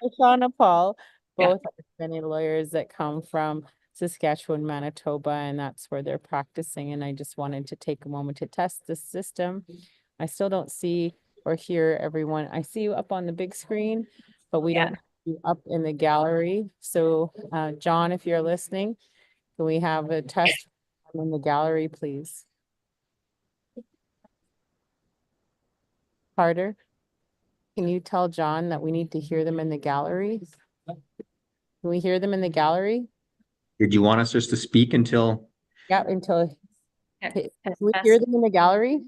Shoshana Paul, both are many lawyers that come from Saskatchewan, Manitoba, and that's where they're practicing. And I just wanted to take a moment to test the system. I still don't see or hear everyone. I see you up on the big screen, but we don't have you up in the gallery. So, John, if you're listening, can we have a test in the gallery, please? Carter, can you tell John that we need to hear them in the gallery? Can we hear them in the gallery? Did you want us just to speak until? Yeah, until, Test, can test, we test. hear them in the gallery?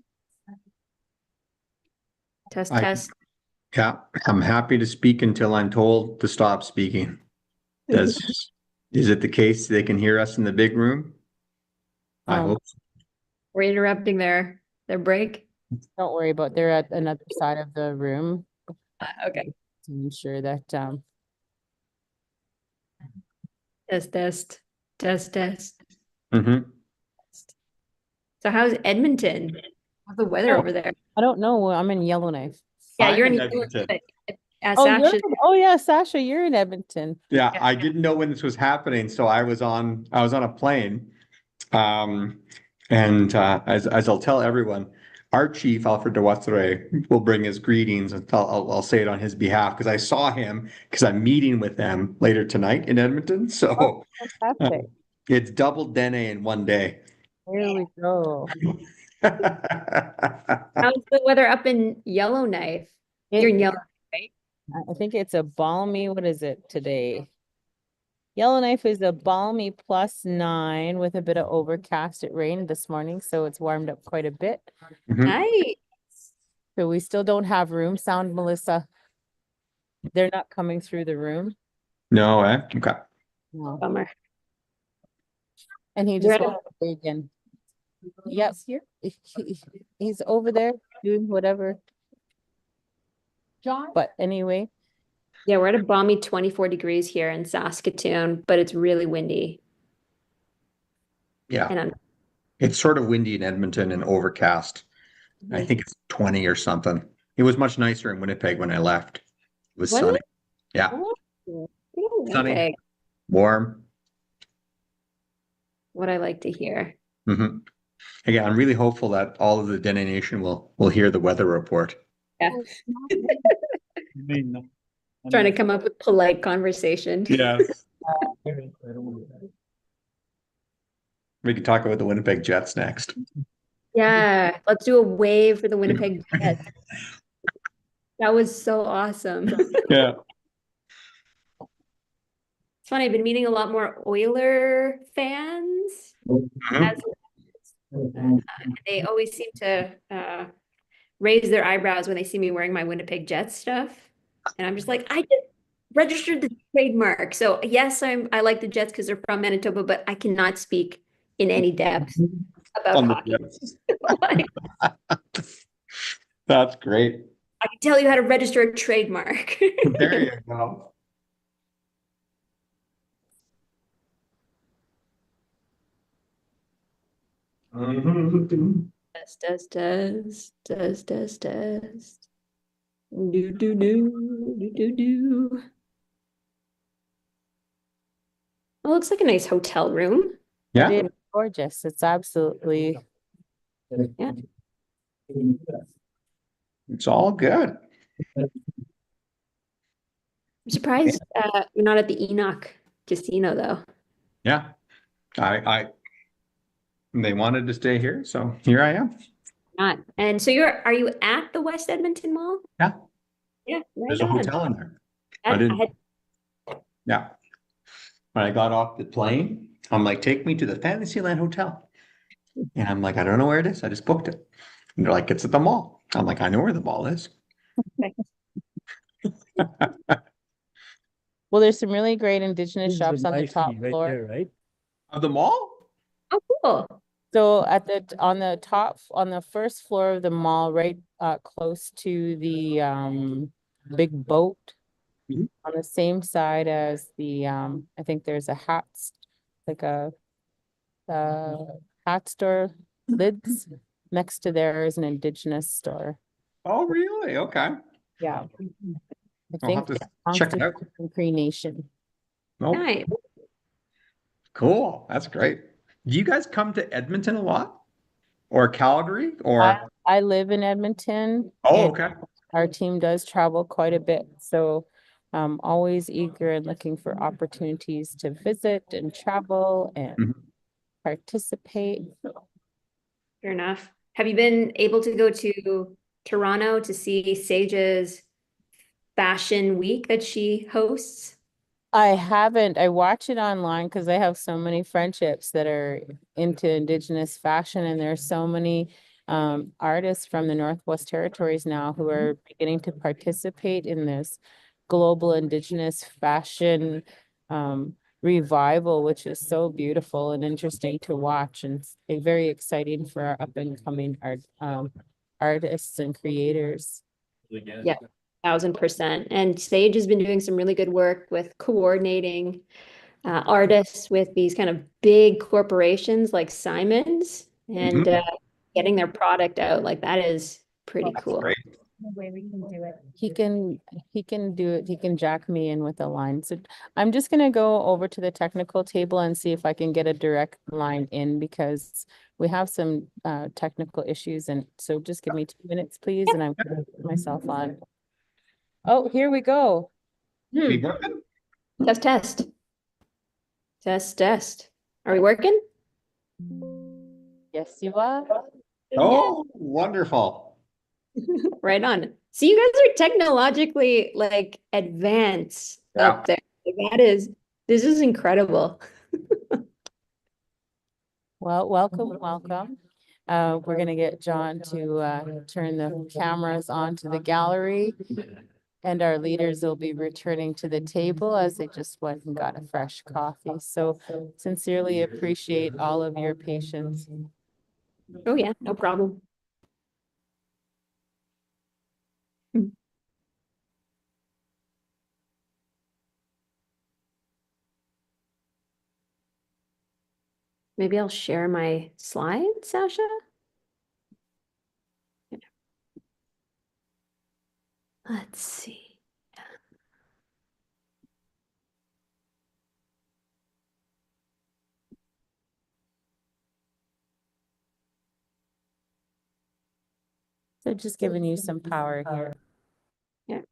Test, I- test. Yeah, I'm happy to speak until I'm told to stop speaking. Is it the case they can hear us in the big room? I hope so. We're interrupting their break. Don't worry about, they're at another side of the room. Okay. To ensure that, Test, test, test, test. Mhm. So how's Edmonton? How's the weather over there? I don't know, I'm in Yellowknife. Yeah, I'm you're in in Edmonton. Oh, oh yeah, Sasha, you're in Edmonton. Yeah, I didn't know when this was happening, so I was on a plane. And as I'll tell everyone, our chief, Alfred de Wassere, will bring his greetings, and I'll say it on his behalf, because I saw him, because I'm meeting with them later tonight in Edmonton, so Fantastic. it's double Dene in one day. Here we go. How's the weather up in Yellowknife? You're in Yellowknife, right? I think it's a balmy, what is it today? Yellowknife is a balmy +9 with a bit of overcast. It rained this morning, so it's warmed up quite a bit. Nice. So we still don't have room sound, Melissa. They're not coming through the room. No, okay. No. Bummer. And he just went away again. Yes, here. He's over there doing whatever. John? But anyway. Yeah, we're at a balmy 24 degrees here in Saskatoon, but it's really windy. Yeah. And It's sort of windy in Edmonton and overcast. I think it's 20 or something. It was much nicer in Winnipeg when I left. It was Was sunny. it? Yeah. Oh, Sunny, Winnipeg. warm. What I like to hear. Hmm. Again, I'm really hopeful that all of the Dene Nation will hear the weather report. Yeah. Trying to come up with polite conversation. Yes. We can talk about the Winnipeg Jets next. Yeah, let's do a wave for the Winnipeg Jets. That was so awesome. Yeah. It's funny, I've been meeting a lot more Oiler fans. As, they always seem to raise their eyebrows when they see me wearing my Winnipeg Jets stuff. And I'm just like, I just registered the trademark. So yes, I like the Jets because they're from Manitoba, but I cannot speak in any depth about On the hockey. Jets. That's great. I can tell you how to register a trademark. There you go. Test. Do. Well, it looks like a nice hotel room. Yeah. It is gorgeous. It's absolutely, Yeah. It's all good. I'm surprised you're not at the Enoch Casino though. Yeah. They wanted to stay here, so here I am. Not. And so are you at the West Edmonton Mall? Yeah. Yeah, right There's a on. hotel in there. I didn't. had Yeah. When I got off the plane, I'm like, take me to the Fantasyland Hotel. And I'm like, I don't know where it is. I just booked it. And they're like, it's at the mall. I'm like, I know where the mall is. well, there's some really great indigenous shops on the top floor. right? Of the mall? Oh, cool. So on the first floor of the mall, right close to the big boat, Mhm. on the same side as the I think there's a like a hat store lids. Next to there is an indigenous store. Oh, really? Okay. Yeah. I I'll think have to it's check it out. Cree Nation. Oh, Nice. cool. That's great. Do you guys come to Edmonton a lot? Or Calgary? Or I live in Edmonton. oh, and okay. Our team does travel quite a bit, so I'm always eager and looking for opportunities to visit and travel and Mhm. participate. Fair enough. Have you been able to go to Toronto to see Sage's fashion week that she hosts? I haven't. I watch it online because I have so many friendships that are into Indigenous fashion, and there's so many artists from the Northwest Territories now who are beginning to participate in this global Indigenous fashion revival, which is so beautiful and interesting to watch, and very exciting for our up and coming artists and creators. Yeah, 1000%. And Sage has been doing some really good work with coordinating artists with these kind of big corporations like Simon's and getting their product out. Like that is pretty cool. Great. Way we can do it. He can do it. He can jack me in with a line. So I'm just gonna go over to the technical table and see if I can get a direct line in because we have some technical issues. And so just give me 2 minutes, please, and I'm gonna put myself on. Oh, here we go. We working? Test. Are we working? Yes, you are. Oh, wonderful. Right on. See, you guys are technologically like advanced up there. This is incredible. Well, welcome. We're gonna get John to turn the cameras on to the gallery. And our leaders will be returning to the table as they just went and got a fresh coffee. So sincerely appreciate all of your patience. Oh yeah, no problem. Maybe I'll share my slides, Sasha. Let's see. They're just giving you some power here. Yeah.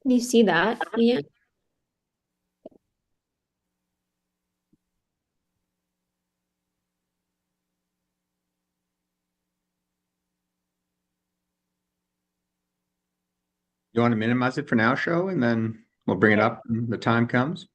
Can you see that, Leah? You want to minimize it for now, show, and then we'll bring it up when the time comes?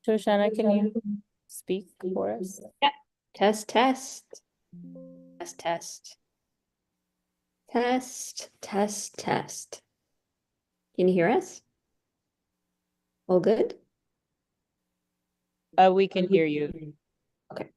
Shoshana, can you speak for us? Yeah. Test, test. Test, test. Test, test, test. Can you hear us? All good? We can hear you. Okay.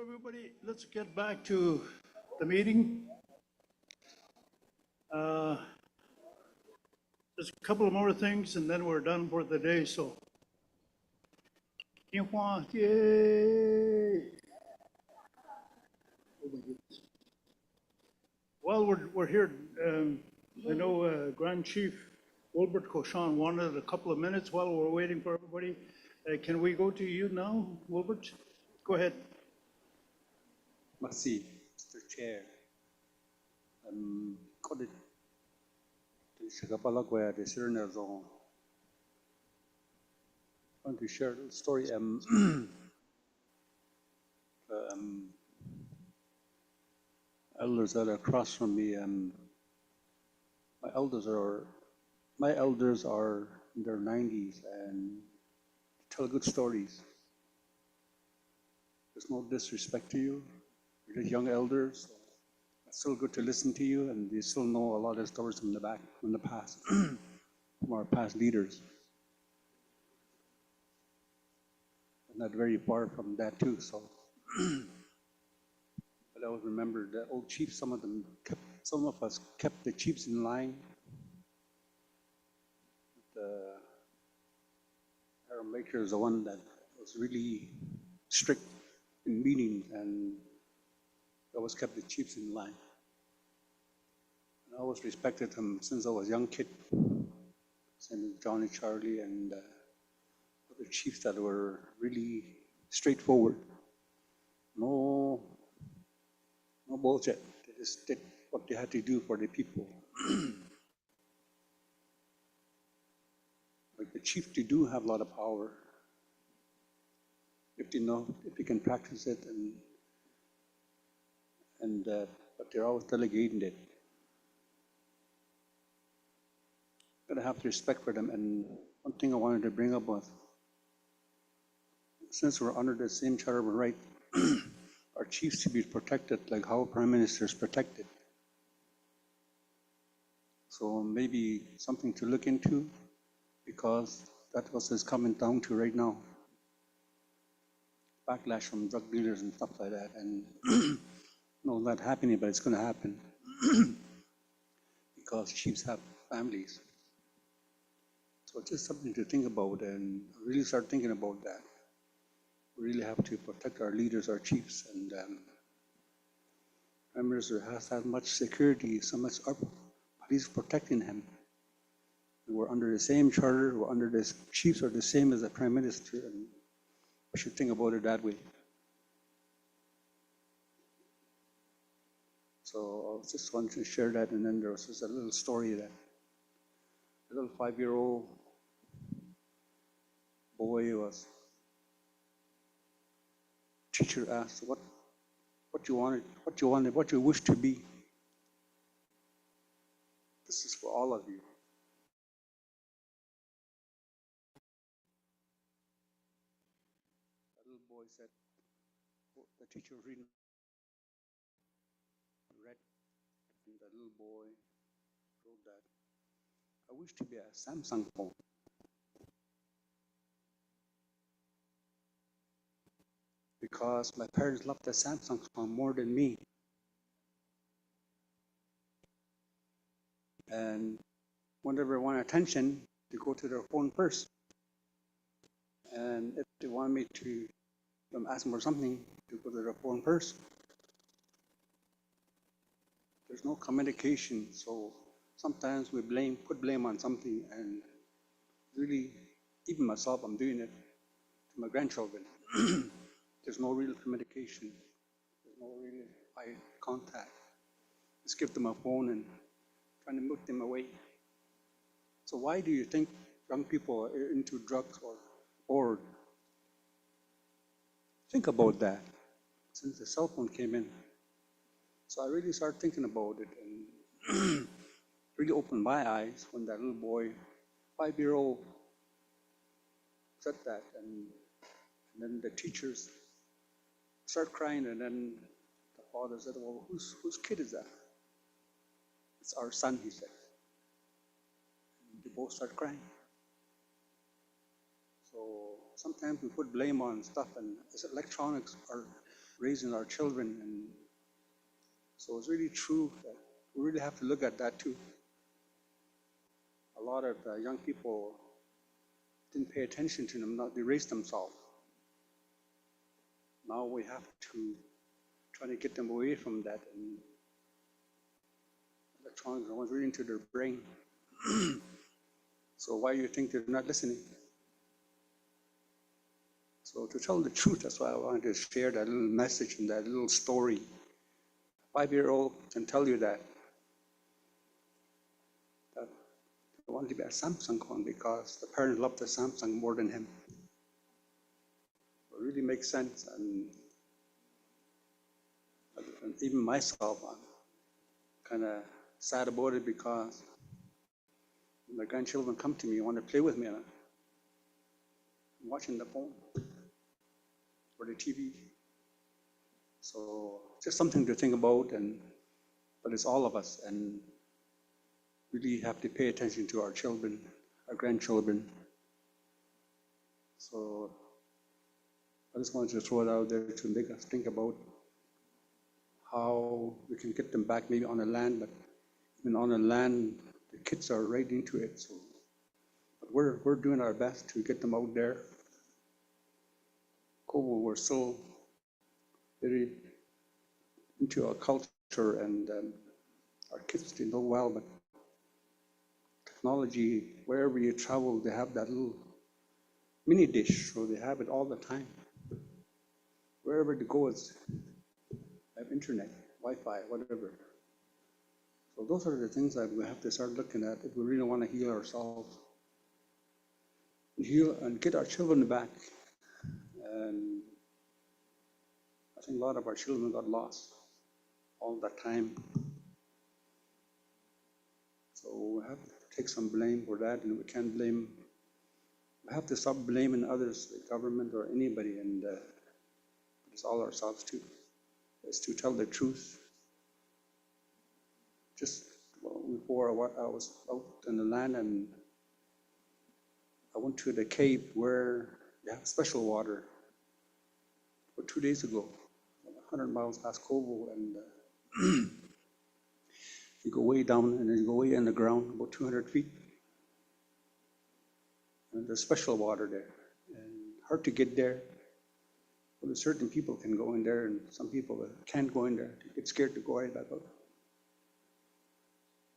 everybody, let's get back to the meeting. Uh, Just a couple of more things and then we're done for the day, so. Yay! Oh my goodness. While we're here, I know Grand Chief Wilbert Cauchon wanted a couple of minutes while we're waiting for everybody. Can we go to you now, Wilbert? Go ahead. Merci, Mr. Chair. Có được sự gặp lại của the Suriname zone. I want to share a little story. Elders that are across from me. My elders are in their 90s and tell good stories. There's no disrespect to you. You're just young elders. It's still good to listen to you, and you still know a lot of stories from the past, from our past leaders. I'm not very far from that too, so. But I always remember the old chiefs. Some of us kept the chiefs in line. Aaron Baker is the one that was really strict in meetings and always kept the chiefs in line. And I always respected him since I was a young kid. Same as Johnny, Charlie, and other chiefs that were really straightforward. No bullshit. They just did what they had to do for the people. Like the chief, they do have a lot of power. If they know, if they can practice it, but they're always delegating it. Gotta have respect for them. And one thing I wanted to bring up was, since we're under the same charter of right, our chiefs to be protected like how Prime Minister is protected. So maybe something to look into, because that's what it's coming down to right now. Backlash from drug dealers and stuff like that. And no, not happening, but it's going to happen because chiefs have families. So it's just something to think about, and really start thinking about that. We really have to protect our leaders, our chiefs, and Prime Minister has that much security, so much police protecting him. We're under the same charter, we're under the chiefs are the same as the Prime Minister, and we should think about it that way. So I just wanted to share that, and then there was just a little story that a little 5-year-old boy was, teacher asked what you wanted, what you wish to be. This is for all of you. That little boy said, the teacher was read, and the little boy wrote that, I wish to be a Samsung phone. Because my parents loved the Samsung phone more than me. And whenever they want attention, they go to their phone first. And if they want me to ask them for something, they go to their phone first. There's no communication, so sometimes we put blame on something, and really, even myself, I'm doing it to my grandchildren. There's no real communication. There's no real eye contact. Just give them a phone and trying to move them away. So why do you think young people are into drugs or think about that since the cell phone came in? So I really started thinking about it and really opened my eyes when that little boy, 5-year-old, said that, and then the teachers start crying, and then the father said, well, whose kid is that? It's our son, he said. And they both start crying. So sometimes we put blame on stuff, and electronics are raising our children. And so it's really true that we really have to look at that too. A lot of young people didn't pay attention to them, they raised themselves. Now we have to try to get them away from that, and electronics are really into their brain. So why do you think they're not listening? So to tell the truth, that's why I wanted to share that little message and that little story. A 5-year-old can tell you that they wanted to be a Samsung phone because the parents loved the Samsung more than him. It really makes sense. And even myself, I'm kind of sad about it because when my grandchildren come to me and want to play with me, and I'm watching the phone or the TV. So just something to think about, but it's all of us, and really have to pay attention to our children, our grandchildren. So I just wanted to throw it out there to make us think about how we can get them back maybe on the land, but even on the land, the kids are right into it. So, but we're doing our best to get them out there. Kobo, we're still very into our culture, and our kids they know well, but technology, wherever you travel, they have that little mini dish, so they have it all the time. Wherever they go, it's have internet, Wi-Fi, whatever. So those are the things that we have to start looking at if we really want to heal ourselves, and heal and get our children back. And I think a lot of our children got lost all that time. So we have to take some blame for that, and we can't blame. We have to stop blaming others, the government or anybody, and it's all ourselves too. Is to tell the truth. Just before I was out in the land, and I went to the cave where they have special water. For 2 days ago, 100 miles past Kobo, and you go way down and then you go way in the ground, about 200 feet. And there's special water there, and hard to get there. Well, certain people can go in there, and some people can't go in there. They get scared to go right back out.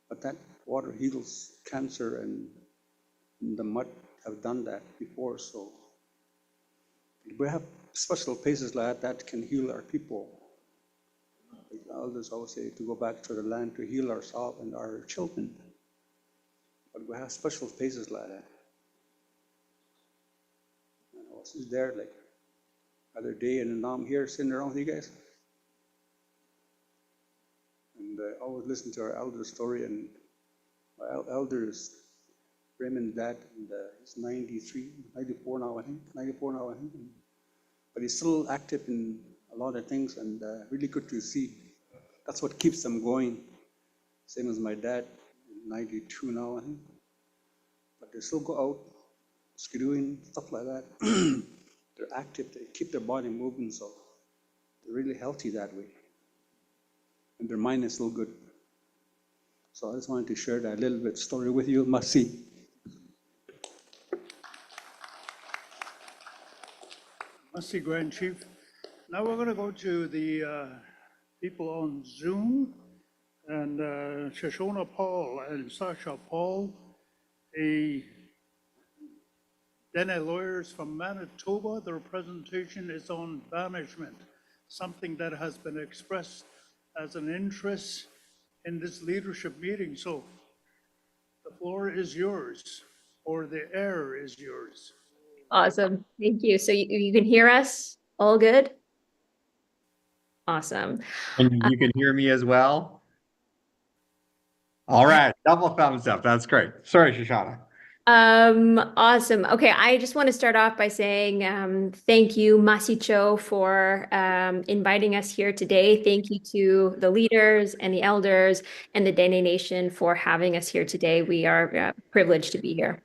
But that water heals cancer, and the mud have done that before. So we have special places like that can heal our people. Like the elders always say to go back to the land to heal ourselves and our children. But we have special places like that. And I was there like other day, and now I'm here sitting around with you guys. And I always listen to our elder story, and my elder is Raymond's dad, and he's 94 now, I think. But he's still active in a lot of things, and really good to see. That's what keeps them going. Same as my dad, 92 now, I think. But they still go out, skidooing, stuff like that. They're active, they keep their body moving, so they're really healthy that way. And their mind is still good. So I just wanted to share that little bit story with you. Merci. Merci, Grand Chief. Now we're going to go to the people on Zoom, and Shoshona Paul and Sasha Paul, the Dene lawyers from Manitoba. Their presentation is on banishment, something that has been expressed as an interest in this leadership meeting. So the floor is yours, or the air is yours. Awesome. Thank you. So you can hear us all good? Awesome. And you can hear me as well? All right, double thumbs up. That's great. Sorry, Shoshana. Awesome. Okay, I just want to start off by saying thank you, Masicho, for inviting us here today. Thank you to the leaders and the elders and the Dene Nation for having us here today. We are privileged to be here.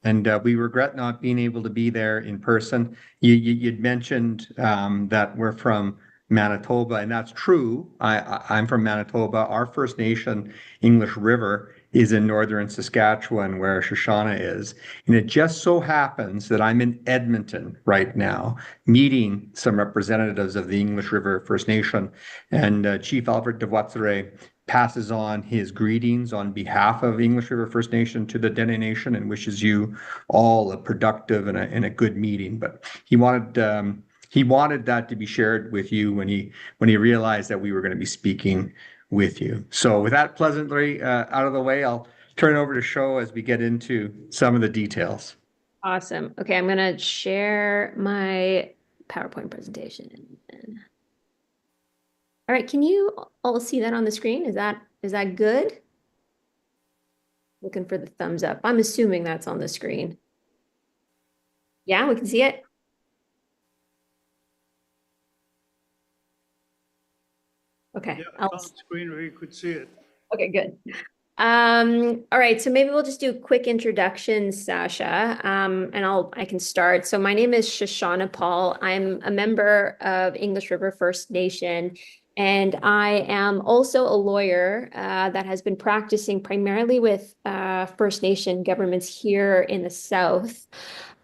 And we regret not being able to be there in person. You'd mentioned that we're from Manitoba, and that's true. I'm from Manitoba. Our First Nation, English River, is in northern Saskatchewan, where Shoshana is. And it just so happens that I'm in Edmonton right now, meeting some representatives of the English River First Nation. And Chief Alfred de Voiture passes on his greetings on behalf of English River First Nation to the Dene Nation and wishes you all a productive and a good meeting. But he wanted that to be shared with you when he realized that we were going to be speaking with you. So with that pleasantly out of the way, I'll turn it over to Sho as we get into some of the details. Awesome. Okay, I'm gonna share my PowerPoint presentation. All right, can you all see that on the screen? Is that good? Looking for the thumbs up. I'm assuming that's on the screen. Yeah, we can see it. Okay. Yeah, it's on the screen where you could see it. Okay, good. All right, so maybe we'll just do a quick introduction, Sasha, and I can start. So my name is Shoshana Paul. I'm a member of English River First Nation, and I am also a lawyer that has been practicing primarily with First Nation governments here in the South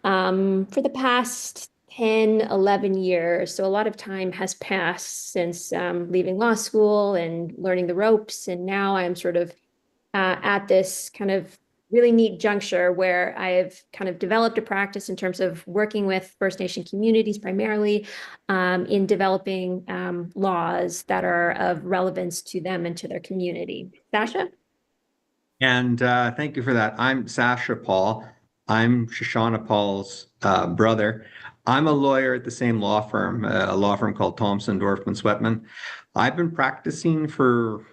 for the past 10, 11 years. So a lot of time has passed since leaving law school and learning the ropes. And now I'm sort of at this kind of really neat juncture where I've kind of developed a practice in terms of working with First Nation communities primarily in developing laws that are of relevance to them and to their community. Sasha? And thank you for that. I'm Sasha Paul. I'm Shoshana Paul's brother. I'm a lawyer at the same law firm, a law firm called Thompson, Dorfman, Sweatman. I've been practicing for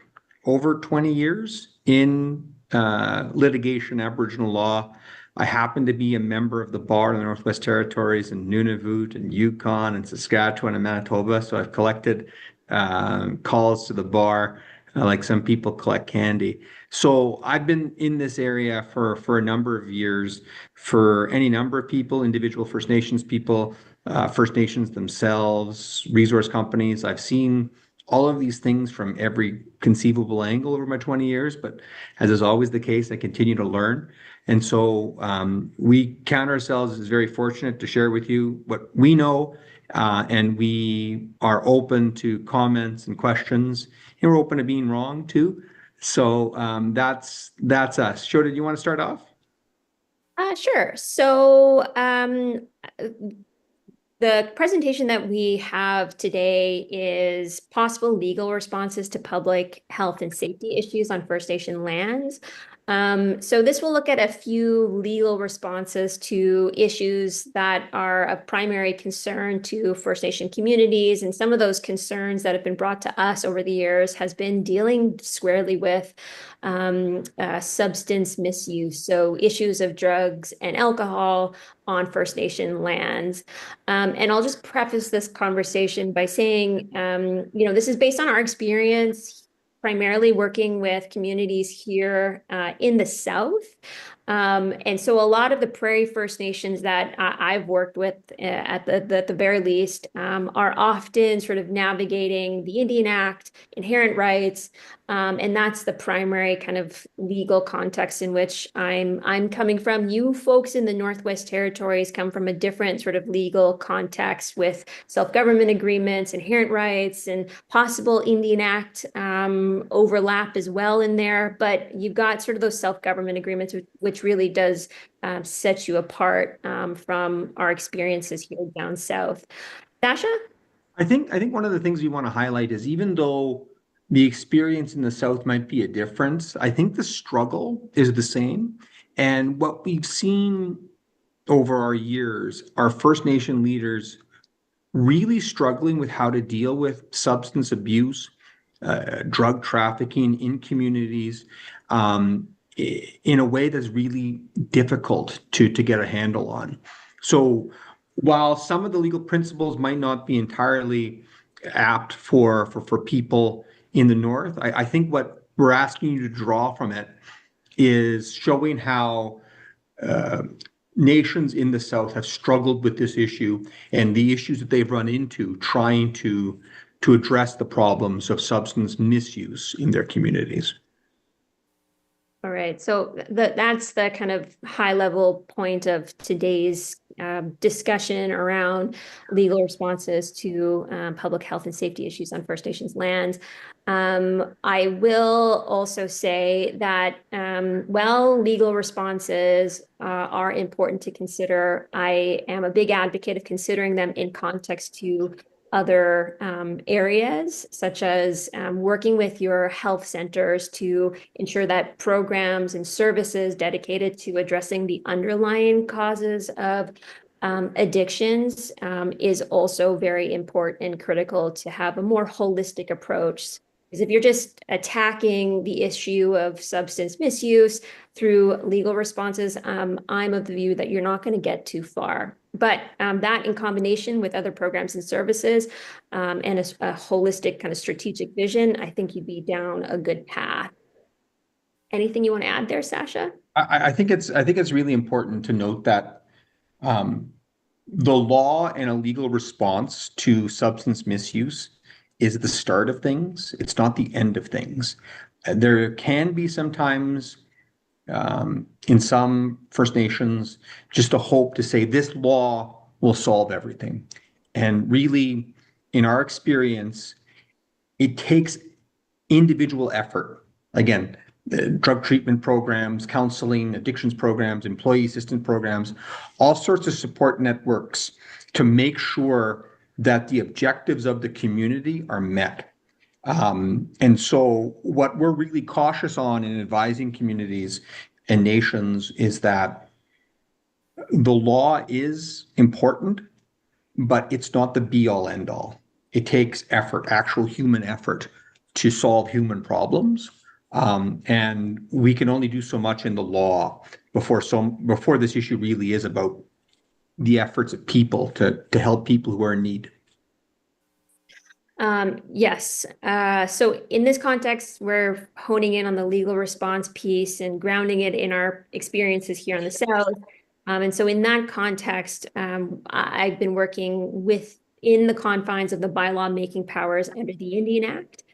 over 20 years in litigation Aboriginal law. I happen to be a member of the bar in the Northwest Territories in Nunavut and Yukon and Saskatchewan and Manitoba. So I've collected calls to the bar like some people collect candy. So I've been in this area for a number of years for any number of people, individual First Nations people, First Nations themselves, resource companies. I've seen all of these things from every conceivable angle over my 20 years, but as is always the case, I continue to learn. And so we count ourselves as very fortunate to share with you what we know, and we are open to comments and questions, and we're open to being wrong too. So that's us. Sho, did you want to start off? Sure. So the presentation that we have today is possible legal responses to public health and safety issues on First Nation lands. So this will look at a few legal responses to issues that are of primary concern to First Nation communities. And some of those concerns that have been brought to us over the years has been dealing squarely with substance misuse. So issues of drugs and alcohol on First Nation lands. And I'll just preface this conversation by saying, this is based on our experience primarily working with communities here in the South. And so a lot of the Prairie First Nations that I've worked with at the very least are often sort of navigating the Indian Act, inherent rights, and that's the primary kind of legal context in which I'm coming from. You folks in the Northwest Territories come from a different sort of legal context with self-government agreements, inherent rights, and possible Indian Act overlap as well in there. But you've got sort of those self-government agreements, which really does set you apart from our experiences here down south. Sasha? I think one of the things we want to highlight is even though the experience in the South might be a difference, I think the struggle is the same. And what we've seen over our years are First Nation leaders really struggling with how to deal with substance abuse, drug trafficking in communities, in a way that's really difficult to get a handle on. So while some of the legal principles might not be entirely apt for people in the North, I think what we're asking you to draw from it is showing how nations in the South have struggled with this issue and the issues that they've run into trying to address the problems of substance misuse in their communities. All right, so that's the kind of high level point of today's discussion around legal responses to public health and safety issues on First Nations lands. I will also say that while legal responses are important to consider, I am a big advocate of considering them in context to other areas, such as working with your health centers to ensure that programs and services dedicated to addressing the underlying causes of addictions is also very important and critical to have a more holistic approach. Because if you're just attacking the issue of substance misuse through legal responses, I'm of the view that you're not going to get too far. But that in combination with other programs and services and a holistic kind of strategic vision, I think you'd be down a good path. Anything you want to add there, Sasha? I think it's really important to note that the law and a legal response to substance misuse is the start of things. It's not the end of things. There can be sometimes in some First Nations just a hope to say this law will solve everything. And really, in our experience, it takes individual effort. Again, drug treatment programs, counseling, addictions programs, employee assistance programs, all sorts of support networks to make sure that the objectives of the community are met. And so what we're really cautious on in advising communities and nations is that the law is important, but it's not the be-all end-all. It takes effort, actual human effort, to solve human problems. And we can only do so much in the law before this issue really is about the efforts of people to help people who are in need. Yes. So in this context, we're honing in on the legal response piece and grounding it in our experiences here on the South. And so in that context, I've been working within the confines of the bylaw making powers under the Indian Act.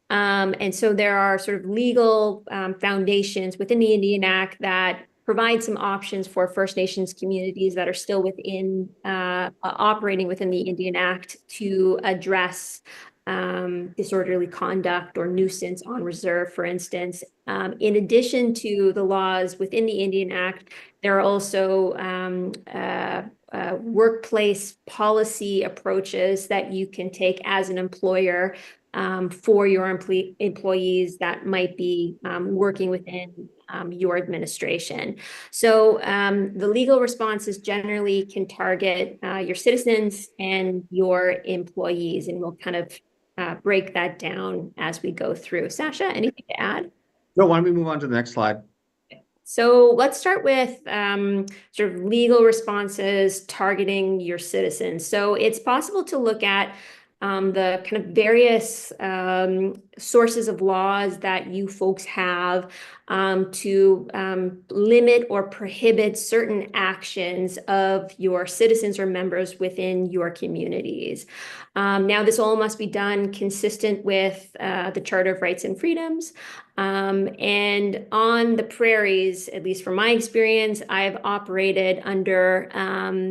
And so there are sort of legal foundations within the Indian Act that provide some options for First Nations communities that are still within operating within the Indian Act to address disorderly conduct or nuisance on reserve, for instance. In addition to the laws within the Indian Act, there are also workplace policy approaches that you can take as an employer for your employees that might be working within your administration. So the legal responses generally can target your citizens and your employees, and we'll kind of break that down as we go through. Sasha, anything to add? No, why don't we move on to the next slide? So let's start with sort of legal responses targeting your citizens. So it's possible to look at the kind of various sources of laws that you folks have to limit or prohibit certain actions of your citizens or members within your communities. Now, this all must be done consistent with the Charter of Rights and Freedoms. And on the prairies, at least from my experience, I've operated under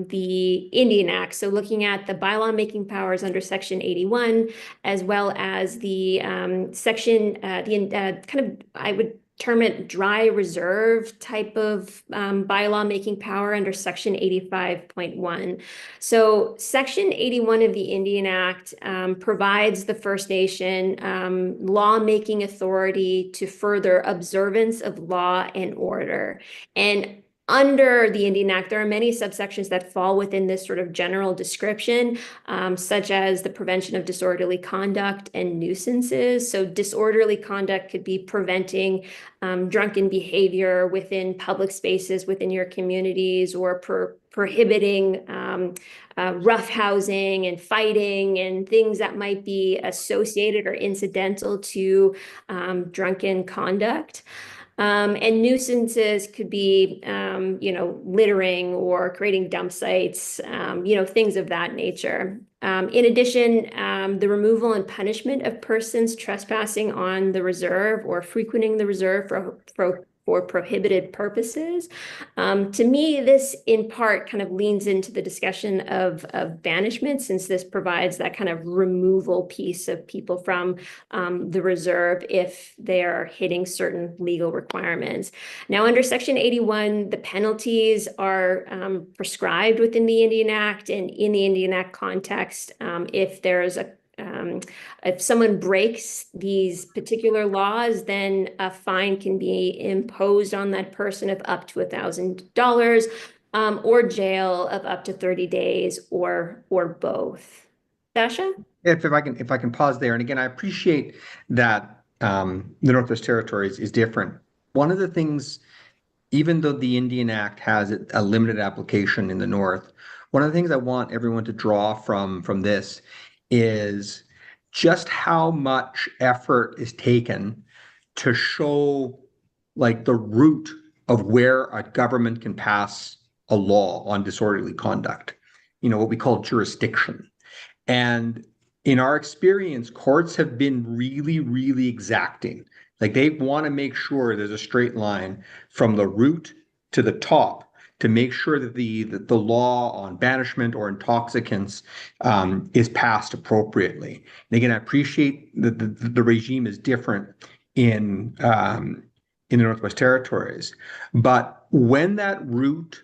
the Indian Act. So looking at the bylaw making powers under Section 81, as well as the section, kind of, I would term it dry reserve type of bylaw making power under Section 85.1. So Section 81 of the Indian Act provides the First Nation lawmaking authority to further observance of law and order. And under the Indian Act, there are many subsections that fall within this sort of general description, such as the prevention of disorderly conduct and nuisances. So disorderly conduct could be preventing drunken behavior within public spaces within your communities, or prohibiting roughhousing and fighting and things that might be associated or incidental to drunken conduct. And nuisances could be, littering or creating dump sites, things of that nature. In addition, the removal and punishment of persons trespassing on the reserve or frequenting the reserve for prohibited purposes. To me, this in part kind of leans into the discussion of banishment, since this provides that kind of removal piece of people from the reserve if they are hitting certain legal requirements. Now, under Section 81, the penalties are prescribed within the Indian Act, and in the Indian Act context, if someone breaks these particular laws, then a fine can be imposed on that person of up to $1,000, or jail of up to 30 days, or both. Sasha? If I can pause there, and again, I appreciate that the Northwest Territories is different. One of the things, even though the Indian Act has a limited application in the North, one of the things I want everyone to draw from this is just how much effort is taken to show like the root of where a government can pass a law on disorderly conduct, what we call jurisdiction. And in our experience, courts have been really, really exacting. Like they want to make sure there's a straight line from the root to the top to make sure that the law on banishment or intoxicants is passed appropriately. And again, I appreciate that the regime is different in the Northwest Territories, but when that route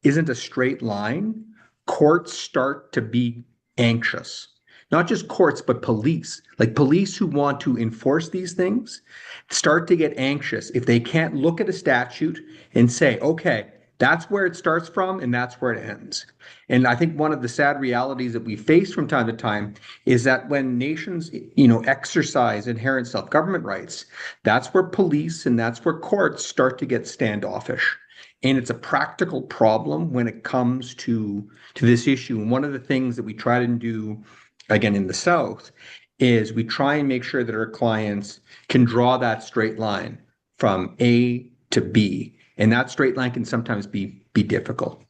isn't a straight line, courts start to be anxious. Not just courts, but police. Like police who want to enforce these things start to get anxious if they can't look at a statute and say, okay, that's where it starts from and that's where it ends. And I think one of the sad realities that we face from time to time is that when nations, exercise inherent self-government rights, that's where police and that's where courts start to get standoffish. And it's a practical problem when it comes to this issue. And one of the things that we try to do, again, in the South, is we try and make sure that our clients can draw that straight line from A to B. And that straight line can sometimes be difficult.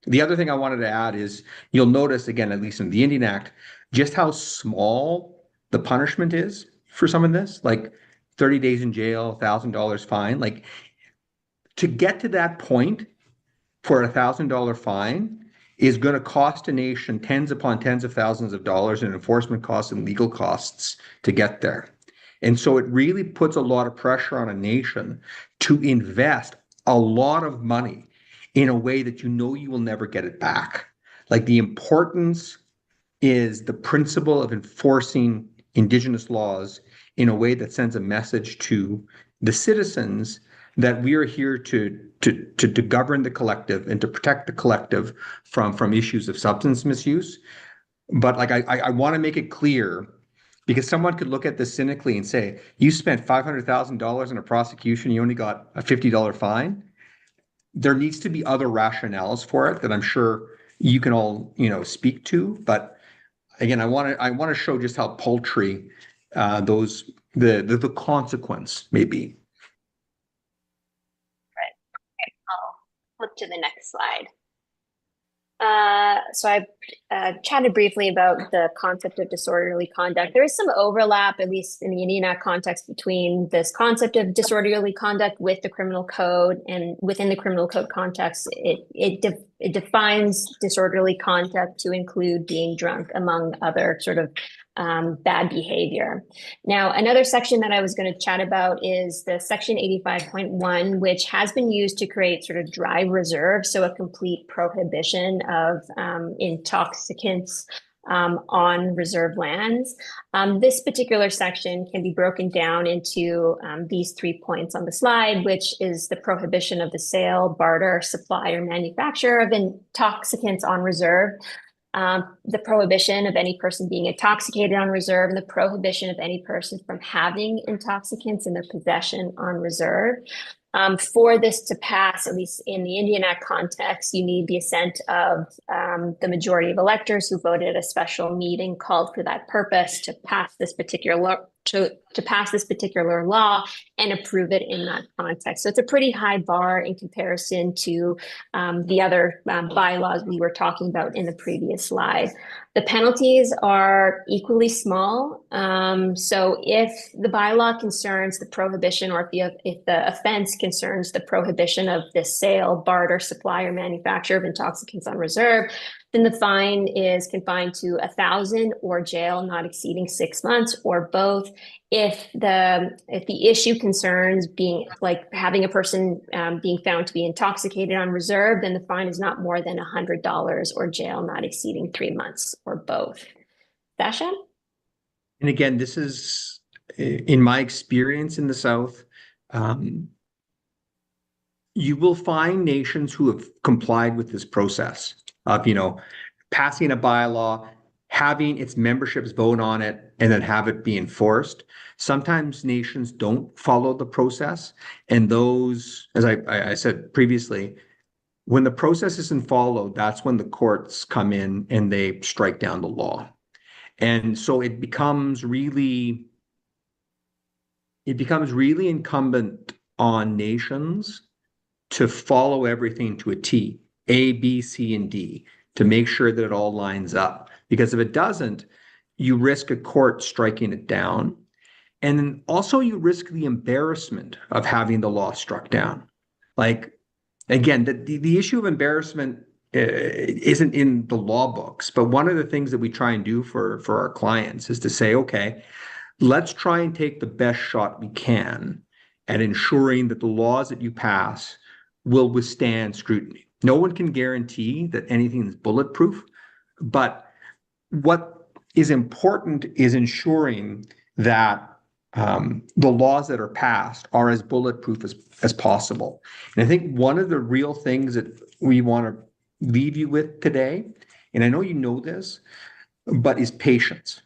The other thing I wanted to add is you'll notice, again, at least in the Indian Act, just how small the punishment is for some of this, like 30 days in jail, $1,000 fine. Like to get to that point for a $1,000 fine is going to cost a nation tens upon tens of thousands of dollars in enforcement costs and legal costs to get there. And so it really puts a lot of pressure on a nation to invest a lot of money in a way that you will never get it back. Like the importance is the principle of enforcing Indigenous laws in a way that sends a message to the citizens that we are here to govern the collective and to protect the collective from issues of substance misuse. But like I want to make it clear, because someone could look at this cynically and say, you spent $500,000 in a prosecution, you only got a $50 fine. There needs to be other rationales for it that I'm sure you can all speak to. But again, I want to show just how paltry the consequence may be. I'll flip to the next slide. So I've chatted briefly about the concept of disorderly conduct. There is some overlap, at least in the Indian Act context, between this concept of disorderly conduct with the criminal code, and within the criminal code context, it defines disorderly conduct to include being drunk, among other sort of bad behavior. Now, another section that I was going to chat about is the section 85.1, which has been used to create sort of dry reserve, so a complete prohibition of intoxicants on reserve lands. This particular section can be broken down into these 3 points on the slide, which is the prohibition of the sale, barter, supply, or manufacture of intoxicants on reserve, the prohibition of any person being intoxicated on reserve, and the prohibition of any person from having intoxicants in their possession on reserve. For this to pass, at least in the Indian Act context, you need the assent of the majority of electors who voted at a special meeting called for that purpose to pass this particular to pass this particular law and approve it in that context. So it's a pretty high bar in comparison to the other bylaws we were talking about in the previous slide. The penalties are equally small. So if the bylaw concerns the prohibition, or if the offense concerns the prohibition of the sale, barter, supply, or manufacture of intoxicants on reserve, then the fine is confined to 1,000 or jail not exceeding 6 months, or both. If the issue concerns being like having a person being found to be intoxicated on reserve, then the fine is not more than $100 or jail not exceeding 3 months, or both. Sasha? And again, this is in my experience in the South. You will find nations who have complied with this process of, passing a bylaw, having its memberships vote on it, and then have it be enforced. Sometimes nations don't follow the process. And those, as I said previously, when the process isn't followed, that's when the courts come in and they strike down the law. And so it becomes really incumbent on nations to follow everything to a T, A, B, C, and D, to make sure that it all lines up. Because if it doesn't, you risk a court striking it down. And then also you risk the embarrassment of having the law struck down. Like, again, the issue of embarrassment isn't in the law books, but one of the things that we try and do for our clients is to say, okay, let's try and take the best shot we can at ensuring that the laws that you pass will withstand scrutiny. No one can guarantee that anything is bulletproof, but what is important is ensuring that the laws that are passed are as bulletproof as possible. And I think one of the real things that we want to leave you with today, and I know you know this, but is patience.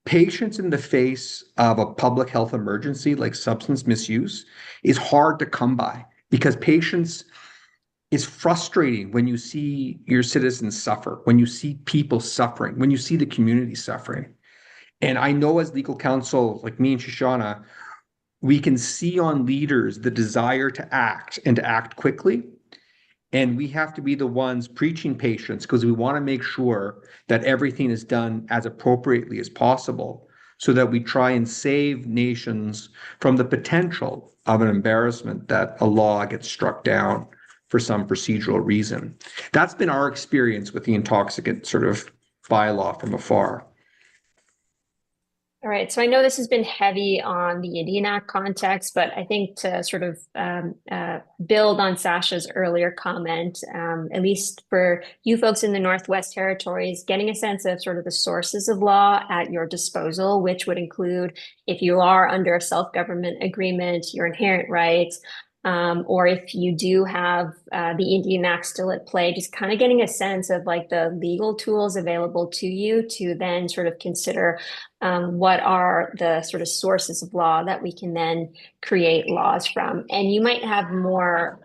Patience in the face of a public health emergency like substance misuse is hard to come by, because patience is frustrating when you see your citizens suffer, when you see people suffering, when you see the community suffering. And I know as legal counsel, like me and Shoshana, we can see on leaders the desire to act and to act quickly. And we have to be the ones preaching patience, because we want to make sure that everything is done as appropriately as possible, so that we try and save nations from the potential of an embarrassment that a law gets struck down for some procedural reason. That's been our experience with the intoxicant sort of bylaw from afar. All right, so I know this has been heavy on the Indian Act context, but I think to sort of build on Sasha's earlier comment, at least for you folks in the Northwest Territories, getting a sense of sort of the sources of law at your disposal, which would include if you are under a self-government agreement, your inherent rights, or if you do have the Indian Act still at play, just kind of getting a sense of like the legal tools available to you to then sort of consider what are the sort of sources of law that we can then create laws from. And you might have more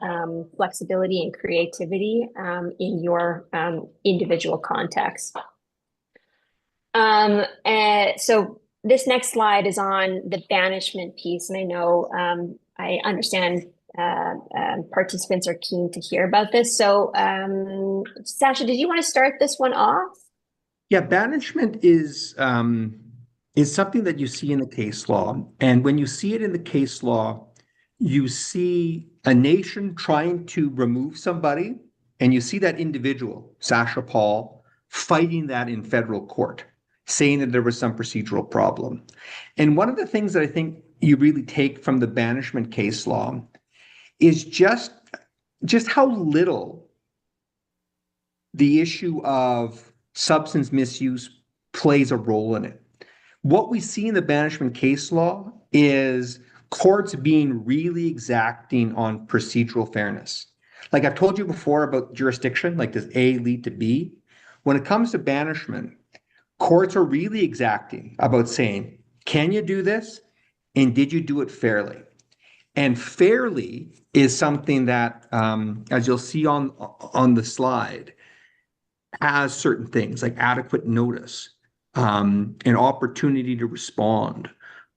flexibility and creativity in your individual context. So this next slide is on the banishment piece, and I know I understand participants are keen to hear about this. So Sasha, did you want to start this one off? Yeah, banishment is something that you see in the case law. And when you see it in the case law, you see a nation trying to remove somebody, and you see that individual, Sasha Paul, fighting that in federal court, saying that there was some procedural problem. And one of the things that I think you really take from the banishment case law is just how little the issue of substance misuse plays a role in it. What we see in the banishment case law is courts being really exacting on procedural fairness. Like I've told you before about jurisdiction, like does A lead to B? When it comes to banishment, courts are really exacting about saying, can you do this? And did you do it fairly? And fairly is something that, as you'll see on the slide, has certain things like adequate notice, an opportunity to respond,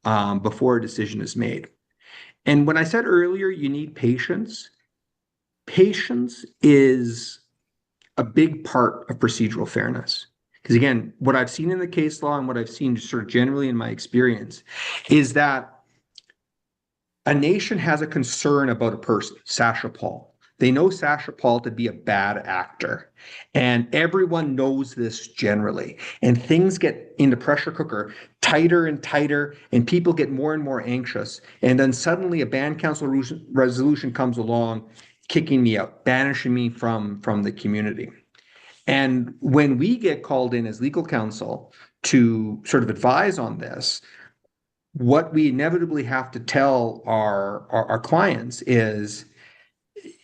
before a decision is made. And when I said earlier, you need patience, patience is a big part of procedural fairness. Because again, what I've seen in the case law and what I've seen sort of generally in my experience is that a nation has a concern about a person, Sacha Paul. They know Sacha Paul to be a bad actor. And everyone knows this generally. And things get in the pressure cooker tighter and tighter, and people get more and more anxious. And then suddenly a band council resolution comes along, kicking me out, banishing me from the community. And when we get called in as legal counsel to sort of advise on this, what we inevitably have to tell our clients is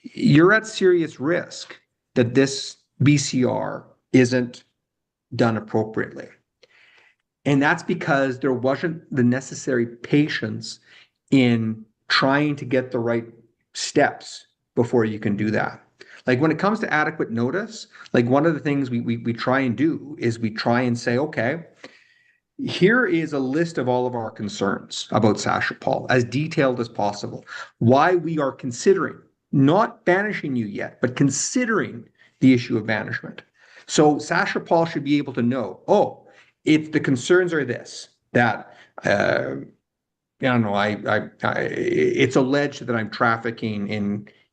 you're at serious risk that this BCR isn't done appropriately. And that's because there wasn't the necessary patience in trying to get the right steps before you can do that. Like when it comes to adequate notice, like one of the things we try and do is we try and say, okay, here is a list of all of our concerns about Sacha Paul, as detailed as possible. Why we are considering, not banishing you yet, but considering the issue of banishment. So Sacha Paul should be able to know, oh, if the concerns are this, that I don't know, it's alleged that I'm trafficking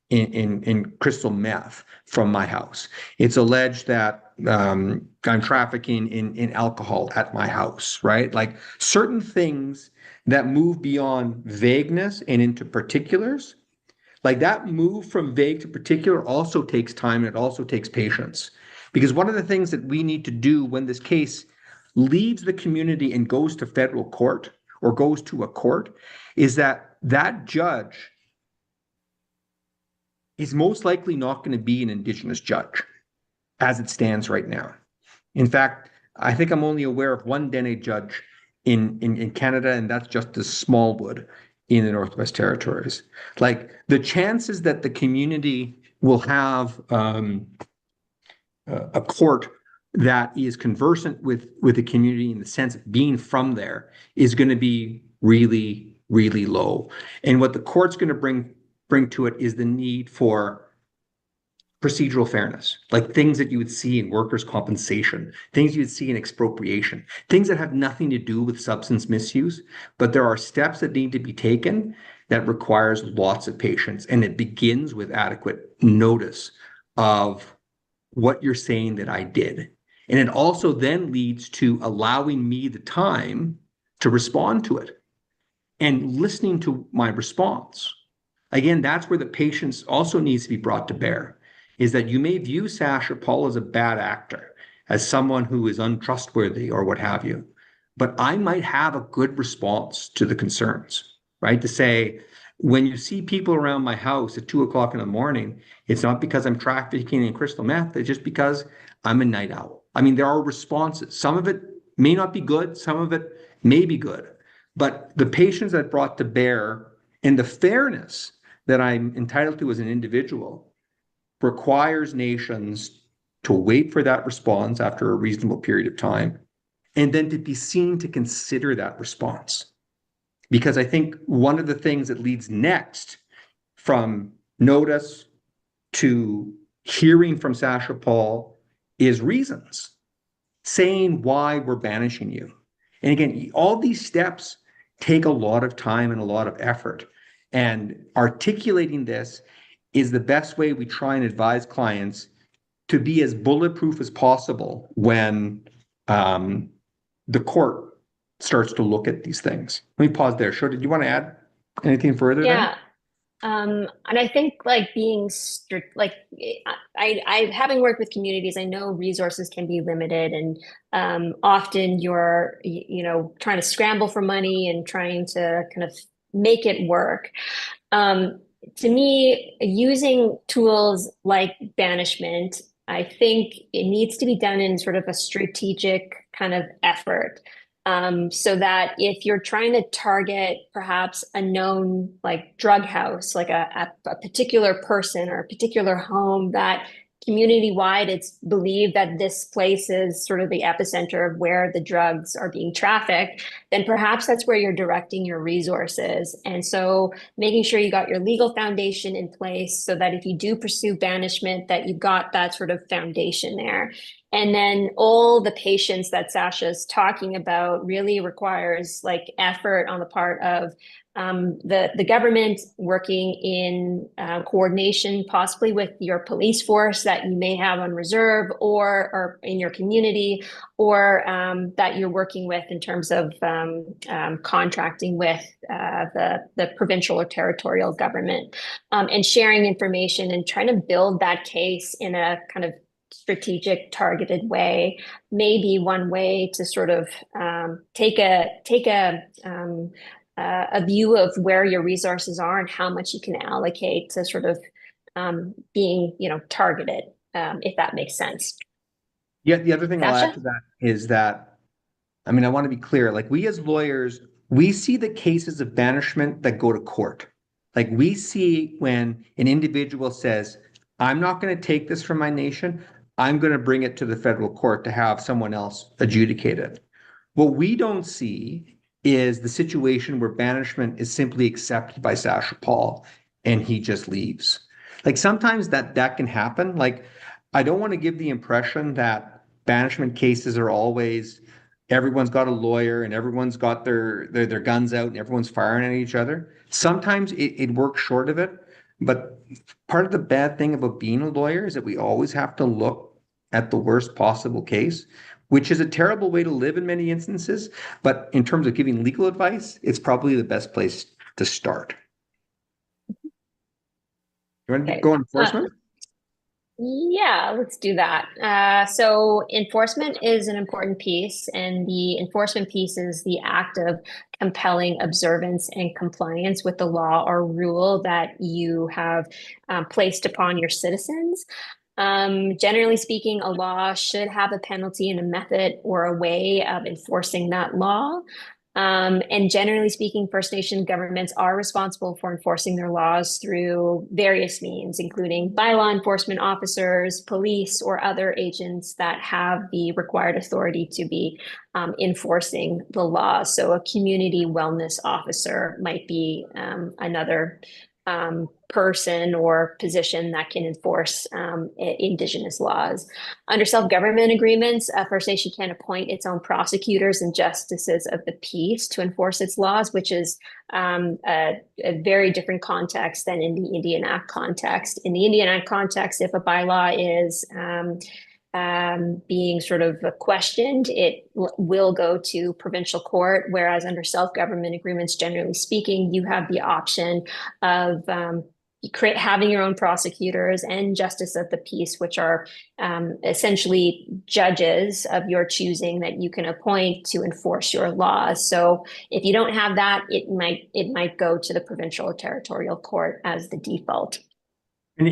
in crystal meth from my house. It's alleged that I'm trafficking in alcohol at my house, right? Like certain things that move beyond vagueness and into particulars, like that move from vague to particular also takes time and it also takes patience. Because one of the things that we need to do when this case leaves the community and goes to federal court or goes to a court is that that judge is most likely not going to be an Indigenous judge as it stands right now. In fact, I think I'm only aware of one Dene judge in Canada, and that's Justice Smallwood in the Northwest Territories. Like the chances that the community will have a court that is conversant with the community in the sense of being from there is going to be really, really low. And what the court's going to bring to it is the need for procedural fairness, like things that you would see in workers' compensation, things you would see in expropriation, things that have nothing to do with substance misuse, but there are steps that need to be taken that requires lots of patience. And it begins with adequate notice of what you're saying that I did. And it also then leads to allowing me the time to respond to it and listening to my response. Again, that's where the patience also needs to be brought to bear, is that you may view Sacha Paul as a bad actor, as someone who is untrustworthy or what have you, but I might have a good response to the concerns, right? To say, when you see people around my house at 2:00 in the morning, it's not because I'm trafficking in crystal meth, it's just because I'm a night owl. I mean, there are responses. Some of it may not be good, some of it may be good, but the patience that brought to bear and the fairness that I'm entitled to as an individual requires nations to wait for that response after a reasonable period of time, and then to be seen to consider that response. Because I think one of the things that leads next from notice to hearing from Sacha Paul is reasons, saying why we're banishing you. And again, all these steps take a lot of time and a lot of effort. And articulating this is the best way we try and advise clients to be as bulletproof as possible when the court starts to look at these things. Let me pause there. Sure, did you want to add anything further there? Yeah. And I think like being strict, like I having worked with communities, I know resources can be limited, and often you're trying to scramble for money and trying to kind of make it work. To me, using tools like banishment, I think it needs to be done in sort of a strategic kind of effort. So that if you're trying to target perhaps a known like drug house, like a particular person or a particular home that community-wide, it's believed that this place is sort of the epicenter of where the drugs are being trafficked, then perhaps that's where you're directing your resources. And so making sure you got your legal foundation in place so that if you do pursue banishment, that you've got that sort of foundation there. And then all the patience that Sasha's talking about really requires like effort on the part of the government, working in coordination, possibly with your police force that you may have on reserve or in your community, or that you're working with in terms of contracting with the provincial or territorial government, and sharing information and trying to build that case in a kind of strategic, targeted way, may be one way to sort of take a view of where your resources are and how much you can allocate to sort of being, targeted, if that makes sense. Yeah, the other thing I'll add Sasha? to that is that, I mean, I want to be clear, like we as lawyers, we see the cases of banishment that go to court. Like we see when an individual says, I'm not going to take this from my nation, I'm going to bring it to the federal court to have someone else adjudicate it. What we don't see is the situation where banishment is simply accepted by Sasha Paul and he just leaves. Like sometimes that can happen. Like I don't want to give the impression that banishment cases are always everyone's got a lawyer and everyone's got their guns out and everyone's firing at each other. Sometimes it works short of it. But part of the bad thing about being a lawyer is that we always have to look at the worst possible case, which is a terrible way to live in many instances. But in terms of giving legal advice, it's probably the best place to start. You want to go enforcement? Yeah, let's do that. So enforcement is an important piece, and the enforcement piece is the act of compelling observance and compliance with the law or rule that you have placed upon your citizens. Generally speaking, a law should have a penalty and a method or a way of enforcing that law. And generally speaking, First Nation governments are responsible for enforcing their laws through various means, including bylaw enforcement officers, police, or other agents that have the required authority to be enforcing the law. So a community wellness officer might be another person or position that can enforce Indigenous laws. Under self-government agreements, First Nation can appoint its own prosecutors and justices of the peace to enforce its laws, which is a very different context than in the Indian Act context. In the Indian Act context, if a bylaw is being sort of questioned, it will go to provincial court, whereas under self-government agreements, generally speaking, you have the option of having your own prosecutors and justice of the peace, which are essentially judges of your choosing that you can appoint to enforce your laws. So if you don't have that, it might go to the provincial or territorial court as the default. And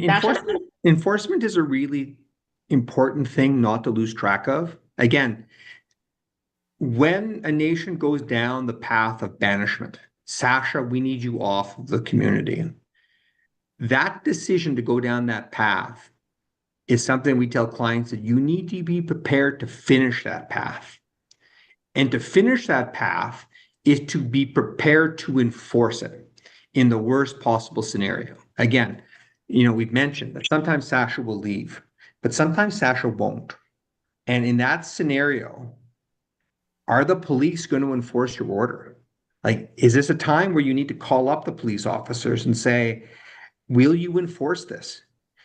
enforcement is a really important thing not to lose track of. Again, when a nation goes down the path of banishment, Sasha, we need you off of the community. That decision to go down that path is something we tell clients that you need to be prepared to finish that path. And to finish that path is to be prepared to enforce it in the worst possible scenario. Again, we've mentioned that sometimes Sasha will leave, but sometimes Sasha won't. And in that scenario, are the police going to enforce your order? Like, is this a time where you need to call up the police officers and say, will you enforce this?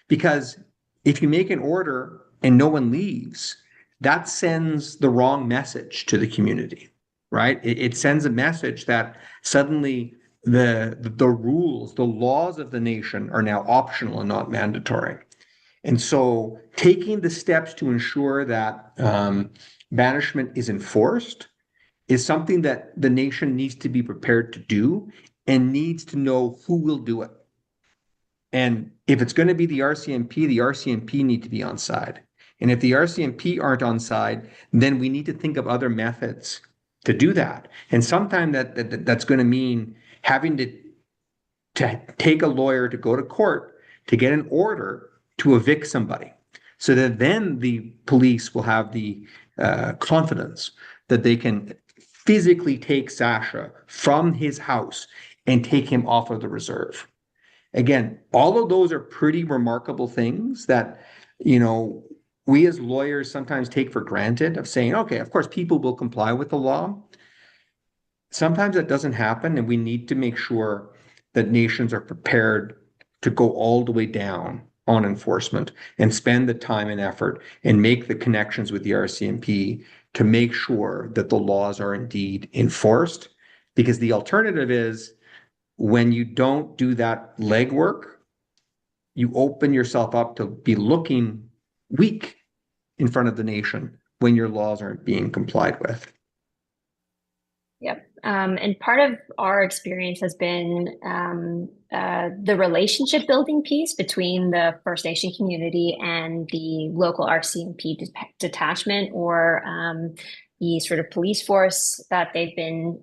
Because if you make an order and no one leaves, that sends the wrong message to the community, right? It sends a message that suddenly the rules, the laws of the nation are now optional and not mandatory. And so taking the steps to ensure that banishment is enforced is something that the nation needs to be prepared to do and needs to know who will do it. And if it's going to be the RCMP need to be on side. And if the RCMP aren't on side, then we need to think of other methods to do that. And sometimes that's going to mean having to take a lawyer to go to court to get an order to evict somebody. so that then the police will have the confidence that they can physically take Sasha from his house and take him off of the reserve. Again, all of those are pretty remarkable things that, you know, we as lawyers sometimes take for granted, of saying, okay, of course, people will comply with the law. Sometimes that doesn't happen, and we need to make sure that nations are prepared to go all the way down on enforcement and spend the time and effort and make the connections with the RCMP to make sure that the laws are indeed enforced. Because the alternative is, when you don't do that legwork, you open yourself up to be looking weak in front of the nation when your laws aren't being complied with. Yep. And part of our experience has been the relationship building piece between the First Nation community and the local RCMP detachment, or the sort of police force that they've been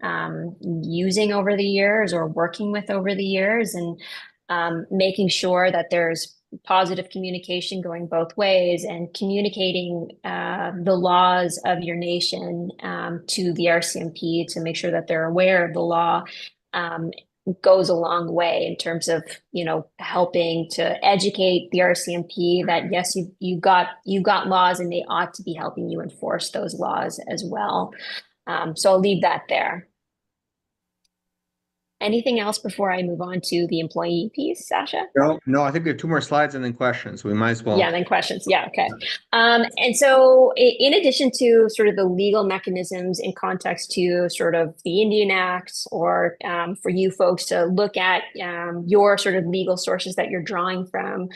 using over the years or working with over the years, and making sure that there's positive communication going both ways, and communicating the laws of your nation to the RCMP to make sure that they're aware of the law, goes a long way in terms of, you know, helping to educate the RCMP that yes, you got laws, and they ought to be helping you enforce those laws as well. So I'll leave that there. Anything else before I move on to the employee piece, Sasha? No, I think we have 2 more slides and then questions. We might as well. Yeah, then questions. Yeah, okay. And so in addition to sort of the legal mechanisms in context to sort of the Indian Act, or for you folks to look at your sort of legal sources that you're drawing from,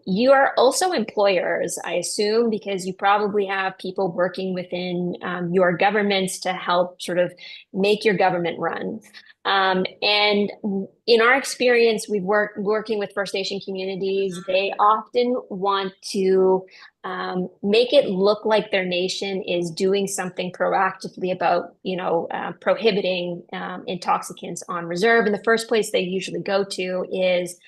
you are also employers, I assume, because you probably have people working within your governments to help sort of make your government run. And in our experience, we've working with First Nation communities. They often want to make it look like their nation is doing something proactively about, you know, prohibiting intoxicants on reserve. And the first place they usually go to is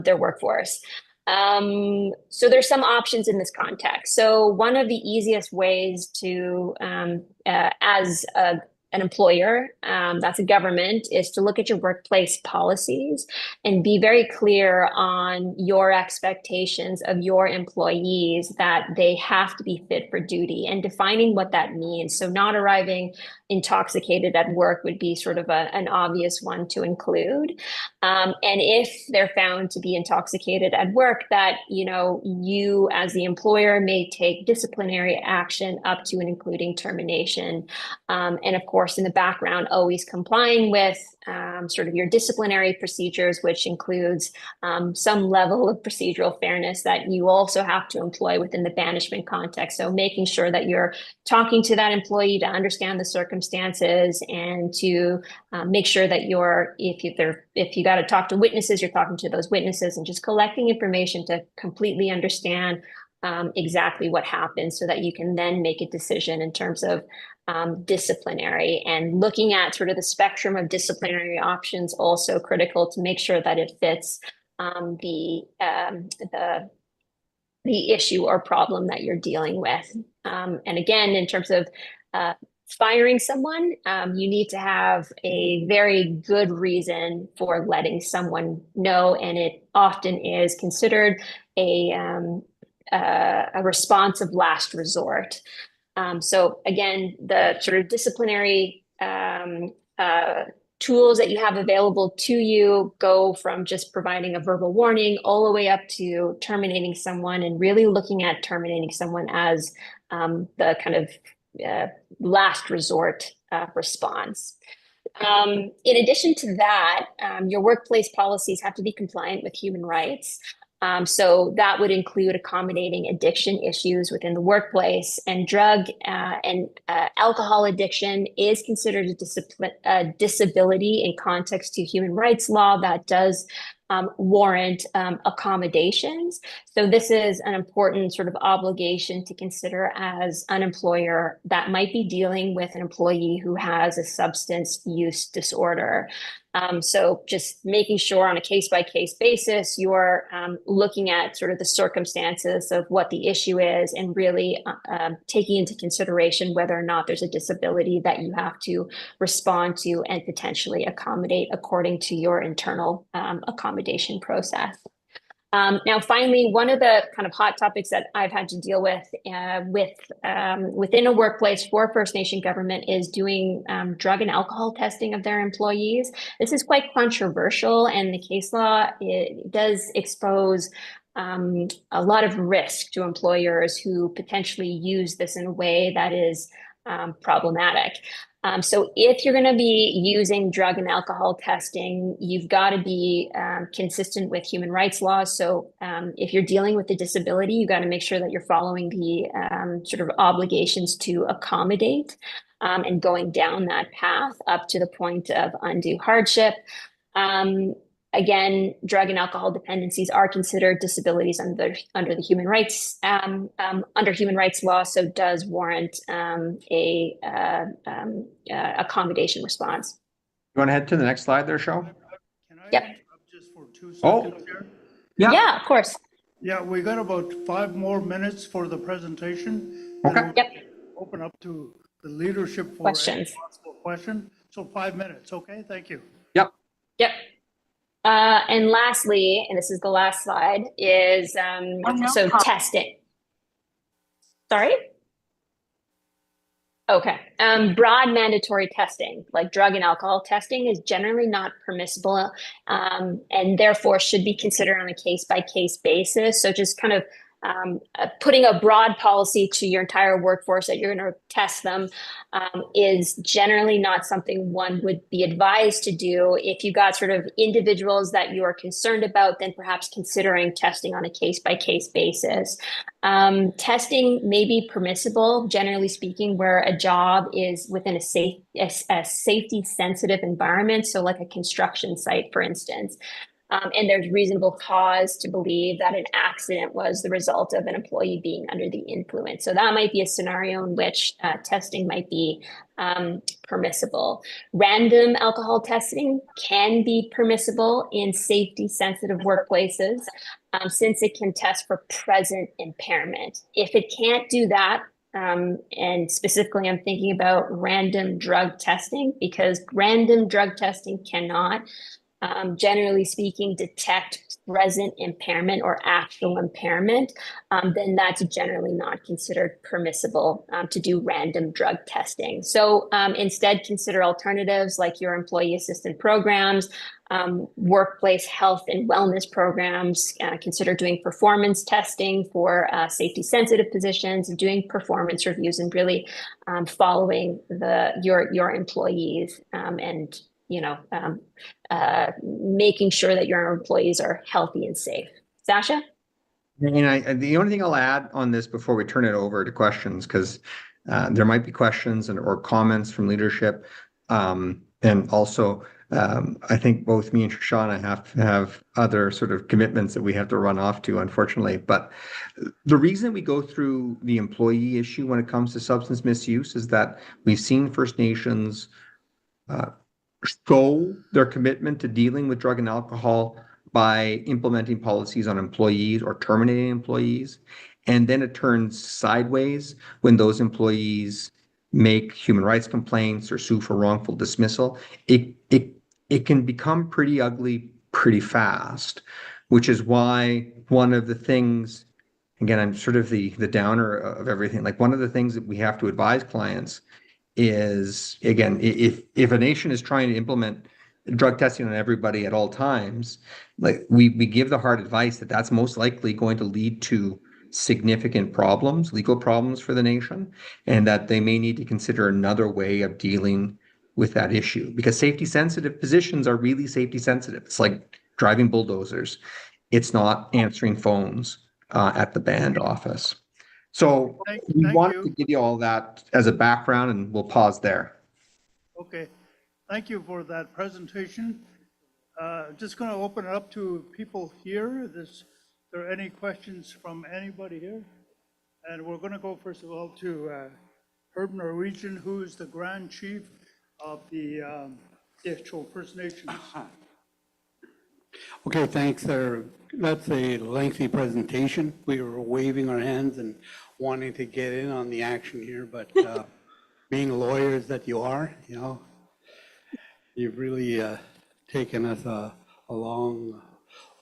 their workforce. So there's some options in this context. So one of the easiest ways to, as an employer, that's a government, is to look at your workplace policies and be very clear on your expectations of your employees, that they have to be fit for duty, and defining what that means. So not arriving intoxicated at work would be sort of an obvious one to include. And if they're found to be intoxicated at work, that, you know, you as the employer may take disciplinary action up to and including termination. And of course, in the background, always complying with sort of your disciplinary procedures, which includes some level of procedural fairness that you also have to employ within the banishment context. So making sure that you're talking to that employee to understand the circumstances, and to make sure that if you got to talk to witnesses, you're talking to those witnesses, and just collecting information to completely understand exactly what happened, so that you can then make a decision in terms of disciplinary. And looking at sort of the spectrum of disciplinary options, also critical to make sure that it fits the issue or problem that you're dealing with. And again, in terms of firing someone, you need to have a very good reason for letting someone know, and it often is considered a response of last resort. So again, the sort of disciplinary tools that you have available to you go from just providing a verbal warning all the way up to terminating someone, and really looking at terminating someone as the kind of last resort response. In addition to that, your workplace policies have to be compliant with human rights. So that would include accommodating addiction issues within the workplace, and drug and alcohol addiction is considered a disability in context to human rights law that does warrant accommodations. So this is an important sort of obligation to consider as an employer that might be dealing with an employee who has a substance use disorder. So just making sure on a case-by-case basis, you're looking at sort of the circumstances of what the issue is and really taking into consideration whether or not there's a disability that you have to respond to and potentially accommodate according to your internal accommodation process. Now, finally, one of the kind of hot topics that I've had to deal with within a workplace for First Nation government is doing drug and alcohol testing of their employees. This is quite controversial, and the case law it does expose a lot of risk to employers who potentially use this in a way that is problematic. So if you're going to be using drug and alcohol testing, you've got to be consistent with human rights laws. So if you're dealing with a disability, you got to make sure that you're following the sort of obligations to accommodate and going down that path up to the point of undue hardship. Again, drug and alcohol dependencies are considered disabilities under the human rights under human rights law, so does warrant a accommodation response. You want to head to the next slide there, Cheryl? Yep. Just for 2 Oh. seconds here. Yeah, of course. Yeah, we got about 5 more minutes for the presentation. Okay. And we'll open up to the leadership for Questions. any possible question. So 5 minutes, okay? Thank you. Yep. Yep. And lastly, and this is the last slide, is so testing. Sorry? Okay. Broad mandatory testing, like drug and alcohol testing, is generally not permissible and therefore should be considered on a case-by-case basis. So just kind of putting a broad policy to your entire workforce that you're going to test them is generally not something one would be advised to do. If you got sort of individuals that you are concerned about, then perhaps considering testing on a case-by-case basis. Testing may be permissible, generally speaking, where a job is within a safety-sensitive environment, so like a construction site, for instance. And there's reasonable cause to believe that an accident was the result of an employee being under the influence. So that might be a scenario in which testing might be permissible. Random alcohol testing can be permissible in safety-sensitive workplaces since it can test for present impairment. If it can't do that, and specifically I'm thinking about random drug testing, because random drug testing cannot generally speaking, detect present impairment or actual impairment, then that's generally not considered permissible to do random drug testing. So instead, consider alternatives like your employee assistance programs, workplace health and wellness programs. Consider doing performance testing for safety-sensitive positions, and doing performance reviews, and really following your employees and making sure that your employees are healthy and safe. Sasha? And the only thing I'll add on this before we turn it over to questions, because there might be questions or comments from leadership. And also, I think both me and Shoshana have other sort of commitments that we have to run off to, unfortunately. But the reason we go through the employee issue when it comes to substance misuse is that we've seen First Nations show their commitment to dealing with drug and alcohol by implementing policies on employees or terminating employees. And then it turns sideways when those employees make human rights complaints or sue for wrongful dismissal. It can become pretty ugly pretty fast, which is why one of the things, again, I'm sort of the downer of everything. Like one of the things that we have to advise clients is, again, if a nation is trying to implement drug testing on everybody at all times, like we give the hard advice that that's most likely going to lead to significant problems, legal problems for the nation, and that they may need to consider another way of dealing with that issue, because safety sensitive positions are really safety sensitive. It's like driving bulldozers. It's not answering phones at the band office. So we wanted to give you all that as a background, and we'll pause there. Okay, thank you for that presentation. Just going to open it up to people here. Is there any questions from anybody here? And we're going to go first of all to Herb Norwegian, who is the Grand Chief of the Cho First Nations. Okay, thanks. That's a lengthy presentation. We were waving our hands and wanting to get in on the action here, but being lawyers that you are, you've really taken us a long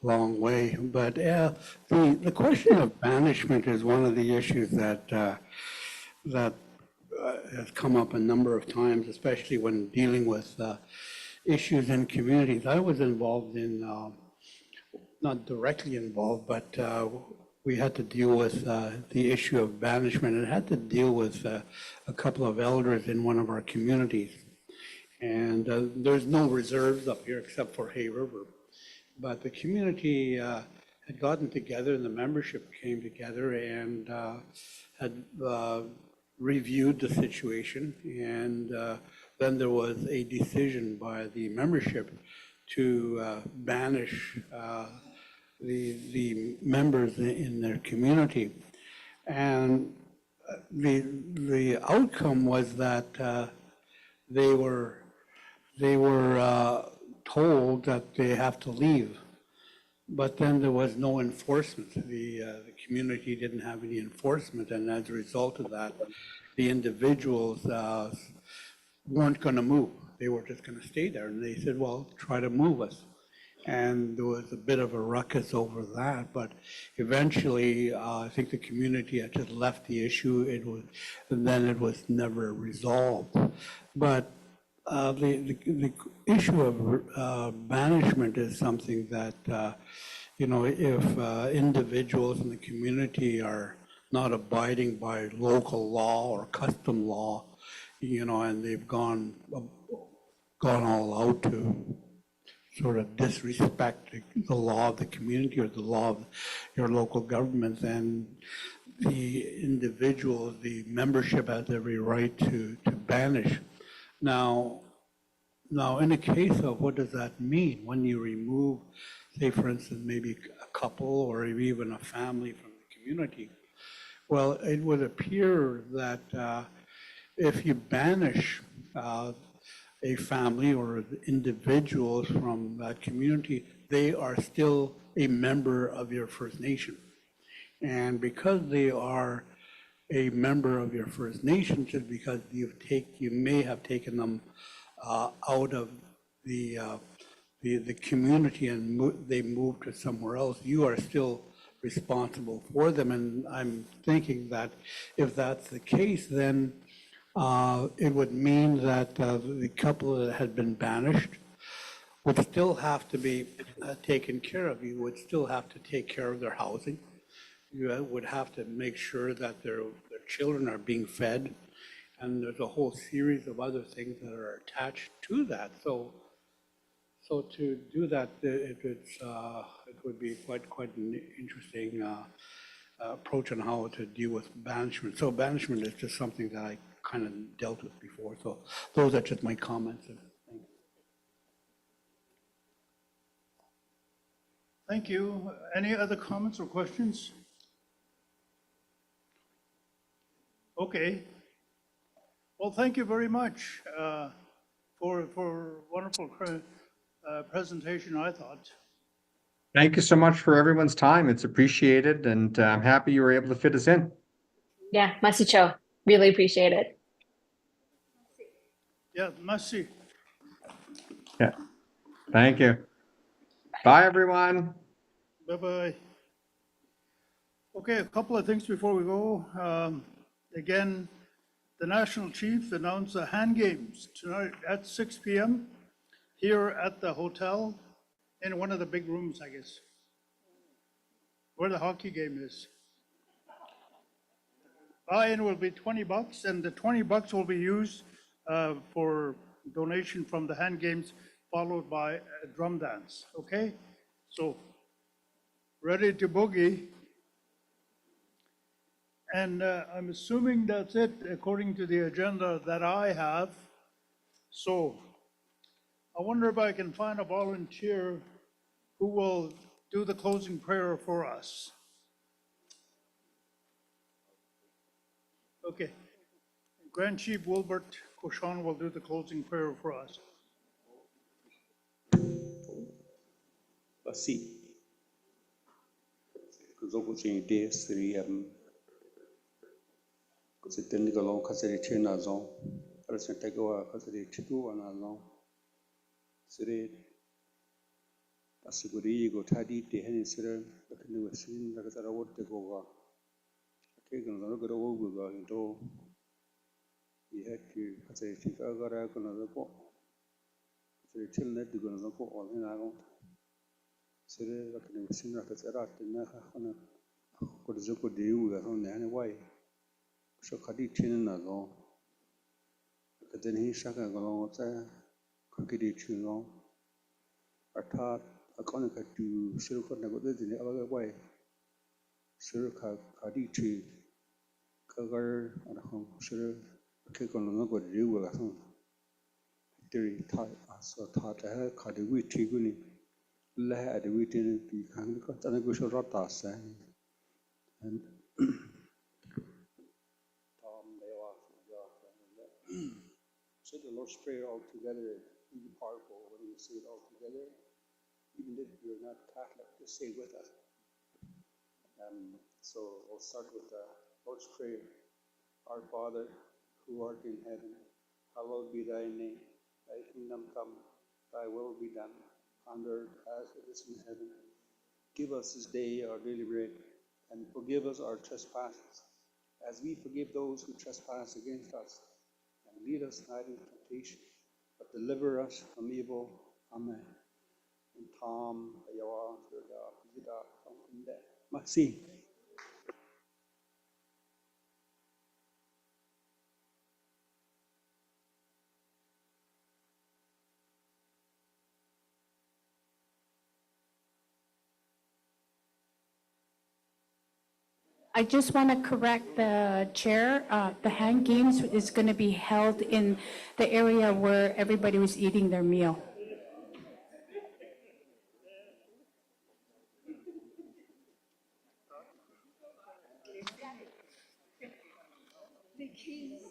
way. But the question of banishment is one of the issues that has come up a number of times, especially when dealing with issues in communities. I was involved in, not directly involved, but we had to deal with the issue of banishment. It had to deal with a couple of elders in one of our communities. And there's no reserves up here except for Hay River. But the community had gotten together and the membership came together and had reviewed the situation. And then there was a decision by the membership to banish the members in their community. And the outcome was that they were told that they have to leave, but then there was no enforcement. The community didn't have any enforcement, and as a result of that, the individuals weren't going to move. They were just going to stay there, and they said, well, try to move us. And there was a bit of a ruckus over that, but eventually, I think the community had just left the issue. And then it was never resolved. But the issue of banishment is something that, if individuals in the community are not abiding by local law or custom law, and they've gone all out to sort of disrespect the law of the community or the law of your local government, then the individuals, the membership has every right to banish. Now, in a case of what does that mean when you remove, say, for instance, maybe a couple or even a family from the community? Well, it would appear that if you banish a family or individuals from that community, they are still a member of your First Nation. And because they are a member of your First Nation, just because you may have taken them out of the community and they moved to somewhere else, you are still responsible for them. And I'm thinking that if that's the case, then it would mean that the couple that had been banished would still have to be taken care of. You would still have to take care of their housing. You would have to make sure that their children are being fed. And there's a whole series of other things that are attached to that. So to do that, it would be quite an interesting approach on how to deal with banishment. So banishment is just something that I kind of dealt with before. So those are just my comments. Thank you. Any other comments or questions? Okay. Well, thank you very much for wonderful presentation, I thought. Thank you so much for everyone's time. It's appreciated, and I'm happy you were able to fit us in. Yeah, Masicho, really appreciate it. Yeah, merci. Yeah. Thank you. Bye, everyone. Bye-bye. Okay, a couple of things before we go. Again, the National Chief announced the hand games tonight at 6 p.m. here at the hotel in one of the big rooms, I guess, where the hockey game is. Buy-in will be $20, and the $20 will be used for donation from the hand games, followed by a drum dance. Okay, so ready to boogie. And I'm assuming that's it according to the agenda that I have. So I wonder if I can find a volunteer who will do the closing prayer for us. Okay. Grand Chief Wilbert Cochon will do the closing prayer for us. Asi. Zogo ching de sri kasi tendi ka long kasi ri chena zong. Kasi tegawa kasi ri chitu wana zong. Sri asiguri go tadi te hani sri lakini wasin lakasa rawat te goga. Ke gan zong go wo go into ki kasi ri chika gara kana zako. Kasi ri chilna di gan zako all hina gong. Sri lakini wasin lakasa rat na khana ko zako de yu ga hon ne wai. So khadi chen na zo ka den hi shaka ga lo cha ka di chen lo arthat akon ka tu sir ko na go de ni aba ga wai sir khadi chi ka gar ana khom sir ke ko no go ri wa ga hon tiri tha so tha ta khadi wi thi gu ni la ha de wi ti ni khang ko ta na go so ra ta sa and say the Lord's Prayer all together, be powerful when we say it all together. Even if you're not Catholic, just say it with us. So we'll start with the Lord's Prayer. Our Father, who art in heaven, hallowed be thy name. Thy kingdom come, thy will be done, on earth as it is in heaven. Give us this day our daily bread, and forgive us our trespasses, as we forgive those who trespass against us. And lead us not into temptation, but deliver us from evil. Amen. And Tom, Ayawa, Pizida, Maxi. I just want to correct the chair. The hand games is going to be held in the area where everybody was eating their meal. The keys.